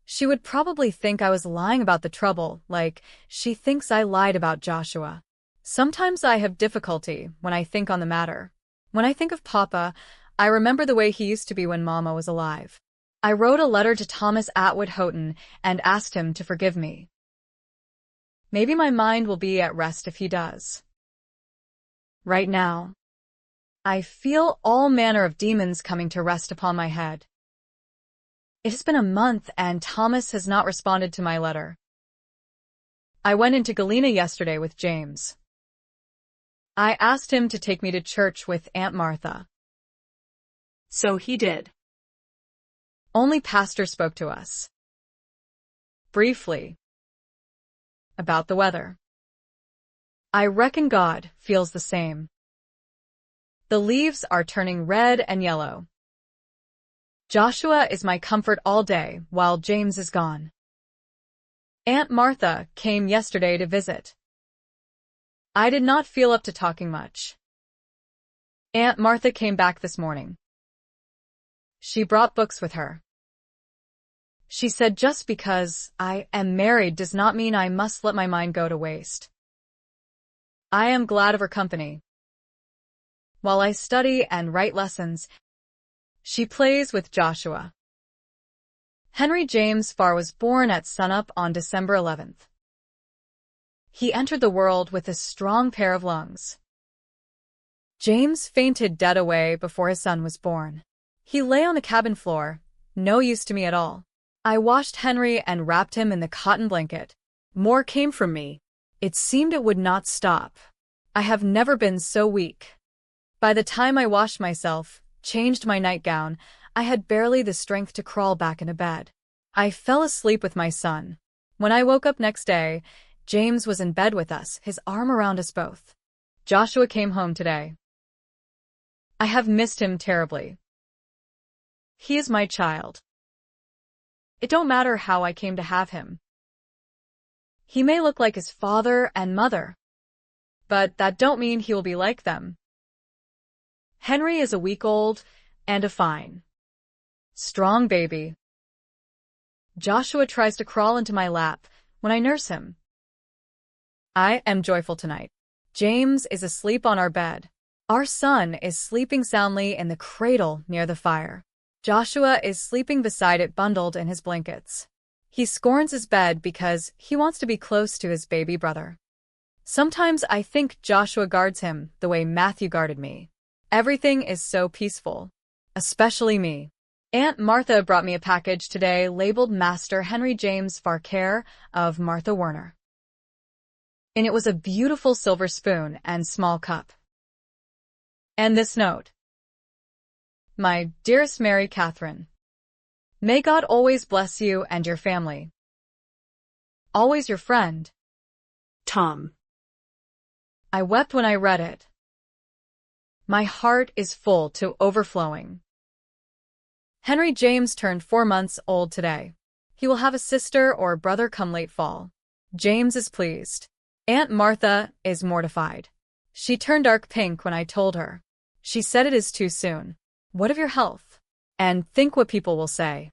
She would probably think I was lying about the trouble, like she thinks I lied about Joshua. Sometimes I have difficulty when I think on the matter. When I think of Papa, I remember the way he used to be when Mama was alive. I wrote a letter to Thomas Atwood Houghton and asked him to forgive me. Maybe my mind will be at rest if he does. Right now, I feel all manner of demons coming to rest upon my head. It has been a month and Thomas has not responded to my letter. I went into Galena yesterday with James. I asked him to take me to church with Aunt Martha. So he did. Only Pastor spoke to us. Briefly. About the weather. I reckon God feels the same. The leaves are turning red and yellow. Joshua is my comfort all day while James is gone. Aunt Martha came yesterday to visit. I did not feel up to talking much. Aunt Martha came back this morning. She brought books with her. She said just because I am married does not mean I must let my mind go to waste. I am glad of her company. While I study and write lessons, she plays with Joshua. Henry James Farr was born at sunup on December 11th. He entered the world with a strong pair of lungs. James fainted dead away before his son was born. He lay on the cabin floor, no use to me at all. I washed Henry and wrapped him in the cotton blanket. More came from me. It seemed it would not stop. I have never been so weak. By the time I washed myself, changed my nightgown, I had barely the strength to crawl back into bed. I fell asleep with my son. When I woke up next day, James was in bed with us, his arm around us both. Joshua came home today. I have missed him terribly. He is my child. It don't matter how I came to have him. He may look like his father and mother, but that don't mean he will be like them. Henry is a week old and a fine, strong baby. Joshua tries to crawl into my lap when I nurse him. I am joyful tonight. James is asleep on our bed. Our son is sleeping soundly in the cradle near the fire. Joshua is sleeping beside it bundled in his blankets. He scorns his bed because he wants to be close to his baby brother. Sometimes I think Joshua guards him the way Matthew guarded me. Everything is so peaceful, especially me. Aunt Martha brought me a package today labeled Master Henry James Farr, care of Martha Werner. And it was a beautiful silver spoon and small cup. And this note. My dearest Mary Katherine, may God always bless you and your family. Always your friend, Tom. I wept when I read it. My heart is full to overflowing. Henry James turned 4 months old today. He will have a sister or brother come late fall. James is pleased. Aunt Martha is mortified. She turned dark pink when I told her. She said it is too soon. What of your health? And think what people will say.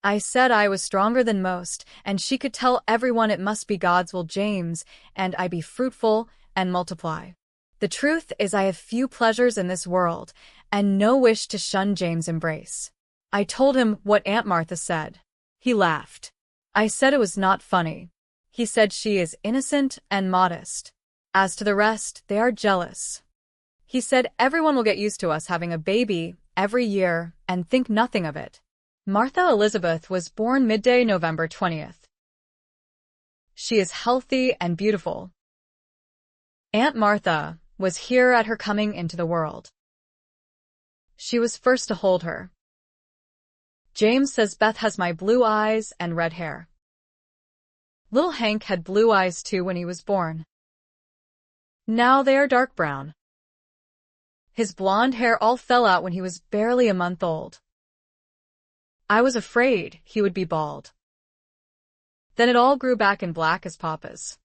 I said I was stronger than most, and she could tell everyone it must be God's will, James, and I be fruitful and multiply. The truth is I have few pleasures in this world, and no wish to shun James' embrace. I told him what Aunt Martha said. He laughed. I said it was not funny. He said she is innocent and modest. As to the rest, they are jealous. He said everyone will get used to us having a baby every year and think nothing of it. Martha Elizabeth was born midday November 20th. She is healthy and beautiful. Aunt Martha was here at her coming into the world. She was first to hold her. James says Beth has my blue eyes and red hair. Little Hank had blue eyes too when he was born. Now they are dark brown. His blonde hair all fell out when he was barely a month old. I was afraid he would be bald. Then it all grew back in black as Papa's.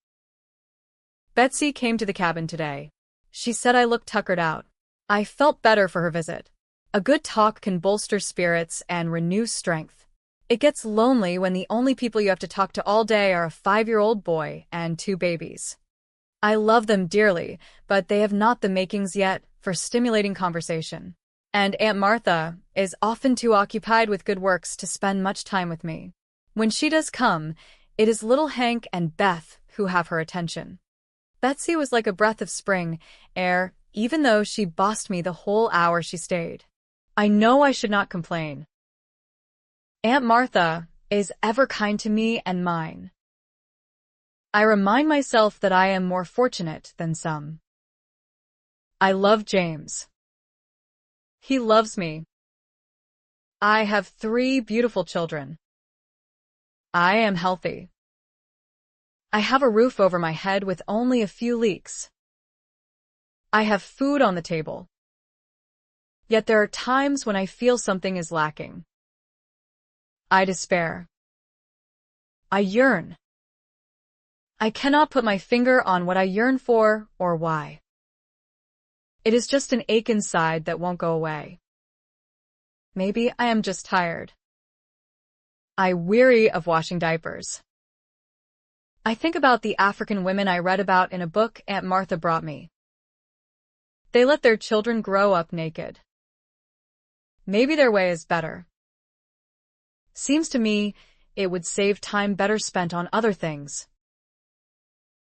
Betsy came to the cabin today. She said I looked tuckered out. I felt better for her visit. A good talk can bolster spirits and renew strength. It gets lonely when the only people you have to talk to all day are a 5-year-old boy and 2 babies. I love them dearly, but they have not the makings yet for stimulating conversation. And Aunt Martha is often too occupied with good works to spend much time with me. When she does come, it is little Hank and Beth who have her attention. Betsy was like a breath of spring air, even though she bossed me the whole hour she stayed. I know I should not complain. Aunt Martha is ever kind to me and mine. I remind myself that I am more fortunate than some. I love James. He loves me. I have 3 beautiful children. I am healthy. I have a roof over my head with only a few leaks. I have food on the table. Yet there are times when I feel something is lacking. I despair. I yearn. I cannot put my finger on what I yearn for or why. It is just an ache inside that won't go away. Maybe I am just tired. I weary of washing diapers. I think about the African women I read about in a book Aunt Martha brought me. They let their children grow up naked. Maybe their way is better. Seems to me it would save time better spent on other things.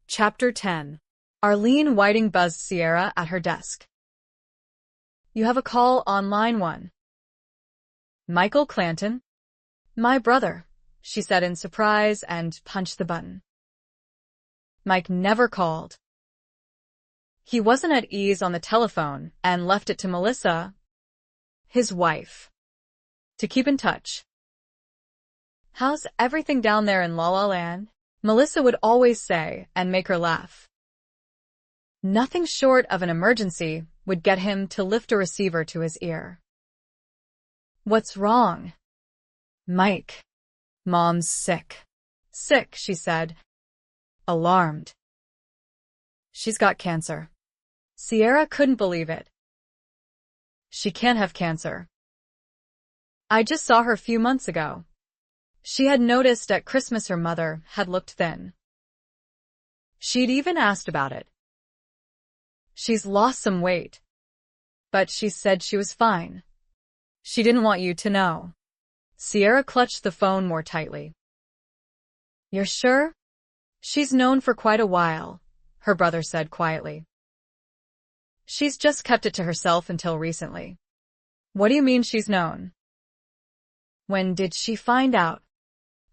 Chapter 10. Arlene Whiting buzzed Sierra at her desk. You have a call on line 1. Michael Clanton? My brother, she said in surprise and punched the button. Mike never called. He wasn't at ease on the telephone and left it to Melissa, his wife, to keep in touch. How's everything down there in La La Land? Melissa would always say and make her laugh. Nothing short of an emergency would get him to lift a receiver to his ear. What's wrong? Mike. Mom's sick. Sick, she said, alarmed. She's got cancer. Sierra couldn't believe it. She can't have cancer. I just saw her a few months ago. She had noticed at Christmas her mother had looked thin. She'd even asked about it. She's lost some weight, but she said she was fine. She didn't want you to know. Sierra clutched the phone more tightly. You're sure? She's known for quite a while, her brother said quietly. She's just kept it to herself until recently. What do you mean she's known? When did she find out?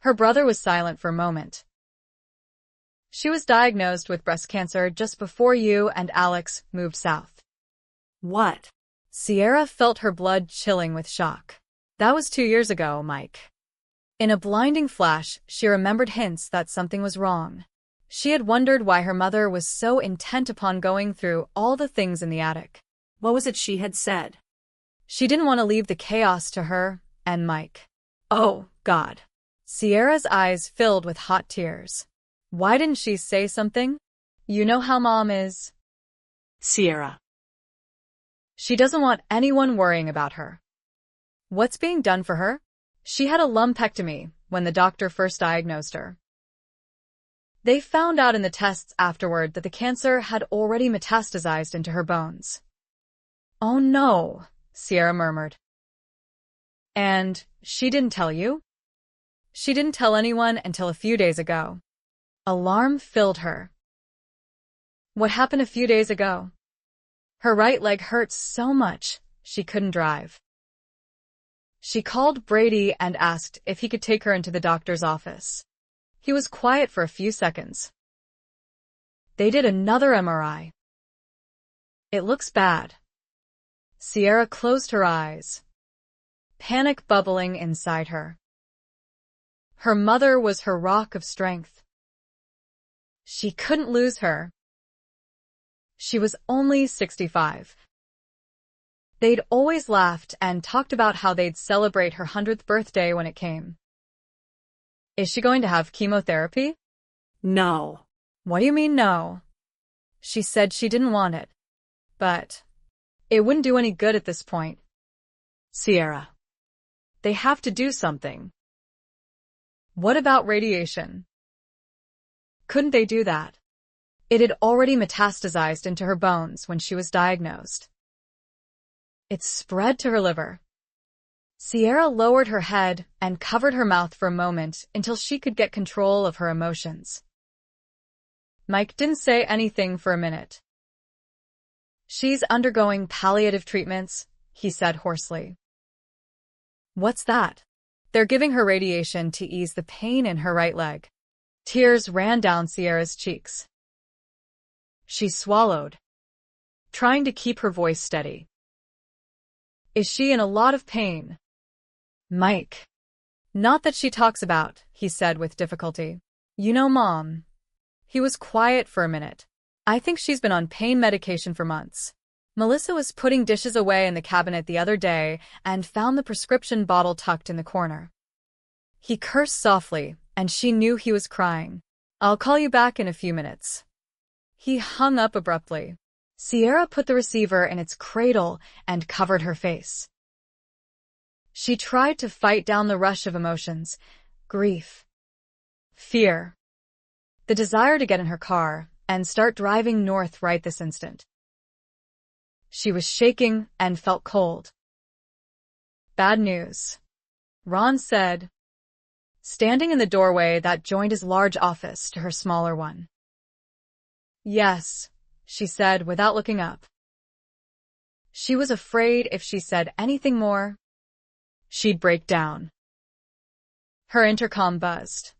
Her brother was silent for a moment. She was diagnosed with breast cancer just before you and Alex moved south. What? Sierra felt her blood chilling with shock. That was 2 years ago, Mike. In a blinding flash, she remembered hints that something was wrong. She had wondered why her mother was so intent upon going through all the things in the attic. What was it she had said? She didn't want to leave the chaos to her and Mike. Oh, God. Sierra's eyes filled with hot tears. Why didn't she say something? You know how Mom is. Sierra. She doesn't want anyone worrying about her. What's being done for her? She had a lumpectomy when the doctor first diagnosed her. They found out in the tests afterward that the cancer had already metastasized into her bones. Oh no, Sierra murmured. And she didn't tell you? She didn't tell anyone until a few days ago. Alarm filled her. What happened a few days ago? Her right leg hurt so much she couldn't drive. She called Brady and asked if he could take her into the doctor's office. He was quiet for a few seconds. They did another MRI. It looks bad. Sierra closed her eyes, panic bubbling inside her. Her mother was her rock of strength. She couldn't lose her. She was only 65. They'd always laughed and talked about how they'd celebrate her 100th birthday when it came. Is she going to have chemotherapy? No. What do you mean no? She said she didn't want it. But it wouldn't do any good at this point. Sierra. They have to do something. What about radiation? Couldn't they do that? It had already metastasized into her bones when she was diagnosed. It spread to her liver. Sierra lowered her head and covered her mouth for a moment until she could get control of her emotions. Mike didn't say anything for a minute. She's undergoing palliative treatments, he said hoarsely. What's that? They're giving her radiation to ease the pain in her right leg. Tears ran down Sierra's cheeks. She swallowed, trying to keep her voice steady. Is she in a lot of pain? Mike. Not that she talks about, he said with difficulty. You know, Mom. He was quiet for a minute. I think she's been on pain medication for months. Melissa was putting dishes away in the cabinet the other day and found the prescription bottle tucked in the corner. He cursed softly, and she knew he was crying. I'll call you back in a few minutes. He hung up abruptly. Sierra put the receiver in its cradle and covered her face. She tried to fight down the rush of emotions, grief, fear, the desire to get in her car and start driving north right this instant. She was shaking and felt cold. Bad news, Ron said, standing in the doorway that joined his large office to her smaller one. Yes, she said without looking up. She was afraid if she said anything more, she'd break down. Her intercom buzzed.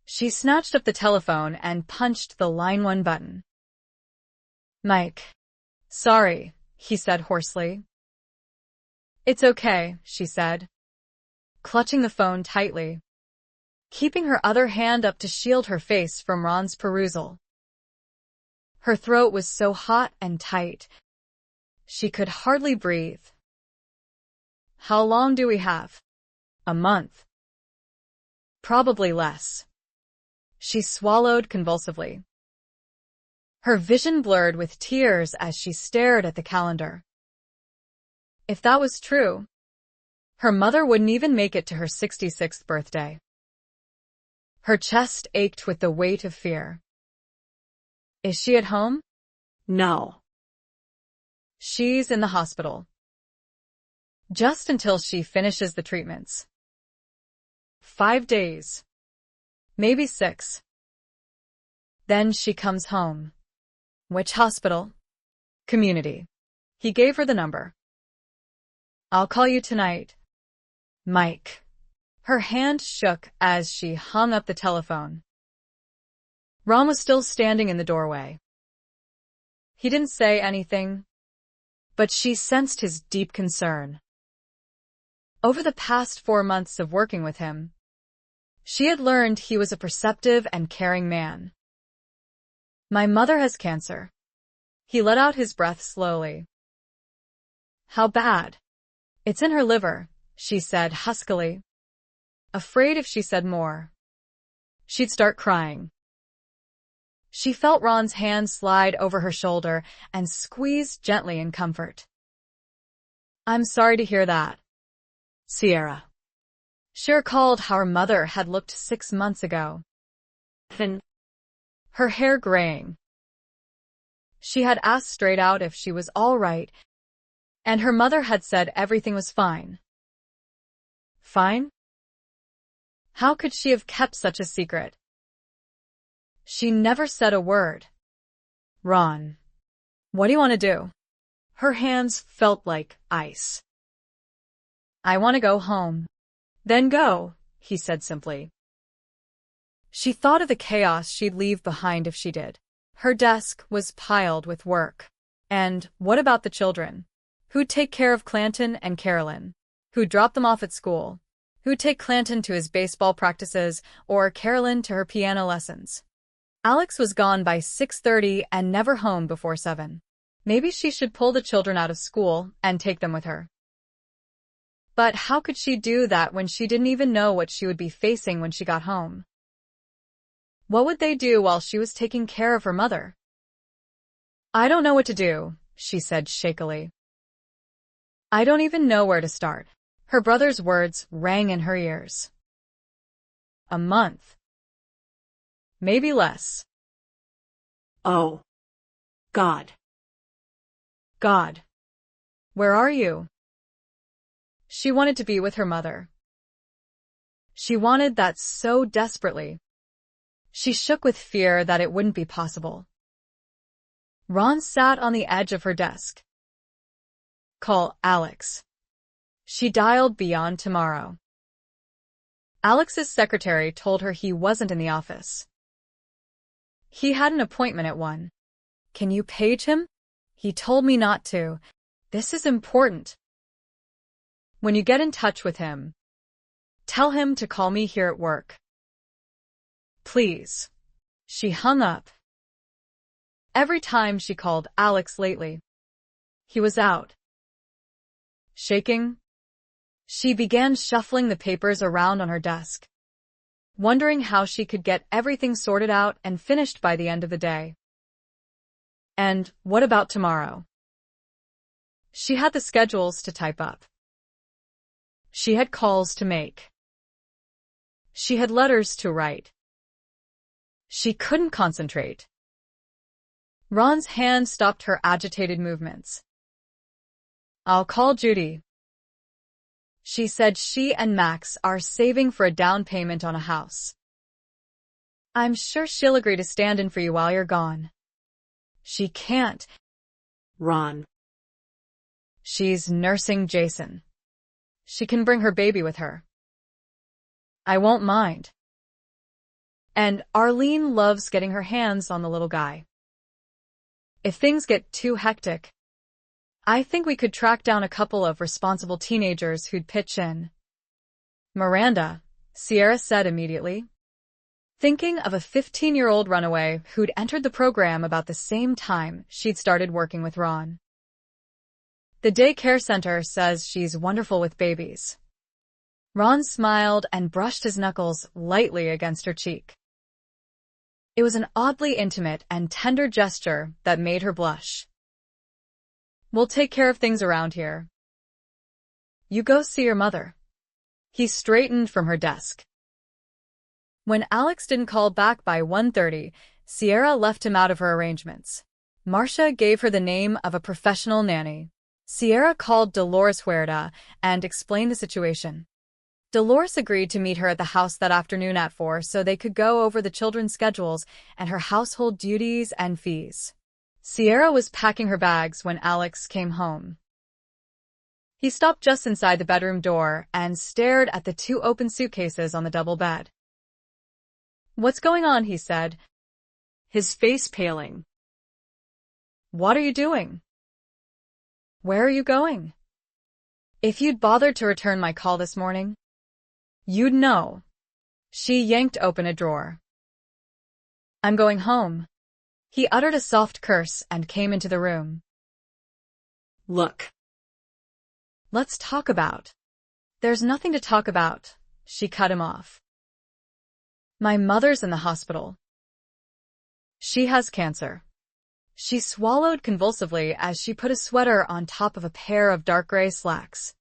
She snatched up the telephone and punched the line 1 button. Mike. Sorry, he said hoarsely. It's okay, she said, clutching the phone tightly, keeping her other hand up to shield her face from Ron's perusal. Her throat was so hot and tight, she could hardly breathe. How long do we have? A month. Probably less. She swallowed convulsively. Her vision blurred with tears as she stared at the calendar. If that was true, her mother wouldn't even make it to her 66th birthday. Her chest ached with the weight of fear. Is she at home? No. She's in the hospital. Just until she finishes the treatments. 5 days. Maybe 6. Then she comes home. Which hospital? Community. He gave her the number. I'll call you tonight. Mike. Her hand shook as she hung up the telephone. Ron was still standing in the doorway. He didn't say anything, but she sensed his deep concern. Over the past 4 months of working with him, she had learned he was a perceptive and caring man. My mother has cancer. He let out his breath slowly. How bad? It's in her liver, she said huskily, afraid if she said more, she'd start crying. She felt Ron's hand slide over her shoulder and squeeze gently in comfort. I'm sorry to hear that, Sierra. She recalled how her mother had looked 6 months ago. Thin. Her hair graying. She had asked straight out if she was all right, and her mother had said everything was fine. Fine? How could she have kept such a secret? She never said a word. Ron. What do you want to do? Her hands felt like ice. I want to go home. Then go, he said simply. She thought of the chaos she'd leave behind if she did. Her desk was piled with work. And what about the children? Who'd take care of Clanton and Carolyn? Who'd drop them off at school? Who'd take Clanton to his baseball practices or Carolyn to her piano lessons? Alex was gone by 6:30 and never home before 7. Maybe she should pull the children out of school and take them with her. But how could she do that when she didn't even know what she would be facing when she got home? What would they do while she was taking care of her mother? I don't know what to do, she said shakily. I don't even know where to start. Her brother's words rang in her ears. A month. Maybe less. Oh. God. God. Where are you? She wanted to be with her mother. She wanted that so desperately. She shook with fear that it wouldn't be possible. Ron sat on the edge of her desk. Call Alex. She dialed beyond tomorrow. Alex's secretary told her he wasn't in the office. He had an appointment at 1. Can you page him? He told me not to. This is important. When you get in touch with him, tell him to call me here at work. Please. She hung up. Every time she called Alex lately, he was out. Shaking, she began shuffling the papers around on her desk, wondering how she could get everything sorted out and finished by the end of the day. And what about tomorrow? She had the schedules to type up. She had calls to make. She had letters to write. She couldn't concentrate. Ron's hand stopped her agitated movements. I'll call Judy. She said she and Max are saving for a down payment on a house. I'm sure she'll agree to stand in for you while you're gone. She can't. Ron. She's nursing Jason. She can bring her baby with her. I won't mind. And Arlene loves getting her hands on the little guy. If things get too hectic, I think we could track down a couple of responsible teenagers who'd pitch in. Miranda, Sierra said immediately, thinking of a 15-year-old runaway who'd entered the program about the same time she'd started working with Ron. The daycare center says she's wonderful with babies. Ron smiled and brushed his knuckles lightly against her cheek. It was an oddly intimate and tender gesture that made her blush. We'll take care of things around here. You go see your mother. He straightened from her desk. When Alex didn't call back by 1:30, Sierra left him out of her arrangements. Marcia gave her the name of a professional nanny. Sierra called Dolores Huerta and explained the situation. Dolores agreed to meet her at the house that afternoon at 4 so they could go over the children's schedules and her household duties and fees. Sierra was packing her bags when Alex came home. He stopped just inside the bedroom door and stared at the 2 open suitcases on the double bed. What's going on? He said, his face paling. What are you doing? Where are you going? If you'd bothered to return my call this morning, you'd know. She yanked open a drawer. I'm going home. He uttered a soft curse and came into the room. Look. Let's talk about. There's nothing to talk about, she cut him off. My mother's in the hospital. She has cancer. She swallowed convulsively as she put a sweater on top of a pair of dark gray slacks.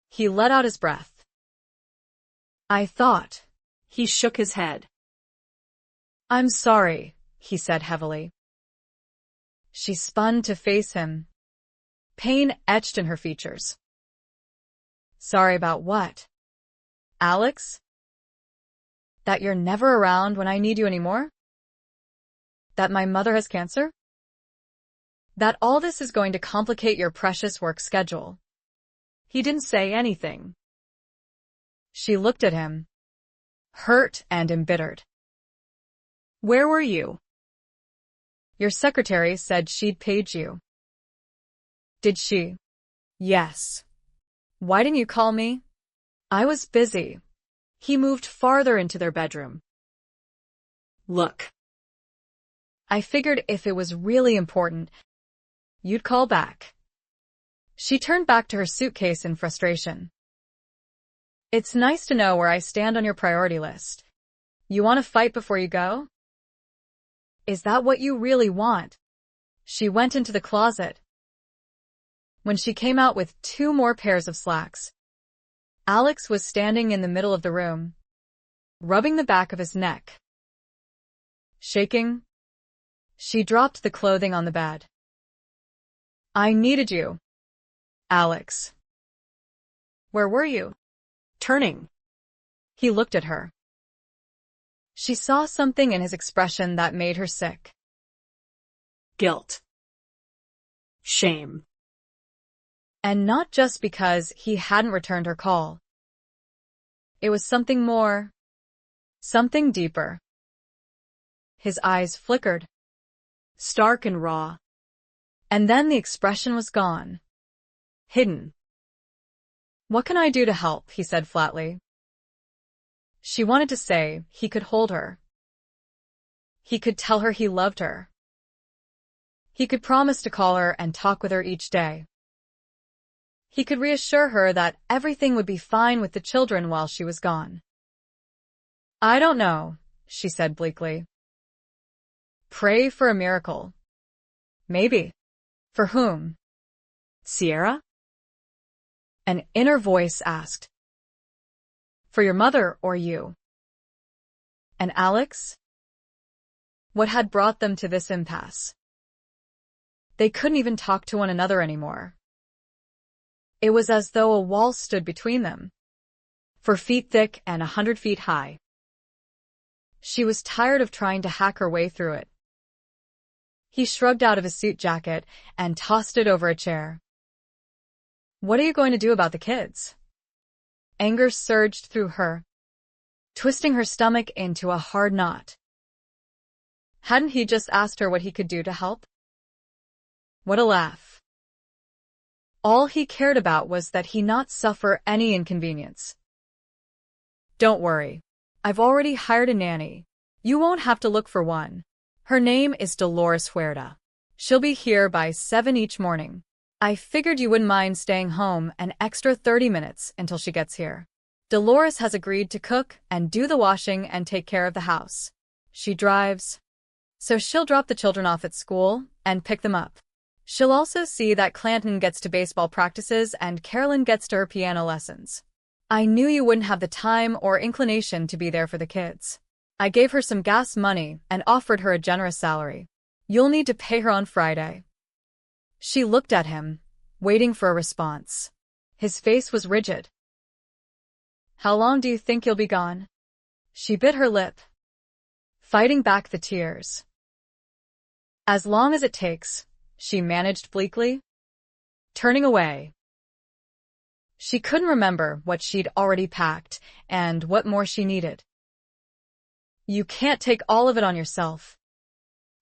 He let out his breath. I thought. He shook his head. I'm sorry, he said heavily. She spun to face him. Pain etched in her features. Sorry about what? Alex? That you're never around when I need you anymore? That my mother has cancer? That all this is going to complicate your precious work schedule? He didn't say anything. She looked at him, hurt and embittered. Where were you? Your secretary said she'd page you. Did she? Yes. Why didn't you call me? I was busy. He moved farther into their bedroom. Look. I figured if it was really important, you'd call back. She turned back to her suitcase in frustration. It's nice to know where I stand on your priority list. You want to fight before you go? Is that what you really want? She went into the closet. When she came out with 2 more pairs of slacks, Alex was standing in the middle of the room. rubbing the back of his neck. Shaking, she dropped the clothing on the bed. I needed you, Alex. Where were you? Turning. He looked at her. She saw something in his expression that made her sick. Guilt. Shame. And not just because he hadn't returned her call. It was something more, something deeper. His eyes flickered, Stark and raw. and then the expression was gone. Hidden. What can I do to help? He said flatly. She wanted to say he could hold her. He could tell her he loved her. He could promise to call her and talk with her each day. He could reassure her that everything would be fine with the children while she was gone. I don't know, she said bleakly. Pray for a miracle. Maybe. For whom? Sierra? An inner voice asked. For your mother or you? And Alex? What had brought them to this impasse? They couldn't even talk to one another anymore. It was as though a wall stood between them, 4 feet thick and 100 feet high. She was tired of trying to hack her way through it. He shrugged out of his suit jacket and tossed it over a chair. What are you going to do about the kids? Anger surged through her, twisting her stomach into a hard knot. Hadn't he just asked her what he could do to help? What a laugh. All he cared about was that he not suffer any inconvenience. Don't worry. I've already hired a nanny. You won't have to look for one. Her name is Dolores Huerta. She'll be here by 7 each morning. I figured you wouldn't mind staying home an extra 30 minutes until she gets here. Dolores has agreed to cook and do the washing and take care of the house. She drives, so she'll drop the children off at school and pick them up. She'll also see that Clanton gets to baseball practices and Carolyn gets to her piano lessons. I knew you wouldn't have the time or inclination to be there for the kids. I gave her some gas money and offered her a generous salary. You'll need to pay her on Friday. She looked at him, waiting for a response. His face was rigid. How long do you think you'll be gone? She bit her lip, fighting back the tears. As long as it takes, she managed bleakly, turning away. She couldn't remember what she'd already packed and what more she needed. You can't take all of it on yourself,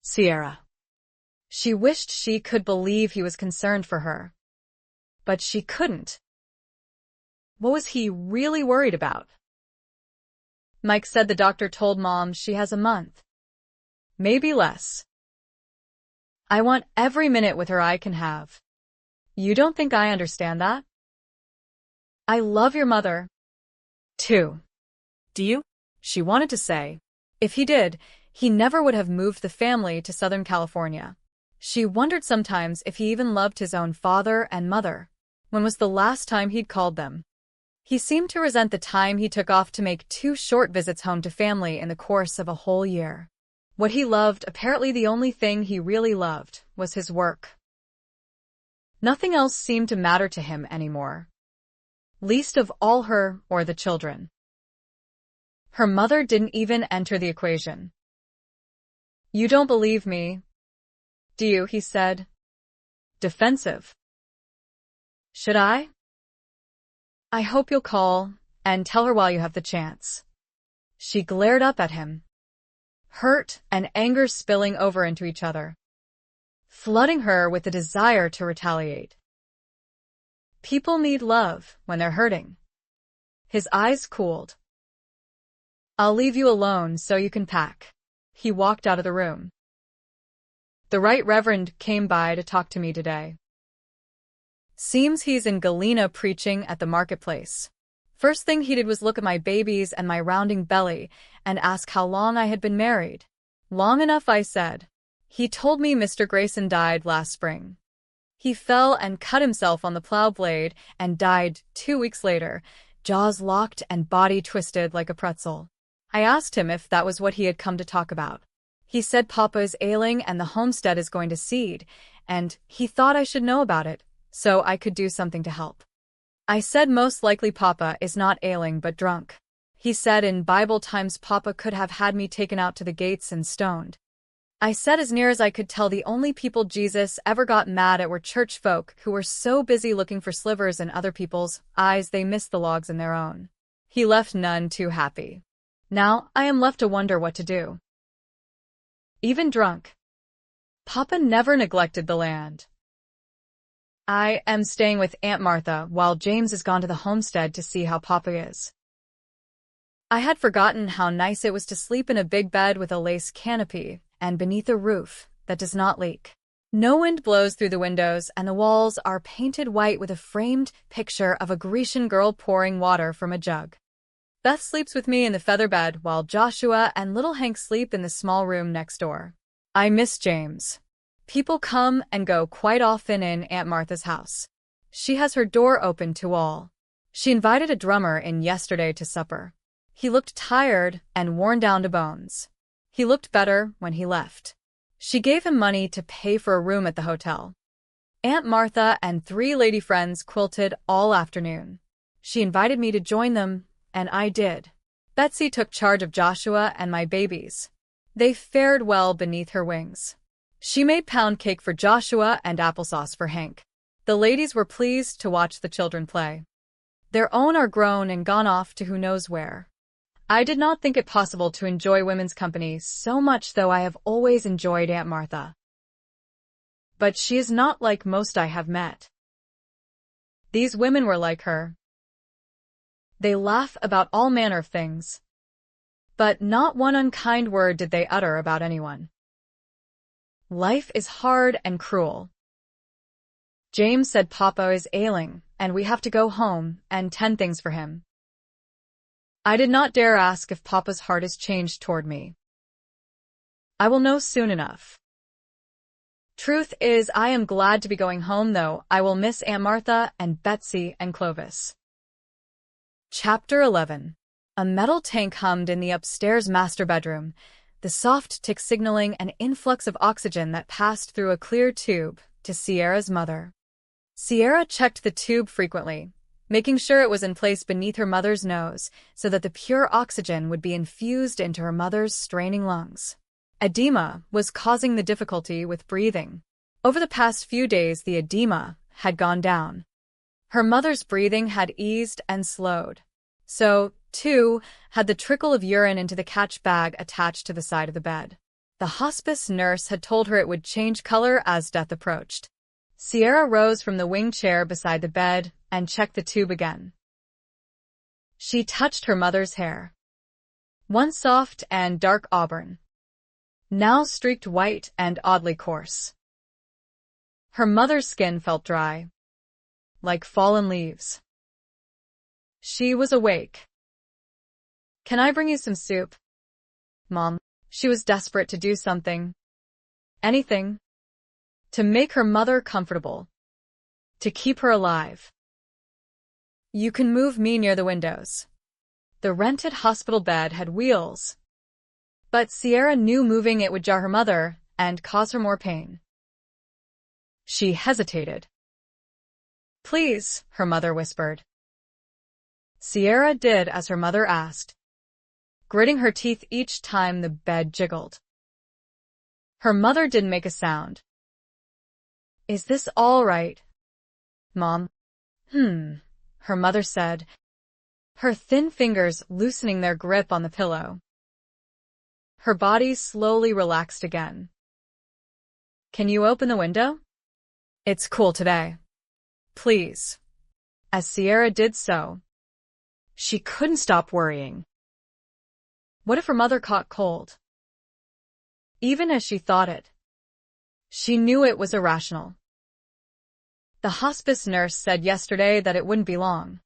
Sierra. She wished she could believe he was concerned for her. But she couldn't. What was he really worried about? Mike said the doctor told Mom she has a month. Maybe less. I want every minute with her I can have. You don't think I understand that? I love your mother, too. Do you? She wanted to say. If he did, he never would have moved the family to Southern California. She wondered sometimes if he even loved his own father and mother. When was the last time he'd called them? He seemed to resent the time he took off to make 2 short visits home to family in the course of a whole year. What he loved, apparently the only thing he really loved, was his work. Nothing else seemed to matter to him anymore. Least of all her or the children. Her mother didn't even enter the equation. You don't believe me, do you? He said. Defensive. Should I? I hope you'll call and tell her while you have the chance. She glared up at him, hurt and anger spilling over into each other, flooding her with the desire to retaliate. People need love when they're hurting. His eyes cooled. I'll leave you alone so you can pack. He walked out of the room. The Right Reverend came by to talk to me today. Seems he's in Galena preaching at the marketplace. First thing he did was look at my babies and my rounding belly and ask how long I had been married. Long enough, I said. He told me Mr. Grayson died last spring. He fell and cut himself on the plow blade and died 2 weeks later, jaws locked and body twisted like a pretzel. I asked him if that was what he had come to talk about. He said Papa is ailing and the homestead is going to seed, and he thought I should know about it, so I could do something to help. I said most likely Papa is not ailing but drunk. He said in Bible times Papa could have had me taken out to the gates and stoned. I said as near as I could tell the only people Jesus ever got mad at were church folk who were so busy looking for slivers in other people's eyes they missed the logs in their own. He left none too happy. Now I am left to wonder what to do. Even drunk, Papa never neglected the land. I am staying with Aunt Martha while James has gone to the homestead to see how Papa is. I had forgotten how nice it was to sleep in a big bed with a lace canopy and beneath a roof that does not leak. No wind blows through the windows and the walls are painted white with a framed picture of a Grecian girl pouring water from a jug. Beth sleeps with me in the feather bed while Joshua and little Hank sleep in the small room next door. I miss James. People come and go quite often in Aunt Martha's house. She has her door open to all. She invited a drummer in yesterday to supper. He looked tired and worn down to bones. He looked better when he left. She gave him money to pay for a room at the hotel. Aunt Martha and 3 lady friends quilted all afternoon. She invited me to join them, and I did. Betsy took charge of Joshua and my babies. They fared well beneath her wings. She made pound cake for Joshua and applesauce for Hank. The ladies were pleased to watch the children play. Their own are grown and gone off to who knows where. I did not think it possible to enjoy women's company so much, though I have always enjoyed Aunt Martha. But she is not like most I have met. These women were like her. They laugh about all manner of things, but not one unkind word did they utter about anyone. Life is hard and cruel. James said Papa is ailing, and we have to go home and tend things for him. I did not dare ask if Papa's heart is changed toward me. I will know soon enough. Truth is, I am glad to be going home, though I will miss Aunt Martha and Betsy and Clovis. Chapter 11. A metal tank hummed in the upstairs master bedroom, the soft tick signaling an influx of oxygen that passed through a clear tube to Sierra's mother. Sierra checked the tube frequently, making sure it was in place beneath her mother's nose so that the pure oxygen would be infused into her mother's straining lungs. Edema was causing the difficulty with breathing. Over the past few days, the edema had gone down. Her mother's breathing had eased and slowed. So, too, had the trickle of urine into the catch bag attached to the side of the bed. The hospice nurse had told her it would change color as death approached. Sierra rose from the wing chair beside the bed and checked the tube again. She touched her mother's hair. Once soft and dark auburn, now streaked white and oddly coarse. Her mother's skin felt dry, like fallen leaves. She was awake. "Can I bring you some soup, Mom?" She was desperate to do something. Anything. To make her mother comfortable. To keep her alive. "You can move me near the windows." The rented hospital bed had wheels, but Sierra knew moving it would jar her mother and cause her more pain. She hesitated. "Please," her mother whispered. Sierra did as her mother asked, gritting her teeth each time the bed jiggled. Her mother didn't make a sound. "Is this all right, Mom?" Her mother said, her thin fingers loosening their grip on the pillow. Her body slowly relaxed again. "Can you open the window? It's cool today. Please." As Sierra did so, she couldn't stop worrying. What if her mother caught cold? Even as she thought it, she knew it was irrational. The hospice nurse said yesterday that it wouldn't be long.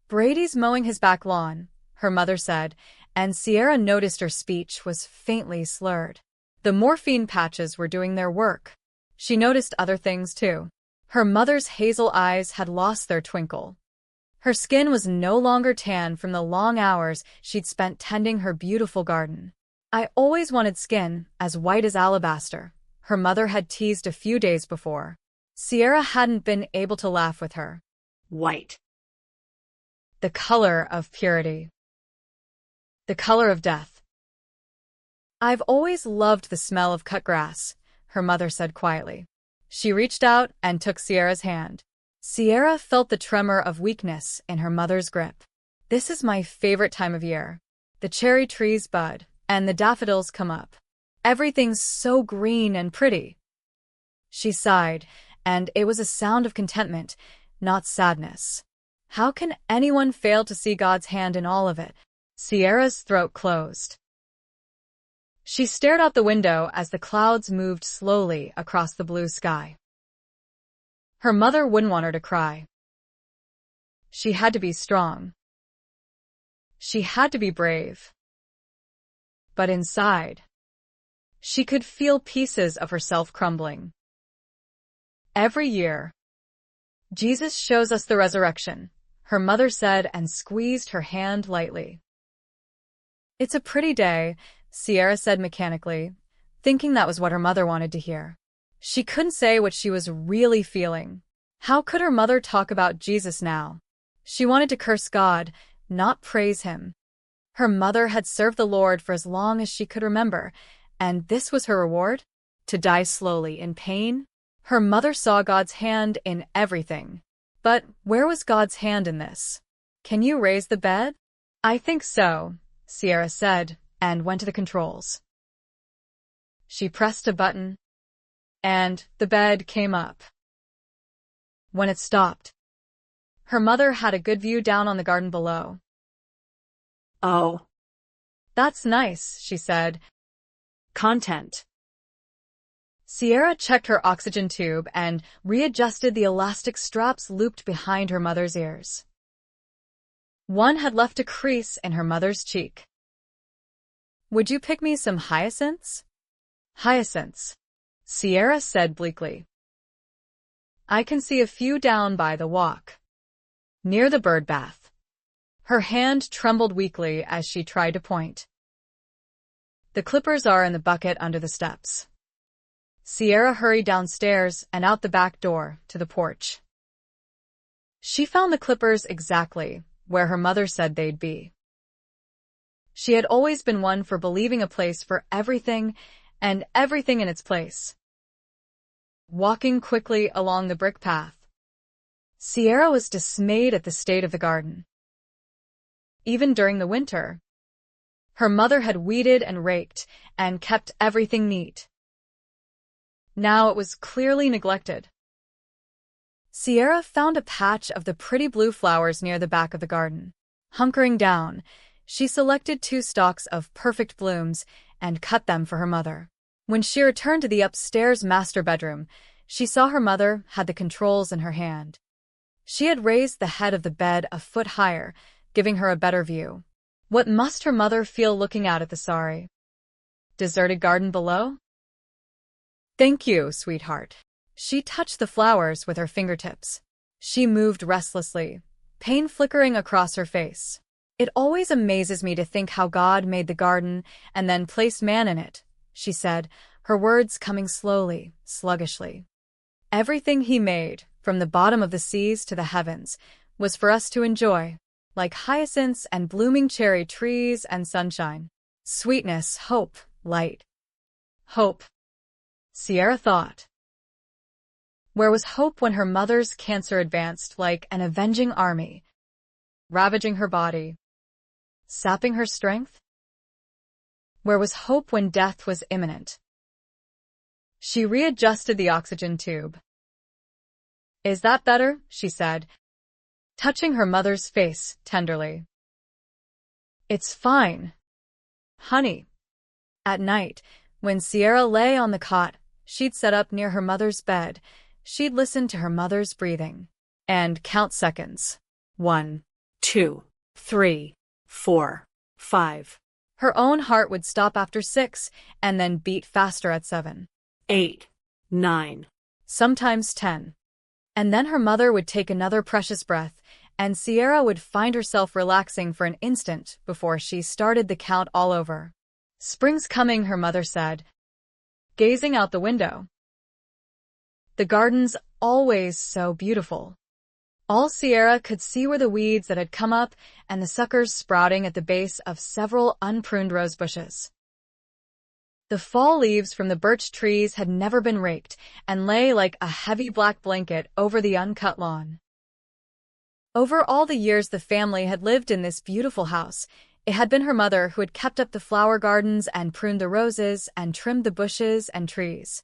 "Brady's mowing his back lawn," her mother said, and Sierra noticed her speech was faintly slurred. The morphine patches were doing their work. She noticed other things too. Her mother's hazel eyes had lost their twinkle. Her skin was no longer tan from the long hours she'd spent tending her beautiful garden. "I always wanted skin as white as alabaster," her mother had teased a few days before. Sierra hadn't been able to laugh with her. White. The color of purity. The color of death. "I've always loved the smell of cut grass," her mother said quietly. She reached out and took Sierra's hand. Sierra felt the tremor of weakness in her mother's grip. "This is my favorite time of year. The cherry trees bud, and the daffodils come up. Everything's so green and pretty." She sighed, and it was a sound of contentment, not sadness. How can anyone fail to see God's hand in all of it? Sierra's throat closed. She stared out the window as the clouds moved slowly across the blue sky. Her mother wouldn't want her to cry. She had to be strong. She had to be brave. But inside, she could feel pieces of herself crumbling. "Every year, Jesus shows us the resurrection," her mother said and squeezed her hand lightly. "It's a pretty day," Sierra said mechanically, thinking that was what her mother wanted to hear. She couldn't say what she was really feeling. How could her mother talk about Jesus now? She wanted to curse God, not praise him. Her mother had served the Lord for as long as she could remember, and this was her reward? To die slowly in pain? Her mother saw God's hand in everything. But where was God's hand in this? "Can you raise the bed?" "I think so," Sierra said, and went to the controls. She pressed a button, and the bed came up. When it stopped, her mother had a good view down on the garden below. "Oh. That's nice," she said. Content." Sierra checked her oxygen tube and readjusted the elastic straps looped behind her mother's ears. One had left a crease in her mother's cheek. "Would you pick me some hyacinths?" "Hyacinths," Sierra said bleakly. "I can see a few down by the walk, near the bird bath." Her hand trembled weakly as she tried to point. "The clippers are in the bucket under the steps." Sierra hurried downstairs and out the back door to the porch. She found the clippers exactly where her mother said they'd be. She had always been one for believing a place for everything and everything in its place. Walking quickly along the brick path, Sierra was dismayed at the state of the garden. Even during the winter, her mother had weeded and raked and kept everything neat. Now it was clearly neglected. Sierra found a patch of the pretty blue flowers near the back of the garden. Hunkering down, she selected 2 stalks of perfect blooms and cut them for her mother. When she returned to the upstairs master bedroom, she saw her mother had the controls in her hand. She had raised the head of the bed a foot higher, giving her a better view. What must her mother feel looking out at the sorry, deserted garden below? "Thank you, sweetheart." She touched the flowers with her fingertips. She moved restlessly, pain flickering across her face. "It always amazes me to think how God made the garden and then placed man in it," she said, her words coming slowly, sluggishly. "Everything he made, from the bottom of the seas to the heavens, was for us to enjoy, like hyacinths and blooming cherry trees and sunshine. Sweetness, hope, light." Hope, Sierra thought. Where was hope when her mother's cancer advanced like an avenging army, ravaging her body, sapping her strength? Where was hope when death was imminent? She readjusted the oxygen tube. "Is that better?" she said, touching her mother's face tenderly. "It's fine, honey." At night, when Sierra lay on the cot she'd set up near her mother's bed, she'd listen to her mother's breathing and count seconds. 1, 2, 3, 4, 5. Her own heart would stop after 6 and then beat faster at 7. 8, 9. Sometimes 10. And then her mother would take another precious breath, and Sierra would find herself relaxing for an instant before she started the count all over. "Spring's coming," her mother said, gazing out the window. "The garden's always so beautiful." All Sierra could see were the weeds that had come up and the suckers sprouting at the base of several unpruned rose bushes. The fall leaves from the birch trees had never been raked and lay like a heavy black blanket over the uncut lawn. Over all the years the family had lived in this beautiful house, it had been her mother who had kept up the flower gardens and pruned the roses and trimmed the bushes and trees.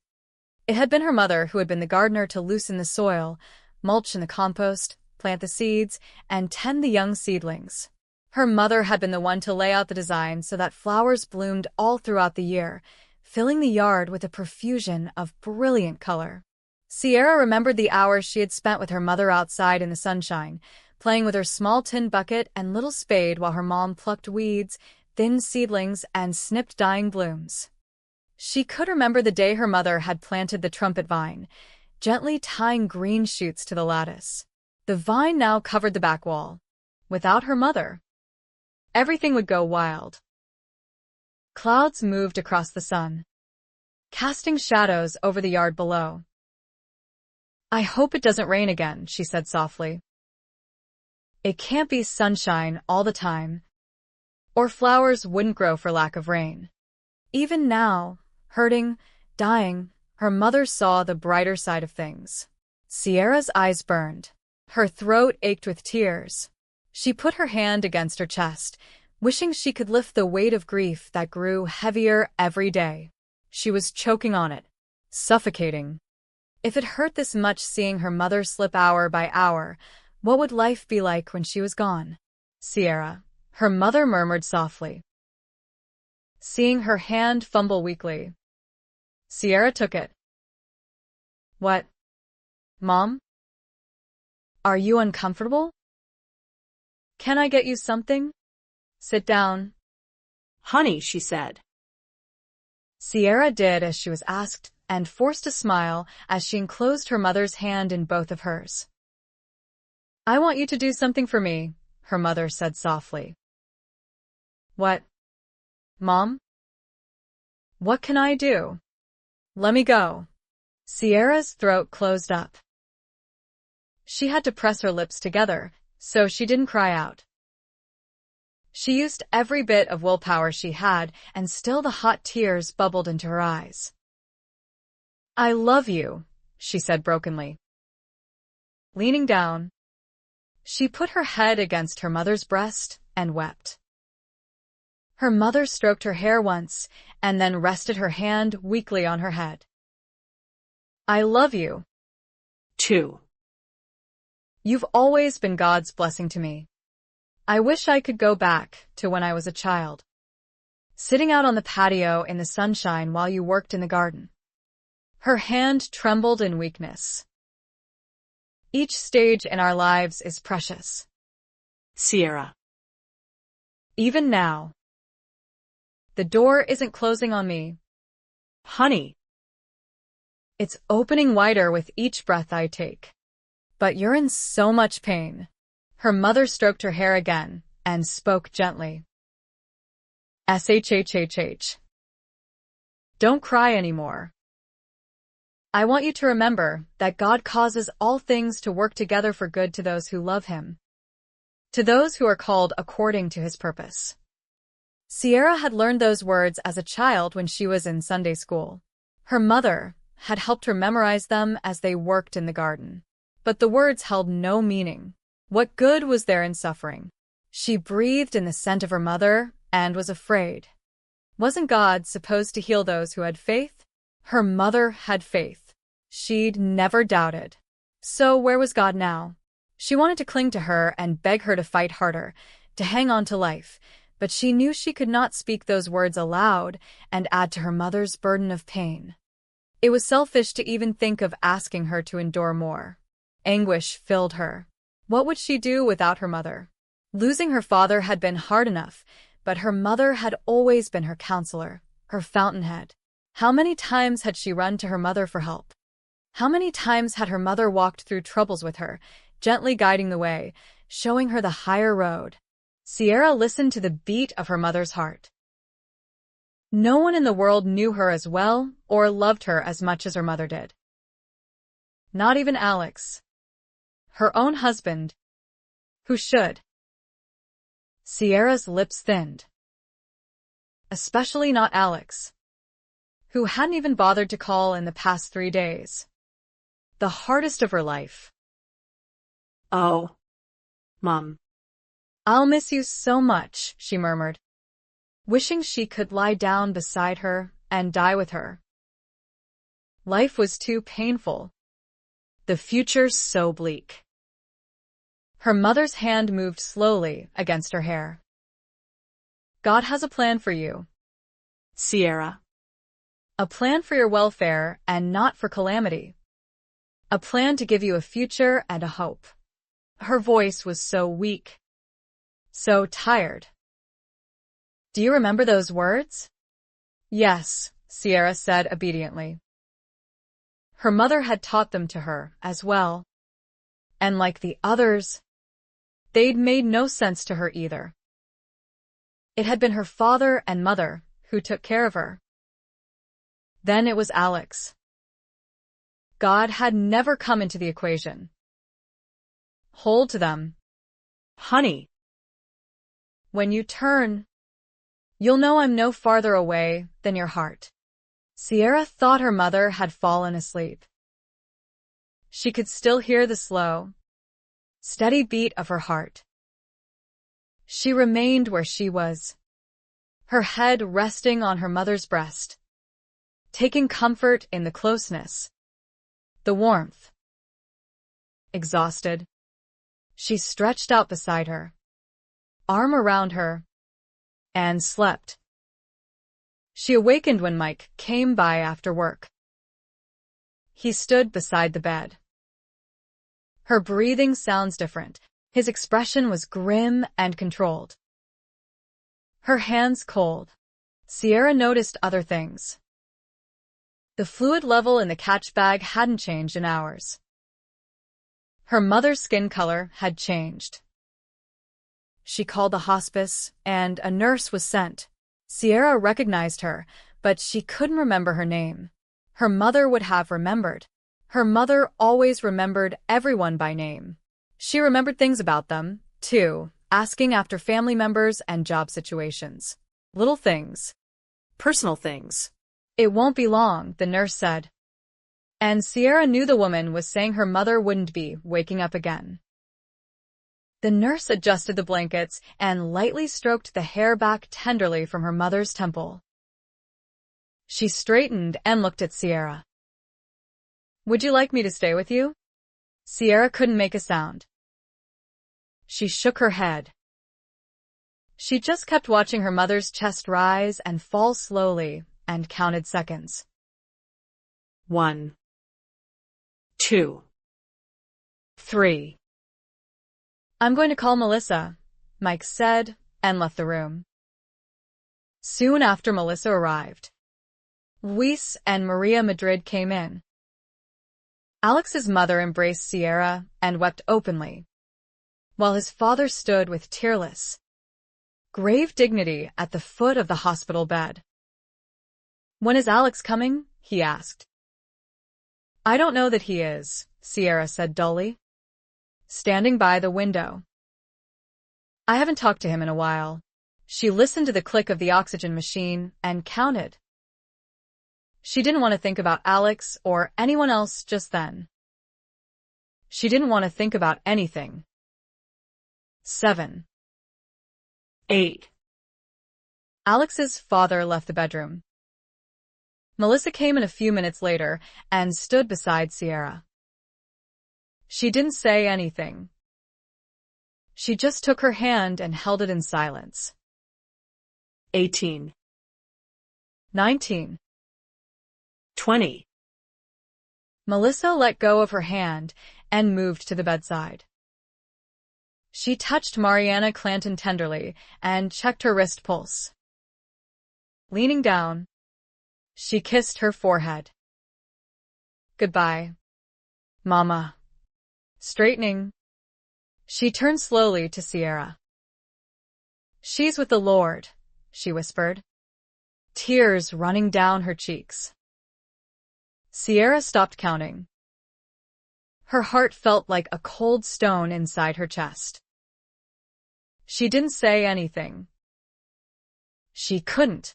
It had been her mother who had been the gardener to loosen the soil, mulch in the compost, plant the seeds, and tend the young seedlings. Her mother had been the one to lay out the design so that flowers bloomed all throughout the year, filling the yard with a profusion of brilliant color. Sierra remembered the hours she had spent with her mother outside in the sunshine, playing with her small tin bucket and little spade while her mom plucked weeds, thinned seedlings, and snipped dying blooms. She could remember the day her mother had planted the trumpet vine, gently tying green shoots to the lattice. The vine now covered the back wall. Without her mother, everything would go wild. Clouds moved across the sun, casting shadows over the yard below. "I hope it doesn't rain again," she said softly. "It can't be sunshine all the time, or flowers wouldn't grow for lack of rain." Even now, hurting, dying, her mother saw the brighter side of things. Sierra's eyes burned. Her throat ached with tears. She put her hand against her chest, wishing she could lift the weight of grief that grew heavier every day. She was choking on it, suffocating. If it hurt this much seeing her mother slip hour by hour, what would life be like when she was gone? "Sierra," her mother murmured softly. Seeing her hand fumble weakly, Sierra took it. "What, Mom? Are you uncomfortable? Can I get you something? Sit down." "Honey," she said. Sierra did as she was asked and forced a smile as she enclosed her mother's hand in both of hers. "I want you to do something for me," her mother said softly. "What, Mom? What can I do? Let me go." Sierra's throat closed up. She had to press her lips together so she didn't cry out. She used every bit of willpower she had, and still the hot tears bubbled into her eyes. "I love you," she said brokenly. Leaning down, she put her head against her mother's breast and wept. Her mother stroked her hair once and then rested her hand weakly on her head. "I love you, too. You've always been God's blessing to me. I wish I could go back to when I was a child, sitting out on the patio in the sunshine while you worked in the garden." Her hand trembled in weakness. "Each stage in our lives is precious, Sierra. Even now. The door isn't closing on me, Honey. It's opening wider with each breath I take. But you're in so much pain." Her mother stroked her hair again and spoke gently. "Shhhh. Don't cry anymore. I want you to remember that God causes all things to work together for good to those who love Him, to those who are called according to His purpose." Sierra had learned those words as a child when she was in Sunday school. Her mother had helped her memorize them as they worked in the garden. But the words held no meaning. What good was there in suffering? She breathed in the scent of her mother and was afraid. Wasn't God supposed to heal those who had faith? Her mother had faith. She'd never doubted. So where was God now? She wanted to cling to her and beg her to fight harder, to hang on to life, but she knew she could not speak those words aloud and add to her mother's burden of pain. It was selfish to even think of asking her to endure more. Anguish filled her. What would she do without her mother? Losing her father had been hard enough, but her mother had always been her counselor, her fountainhead. How many times had she run to her mother for help? How many times had her mother walked through troubles with her, gently guiding the way, showing her the higher road. Sierra listened to the beat of her mother's heart. No one in the world knew her as well or loved her as much as her mother did. Not even Alex, her own husband, who should. Sierra's lips thinned. Especially not Alex, who hadn't even bothered to call in the past 3 days. The hardest of her life. Oh, Mom. I'll miss you so much, she murmured, wishing she could lie down beside her and die with her. Life was too painful. The future so bleak. Her mother's hand moved slowly against her hair. God has a plan for you, Sierra. a plan for your welfare and not for calamity. A plan to give you a future and a hope. Her voice was so weak, so tired. Do you remember those words? Yes, Sierra said obediently. Her mother had taught them to her as well. And like the others, they'd made no sense to her either. It had been her father and mother who took care of her. Then it was Alex. God had never come into the equation. Hold to them. Honey. When you turn, you'll know I'm no farther away than your heart. Sierra thought her mother had fallen asleep. She could still hear the slow, steady beat of her heart. She remained where she was, her head resting on her mother's breast, taking comfort in the closeness, the warmth. Exhausted, she stretched out beside her, arm around her, and slept. She awakened when Mike came by after work. He stood beside the bed. Her breathing sounds different. His expression was grim and controlled. Her hands cold. Sierra noticed other things. The fluid level in the catch bag hadn't changed in hours. Her mother's skin color had changed. She called the hospice, and a nurse was sent. Sierra recognized her, but she couldn't remember her name. Her mother would have remembered. Her mother always remembered everyone by name. She remembered things about them, too, asking after family members and job situations. Little things. Personal things. It won't be long, the nurse said. And Sierra knew the woman was saying her mother wouldn't be waking up again. The nurse adjusted the blankets and lightly stroked the hair back tenderly from her mother's temple. She straightened and looked at Sierra. Would you like me to stay with you? Sierra couldn't make a sound. She shook her head. She just kept watching her mother's chest rise and fall slowly and counted seconds. 1, 2, 3. I'm going to call Melissa, Mike said, and left the room. Soon after Melissa arrived, Luis and Maria Madrid came in. Alex's mother embraced Sierra and wept openly, while his father stood with tearless, grave dignity at the foot of the hospital bed. When is Alex coming? He asked. I don't know that he is, Sierra said dully, standing by the window. I haven't talked to him in a while. She listened to the click of the oxygen machine and counted. She didn't want to think about Alex or anyone else just then. She didn't want to think about anything. 7. 8. Alex's father left the bedroom. Melissa came in a few minutes later and stood beside Sierra. She didn't say anything. She just took her hand and held it in silence. 18. 19. 20. Melissa let go of her hand and moved to the bedside. She touched Mariana Clanton tenderly and checked her wrist pulse. Leaning down, she kissed her forehead. Goodbye, Mama. Straightening, She turned slowly to Sierra. "She's with the Lord," she whispered, tears running down her cheeks. Sierra stopped counting. Her heart felt like a cold stone inside her chest. She didn't say anything. She couldn't.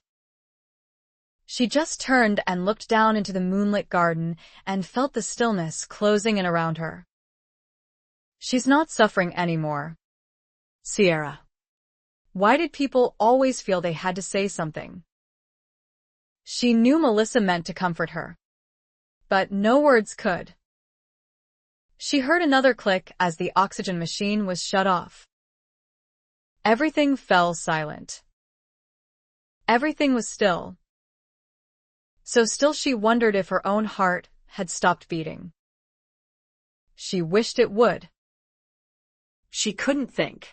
She just turned and looked down into the moonlit garden and felt the stillness closing in around her. She's not suffering anymore. Sierra. Why did people always feel they had to say something? She knew Melissa meant to comfort her, but no words could. She heard another click as the oxygen machine was shut off. Everything fell silent. Everything was still. So still she wondered if her own heart had stopped beating. She wished it would. She couldn't think.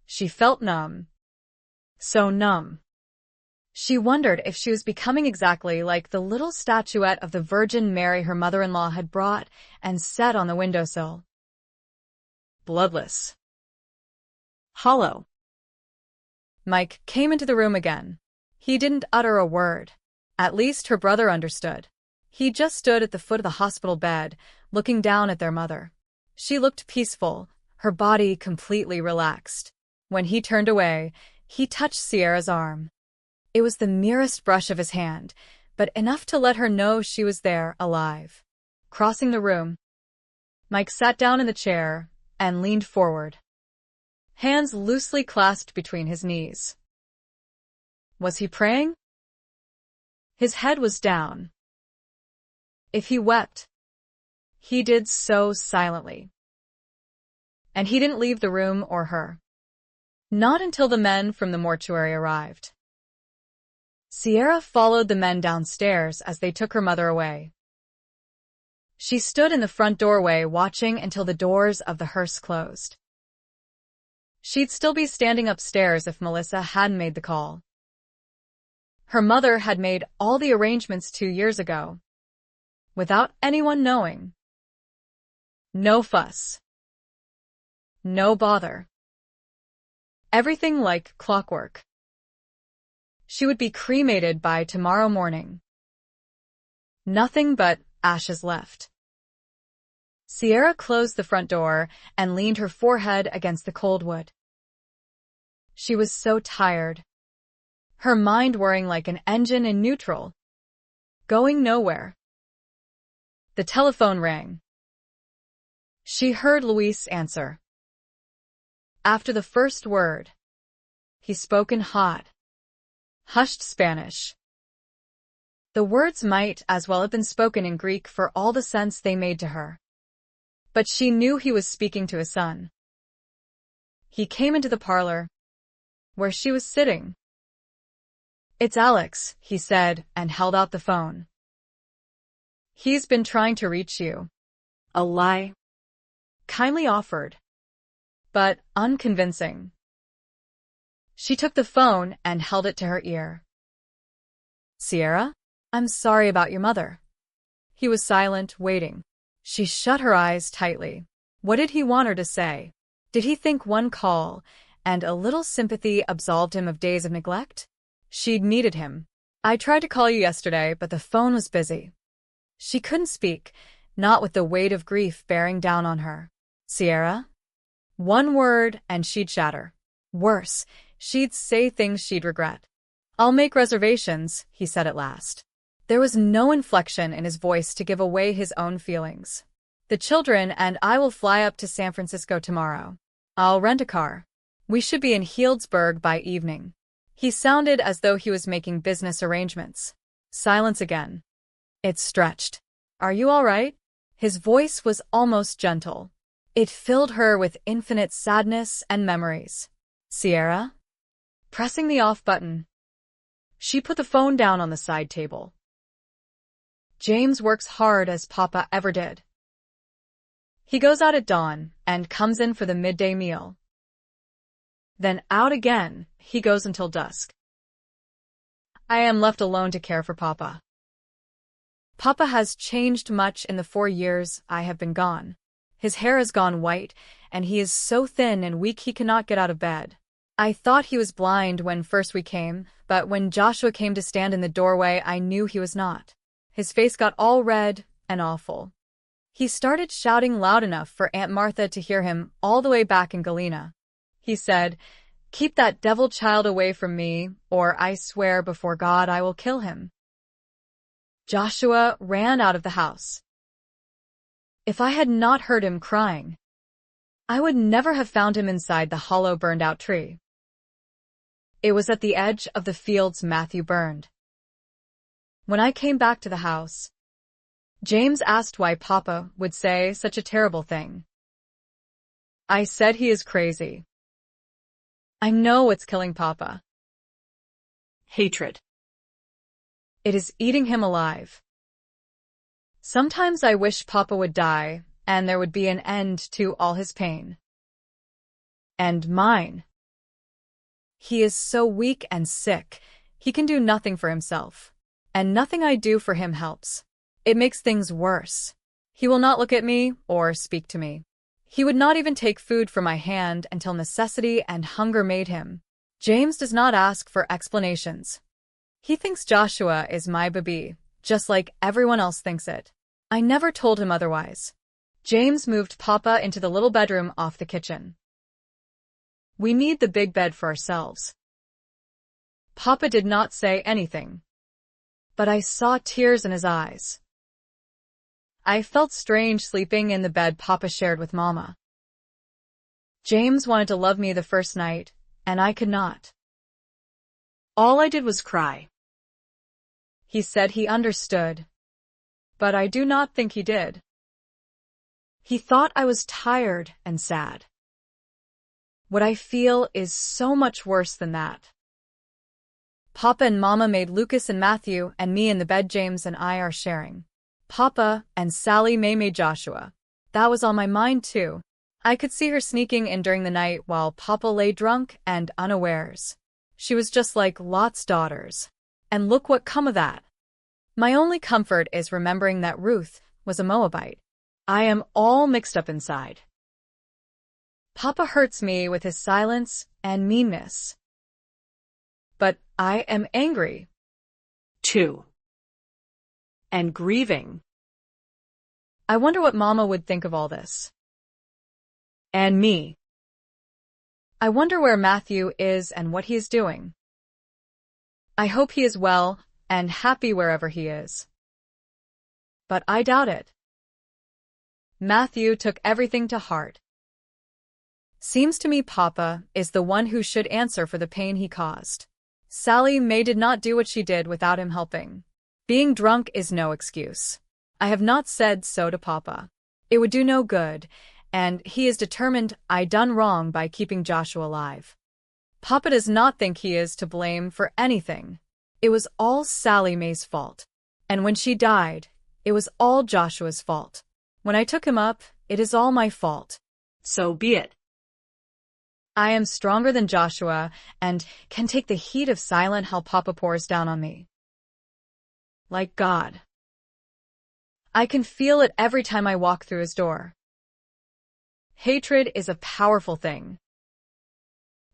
She felt numb. So numb. She wondered if she was becoming exactly like the little statuette of the Virgin Mary her mother-in-law had brought and set on the windowsill. Bloodless. Hollow. Mike came into the room again. He didn't utter a word. At least her brother understood. He just stood at the foot of the hospital bed, looking down at their mother. She looked peaceful, her body completely relaxed. When he turned away, he touched Sierra's arm. It was the merest brush of his hand, but enough to let her know she was there, alive. Crossing the room, Mike sat down in the chair and leaned forward, hands loosely clasped between his knees. Was he praying? His head was down. If he wept, he did so silently. And he didn't leave the room or her. Not until the men from the mortuary arrived. Sierra followed the men downstairs as they took her mother away. She stood in the front doorway watching until the doors of the hearse closed. She'd still be standing upstairs if Melissa hadn't made the call. Her mother had made all the arrangements 2 years ago, without anyone knowing. No fuss. No bother. Everything like clockwork. She would be cremated by tomorrow morning. Nothing but ashes left. Sierra closed the front door and leaned her forehead against the cold wood. She was so tired. Her mind whirring like an engine in neutral. Going nowhere. The telephone rang. She heard Luis answer. After the first word, he spoke in hot, hushed Spanish. The words might as well have been spoken in Greek for all the sense they made to her. But she knew he was speaking to his son. He came into the parlor, where she was sitting. "It's Alex," he said, and held out the phone. "He's been trying to reach you." A lie. Kindly offered, but unconvincing. She took the phone and held it to her ear. "Sierra, I'm sorry about your mother." He was silent, waiting. She shut her eyes tightly. What did he want her to say? Did he think one call and a little sympathy absolved him of days of neglect? She'd needed him. "I tried to call you yesterday, but the phone was busy." She couldn't speak, not with the weight of grief bearing down on her. "Sierra?" One word and she'd shatter. Worse, she'd say things she'd regret. "I'll make reservations," he said at last. There was no inflection in his voice to give away his own feelings. "The children and I will fly up to San Francisco tomorrow. I'll rent a car. We should be in Healdsburg by evening." He sounded as though he was making business arrangements. Silence again. It stretched. "Are you all right?" His voice was almost gentle. It filled her with infinite sadness and memories. "Sierra?" Pressing the off button, she put the phone down on the side table. "James works hard as Papa ever did. He goes out at dawn and comes in for the midday meal. Then out again, he goes until dusk. I am left alone to care for Papa. Papa has changed much in the 4 years I have been gone. His hair has gone white, and he is so thin and weak he cannot get out of bed. I thought he was blind when first we came, but when Joshua came to stand in the doorway, I knew he was not. His face got all red and awful. He started shouting loud enough for Aunt Martha to hear him all the way back in Galena. He said, "Keep that devil child away from me, or I swear before God I will kill him." Joshua ran out of the house. If I had not heard him crying, I would never have found him inside the hollow burned-out tree. It was at the edge of the fields Matthew burned. When I came back to the house, James asked why Papa would say such a terrible thing. I said he is crazy. I know what's killing Papa. Hatred. It is eating him alive. Sometimes I wish Papa would die, and there would be an end to all his pain. And mine. He is so weak and sick, he can do nothing for himself. And nothing I do for him helps. It makes things worse. He will not look at me or speak to me. He would not even take food from my hand until necessity and hunger made him. James does not ask for explanations. He thinks Joshua is my baby, just like everyone else thinks it. I never told him otherwise. James moved Papa into the little bedroom off the kitchen. We need the big bed for ourselves. Papa did not say anything, but I saw tears in his eyes. I felt strange sleeping in the bed Papa shared with Mama. James wanted to love me the first night, and I could not. All I did was cry. He said he understood, but I do not think he did. He thought I was tired and sad. What I feel is so much worse than that. Papa and Mama made Lucas and Matthew and me in the bed James and I are sharing. Papa and Sally Mae made Joshua. That was on my mind too. I could see her sneaking in during the night while Papa lay drunk and unawares. She was just like Lot's daughters. And look what come of that. My only comfort is remembering that Ruth was a Moabite. I am all mixed up inside. Papa hurts me with his silence and meanness. But I am angry. Too. And grieving. I wonder what Mama would think of all this. And me. I wonder where Matthew is and what he is doing. I hope he is well and happy wherever he is. But I doubt it. Matthew took everything to heart. Seems to me Papa is the one who should answer for the pain he caused. Sally Mae did not do what she did without him helping. Being drunk is no excuse. I have not said so to Papa. It would do no good, and he is determined I done wrong by keeping Joshua alive. Papa does not think he is to blame for anything. It was all Sally Mae's fault. And when she died, it was all Joshua's fault. When I took him up, it is all my fault. So be it. I am stronger than Joshua and can take the heat of silent hell Papa pours down on me. Like God. I can feel it every time I walk through his door. Hatred is a powerful thing.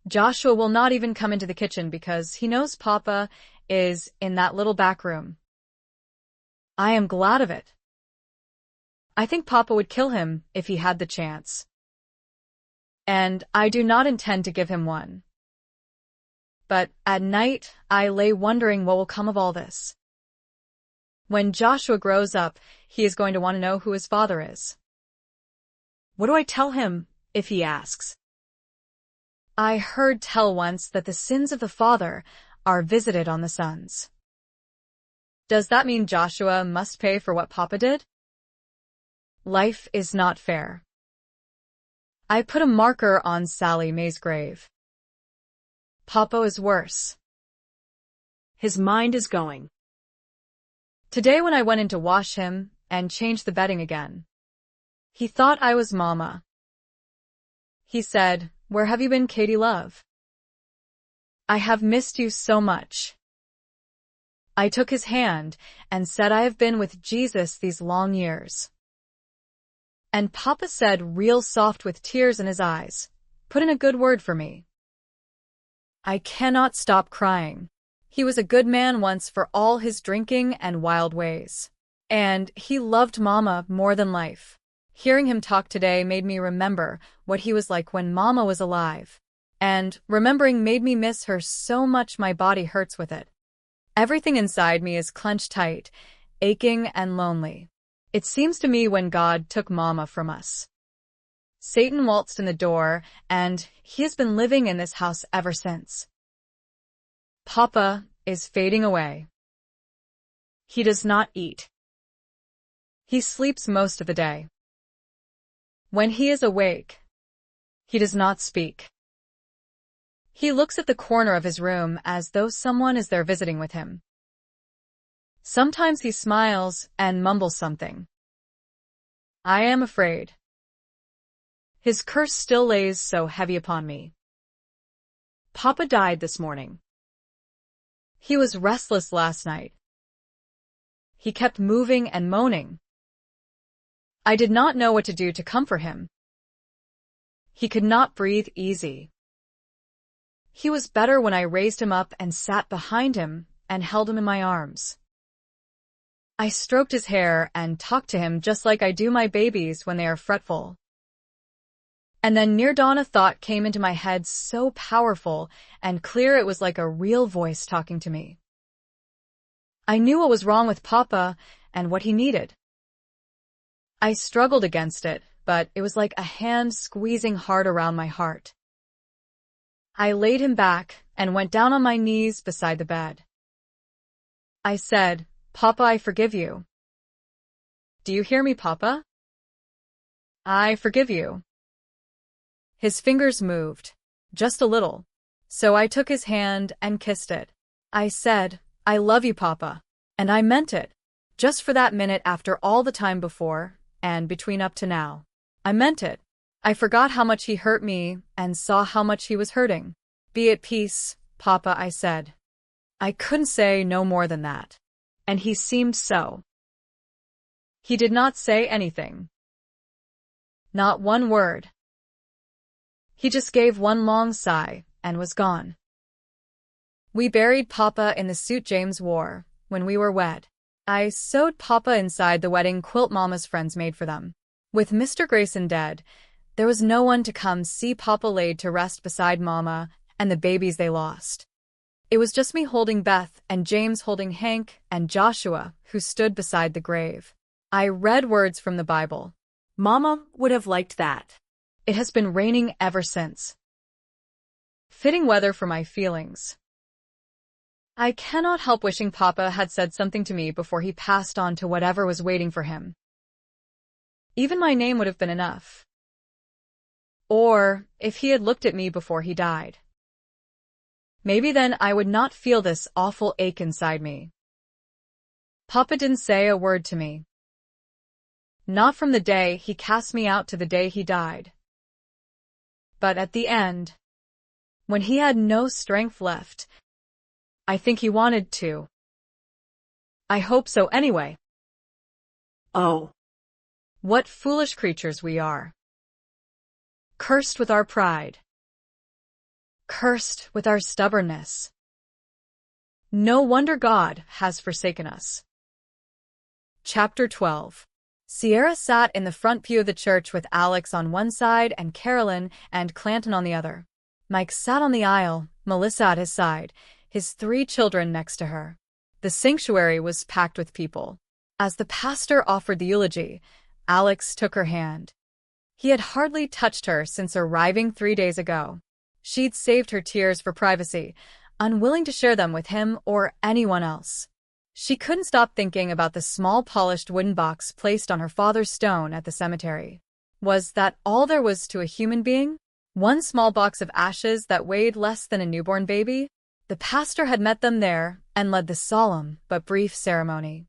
Joshua will not even come into the kitchen because he knows Papa is in that little back room. I am glad of it. I think Papa would kill him if he had the chance. And I do not intend to give him one. But at night, I lay wondering what will come of all this. When Joshua grows up, he is going to want to know who his father is. What do I tell him if he asks? I heard tell once that the sins of the father are visited on the sons. Does that mean Joshua must pay for what Papa did? Life is not fair. I put a marker on Sally Mae's grave. Papa is worse. His mind is going. Today when I went in to wash him and change the bedding again, he thought I was Mama. He said, "Where have you been, Katie love? I have missed you so much." I took his hand and said I have been with Jesus these long years. And Papa said real soft with tears in his eyes, "Put in a good word for me." I cannot stop crying. He was a good man once for all his drinking and wild ways. And he loved Mama more than life. Hearing him talk today made me remember what he was like when Mama was alive. And remembering made me miss her so much my body hurts with it. Everything inside me is clenched tight, aching and lonely. It seems to me when God took Mama from us. Satan waltzed in the door, and he has been living in this house ever since. Papa is fading away. He does not eat. He sleeps most of the day. When he is awake, he does not speak. He looks at the corner of his room as though someone is there visiting with him. Sometimes he smiles and mumbles something. I am afraid. His curse still lays so heavy upon me. Papa died this morning. He was restless last night. He kept moving and moaning. I did not know what to do to comfort him. He could not breathe easy. He was better when I raised him up and sat behind him and held him in my arms. I stroked his hair and talked to him just like I do my babies when they are fretful. And then near dawn a thought came into my head so powerful and clear it was like a real voice talking to me. I knew what was wrong with Papa and what he needed. I struggled against it, but it was like a hand squeezing hard around my heart. I laid him back and went down on my knees beside the bed. I said, Papa, I forgive you. Do you hear me, Papa? I forgive you. His fingers moved, just a little, so I took his hand and kissed it. I said, I love you, Papa, and I meant it, just for that minute after all the time before, and between up to now. I meant it. I forgot how much he hurt me and saw how much he was hurting. Be at peace, Papa, I said. I couldn't say no more than that. And he seemed so. He did not say anything. Not one word. He just gave one long sigh and was gone. We buried Papa in the suit James wore when we were wed. I sewed Papa inside the wedding quilt Mama's friends made for them. With Mr. Grayson dead, there was no one to come see Papa laid to rest beside Mama and the babies they lost. It was just me holding Beth and James holding Hank and Joshua, who stood beside the grave. I read words from the Bible. Mama would have liked that. It has been raining ever since. Fitting weather for my feelings. I cannot help wishing Papa had said something to me before he passed on to whatever was waiting for him. Even my name would have been enough. Or if he had looked at me before he died. Maybe then I would not feel this awful ache inside me. Papa didn't say a word to me. Not from the day he cast me out to the day he died. But at the end, when he had no strength left, I think he wanted to. I hope so anyway. Oh. What foolish creatures we are. Cursed with our pride. Cursed with our stubbornness. No wonder God has forsaken us. Chapter 12. Sierra sat in the front pew of the church with Alex on one side and Carolyn and Clanton on the other. Mike sat on the aisle, Melissa at his side, his 3 children next to her. The sanctuary was packed with people. As the pastor offered the eulogy, Alex took her hand. He had hardly touched her since arriving 3 days ago. She'd saved her tears for privacy, unwilling to share them with him or anyone else. She couldn't stop thinking about the small polished wooden box placed on her father's stone at the cemetery. Was that all there was to a human being? One small box of ashes that weighed less than a newborn baby? The pastor had met them there and led the solemn but brief ceremony.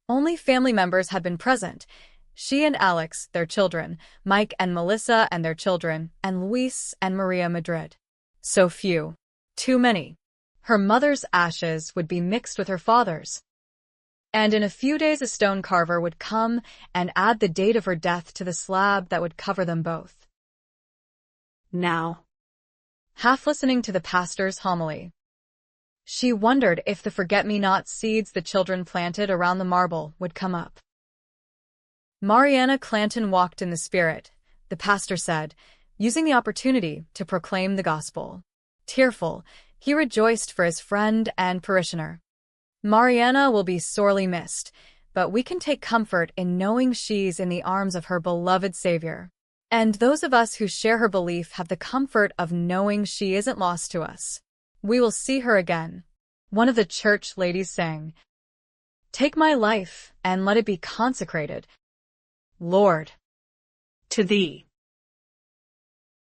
Only family members had been present. She and Alex, their children, Mike and Melissa and their children, and Luis and Maria Madrid. So few. Too many. Her mother's ashes would be mixed with her father's. And in a few days a stone carver would come and add the date of her death to the slab that would cover them both. Now, Half listening to the pastor's homily, she wondered if the forget-me-not seeds the children planted around the marble would come up. Mariana Clanton walked in the Spirit, the pastor said, using the opportunity to proclaim the gospel. Tearful, he rejoiced for his friend and parishioner. Mariana will be sorely missed, but we can take comfort in knowing she's in the arms of her beloved Savior. And those of us who share her belief have the comfort of knowing she isn't lost to us. We will see her again. One of the church ladies sang, "Take my life and let it be consecrated, Lord, to thee."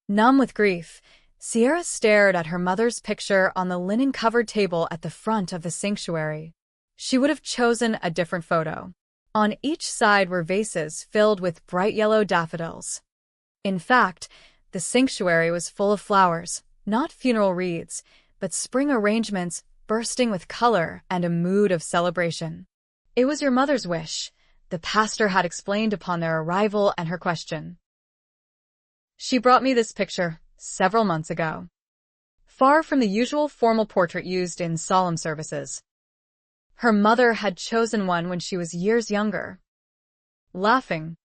Numb with grief, Sierra stared at her mother's picture on the linen-covered table at the front of the sanctuary. She would have chosen a different photo. On each side were vases filled with bright yellow daffodils. In fact, the sanctuary was full of flowers, not funeral wreaths, but spring arrangements bursting with color and a mood of celebration. It was your mother's wish, the pastor had explained upon their arrival and her question. She brought me this picture several months ago. Far from the usual formal portrait used in solemn services. Her mother had chosen one when she was years younger. Laughing,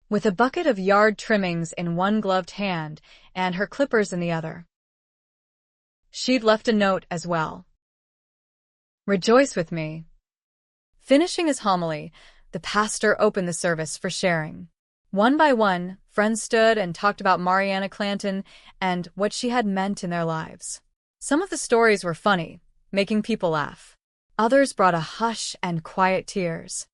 with a bucket of yard trimmings in one gloved hand and her clippers in the other. She'd left a note as well. Rejoice with me. Finishing his homily, the pastor opened the service for sharing. One by one, friends stood and talked about Mariana Clanton and what she had meant in their lives. Some of the stories were funny, making people laugh. Others brought a hush and quiet tears.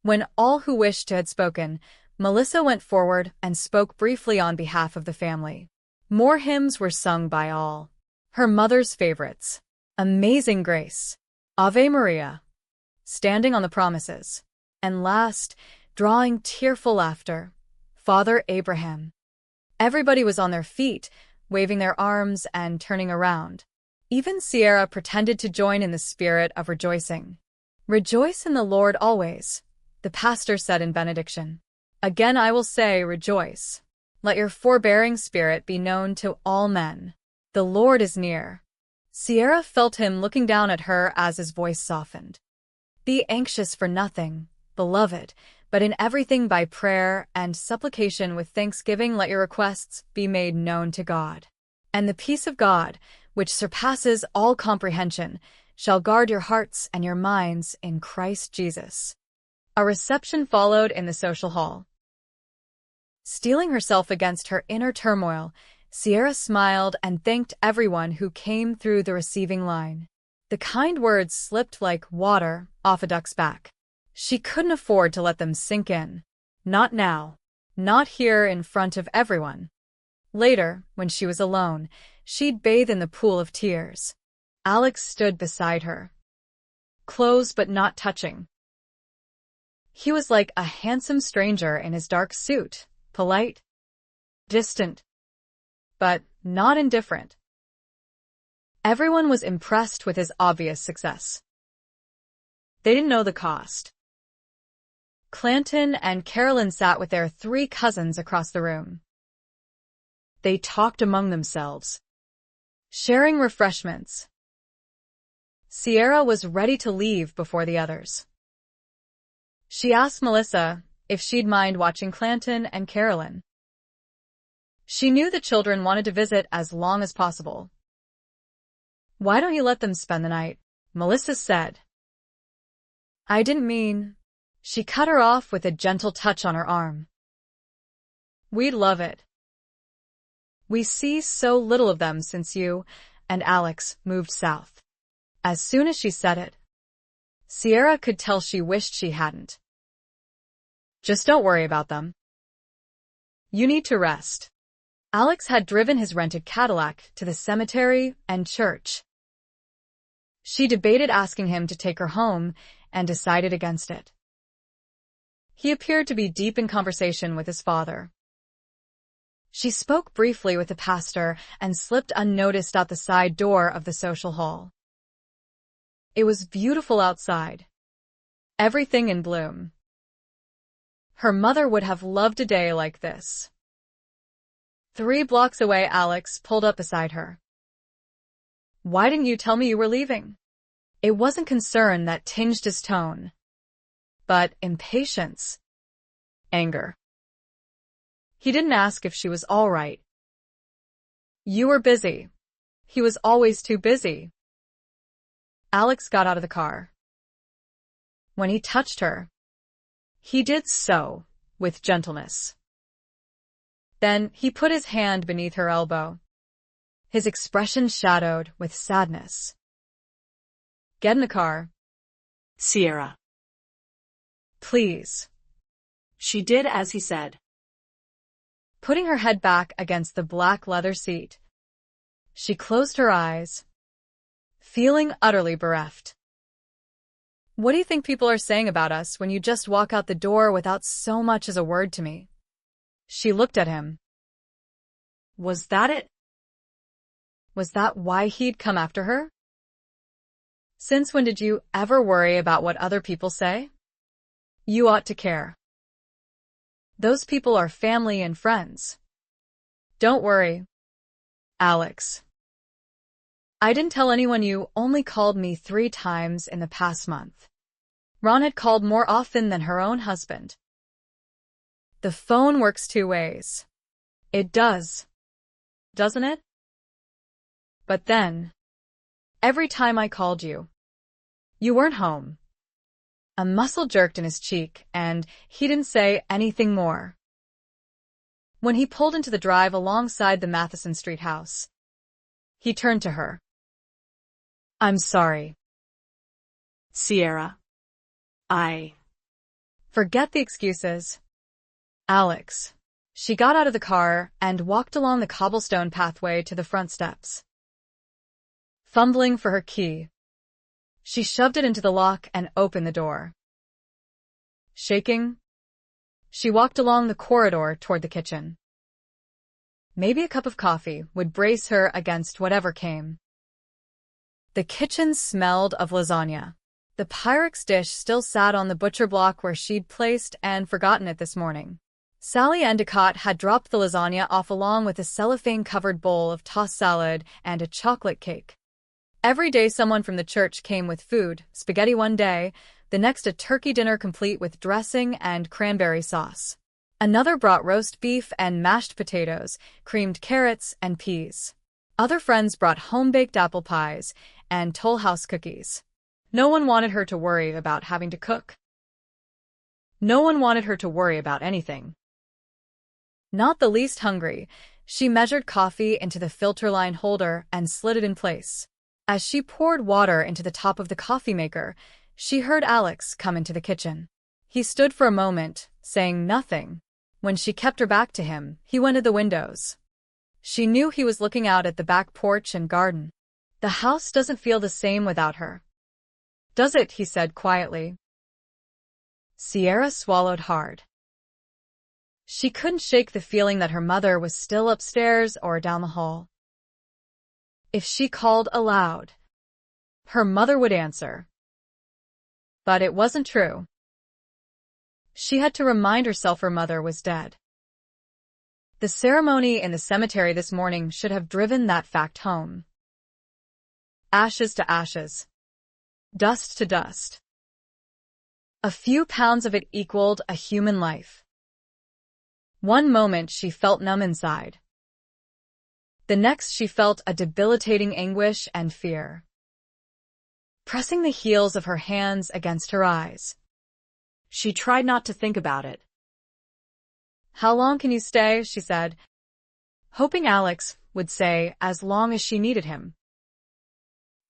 When all who wished to had spoken, Melissa went forward and spoke briefly on behalf of the family. More hymns were sung by all. Her mother's favorites, Amazing Grace, Ave Maria, Standing on the Promises, and last, drawing tearful laughter, Father Abraham. Everybody was on their feet, waving their arms and turning around. Even Sierra pretended to join in the spirit of rejoicing. Rejoice in the Lord always, the pastor said in benediction. Again I will say, rejoice. Let your forbearing spirit be known to all men. The Lord is near. Sierra felt him looking down at her as his voice softened. Be anxious for nothing, beloved, but in everything by prayer and supplication with thanksgiving let your requests be made known to God. And the peace of God, which surpasses all comprehension, shall guard your hearts and your minds in Christ Jesus. A reception followed in the social hall. Steeling herself against her inner turmoil, Sierra smiled and thanked everyone who came through the receiving line. The kind words slipped like water off a duck's back. She couldn't afford to let them sink in. Not now. Not here in front of everyone. Later, when she was alone, she'd bathe in the pool of tears. Alex stood beside her. Close but not touching. He was like a handsome stranger in his dark suit, polite, distant, but not indifferent. Everyone was impressed with his obvious success. They didn't know the cost. Clanton and Carolyn sat with their 3 cousins across the room. They talked among themselves, sharing refreshments. Sierra was ready to leave before the others. She asked Melissa if she'd mind watching Clanton and Carolyn. She knew the children wanted to visit as long as possible. Why don't you let them spend the night? Melissa said. I didn't mean. She cut her off with a gentle touch on her arm. We'd love it. We see so little of them since you and Alex moved south. As soon as she said it, Sierra could tell she wished she hadn't. Just don't worry about them. You need to rest. Alex had driven his rented Cadillac to the cemetery and church. She debated asking him to take her home and decided against it. He appeared to be deep in conversation with his father. She spoke briefly with the pastor and slipped unnoticed out the side door of the social hall. It was beautiful outside. everything in bloom. Her mother would have loved a day like this. 3 blocks away, Alex pulled up beside her. Why didn't you tell me you were leaving? It wasn't concern that tinged his tone, but impatience, anger. He didn't ask if she was all right. You were busy. He was always too busy. Alex got out of the car. When he touched her, he did so with gentleness. Then he put his hand beneath her elbow, his expression shadowed with sadness. Get in the car. Sierra. Please. She did as he said. Putting her head back against the black leather seat, she closed her eyes, feeling utterly bereft. What do you think people are saying about us when you just walk out the door without so much as a word to me? She looked at him. Was that it? Was that why he'd come after her? Since when did you ever worry about what other people say? You ought to care. Those people are family and friends. Don't worry, Alex. I didn't tell anyone you only called me 3 times in the past month. Ron had called more often than her own husband. The phone works 2 ways. It does, doesn't it? But then, every time I called you, you weren't home. A muscle jerked in his cheek, and he didn't say anything more. When he pulled into the drive alongside the Matheson Street house, he turned to her. I'm sorry. Sierra. Forget the excuses. Alex. She got out of the car and walked along the cobblestone pathway to the front steps. Fumbling for her key, she shoved it into the lock and opened the door. Shaking, she walked along the corridor toward the kitchen. Maybe a cup of coffee would brace her against whatever came. The kitchen smelled of lasagna. The Pyrex dish still sat on the butcher block where she'd placed and forgotten it this morning. Sally Endicott had dropped the lasagna off along with a cellophane-covered bowl of tossed salad and a chocolate cake. Every day someone from the church came with food, spaghetti one day, the next a turkey dinner complete with dressing and cranberry sauce. Another brought roast beef and mashed potatoes, creamed carrots and peas. Other friends brought home-baked apple pies and Toll House cookies. No one wanted her to worry about having to cook. No one wanted her to worry about anything. Not the least hungry, she measured coffee into the filter line holder and slid it in place. As she poured water into the top of the coffee maker, she heard Alex come into the kitchen. He stood for a moment, saying nothing. When she kept her back to him, he went to the windows. She knew he was looking out at the back porch and garden. The house doesn't feel the same without her. Does it? He said quietly. Sierra swallowed hard. She couldn't shake the feeling that her mother was still upstairs or down the hall. If she called aloud, her mother would answer. But it wasn't true. She had to remind herself her mother was dead. The ceremony in the cemetery this morning should have driven that fact home. Ashes to ashes. Dust to dust. A few pounds of it equaled a human life. One moment she felt numb inside. The next she felt a debilitating anguish and fear. Pressing the heels of her hands against her eyes, she tried not to think about it. How long can you stay? She said, hoping Alex would say as long as she needed him.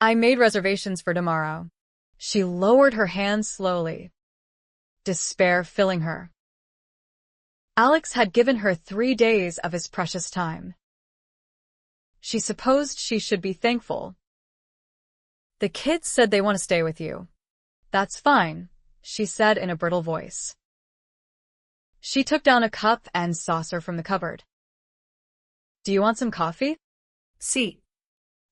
I made reservations for tomorrow. She lowered her hands slowly, despair filling her. Alex had given her 3 days of his precious time. She supposed she should be thankful. The kids said they want to stay with you. That's fine, she said in a brittle voice. She took down a cup and saucer from the cupboard. Do you want some coffee? Si.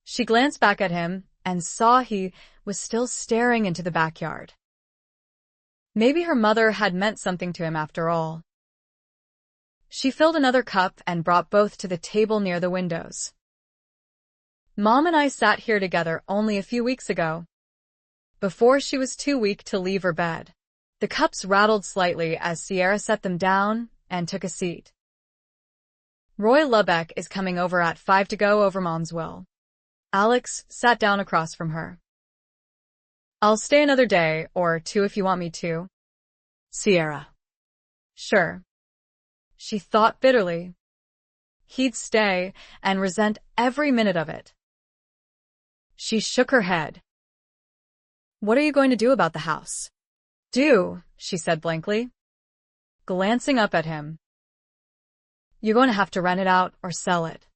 She glanced back at him and saw he was still staring into the backyard. Maybe her mother had meant something to him after all. She filled another cup and brought both to the table near the windows. Mom and I sat here together only a few weeks ago, before she was too weak to leave her bed. The cups rattled slightly as Sierra set them down and took a seat. Roy Lubbock is coming over at 5 to go over Mom's will. Alex sat down across from her. I'll stay another day or two if you want me to. Sierra. Sure. She thought bitterly. He'd stay and resent every minute of it. She shook her head. What are you going to do about the house? Do, she said blankly, glancing up at him. You're going to have to rent it out or sell it.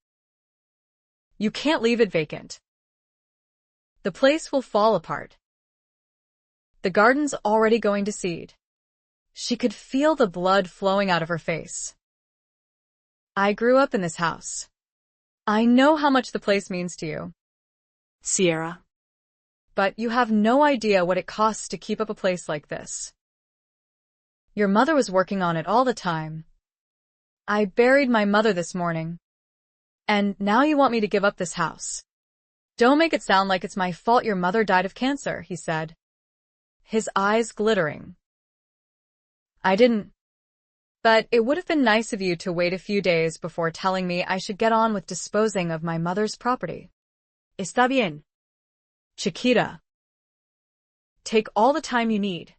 You can't leave it vacant. The place will fall apart. The garden's already going to seed. She could feel the blood flowing out of her face. I grew up in this house. I know how much the place means to you. Sierra. But you have no idea what it costs to keep up a place like this. Your mother was working on it all the time. I buried my mother this morning. And now you want me to give up this house. Don't make it sound like it's my fault your mother died of cancer, he said, his eyes glittering. I didn't. But it would have been nice of you to wait a few days before telling me I should get on with disposing of my mother's property. Está bien. Chiquita. Take all the time you need.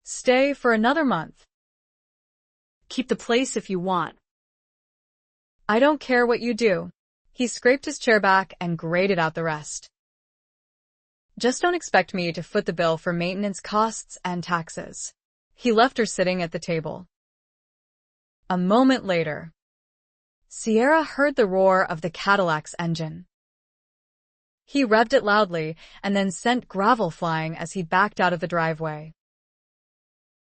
Stay for another month. Keep the place if you want. I don't care what you do. He scraped his chair back and grated out the rest. Just don't expect me to foot the bill for maintenance costs and taxes. He left her sitting at the table. A moment later, Sierra heard the roar of the Cadillac's engine. He revved it loudly and then sent gravel flying as he backed out of the driveway.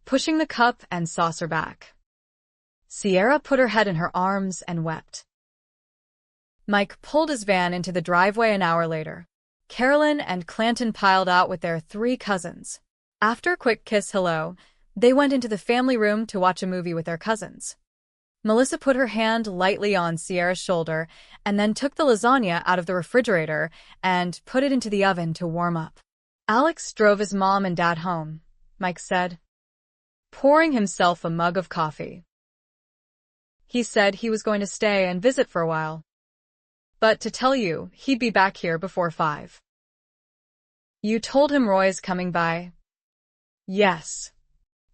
Pushing the cup and saucer back, Sierra put her head in her arms and wept. Mike pulled his van into the driveway an hour later. Carolyn and Clanton piled out with their 3 cousins. After a quick kiss hello, they went into the family room to watch a movie with their cousins. Melissa put her hand lightly on Sierra's shoulder and then took the lasagna out of the refrigerator and put it into the oven to warm up. Alex drove his mom and dad home, Mike said, pouring himself a mug of coffee. He said he was going to stay and visit for a while. But to tell you, he'd be back here before 5. You told him Roy's coming by? Yes.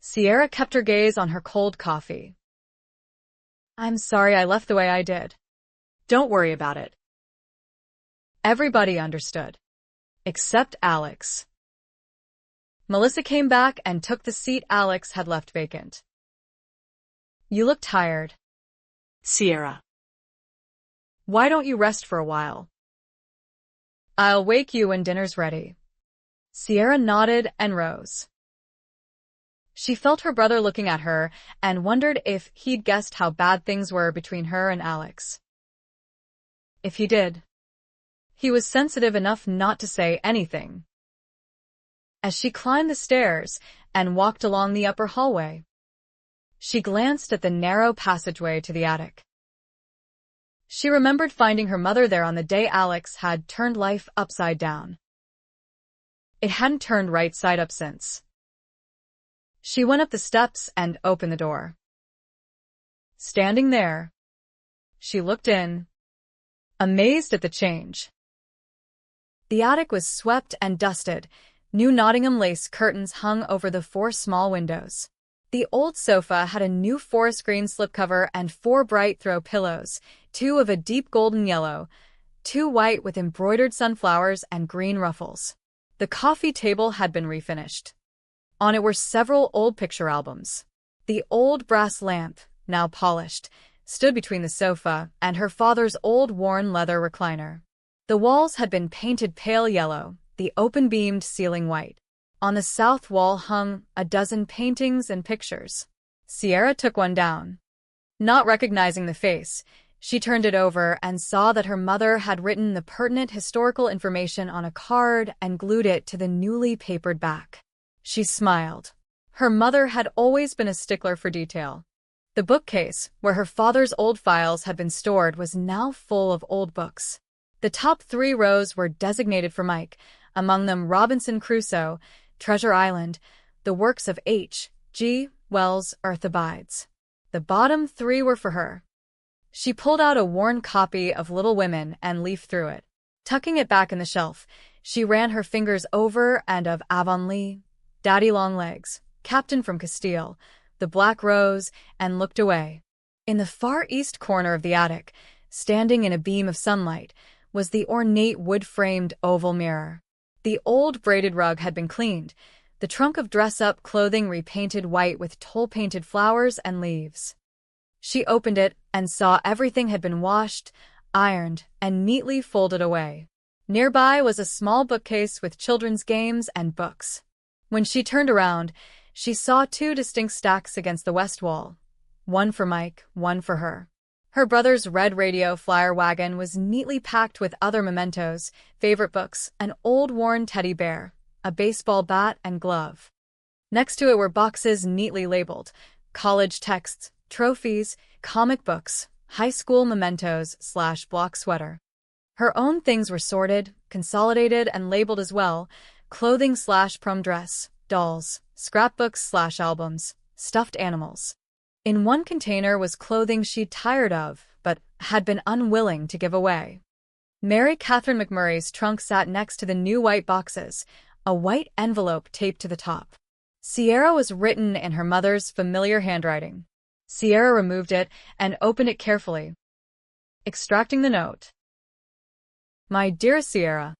Sierra kept her gaze on her cold coffee. I'm sorry I left the way I did. Don't worry about it. Everybody understood. Except Alex. Melissa came back and took the seat Alex had left vacant. You look tired. Sierra. Why don't you rest for a while? I'll wake you when dinner's ready. Sierra nodded and rose. She felt her brother looking at her and wondered if he'd guessed how bad things were between her and Alex. If he did, he was sensitive enough not to say anything. As she climbed the stairs and walked along the upper hallway, she glanced at the narrow passageway to the attic. She remembered finding her mother there on the day Alex had turned life upside down. It hadn't turned right side up since. She went up the steps and opened the door. Standing there, she looked in, amazed at the change. The attic was swept and dusted. New Nottingham lace curtains hung over the 4 small windows. The old sofa had a new forest green slipcover and 4 bright throw pillows, 2 of a deep golden yellow, 2 white with embroidered sunflowers and green ruffles. The coffee table had been refinished. On it were several old picture albums. The old brass lamp, now polished, stood between the sofa and her father's old worn leather recliner. The walls had been painted pale yellow, the open-beamed ceiling white. On the south wall hung a dozen paintings and pictures. Sierra took one down. Not recognizing the face, she turned it over and saw that her mother had written the pertinent historical information on a card and glued it to the newly papered back. She smiled. Her mother had always been a stickler for detail. The bookcase, where her father's old files had been stored, was now full of old books. The top 3 rows were designated for Mike, among them Robinson Crusoe, Treasure Island, the works of H.G. Wells, Earth Abides. The bottom 3 were for her. She pulled out a worn copy of Little Women and leafed through it. Tucking it back in the shelf, she ran her fingers over and of Avonlea, Daddy Longlegs, Captain from Castile, The Black Rose, and looked away. In the far east corner of the attic, standing in a beam of sunlight, was the ornate wood-framed oval mirror. The old braided rug had been cleaned, the trunk of dress-up clothing repainted white with toll-painted flowers and leaves. She opened it and saw everything had been washed, ironed, and neatly folded away. Nearby was a small bookcase with children's games and books. When she turned around, she saw 2 distinct stacks against the west wall. One for Mike, one for her. Her brother's red radio flyer wagon was neatly packed with other mementos, favorite books, an old worn teddy bear, a baseball bat and glove. Next to it were boxes neatly labeled, college texts, trophies, comic books, high school mementos/block sweater. Her own things were sorted, consolidated, and labeled as well, clothing/prom dress, dolls, scrapbooks/albums, stuffed animals. In one container was clothing she'd tired of, but had been unwilling to give away. Mary Katherine McMurray's trunk sat next to the new white boxes, a white envelope taped to the top. Sierra was written in her mother's familiar handwriting. Sierra removed it and opened it carefully, extracting the note. My dear Sierra,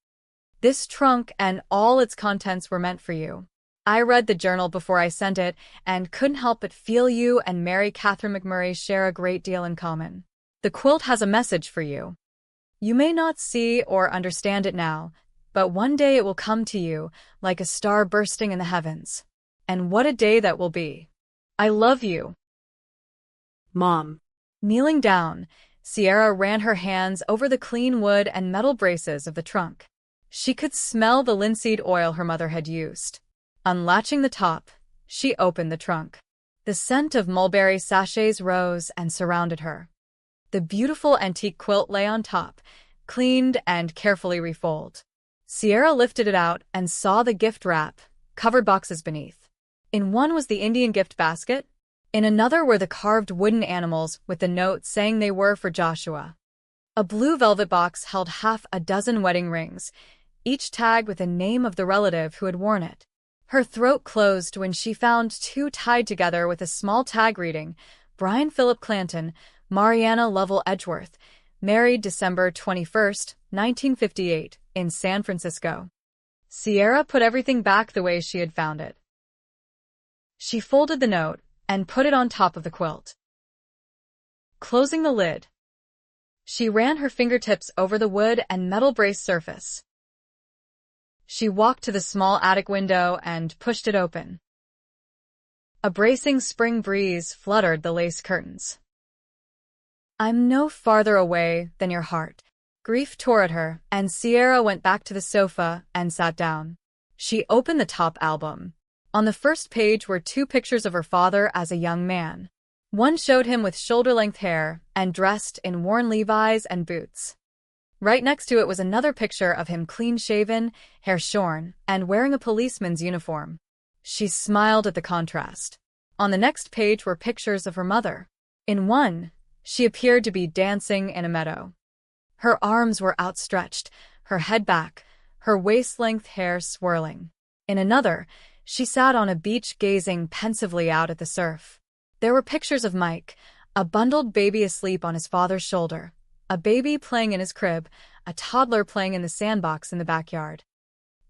this trunk and all its contents were meant for you. I read the journal before I sent it and couldn't help but feel you and Mary Katherine McMurray share a great deal in common. The quilt has a message for you. You may not see or understand it now, but one day it will come to you like a star bursting in the heavens. And what a day that will be. I love you. Mom. Kneeling down, Sierra ran her hands over the clean wood and metal braces of the trunk. She could smell the linseed oil her mother had used. Unlatching the top, she opened the trunk. The scent of mulberry sachets rose and surrounded her. The beautiful antique quilt lay on top, cleaned and carefully refolded. Sierra lifted it out and saw the gift wrap, covered boxes beneath. In one was the Indian gift basket. In another were the carved wooden animals with the note saying they were for Joshua. A blue velvet box held half a dozen wedding rings, each tagged with the name of the relative who had worn it. Her throat closed when she found 2 tied together with a small tag reading, Brian Philip Clanton, Mariana Lovell Edgeworth, married December 21st, 1958, in San Francisco. Sierra put everything back the way she had found it. She folded the note and put it on top of the quilt. Closing the lid, she ran her fingertips over the wood and metal brace surface. She walked to the small attic window and pushed it open. A bracing spring breeze fluttered the lace curtains. I'm no farther away than your heart. Grief tore at her, and Sierra went back to the sofa and sat down. She opened the top album. On the first page were 2 pictures of her father as a young man. One showed him with shoulder-length hair and dressed in worn Levi's and boots. Right next to it was another picture of him clean-shaven, hair shorn, and wearing a policeman's uniform. She smiled at the contrast. On the next page were pictures of her mother. In one, she appeared to be dancing in a meadow. Her arms were outstretched, her head back, her waist-length hair swirling. In another, she sat on a beach gazing pensively out at the surf. There were pictures of Mike, a bundled baby asleep on his father's shoulder, a baby playing in his crib, a toddler playing in the sandbox in the backyard.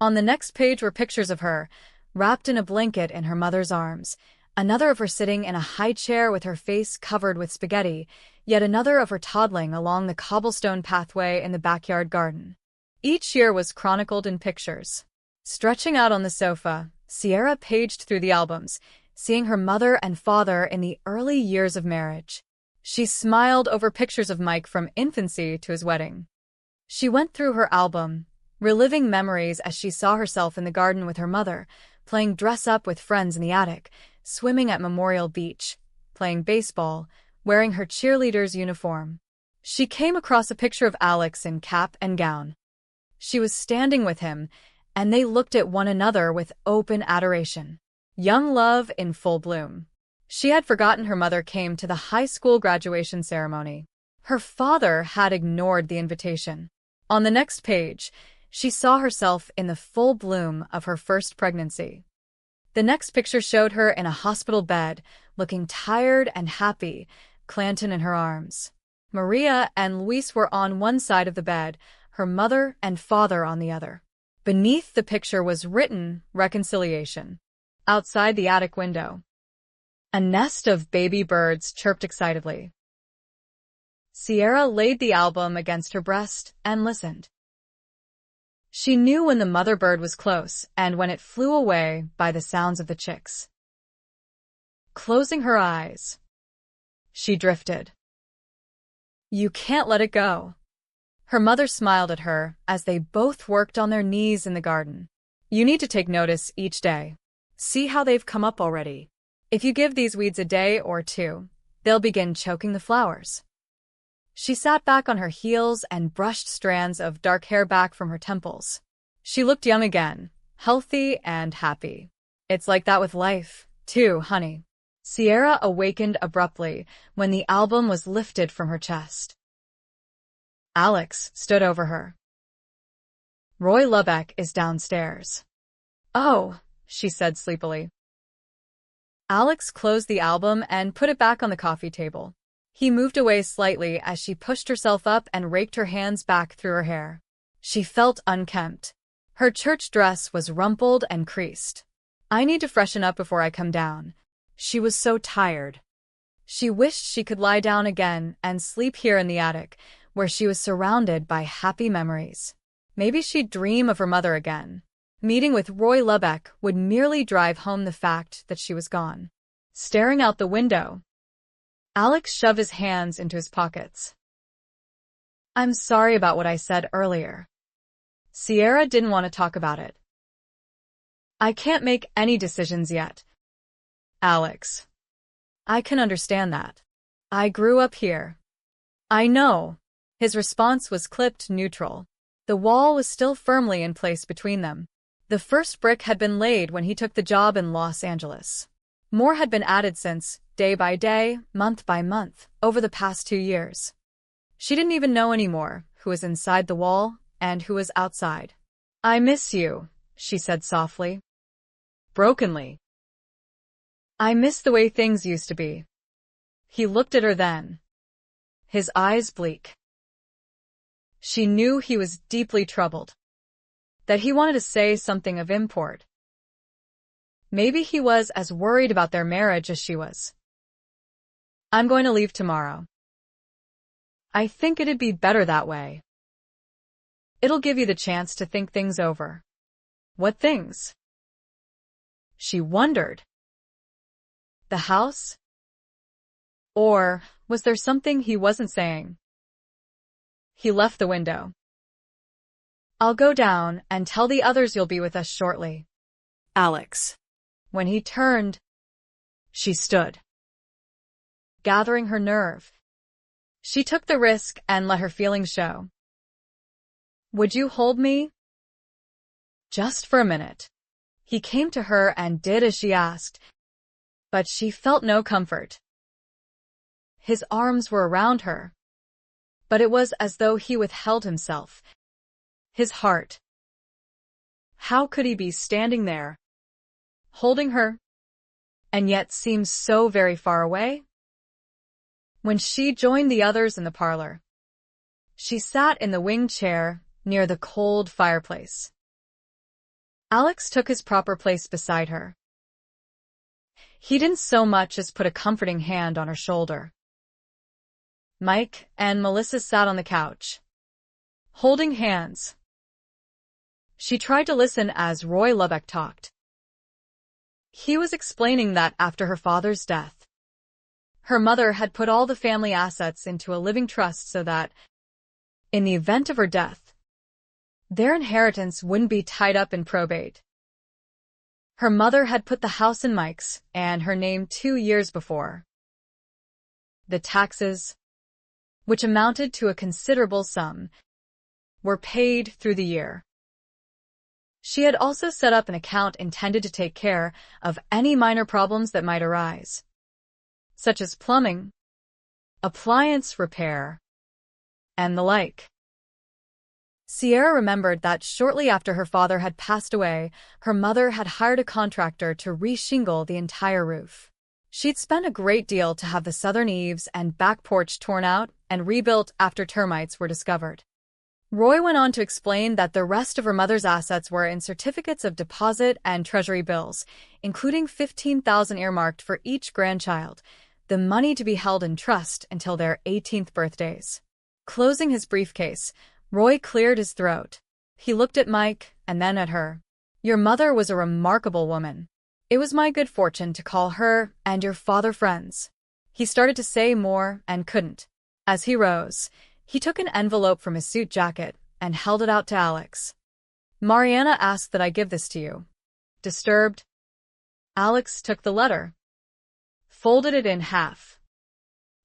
On the next page were pictures of her, wrapped in a blanket in her mother's arms, another of her sitting in a high chair with her face covered with spaghetti, yet another of her toddling along the cobblestone pathway in the backyard garden. Each year was chronicled in pictures. Stretching out on the sofa, Sierra paged through the albums, seeing her mother and father in the early years of marriage. She smiled over pictures of Mike from infancy to his wedding. She went through her album, reliving memories as she saw herself in the garden with her mother, playing dress-up with friends in the attic, swimming at Memorial Beach, playing baseball, wearing her cheerleader's uniform. She came across a picture of Alex in cap and gown. She was standing with him, and they looked at one another with open adoration. Young love in full bloom. She had forgotten her mother came to the high school graduation ceremony. Her father had ignored the invitation. On the next page, she saw herself in the full bloom of her first pregnancy. The next picture showed her in a hospital bed, looking tired and happy, Clanton in her arms. Maria and Luis were on one side of the bed, her mother and father on the other. Beneath the picture was written, "Reconciliation." Outside the attic window, a nest of baby birds chirped excitedly. Sierra laid the album against her breast and listened. She knew when the mother bird was close and when it flew away by the sounds of the chicks. Closing her eyes, she drifted. "You can't let it go." Her mother smiled at her as they both worked on their knees in the garden. "You need to take notice each day. See how they've come up already. If you give these weeds a day or two, they'll begin choking the flowers." She sat back on her heels and brushed strands of dark hair back from her temples. She looked young again, healthy and happy. "It's like that with life, too, honey." Sierra awakened abruptly when the album was lifted from her chest. Alex stood over her. "Roy Lubbock is downstairs." "Oh," she said sleepily. Alex closed the album and put it back on the coffee table. He moved away slightly as she pushed herself up and raked her hands back through her hair. She felt unkempt. Her church dress was rumpled and creased. "I need to freshen up before I come down." She was so tired. She wished she could lie down again and sleep here in the attic, where she was surrounded by happy memories. Maybe she'd dream of her mother again. Meeting with Roy Lubbock would merely drive home the fact that she was gone. Staring out the window, Alex shoved his hands into his pockets. "I'm sorry about what I said earlier." Sierra didn't want to talk about it. "I can't make any decisions yet, Alex. I can understand that. I grew up here." "I know." His response was clipped neutral. The wall was still firmly in place between them. The first brick had been laid when he took the job in Los Angeles. More had been added since, day by day, month by month, over the past 2 years. She didn't even know anymore who was inside the wall and who was outside. "I miss you," she said softly. Brokenly. "I miss the way things used to be." He looked at her then, his eyes bleak. She knew he was deeply troubled, that he wanted to say something of import. Maybe he was as worried about their marriage as she was. "I'm going to leave tomorrow. I think it'd be better that way. It'll give you the chance to think things over." "What things?" she wondered. The house? Or was there something he wasn't saying? He left the window. "I'll go down and tell the others you'll be with us shortly, Alex." When he turned, she stood, gathering her nerve. She took the risk and let her feelings show. "Would you hold me?" "Just for a minute." He came to her and did as she asked, but she felt no comfort. His arms were around her, but it was as though he withheld himself, his heart. How could he be standing there, holding her, and yet seem so very far away? When she joined the others in the parlor, she sat in the wing chair near the cold fireplace. Alex took his proper place beside her. He didn't so much as put a comforting hand on her shoulder. Mike and Melissa sat on the couch, holding hands. She tried to listen as Roy Lubbock talked. He was explaining that after her father's death, her mother had put all the family assets into a living trust so that, in the event of her death, their inheritance wouldn't be tied up in probate. Her mother had put the house in Mike's and her name 2 years before. The taxes, which amounted to a considerable sum, were paid through the year. She had also set up an account intended to take care of any minor problems that might arise, such as plumbing, appliance repair, and the like. Sierra remembered that shortly after her father had passed away, her mother had hired a contractor to re-shingle the entire roof. She'd spent a great deal to have the southern eaves and back porch torn out and rebuilt after termites were discovered. Roy went on to explain that the rest of her mother's assets were in certificates of deposit and treasury bills, including $15,000 earmarked for each grandchild, the money to be held in trust until their 18th birthdays. Closing his briefcase, Roy cleared his throat. He looked at Mike and then at her. "Your mother was a remarkable woman. It was my good fortune to call her and your father friends." He started to say more and couldn't. As he rose, he took an envelope from his suit jacket and held it out to Alex. "Mariana asked that I give this to you." Disturbed, Alex took the letter, folded it in half,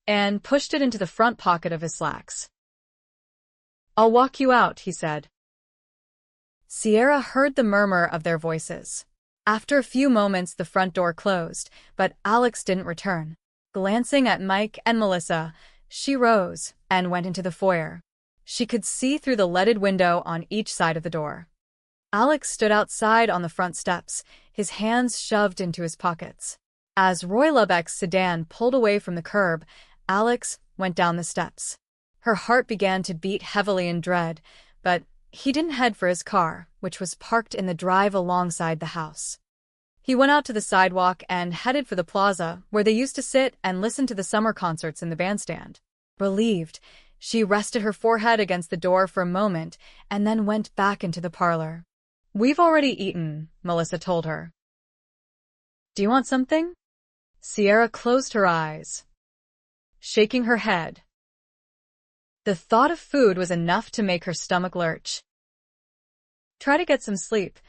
and pushed it into the front pocket of his slacks. "I'll walk you out," he said. Sierra heard the murmur of their voices. After a few moments, the front door closed, but Alex didn't return. Glancing at Mike and Melissa, she rose and went into the foyer. She could see through the leaded window on each side of the door. Alex stood outside on the front steps, his hands shoved into his pockets. As Roy Lubbock's sedan pulled away from the curb, Alex went down the steps. Her heart began to beat heavily in dread, but he didn't head for his car, which was parked in the drive alongside the house. He went out to the sidewalk and headed for the plaza, where they used to sit and listen to the summer concerts in the bandstand. Relieved, she rested her forehead against the door for a moment and then went back into the parlor. "We've already eaten," Melissa told her. "Do you want something?" Sierra closed her eyes, shaking her head. The thought of food was enough to make her stomach lurch. "Try to get some sleep,"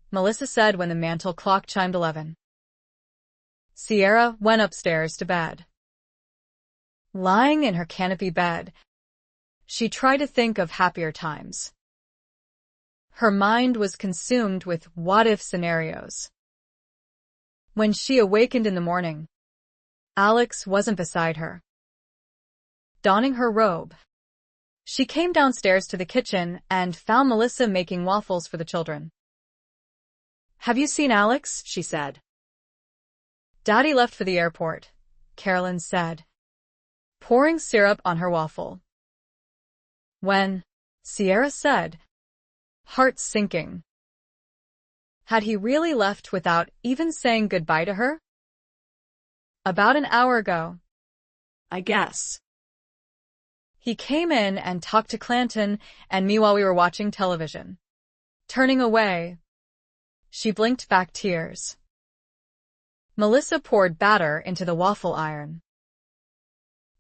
Melissa said when the mantel clock chimed 11. Sierra went upstairs to bed. Lying in her canopy bed, she tried to think of happier times. Her mind was consumed with what-if scenarios. When she awakened in the morning, Alex wasn't beside her. Donning her robe, she came downstairs to the kitchen and found Melissa making waffles for the children. "Have you seen Alex?" she said. "Daddy left for the airport," Carolyn said, pouring syrup on her waffle. "When?" Sierra said, heart sinking. Had he really left without even saying goodbye to her? "About an hour ago, I guess. He came in and talked to Clanton and me while we were watching television." Turning away, she blinked back tears. Melissa poured batter into the waffle iron.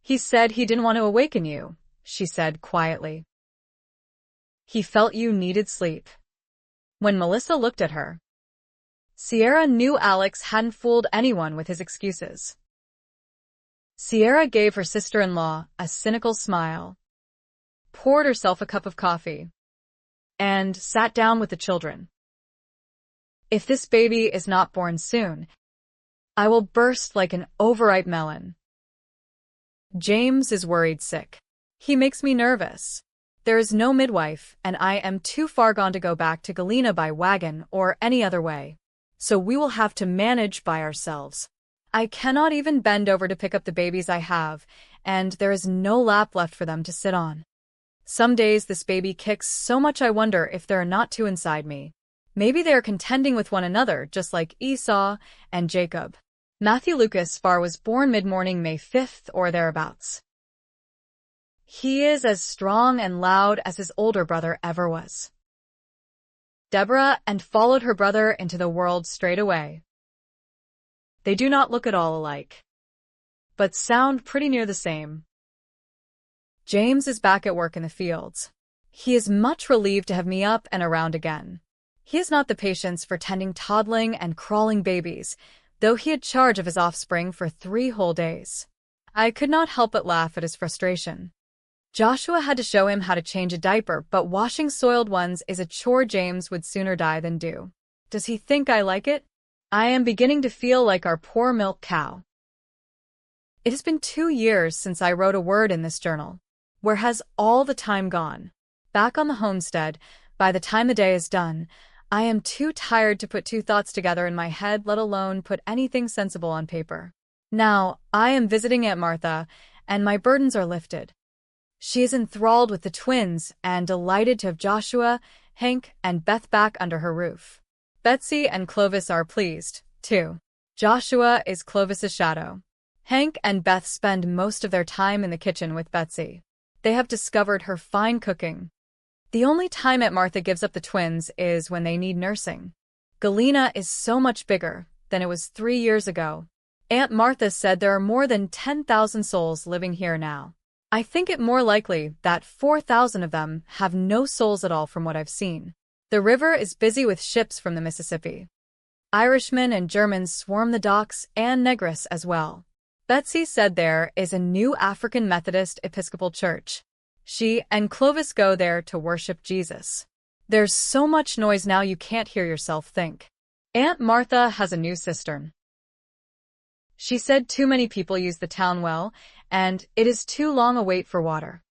"He said he didn't want to awaken you," she said quietly. "He felt you needed sleep." When Melissa looked at her, Sierra knew Alex hadn't fooled anyone with his excuses. Sierra gave her sister-in-law a cynical smile, poured herself a cup of coffee, and sat down with the children. "If this baby is not born soon, I will burst like an overripe melon. James is worried sick. He makes me nervous. There is no midwife, and I am too far gone to go back to Galena by wagon or any other way. So we will have to manage by ourselves. I cannot even bend over to pick up the babies I have, and there is no lap left for them to sit on. Some days this baby kicks so much I wonder if there are not two inside me. Maybe they are contending with one another, just like Esau and Jacob." Matthew Lucas Farr was born mid-morning May 5th or thereabouts. He is as strong and loud as his older brother ever was. Deborah and followed her brother into the world straight away. They do not look at all alike, but sound pretty near the same. James is back at work in the fields. He is much relieved to have me up and around again. He has not the patience for tending toddling and crawling babies, though he had charge of his offspring for 3 whole days. I could not help but laugh at his frustration. Joshua had to show him how to change a diaper, but washing soiled ones is a chore James would sooner die than do. Does he think I like it? I am beginning to feel like our poor milk cow. It has been 2 years since I wrote a word in this journal. Where has all the time gone? Back on the homestead, by the time the day is done, I am too tired to put 2 thoughts together in my head, let alone put anything sensible on paper. Now, I am visiting Aunt Martha, and my burdens are lifted. She is enthralled with the twins and delighted to have Joshua, Hank, and Beth back under her roof. Betsy and Clovis are pleased, too. Joshua is Clovis's shadow. Hank and Beth spend most of their time in the kitchen with Betsy. They have discovered her fine cooking. The only time Aunt Martha gives up the twins is when they need nursing. Galena is so much bigger than it was 3 years ago. Aunt Martha said there are more than 10,000 souls living here now. I think it more likely that 4,000 of them have no souls at all from what I've seen. The river is busy with ships from the Mississippi. Irishmen and Germans swarm the docks, and Negress as well. Betsy said there is a new African Methodist Episcopal Church. She and Clovis go there to worship Jesus. There's so much noise now you can't hear yourself think. Aunt Martha has a new cistern. She said too many people use the town well, and it is too long a wait for water.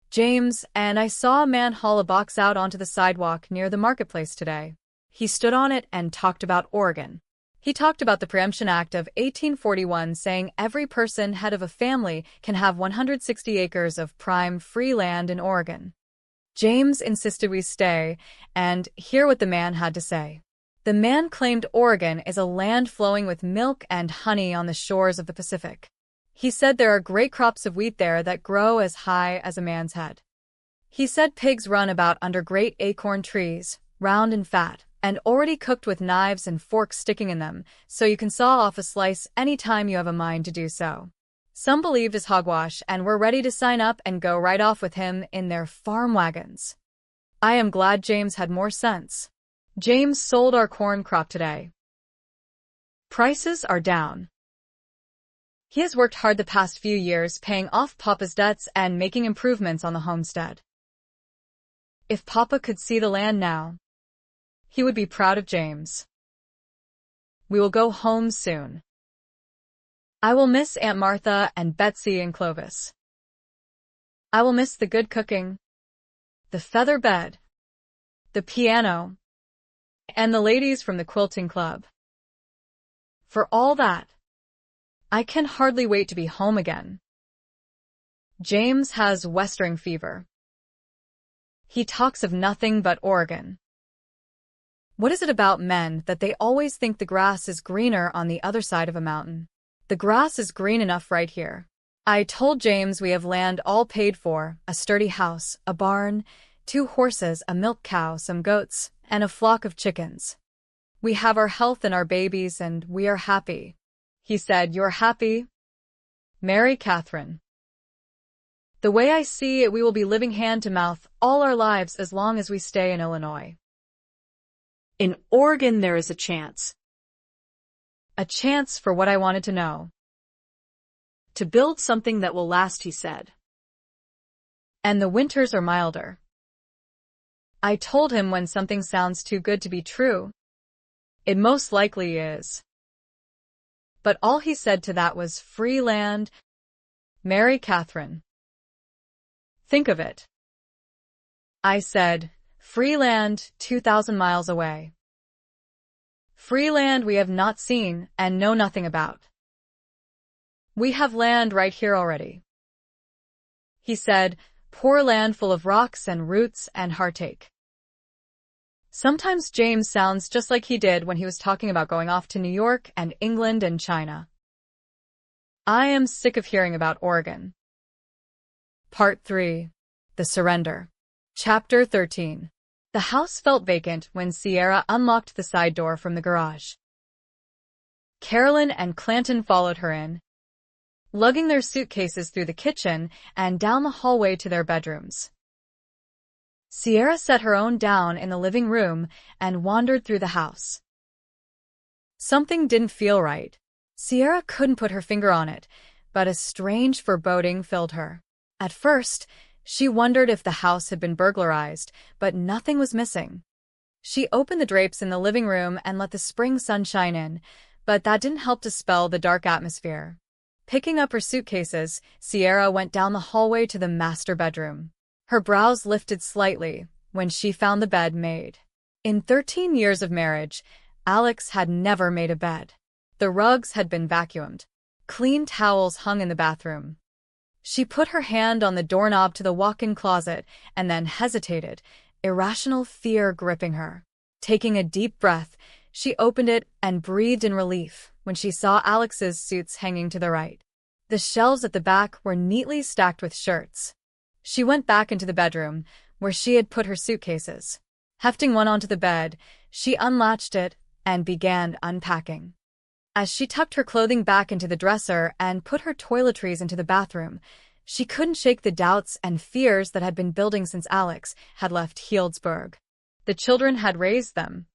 James and I saw a man haul a box out onto the sidewalk near the marketplace today. He stood on it and talked about Oregon. He talked about the Preemption Act of 1841 saying every person head of a family can have 160 acres of prime free land in Oregon. James insisted we stay and hear what the man had to say. The man claimed Oregon is a land flowing with milk and honey on the shores of the Pacific. He said there are great crops of wheat there that grow as high as a man's head. He said pigs run about under great acorn trees, round and fat, and already cooked with knives and forks sticking in them, so you can saw off a slice any time you have a mind to do so. Some believed his hogwash and were ready to sign up and go right off with him in their farm wagons. I am glad James had more sense. James sold our corn crop today. Prices are down. He has worked hard the past few years paying off Papa's debts and making improvements on the homestead. If Papa could see the land now, he would be proud of James. We will go home soon. I will miss Aunt Martha and Betsy and Clovis. I will miss the good cooking, the feather bed, the piano, and the ladies from the quilting club. For all that, I can hardly wait to be home again. James has westering fever. He talks of nothing but Oregon. What is it about men that they always think the grass is greener on the other side of a mountain? The grass is green enough right here. I told James we have land all paid for, a sturdy house, a barn, 2 horses, a milk cow, some goats, and a flock of chickens. We have our health and our babies, and we are happy. He said, "You're happy?" Mary Katherine. The way I see it, we will be living hand to mouth all our lives as long as we stay in Illinois. In Oregon, there is a chance. A chance for what I wanted to know. To build something that will last, he said. And the winters are milder. I told him when something sounds too good to be true, it most likely is. But all he said to that was free land. Mary Katherine. Think of it. I said, free land 2,000 miles away. Free land we have not seen and know nothing about. We have land right here already. He said, poor land full of rocks and roots and heartache. Sometimes James sounds just like he did when he was talking about going off to New York and England and China. I am sick of hearing about Oregon. Part 3. The Surrender. Chapter 13. The house felt vacant when Sierra unlocked the side door from the garage. Carolyn and Clanton followed her in, lugging their suitcases through the kitchen and down the hallway to their bedrooms. Sierra set her own down in the living room and wandered through the house. Something didn't feel right. Sierra couldn't put her finger on it, but a strange foreboding filled her. At first, she wondered if the house had been burglarized, but nothing was missing. She opened the drapes in the living room and let the spring sunshine in, but that didn't help dispel the dark atmosphere. Picking up her suitcases, Sierra went down the hallway to the master bedroom. Her brows lifted slightly when she found the bed made. In 13 years of marriage, Alex had never made a bed. The rugs had been vacuumed. Clean towels hung in the bathroom. She put her hand on the doorknob to the walk-in closet and then hesitated, irrational fear gripping her. Taking a deep breath, she opened it and breathed in relief when she saw Alex's suits hanging to the right. The shelves at the back were neatly stacked with shirts. She went back into the bedroom, where she had put her suitcases. Hefting one onto the bed, she unlatched it and began unpacking. As she tucked her clothing back into the dresser and put her toiletries into the bathroom, she couldn't shake the doubts and fears that had been building since Alex had left Healdsburg. The children had raised them.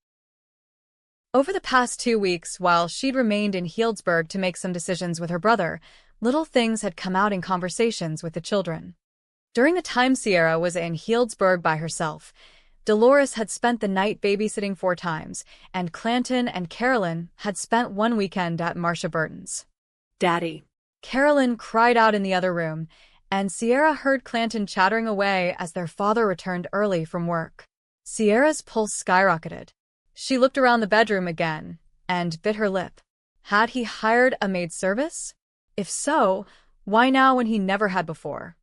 Over the past 2 weeks, while she'd remained in Healdsburg to make some decisions with her brother, little things had come out in conversations with the children. During the time Sierra was in Healdsburg by herself, Dolores had spent the night babysitting 4 times, and Clanton and Carolyn had spent one weekend at Marcia Burton's. Daddy. Carolyn cried out in the other room, and Sierra heard Clanton chattering away as their father returned early from work. Sierra's pulse skyrocketed. She looked around the bedroom again and bit her lip. Had he hired a maid service? If so, why now when he never had before?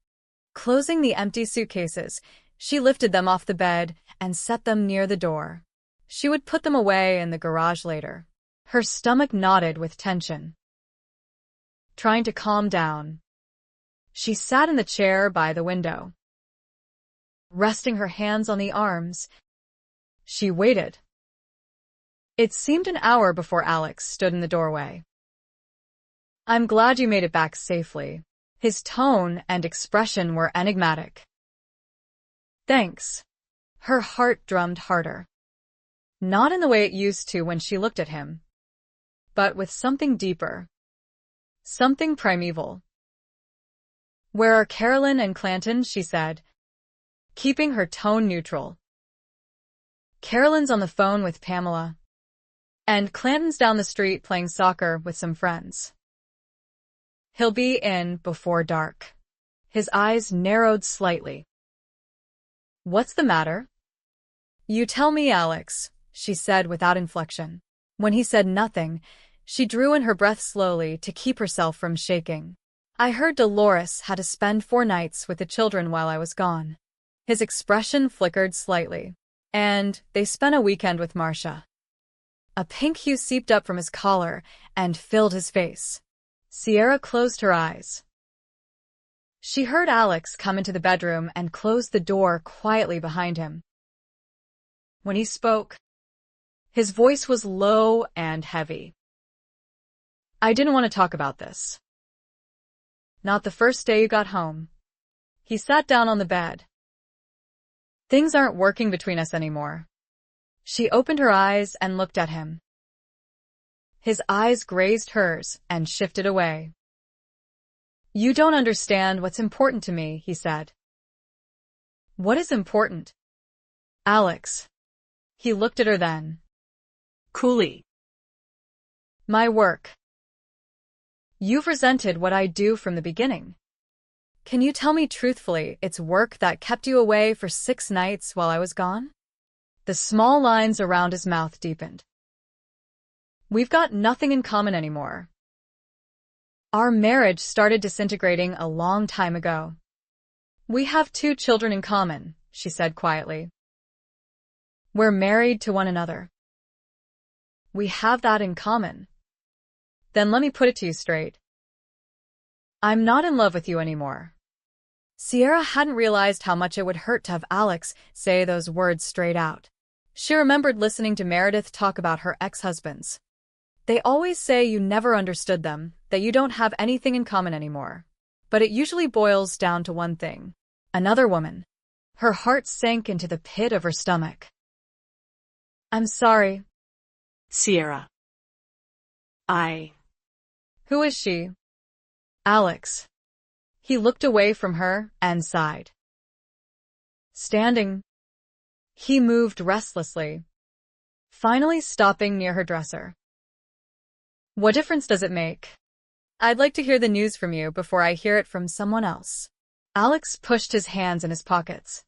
Closing the empty suitcases, she lifted them off the bed and set them near the door. She would put them away in the garage later. Her stomach knotted with tension. Trying to calm down, she sat in the chair by the window. Resting her hands on the arms, she waited. It seemed an hour before Alex stood in the doorway. "I'm glad you made it back safely." His tone and expression were enigmatic. "Thanks." Her heart drummed harder. Not in the way it used to when she looked at him, but with something deeper. Something primeval. "Where are Carolyn and Clanton?" she said, keeping her tone neutral. "Carolyn's on the phone with Pamela, and Clanton's down the street playing soccer with some friends. He'll be in before dark." His eyes narrowed slightly. "What's the matter?" "You tell me, Alex," she said without inflection. When he said nothing, she drew in her breath slowly to keep herself from shaking. "I heard Dolores had to spend 4 nights with the children while I was gone." His expression flickered slightly. "And they spent a weekend with Marcia." A pink hue seeped up from his collar and filled his face. Sierra closed her eyes. She heard Alex come into the bedroom and close the door quietly behind him. When he spoke, his voice was low and heavy. "I didn't want to talk about this. Not the first day you got home." He sat down on the bed. "Things aren't working between us anymore." She opened her eyes and looked at him. His eyes grazed hers and shifted away. "You don't understand what's important to me," he said. "What is important?" "Alex." He looked at her then. Coolly. "My work. You've resented what I do from the beginning. Can you tell me truthfully it's work that kept you away for 6 nights while I was gone?" The small lines around his mouth deepened. "We've got nothing in common anymore. Our marriage started disintegrating a long time ago. We have 2 children in common," she said quietly. "We're married to one another." "We have that in common. Then let me put it to you straight. I'm not in love with you anymore." Sierra hadn't realized how much it would hurt to have Alex say those words straight out. She remembered listening to Meredith talk about her ex-husbands. They always say you never understood them, that you don't have anything in common anymore. But it usually boils down to one thing: another woman. Her heart sank into the pit of her stomach. I'm sorry. Sierra. Who is she? Alex. He looked away from her and sighed. Standing. He moved restlessly, finally stopping near her dresser. What difference does it make? I'd like to hear the news from you before I hear it from someone else. Alex pushed his hands in his pockets,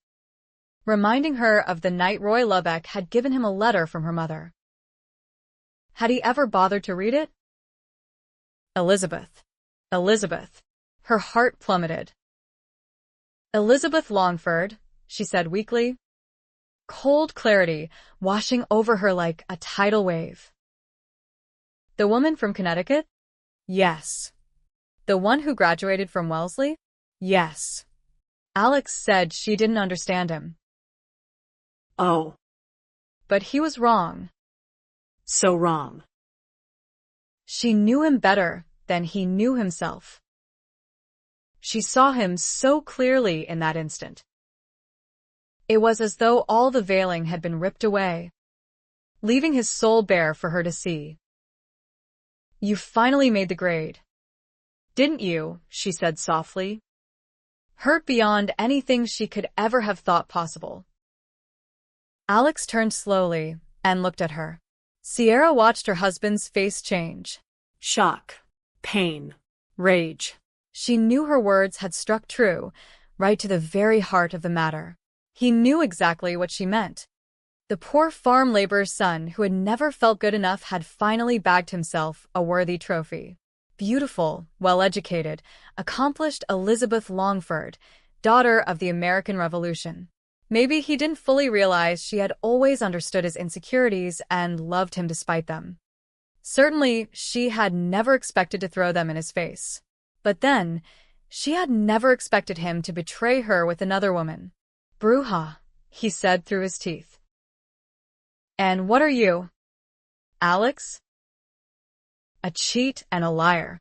reminding her of the night Roy Lubeck had given him a letter from her mother. Had he ever bothered to read it? Elizabeth. Elizabeth. Her heart plummeted. Elizabeth Longford, she said weakly. Cold clarity washing over her like a tidal wave. The woman from Connecticut? Yes. The one who graduated from Wellesley? Yes. Alex said she didn't understand him. Oh. But he was wrong. So wrong. She knew him better than he knew himself. She saw him so clearly in that instant. It was as though all the veiling had been ripped away, leaving his soul bare for her to see. You finally made the grade. Didn't you? She said softly, hurt beyond anything she could ever have thought possible. Alex turned slowly and looked at her. Sierra watched her husband's face change. Shock. Pain. Rage. She knew her words had struck true, right to the very heart of the matter. He knew exactly what she meant. The poor farm laborer's son who had never felt good enough had finally bagged himself a worthy trophy. Beautiful, well-educated, accomplished Elizabeth Longford, daughter of the American Revolution. Maybe he didn't fully realize she had always understood his insecurities and loved him despite them. Certainly, she had never expected to throw them in his face. But then, she had never expected him to betray her with another woman. Bruja, he said through his teeth. And what are you? Alex? A cheat and a liar.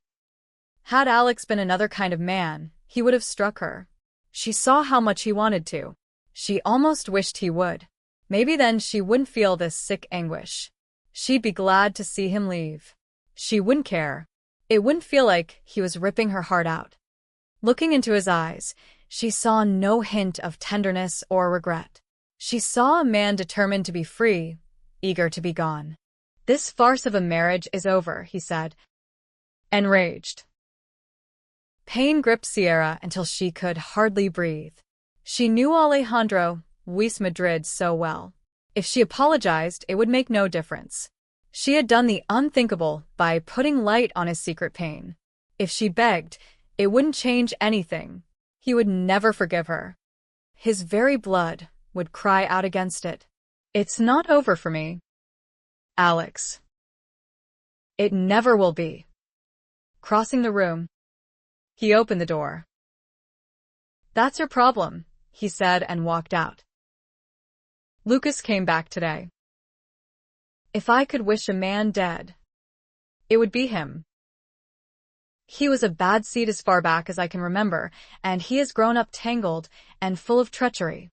Had Alex been another kind of man, he would have struck her. She saw how much he wanted to. She almost wished he would. Maybe then she wouldn't feel this sick anguish. She'd be glad to see him leave. She wouldn't care. It wouldn't feel like he was ripping her heart out. Looking into his eyes, she saw no hint of tenderness or regret. She saw a man determined to be free, eager to be gone. This farce of a marriage is over, he said, enraged. Pain gripped Sierra until she could hardly breathe. She knew Alejandro Luis Madrid so well. If she apologized, it would make no difference. She had done the unthinkable by putting light on his secret pain. If she begged, it wouldn't change anything. He would never forgive her. His very blood would cry out against it. It's not over for me, Alex. It never will be. Crossing the room, he opened the door. That's your problem, he said and walked out. Lucas came back today. If I could wish a man dead, it would be him. He was a bad seed as far back as I can remember, and he has grown up tangled and full of treachery.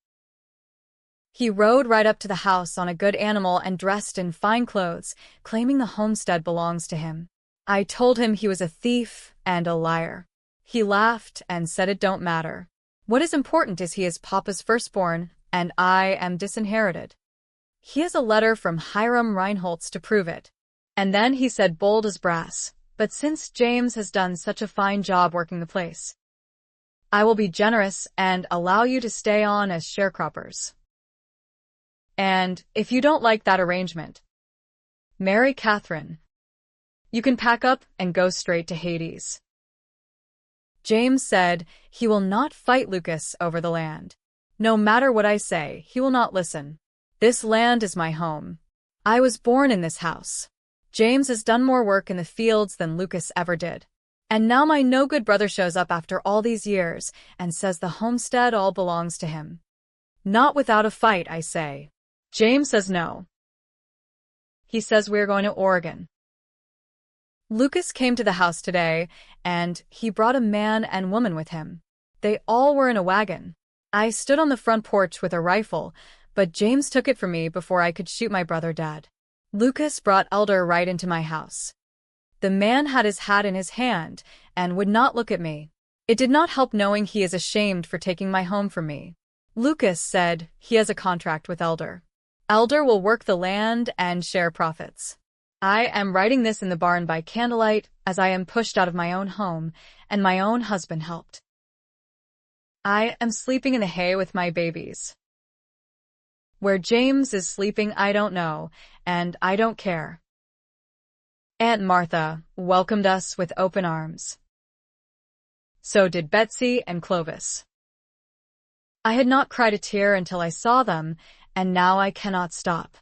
He rode right up to the house on a good animal and dressed in fine clothes, claiming the homestead belongs to him. I told him he was a thief and a liar. He laughed and said it don't matter. What is important is he is Papa's firstborn, and I am disinherited. He has a letter from Hiram Reinholtz to prove it. And then he said bold as brass, but since James has done such a fine job working the place, I will be generous and allow you to stay on as sharecroppers. And, if you don't like that arrangement, Mary Katherine, you can pack up and go straight to Hades. James said he will not fight Lucas over the land. No matter what I say, he will not listen. This land is my home. I was born in this house. James has done more work in the fields than Lucas ever did. And now my no-good brother shows up after all these years and says the homestead all belongs to him. Not without a fight, I say. James says no. He says we're going to Oregon. Lucas came to the house today, and he brought a man and woman with him. They all were in a wagon. I stood on the front porch with a rifle, but James took it from me before I could shoot my brother dead. Lucas brought Elder right into my house. The man had his hat in his hand and would not look at me. It did not help knowing he is ashamed for taking my home from me. Lucas said he has a contract with Elder. Elder will work the land and share profits. I am writing this in the barn by candlelight as I am pushed out of my own home, and my own husband helped. I am sleeping in the hay with my babies. Where James is sleeping I don't know, and I don't care. Aunt Martha welcomed us with open arms. So did Betsy and Clovis. I had not cried a tear until I saw them, and now I cannot stop.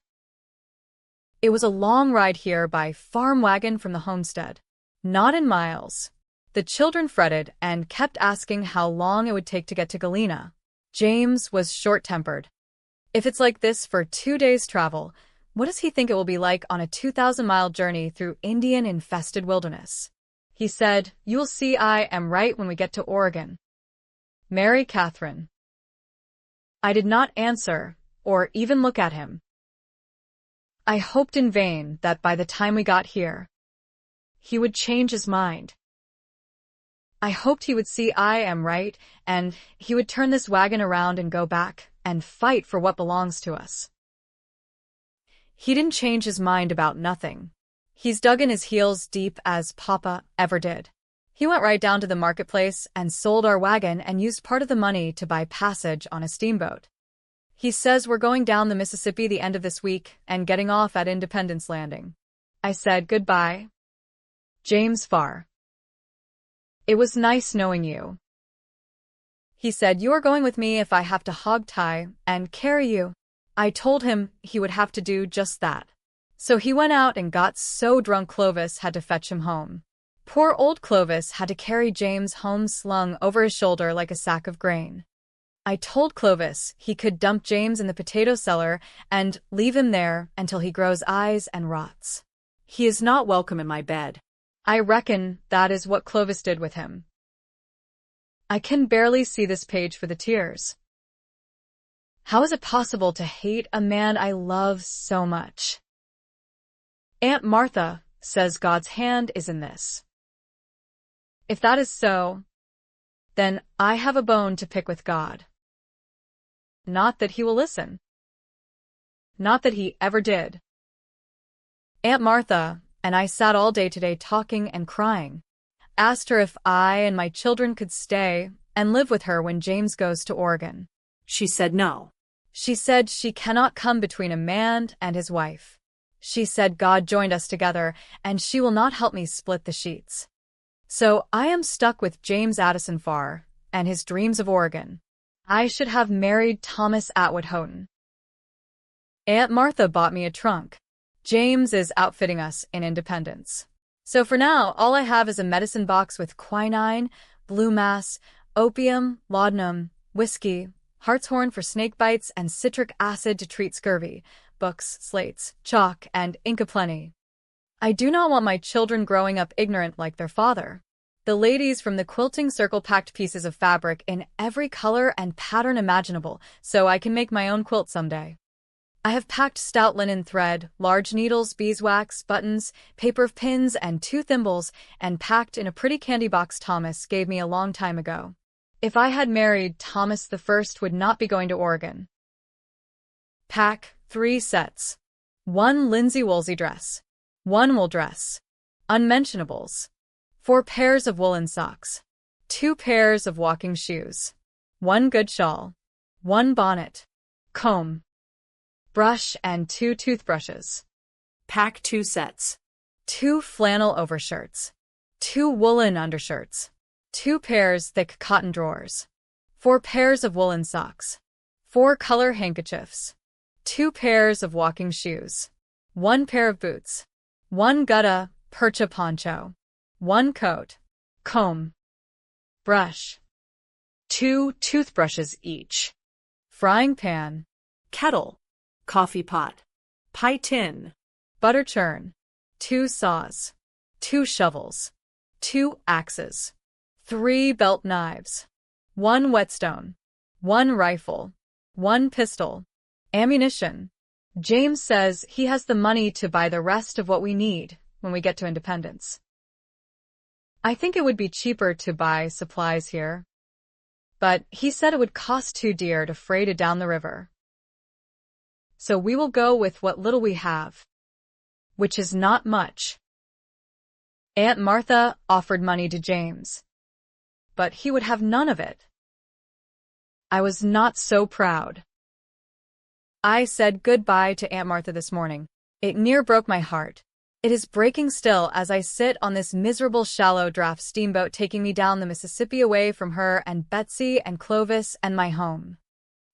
It was a long ride here by farm wagon from the homestead. Not in miles. The children fretted and kept asking how long it would take to get to Galena. James was short-tempered. If it's like this for 2 days' travel, what does he think it will be like on a 2,000-mile journey through Indian-infested wilderness? He said, "You'll see I am right when we get to Oregon." Mary Katherine. I did not answer, or even look at him. I hoped in vain that by the time we got here, he would change his mind. I hoped he would see I am right, and he would turn this wagon around and go back and fight for what belongs to us. He didn't change his mind about nothing. He's dug in his heels deep as Papa ever did. He went right down to the marketplace and sold our wagon and used part of the money to buy passage on a steamboat. He says we're going down the Mississippi the end of this week and getting off at Independence Landing. I said goodbye. James Farr. It was nice knowing you. He said you are going with me if I have to hog tie and carry you. I told him he would have to do just that. So he went out and got so drunk Clovis had to fetch him home. Poor old Clovis had to carry James home slung over his shoulder like a sack of grain. I told Clovis he could dump James in the potato cellar and leave him there until he grows eyes and rots. He is not welcome in my bed. I reckon that is what Clovis did with him. I can barely see this page for the tears. How is it possible to hate a man I love so much? Aunt Martha says God's hand is in this. If that is so, then I have a bone to pick with God. Not that he will listen. Not that he ever did. Aunt Martha and I sat all day today talking and crying. Asked her if I and my children could stay and live with her when James goes to Oregon. She said no. She said she cannot come between a man and his wife. She said God joined us together and she will not help me split the sheets. So I am stuck with James Addison Farr and his dreams of Oregon. I should have married Thomas Atwood Houghton. Aunt Martha bought me a trunk. James is outfitting us in Independence. So for now, all I have is a medicine box with quinine, blue mass, opium, laudanum, whiskey, hartshorn for snake bites, and citric acid to treat scurvy, books, slates, chalk, and ink aplenty. I do not want my children growing up ignorant like their father. The ladies from the quilting circle packed pieces of fabric in every color and pattern imaginable so I can make my own quilt someday. I have packed stout linen thread, large needles, beeswax, buttons, paper of pins, and 2 thimbles, and packed in a pretty candy box Thomas gave me a long time ago. If I had married, Thomas the First would not be going to Oregon. Pack 3 sets. 1 linsey-woolsey dress. 1 wool dress. Unmentionables. 4 pairs of woolen socks. 2 pairs of walking shoes. 1 good shawl. 1 bonnet. Comb. Brush and 2 toothbrushes. Pack 2 sets. 2 flannel overshirts. 2 woolen undershirts. 2 pairs thick cotton drawers. 4 pairs of woolen socks. 4 color handkerchiefs. 2 pairs of walking shoes. 1 pair of boots. 1 gutta percha poncho. 1 coat. Comb. Brush. 2 toothbrushes each. Frying pan. Kettle. Coffee pot. Pie tin. Butter churn. 2 saws. 2 shovels. 2 axes. 3 belt knives. 1 whetstone. 1 rifle, 1 pistol, ammunition. James says he has the money to buy the rest of what we need when we get to Independence. I think it would be cheaper to buy supplies here, but he said it would cost too dear to freight it down the river. So we will go with what little we have, which is not much. Aunt Martha offered money to James, but he would have none of it. I was not so proud. I said goodbye to Aunt Martha this morning. It near broke my heart. It is breaking still as I sit on this miserable shallow draft steamboat taking me down the Mississippi away from her and Betsy and Clovis and my home.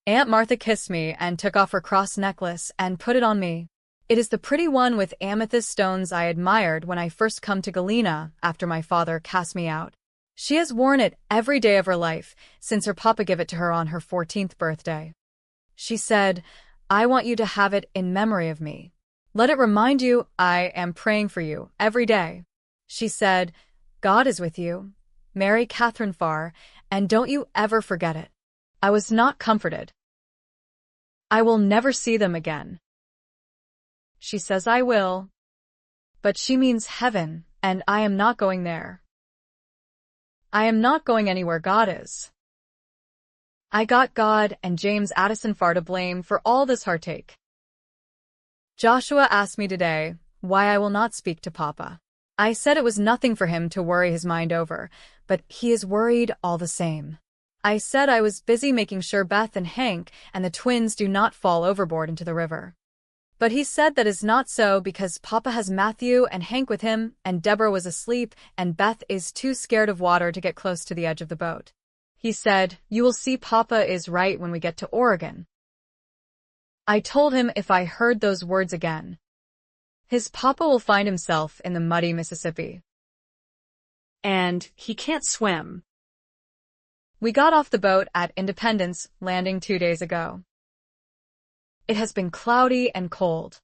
Aunt Martha kissed me and took off her cross necklace and put it on me. It is the pretty one with amethyst stones I admired when I first come to Galena after my father cast me out. She has worn it every day of her life since her papa gave it to her on her 14th birthday. She said, "I want you to have it in memory of me. Let it remind you I am praying for you every day." She said, "God is with you, Mary Katherine Farr, and don't you ever forget it." I was not comforted. I will never see them again. She says I will, but she means heaven, and I am not going there. I am not going anywhere God is. I got God and James Addison Farr to blame for all this heartache. Joshua asked me today why I will not speak to Papa. I said it was nothing for him to worry his mind over, but he is worried all the same. I said I was busy making sure Beth and Hank and the twins do not fall overboard into the river. But he said that is not so because Papa has Matthew and Hank with him, and Deborah was asleep, and Beth is too scared of water to get close to the edge of the boat. He said, "You will see Papa is right when we get to Oregon." I told him if I heard those words again, his Papa will find himself in the muddy Mississippi. And he can't swim. We got off the boat at Independence Landing 2 days ago. It has been cloudy and cold.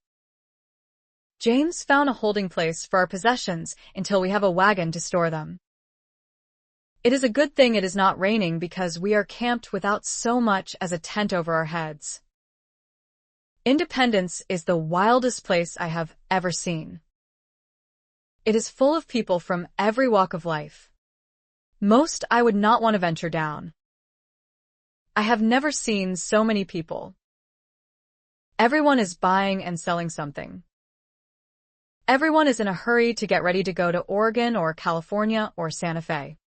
James found a holding place for our possessions until we have a wagon to store them. It is a good thing it is not raining because we are camped without so much as a tent over our heads. Independence is the wildest place I have ever seen. It is full of people from every walk of life. Most I would not want to venture down. I have never seen so many people. Everyone is buying and selling something. Everyone is in a hurry to get ready to go to Oregon or California or Santa Fe.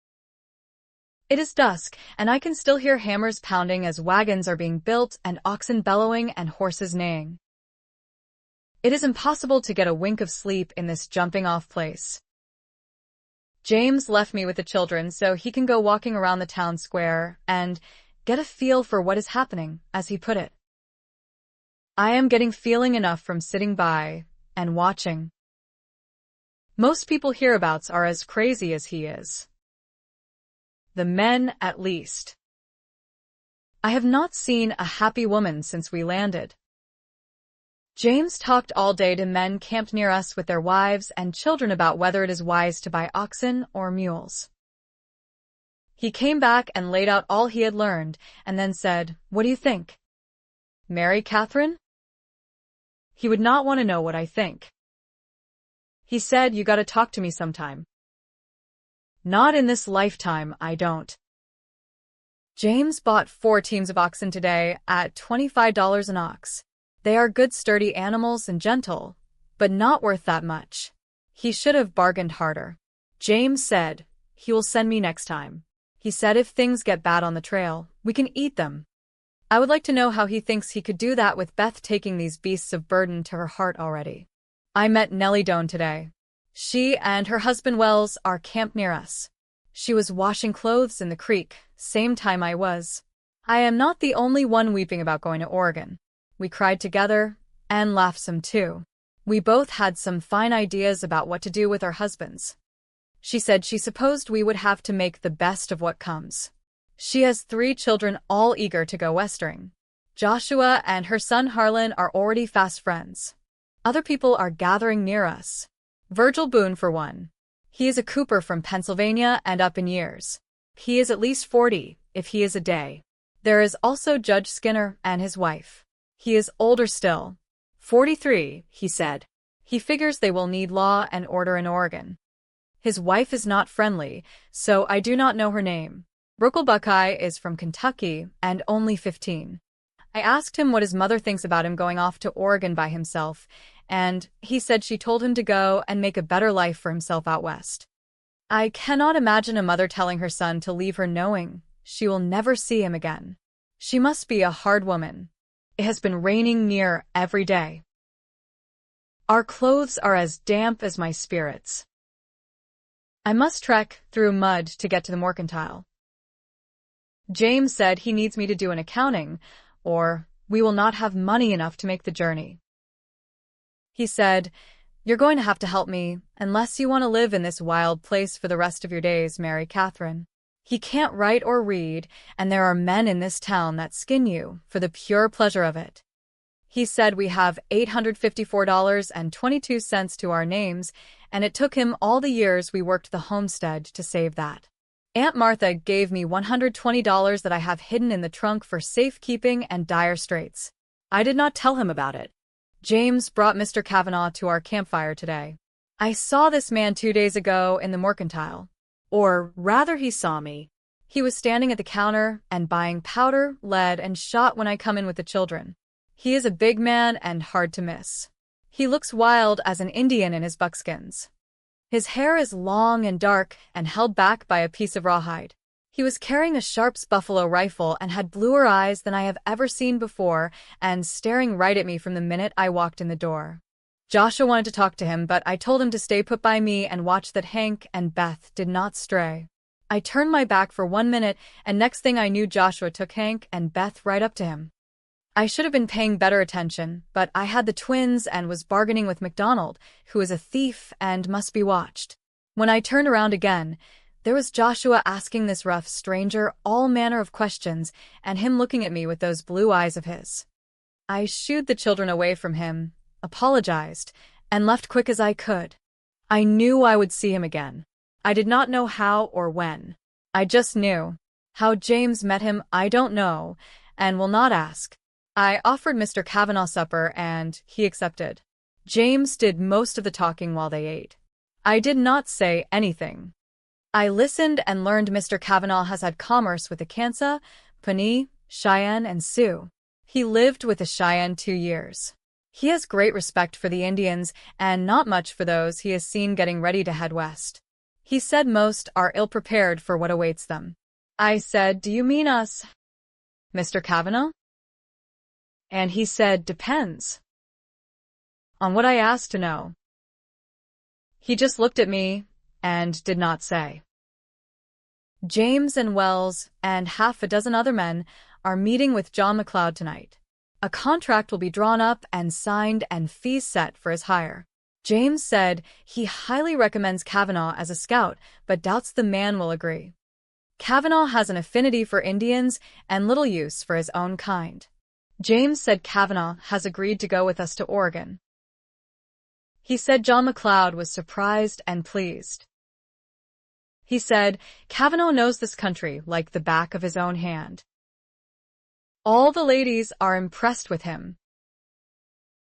It is dusk, and I can still hear hammers pounding as wagons are being built and oxen bellowing and horses neighing. It is impossible to get a wink of sleep in this jumping-off place. James left me with the children so he can go walking around the town square and get a feel for what is happening, as he put it. I am getting feeling enough from sitting by and watching. Most people hereabouts are as crazy as he is. The men, at least. I have not seen a happy woman since we landed. James talked all day to men camped near us with their wives and children about whether it is wise to buy oxen or mules. He came back and laid out all he had learned, and then said, "What do you think, Mary Katherine?" He would not want to know what I think. He said, "You gotta talk to me sometime." Not in this lifetime, I don't. James bought 4 teams of oxen today at $25 an ox. They are good sturdy animals and gentle, but not worth that much. He should have bargained harder. James said he will send me next time. He said if things get bad on the trail, we can eat them. I would like to know how he thinks he could do that with Beth taking these beasts of burden to her heart already. I met Nellie Doan today. She and her husband Wells are camped near us. She was washing clothes in the creek, same time I was. I am not the only one weeping about going to Oregon. We cried together and laughed some too. We both had some fine ideas about what to do with our husbands. She said she supposed we would have to make the best of what comes. She has 3 children all eager to go westering. Joshua and her son Harlan are already fast friends. Other people are gathering near us. Virgil Boone, for one. He is a cooper from Pennsylvania and up in years. He is at least 40, if he is a day. There is also Judge Skinner and his wife. He is older still. 43, he said. He figures they will need law and order in Oregon. His wife is not friendly, so I do not know her name. Brookle Buckeye is from Kentucky and only 15. I asked him what his mother thinks about him going off to Oregon by himself, and he said she told him to go and make a better life for himself out west. I cannot imagine a mother telling her son to leave her knowing she will never see him again. She must be a hard woman. It has been raining near every day. Our clothes are as damp as my spirits. I must trek through mud to get to the mercantile. James said he needs me to do an accounting, or we will not have money enough to make the journey. He said, "You're going to have to help me, unless you want to live in this wild place for the rest of your days, Mary Katherine. He can't write or read, and there are men in this town that skin you for the pure pleasure of it." He said we have $854.22 to our names, and it took him all the years we worked the homestead to save that. Aunt Martha gave me $120 that I have hidden in the trunk for safekeeping and dire straits. I did not tell him about it. James brought Mr. Kavanaugh to our campfire today. I saw this man 2 days ago in the mercantile. Or rather, he saw me. He was standing at the counter and buying powder, lead, and shot when I come in with the children. He is a big man and hard to miss. He looks wild as an Indian in his buckskins. His hair is long and dark and held back by a piece of rawhide. He was carrying a Sharps buffalo rifle and had bluer eyes than I have ever seen before and staring right at me from the minute I walked in the door. Joshua wanted to talk to him, but I told him to stay put by me and watch that Hank and Beth did not stray. I turned my back for 1 minute, and next thing I knew Joshua took Hank and Beth right up to him. I should have been paying better attention, but I had the twins and was bargaining with MacDonald, who is a thief and must be watched. When I turned around again, there was Joshua asking this rough stranger all manner of questions and him looking at me with those blue eyes of his. I shooed the children away from him, apologized, and left quick as I could. I knew I would see him again. I did not know how or when. I just knew. How James met him, I don't know, and will not ask. I offered Mr. Kavanaugh supper, and he accepted. James did most of the talking while they ate. I did not say anything. I listened and learned Mr. Kavanaugh has had commerce with the Kansa, Pawnee, Cheyenne, and Sioux. He lived with the Cheyenne 2 years. He has great respect for the Indians and not much for those he has seen getting ready to head west. He said most are ill-prepared for what awaits them. I said, "Do you mean us, Mr. Kavanaugh?" And he said, "Depends on what I asked to know." He just looked at me and did not say. James and Wells and half a dozen other men are meeting with John McLeod tonight. A contract will be drawn up and signed and fees set for his hire. James said he highly recommends Kavanaugh as a scout, but doubts the man will agree. Kavanaugh has an affinity for Indians and little use for his own kind. James said Kavanaugh has agreed to go with us to Oregon. He said John McLeod was surprised and pleased. He said Kavanaugh knows this country like the back of his own hand. All the ladies are impressed with him.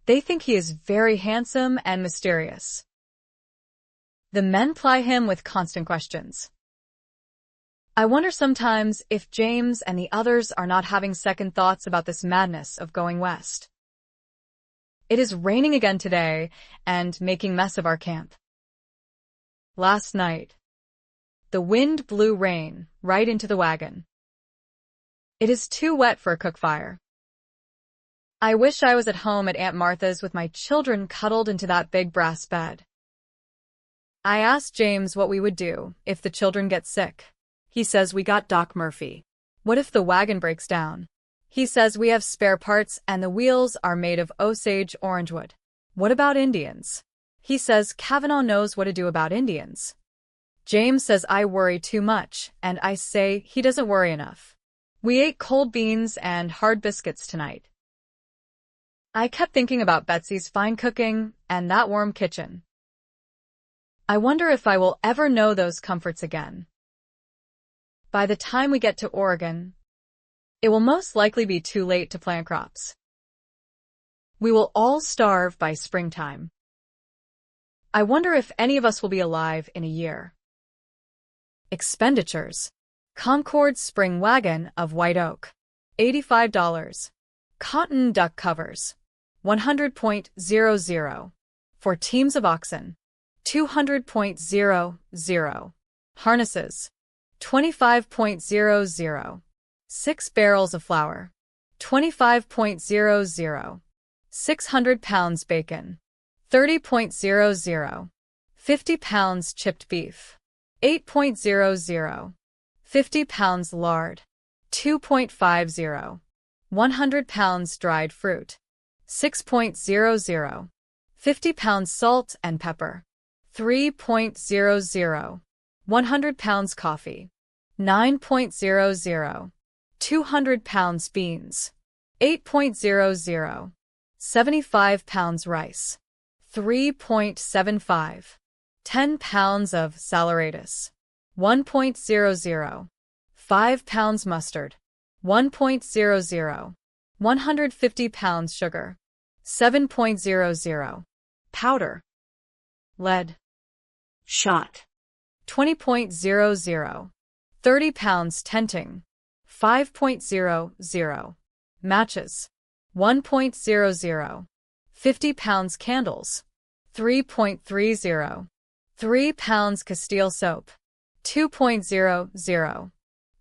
They think he is very handsome and mysterious. The men ply him with constant questions. I wonder sometimes if James and the others are not having second thoughts about this madness of going west. It is raining again today and making mess of our camp. Last night, the wind blew rain right into the wagon. It is too wet for a cook fire. I wish I was at home at Aunt Martha's with my children cuddled into that big brass bed. I asked James what we would do if the children get sick. He says we got Doc Murphy. What if the wagon breaks down? He says we have spare parts and the wheels are made of Osage orange wood. What about Indians? He says Kavanaugh knows what to do about Indians. James says I worry too much, and I say he doesn't worry enough. We ate cold beans and hard biscuits tonight. I kept thinking about Betsy's fine cooking and that warm kitchen. I wonder if I will ever know those comforts again. By the time we get to Oregon, It will most likely be too late to plant crops. We will all starve by springtime. I wonder if any of us will be alive in a year. Expenditures. Concord spring wagon of white oak, $85. Cotton duck covers, 100.00. For teams of oxen, 200.00. Harnesses, 25.00. 6 barrels of flour, 25.00. 600 pounds bacon, 30.00. 50 pounds chipped beef, 8.00. 50 pounds lard, 2.50. 100 pounds dried fruit, 6.00. 50 pounds salt and pepper, 3.00. 100 pounds coffee, 9.00. 200 pounds beans, 8.00. 75 pounds rice, 3.75. 10 pounds of saleratus, 1.00. 5 pounds mustard, 1.00. 150 pounds sugar, 7.00. Powder. Lead. Shot. 20.00. 30 pounds tenting, 5.00. Matches, 1.00. 50 pounds candles, 3.30. 3 pounds Castile soap, 2.00.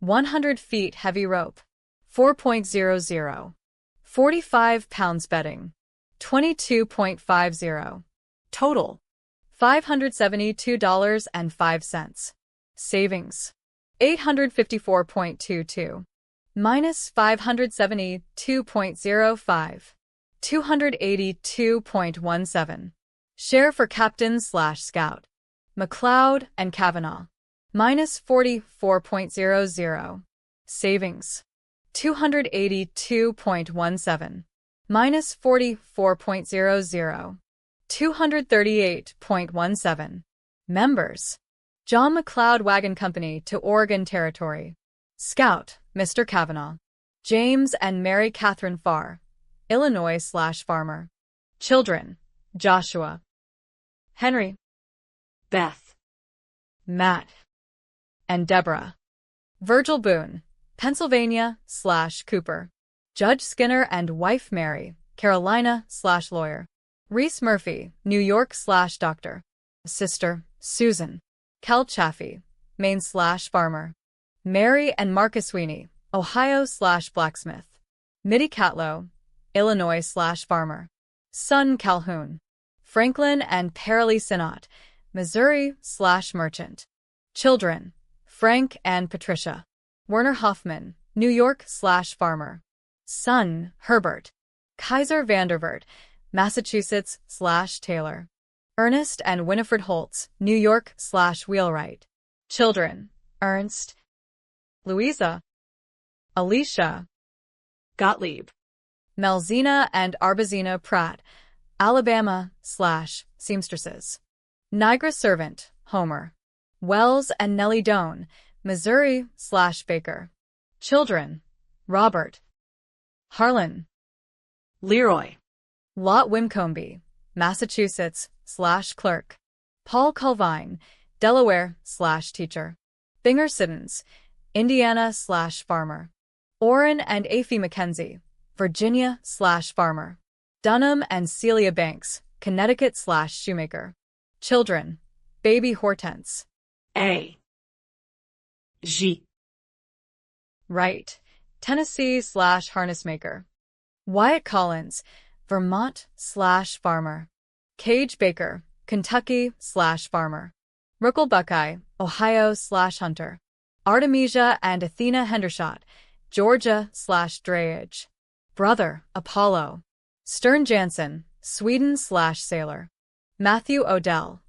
100 feet heavy rope, 4.00. 45 pounds bedding, 22.50. Total, $572.05. Savings, 854.22. Minus 572.05. 282.17. Share for Captain/Scout. McLeod and Kavanaugh. Minus 44.00. Savings, 282.17. Minus 44.00. 238.17. Members. John McLeod Wagon Company to Oregon Territory. Scout, Mr. Kavanaugh. James and Mary Katherine Farr, Illinois/farmer. Children, Joshua, Henry, Beth, Matt, and Deborah. Virgil Boone, Pennsylvania/Cooper. Judge Skinner and wife Mary, Carolina/lawyer. Reese Murphy, New York/doctor. Sister, Susan. Cal Chaffee, Maine/farmer. Mary and Marcus Sweeney, Ohio/blacksmith. Mitty Catlow, Illinois/farmer. Son Calhoun. Franklin and Paralee Sinnott, Missouri/merchant. Children, Frank and Patricia. Werner Hoffman, New York/farmer. Son, Herbert. Kaiser Vandervert, Massachusetts/tailor. Ernest and Winifred Holtz, New York/wheelwright. Children, Ernst, Louisa, Alicia, Gottlieb, Melzina and Arbazina Pratt, Alabama/seamstresses. Niagara servant, Homer. Wells and Nellie Doan, Missouri/baker. Children, Robert, Harlan, Leroy, Lot Wimcombe, Massachusetts/clerk. Paul Colvine, Delaware/teacher. Binger Siddons, Indiana/farmer. Orrin and Afie Mackenzie, Virginia/farmer. Dunham and Celia Banks, Connecticut/shoemaker. Children, baby Hortense. A. G. Wright, Tennessee/harnessmaker. Wyatt Collins, Vermont/farmer. Cage Baker, Kentucky/farmer. Rookle Buckeye, Ohio/hunter. Artemisia and Athena Hendershot, Georgia/drayage. Brother, Apollo. Stern Jansen, Sweden/sailor. Matthew Odell,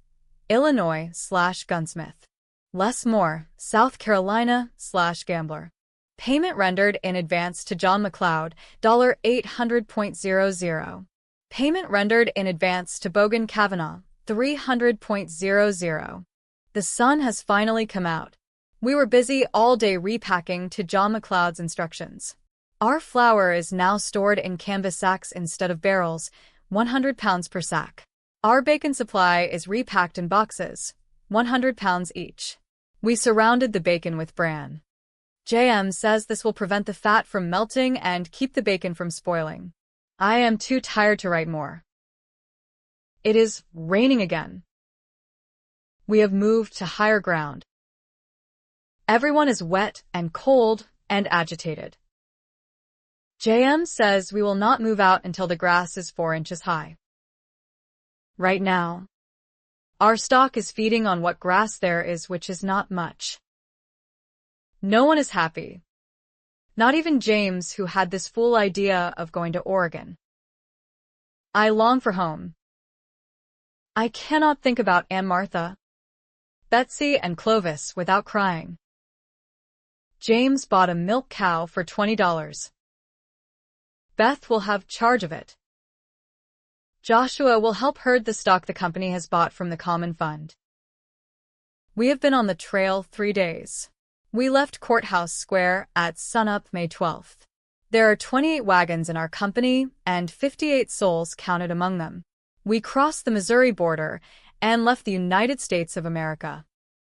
Illinois/gunsmith. Les Moore, South Carolina/gambler. Payment rendered in advance to John McLeod, $800.00. Payment rendered in advance to Bogan Kavanaugh, $300.00. The sun has finally come out. We were busy all day repacking to John McLeod's instructions. Our flour is now stored in canvas sacks instead of barrels, 100 pounds per sack. Our bacon supply is repacked in boxes, 100 pounds each. We surrounded the bacon with bran. JM says this will prevent the fat from melting and keep the bacon from spoiling. I am too tired to write more. It is raining again. We have moved to higher ground. Everyone is wet and cold and agitated. JM says we will not move out until the grass is 4 inches high. Right now, our stock is feeding on what grass there is, which is not much. No one is happy. Not even James, who had this fool idea of going to Oregon. I long for home. I cannot think about Aunt Martha, Betsy, and Clovis without crying. James bought a milk cow for $20. Beth will have charge of it. Joshua will help herd the stock the company has bought from the common fund. We have been on the trail 3 days. We left Courthouse Square at sunup May 12th. There are 28 wagons in our company and 58 souls counted among them. We crossed the Missouri border and left the United States of America.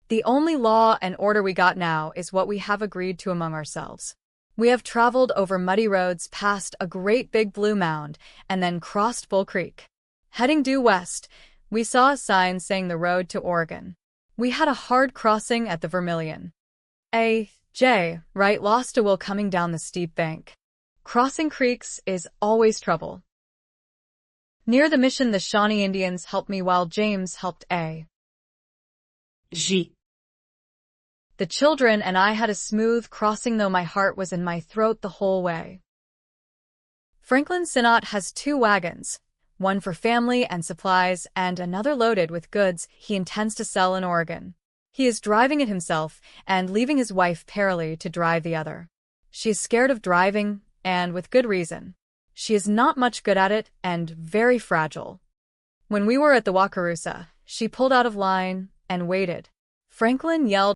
The only law and order we got now is what we have agreed to among ourselves. We have traveled over muddy roads past a great big blue mound and then crossed Bull Creek. Heading due west, we saw a sign saying the road to Oregon. We had a hard crossing at the Vermilion. J. Right, lost a will coming down the steep bank. Crossing creeks is always trouble. Near the mission, the Shawnee Indians helped me while James helped G. The children and I had a smooth crossing, though my heart was in my throat the whole way. Franklin Sinnott has 2 wagons, one for family and supplies and another loaded with goods he intends to sell in Oregon. He is driving it himself and leaving his wife Paralee to drive the other. She is scared of driving, and with good reason. She is not much good at it and very fragile. When we were at the Wakarusa, she pulled out of line and waited. Franklin yelled,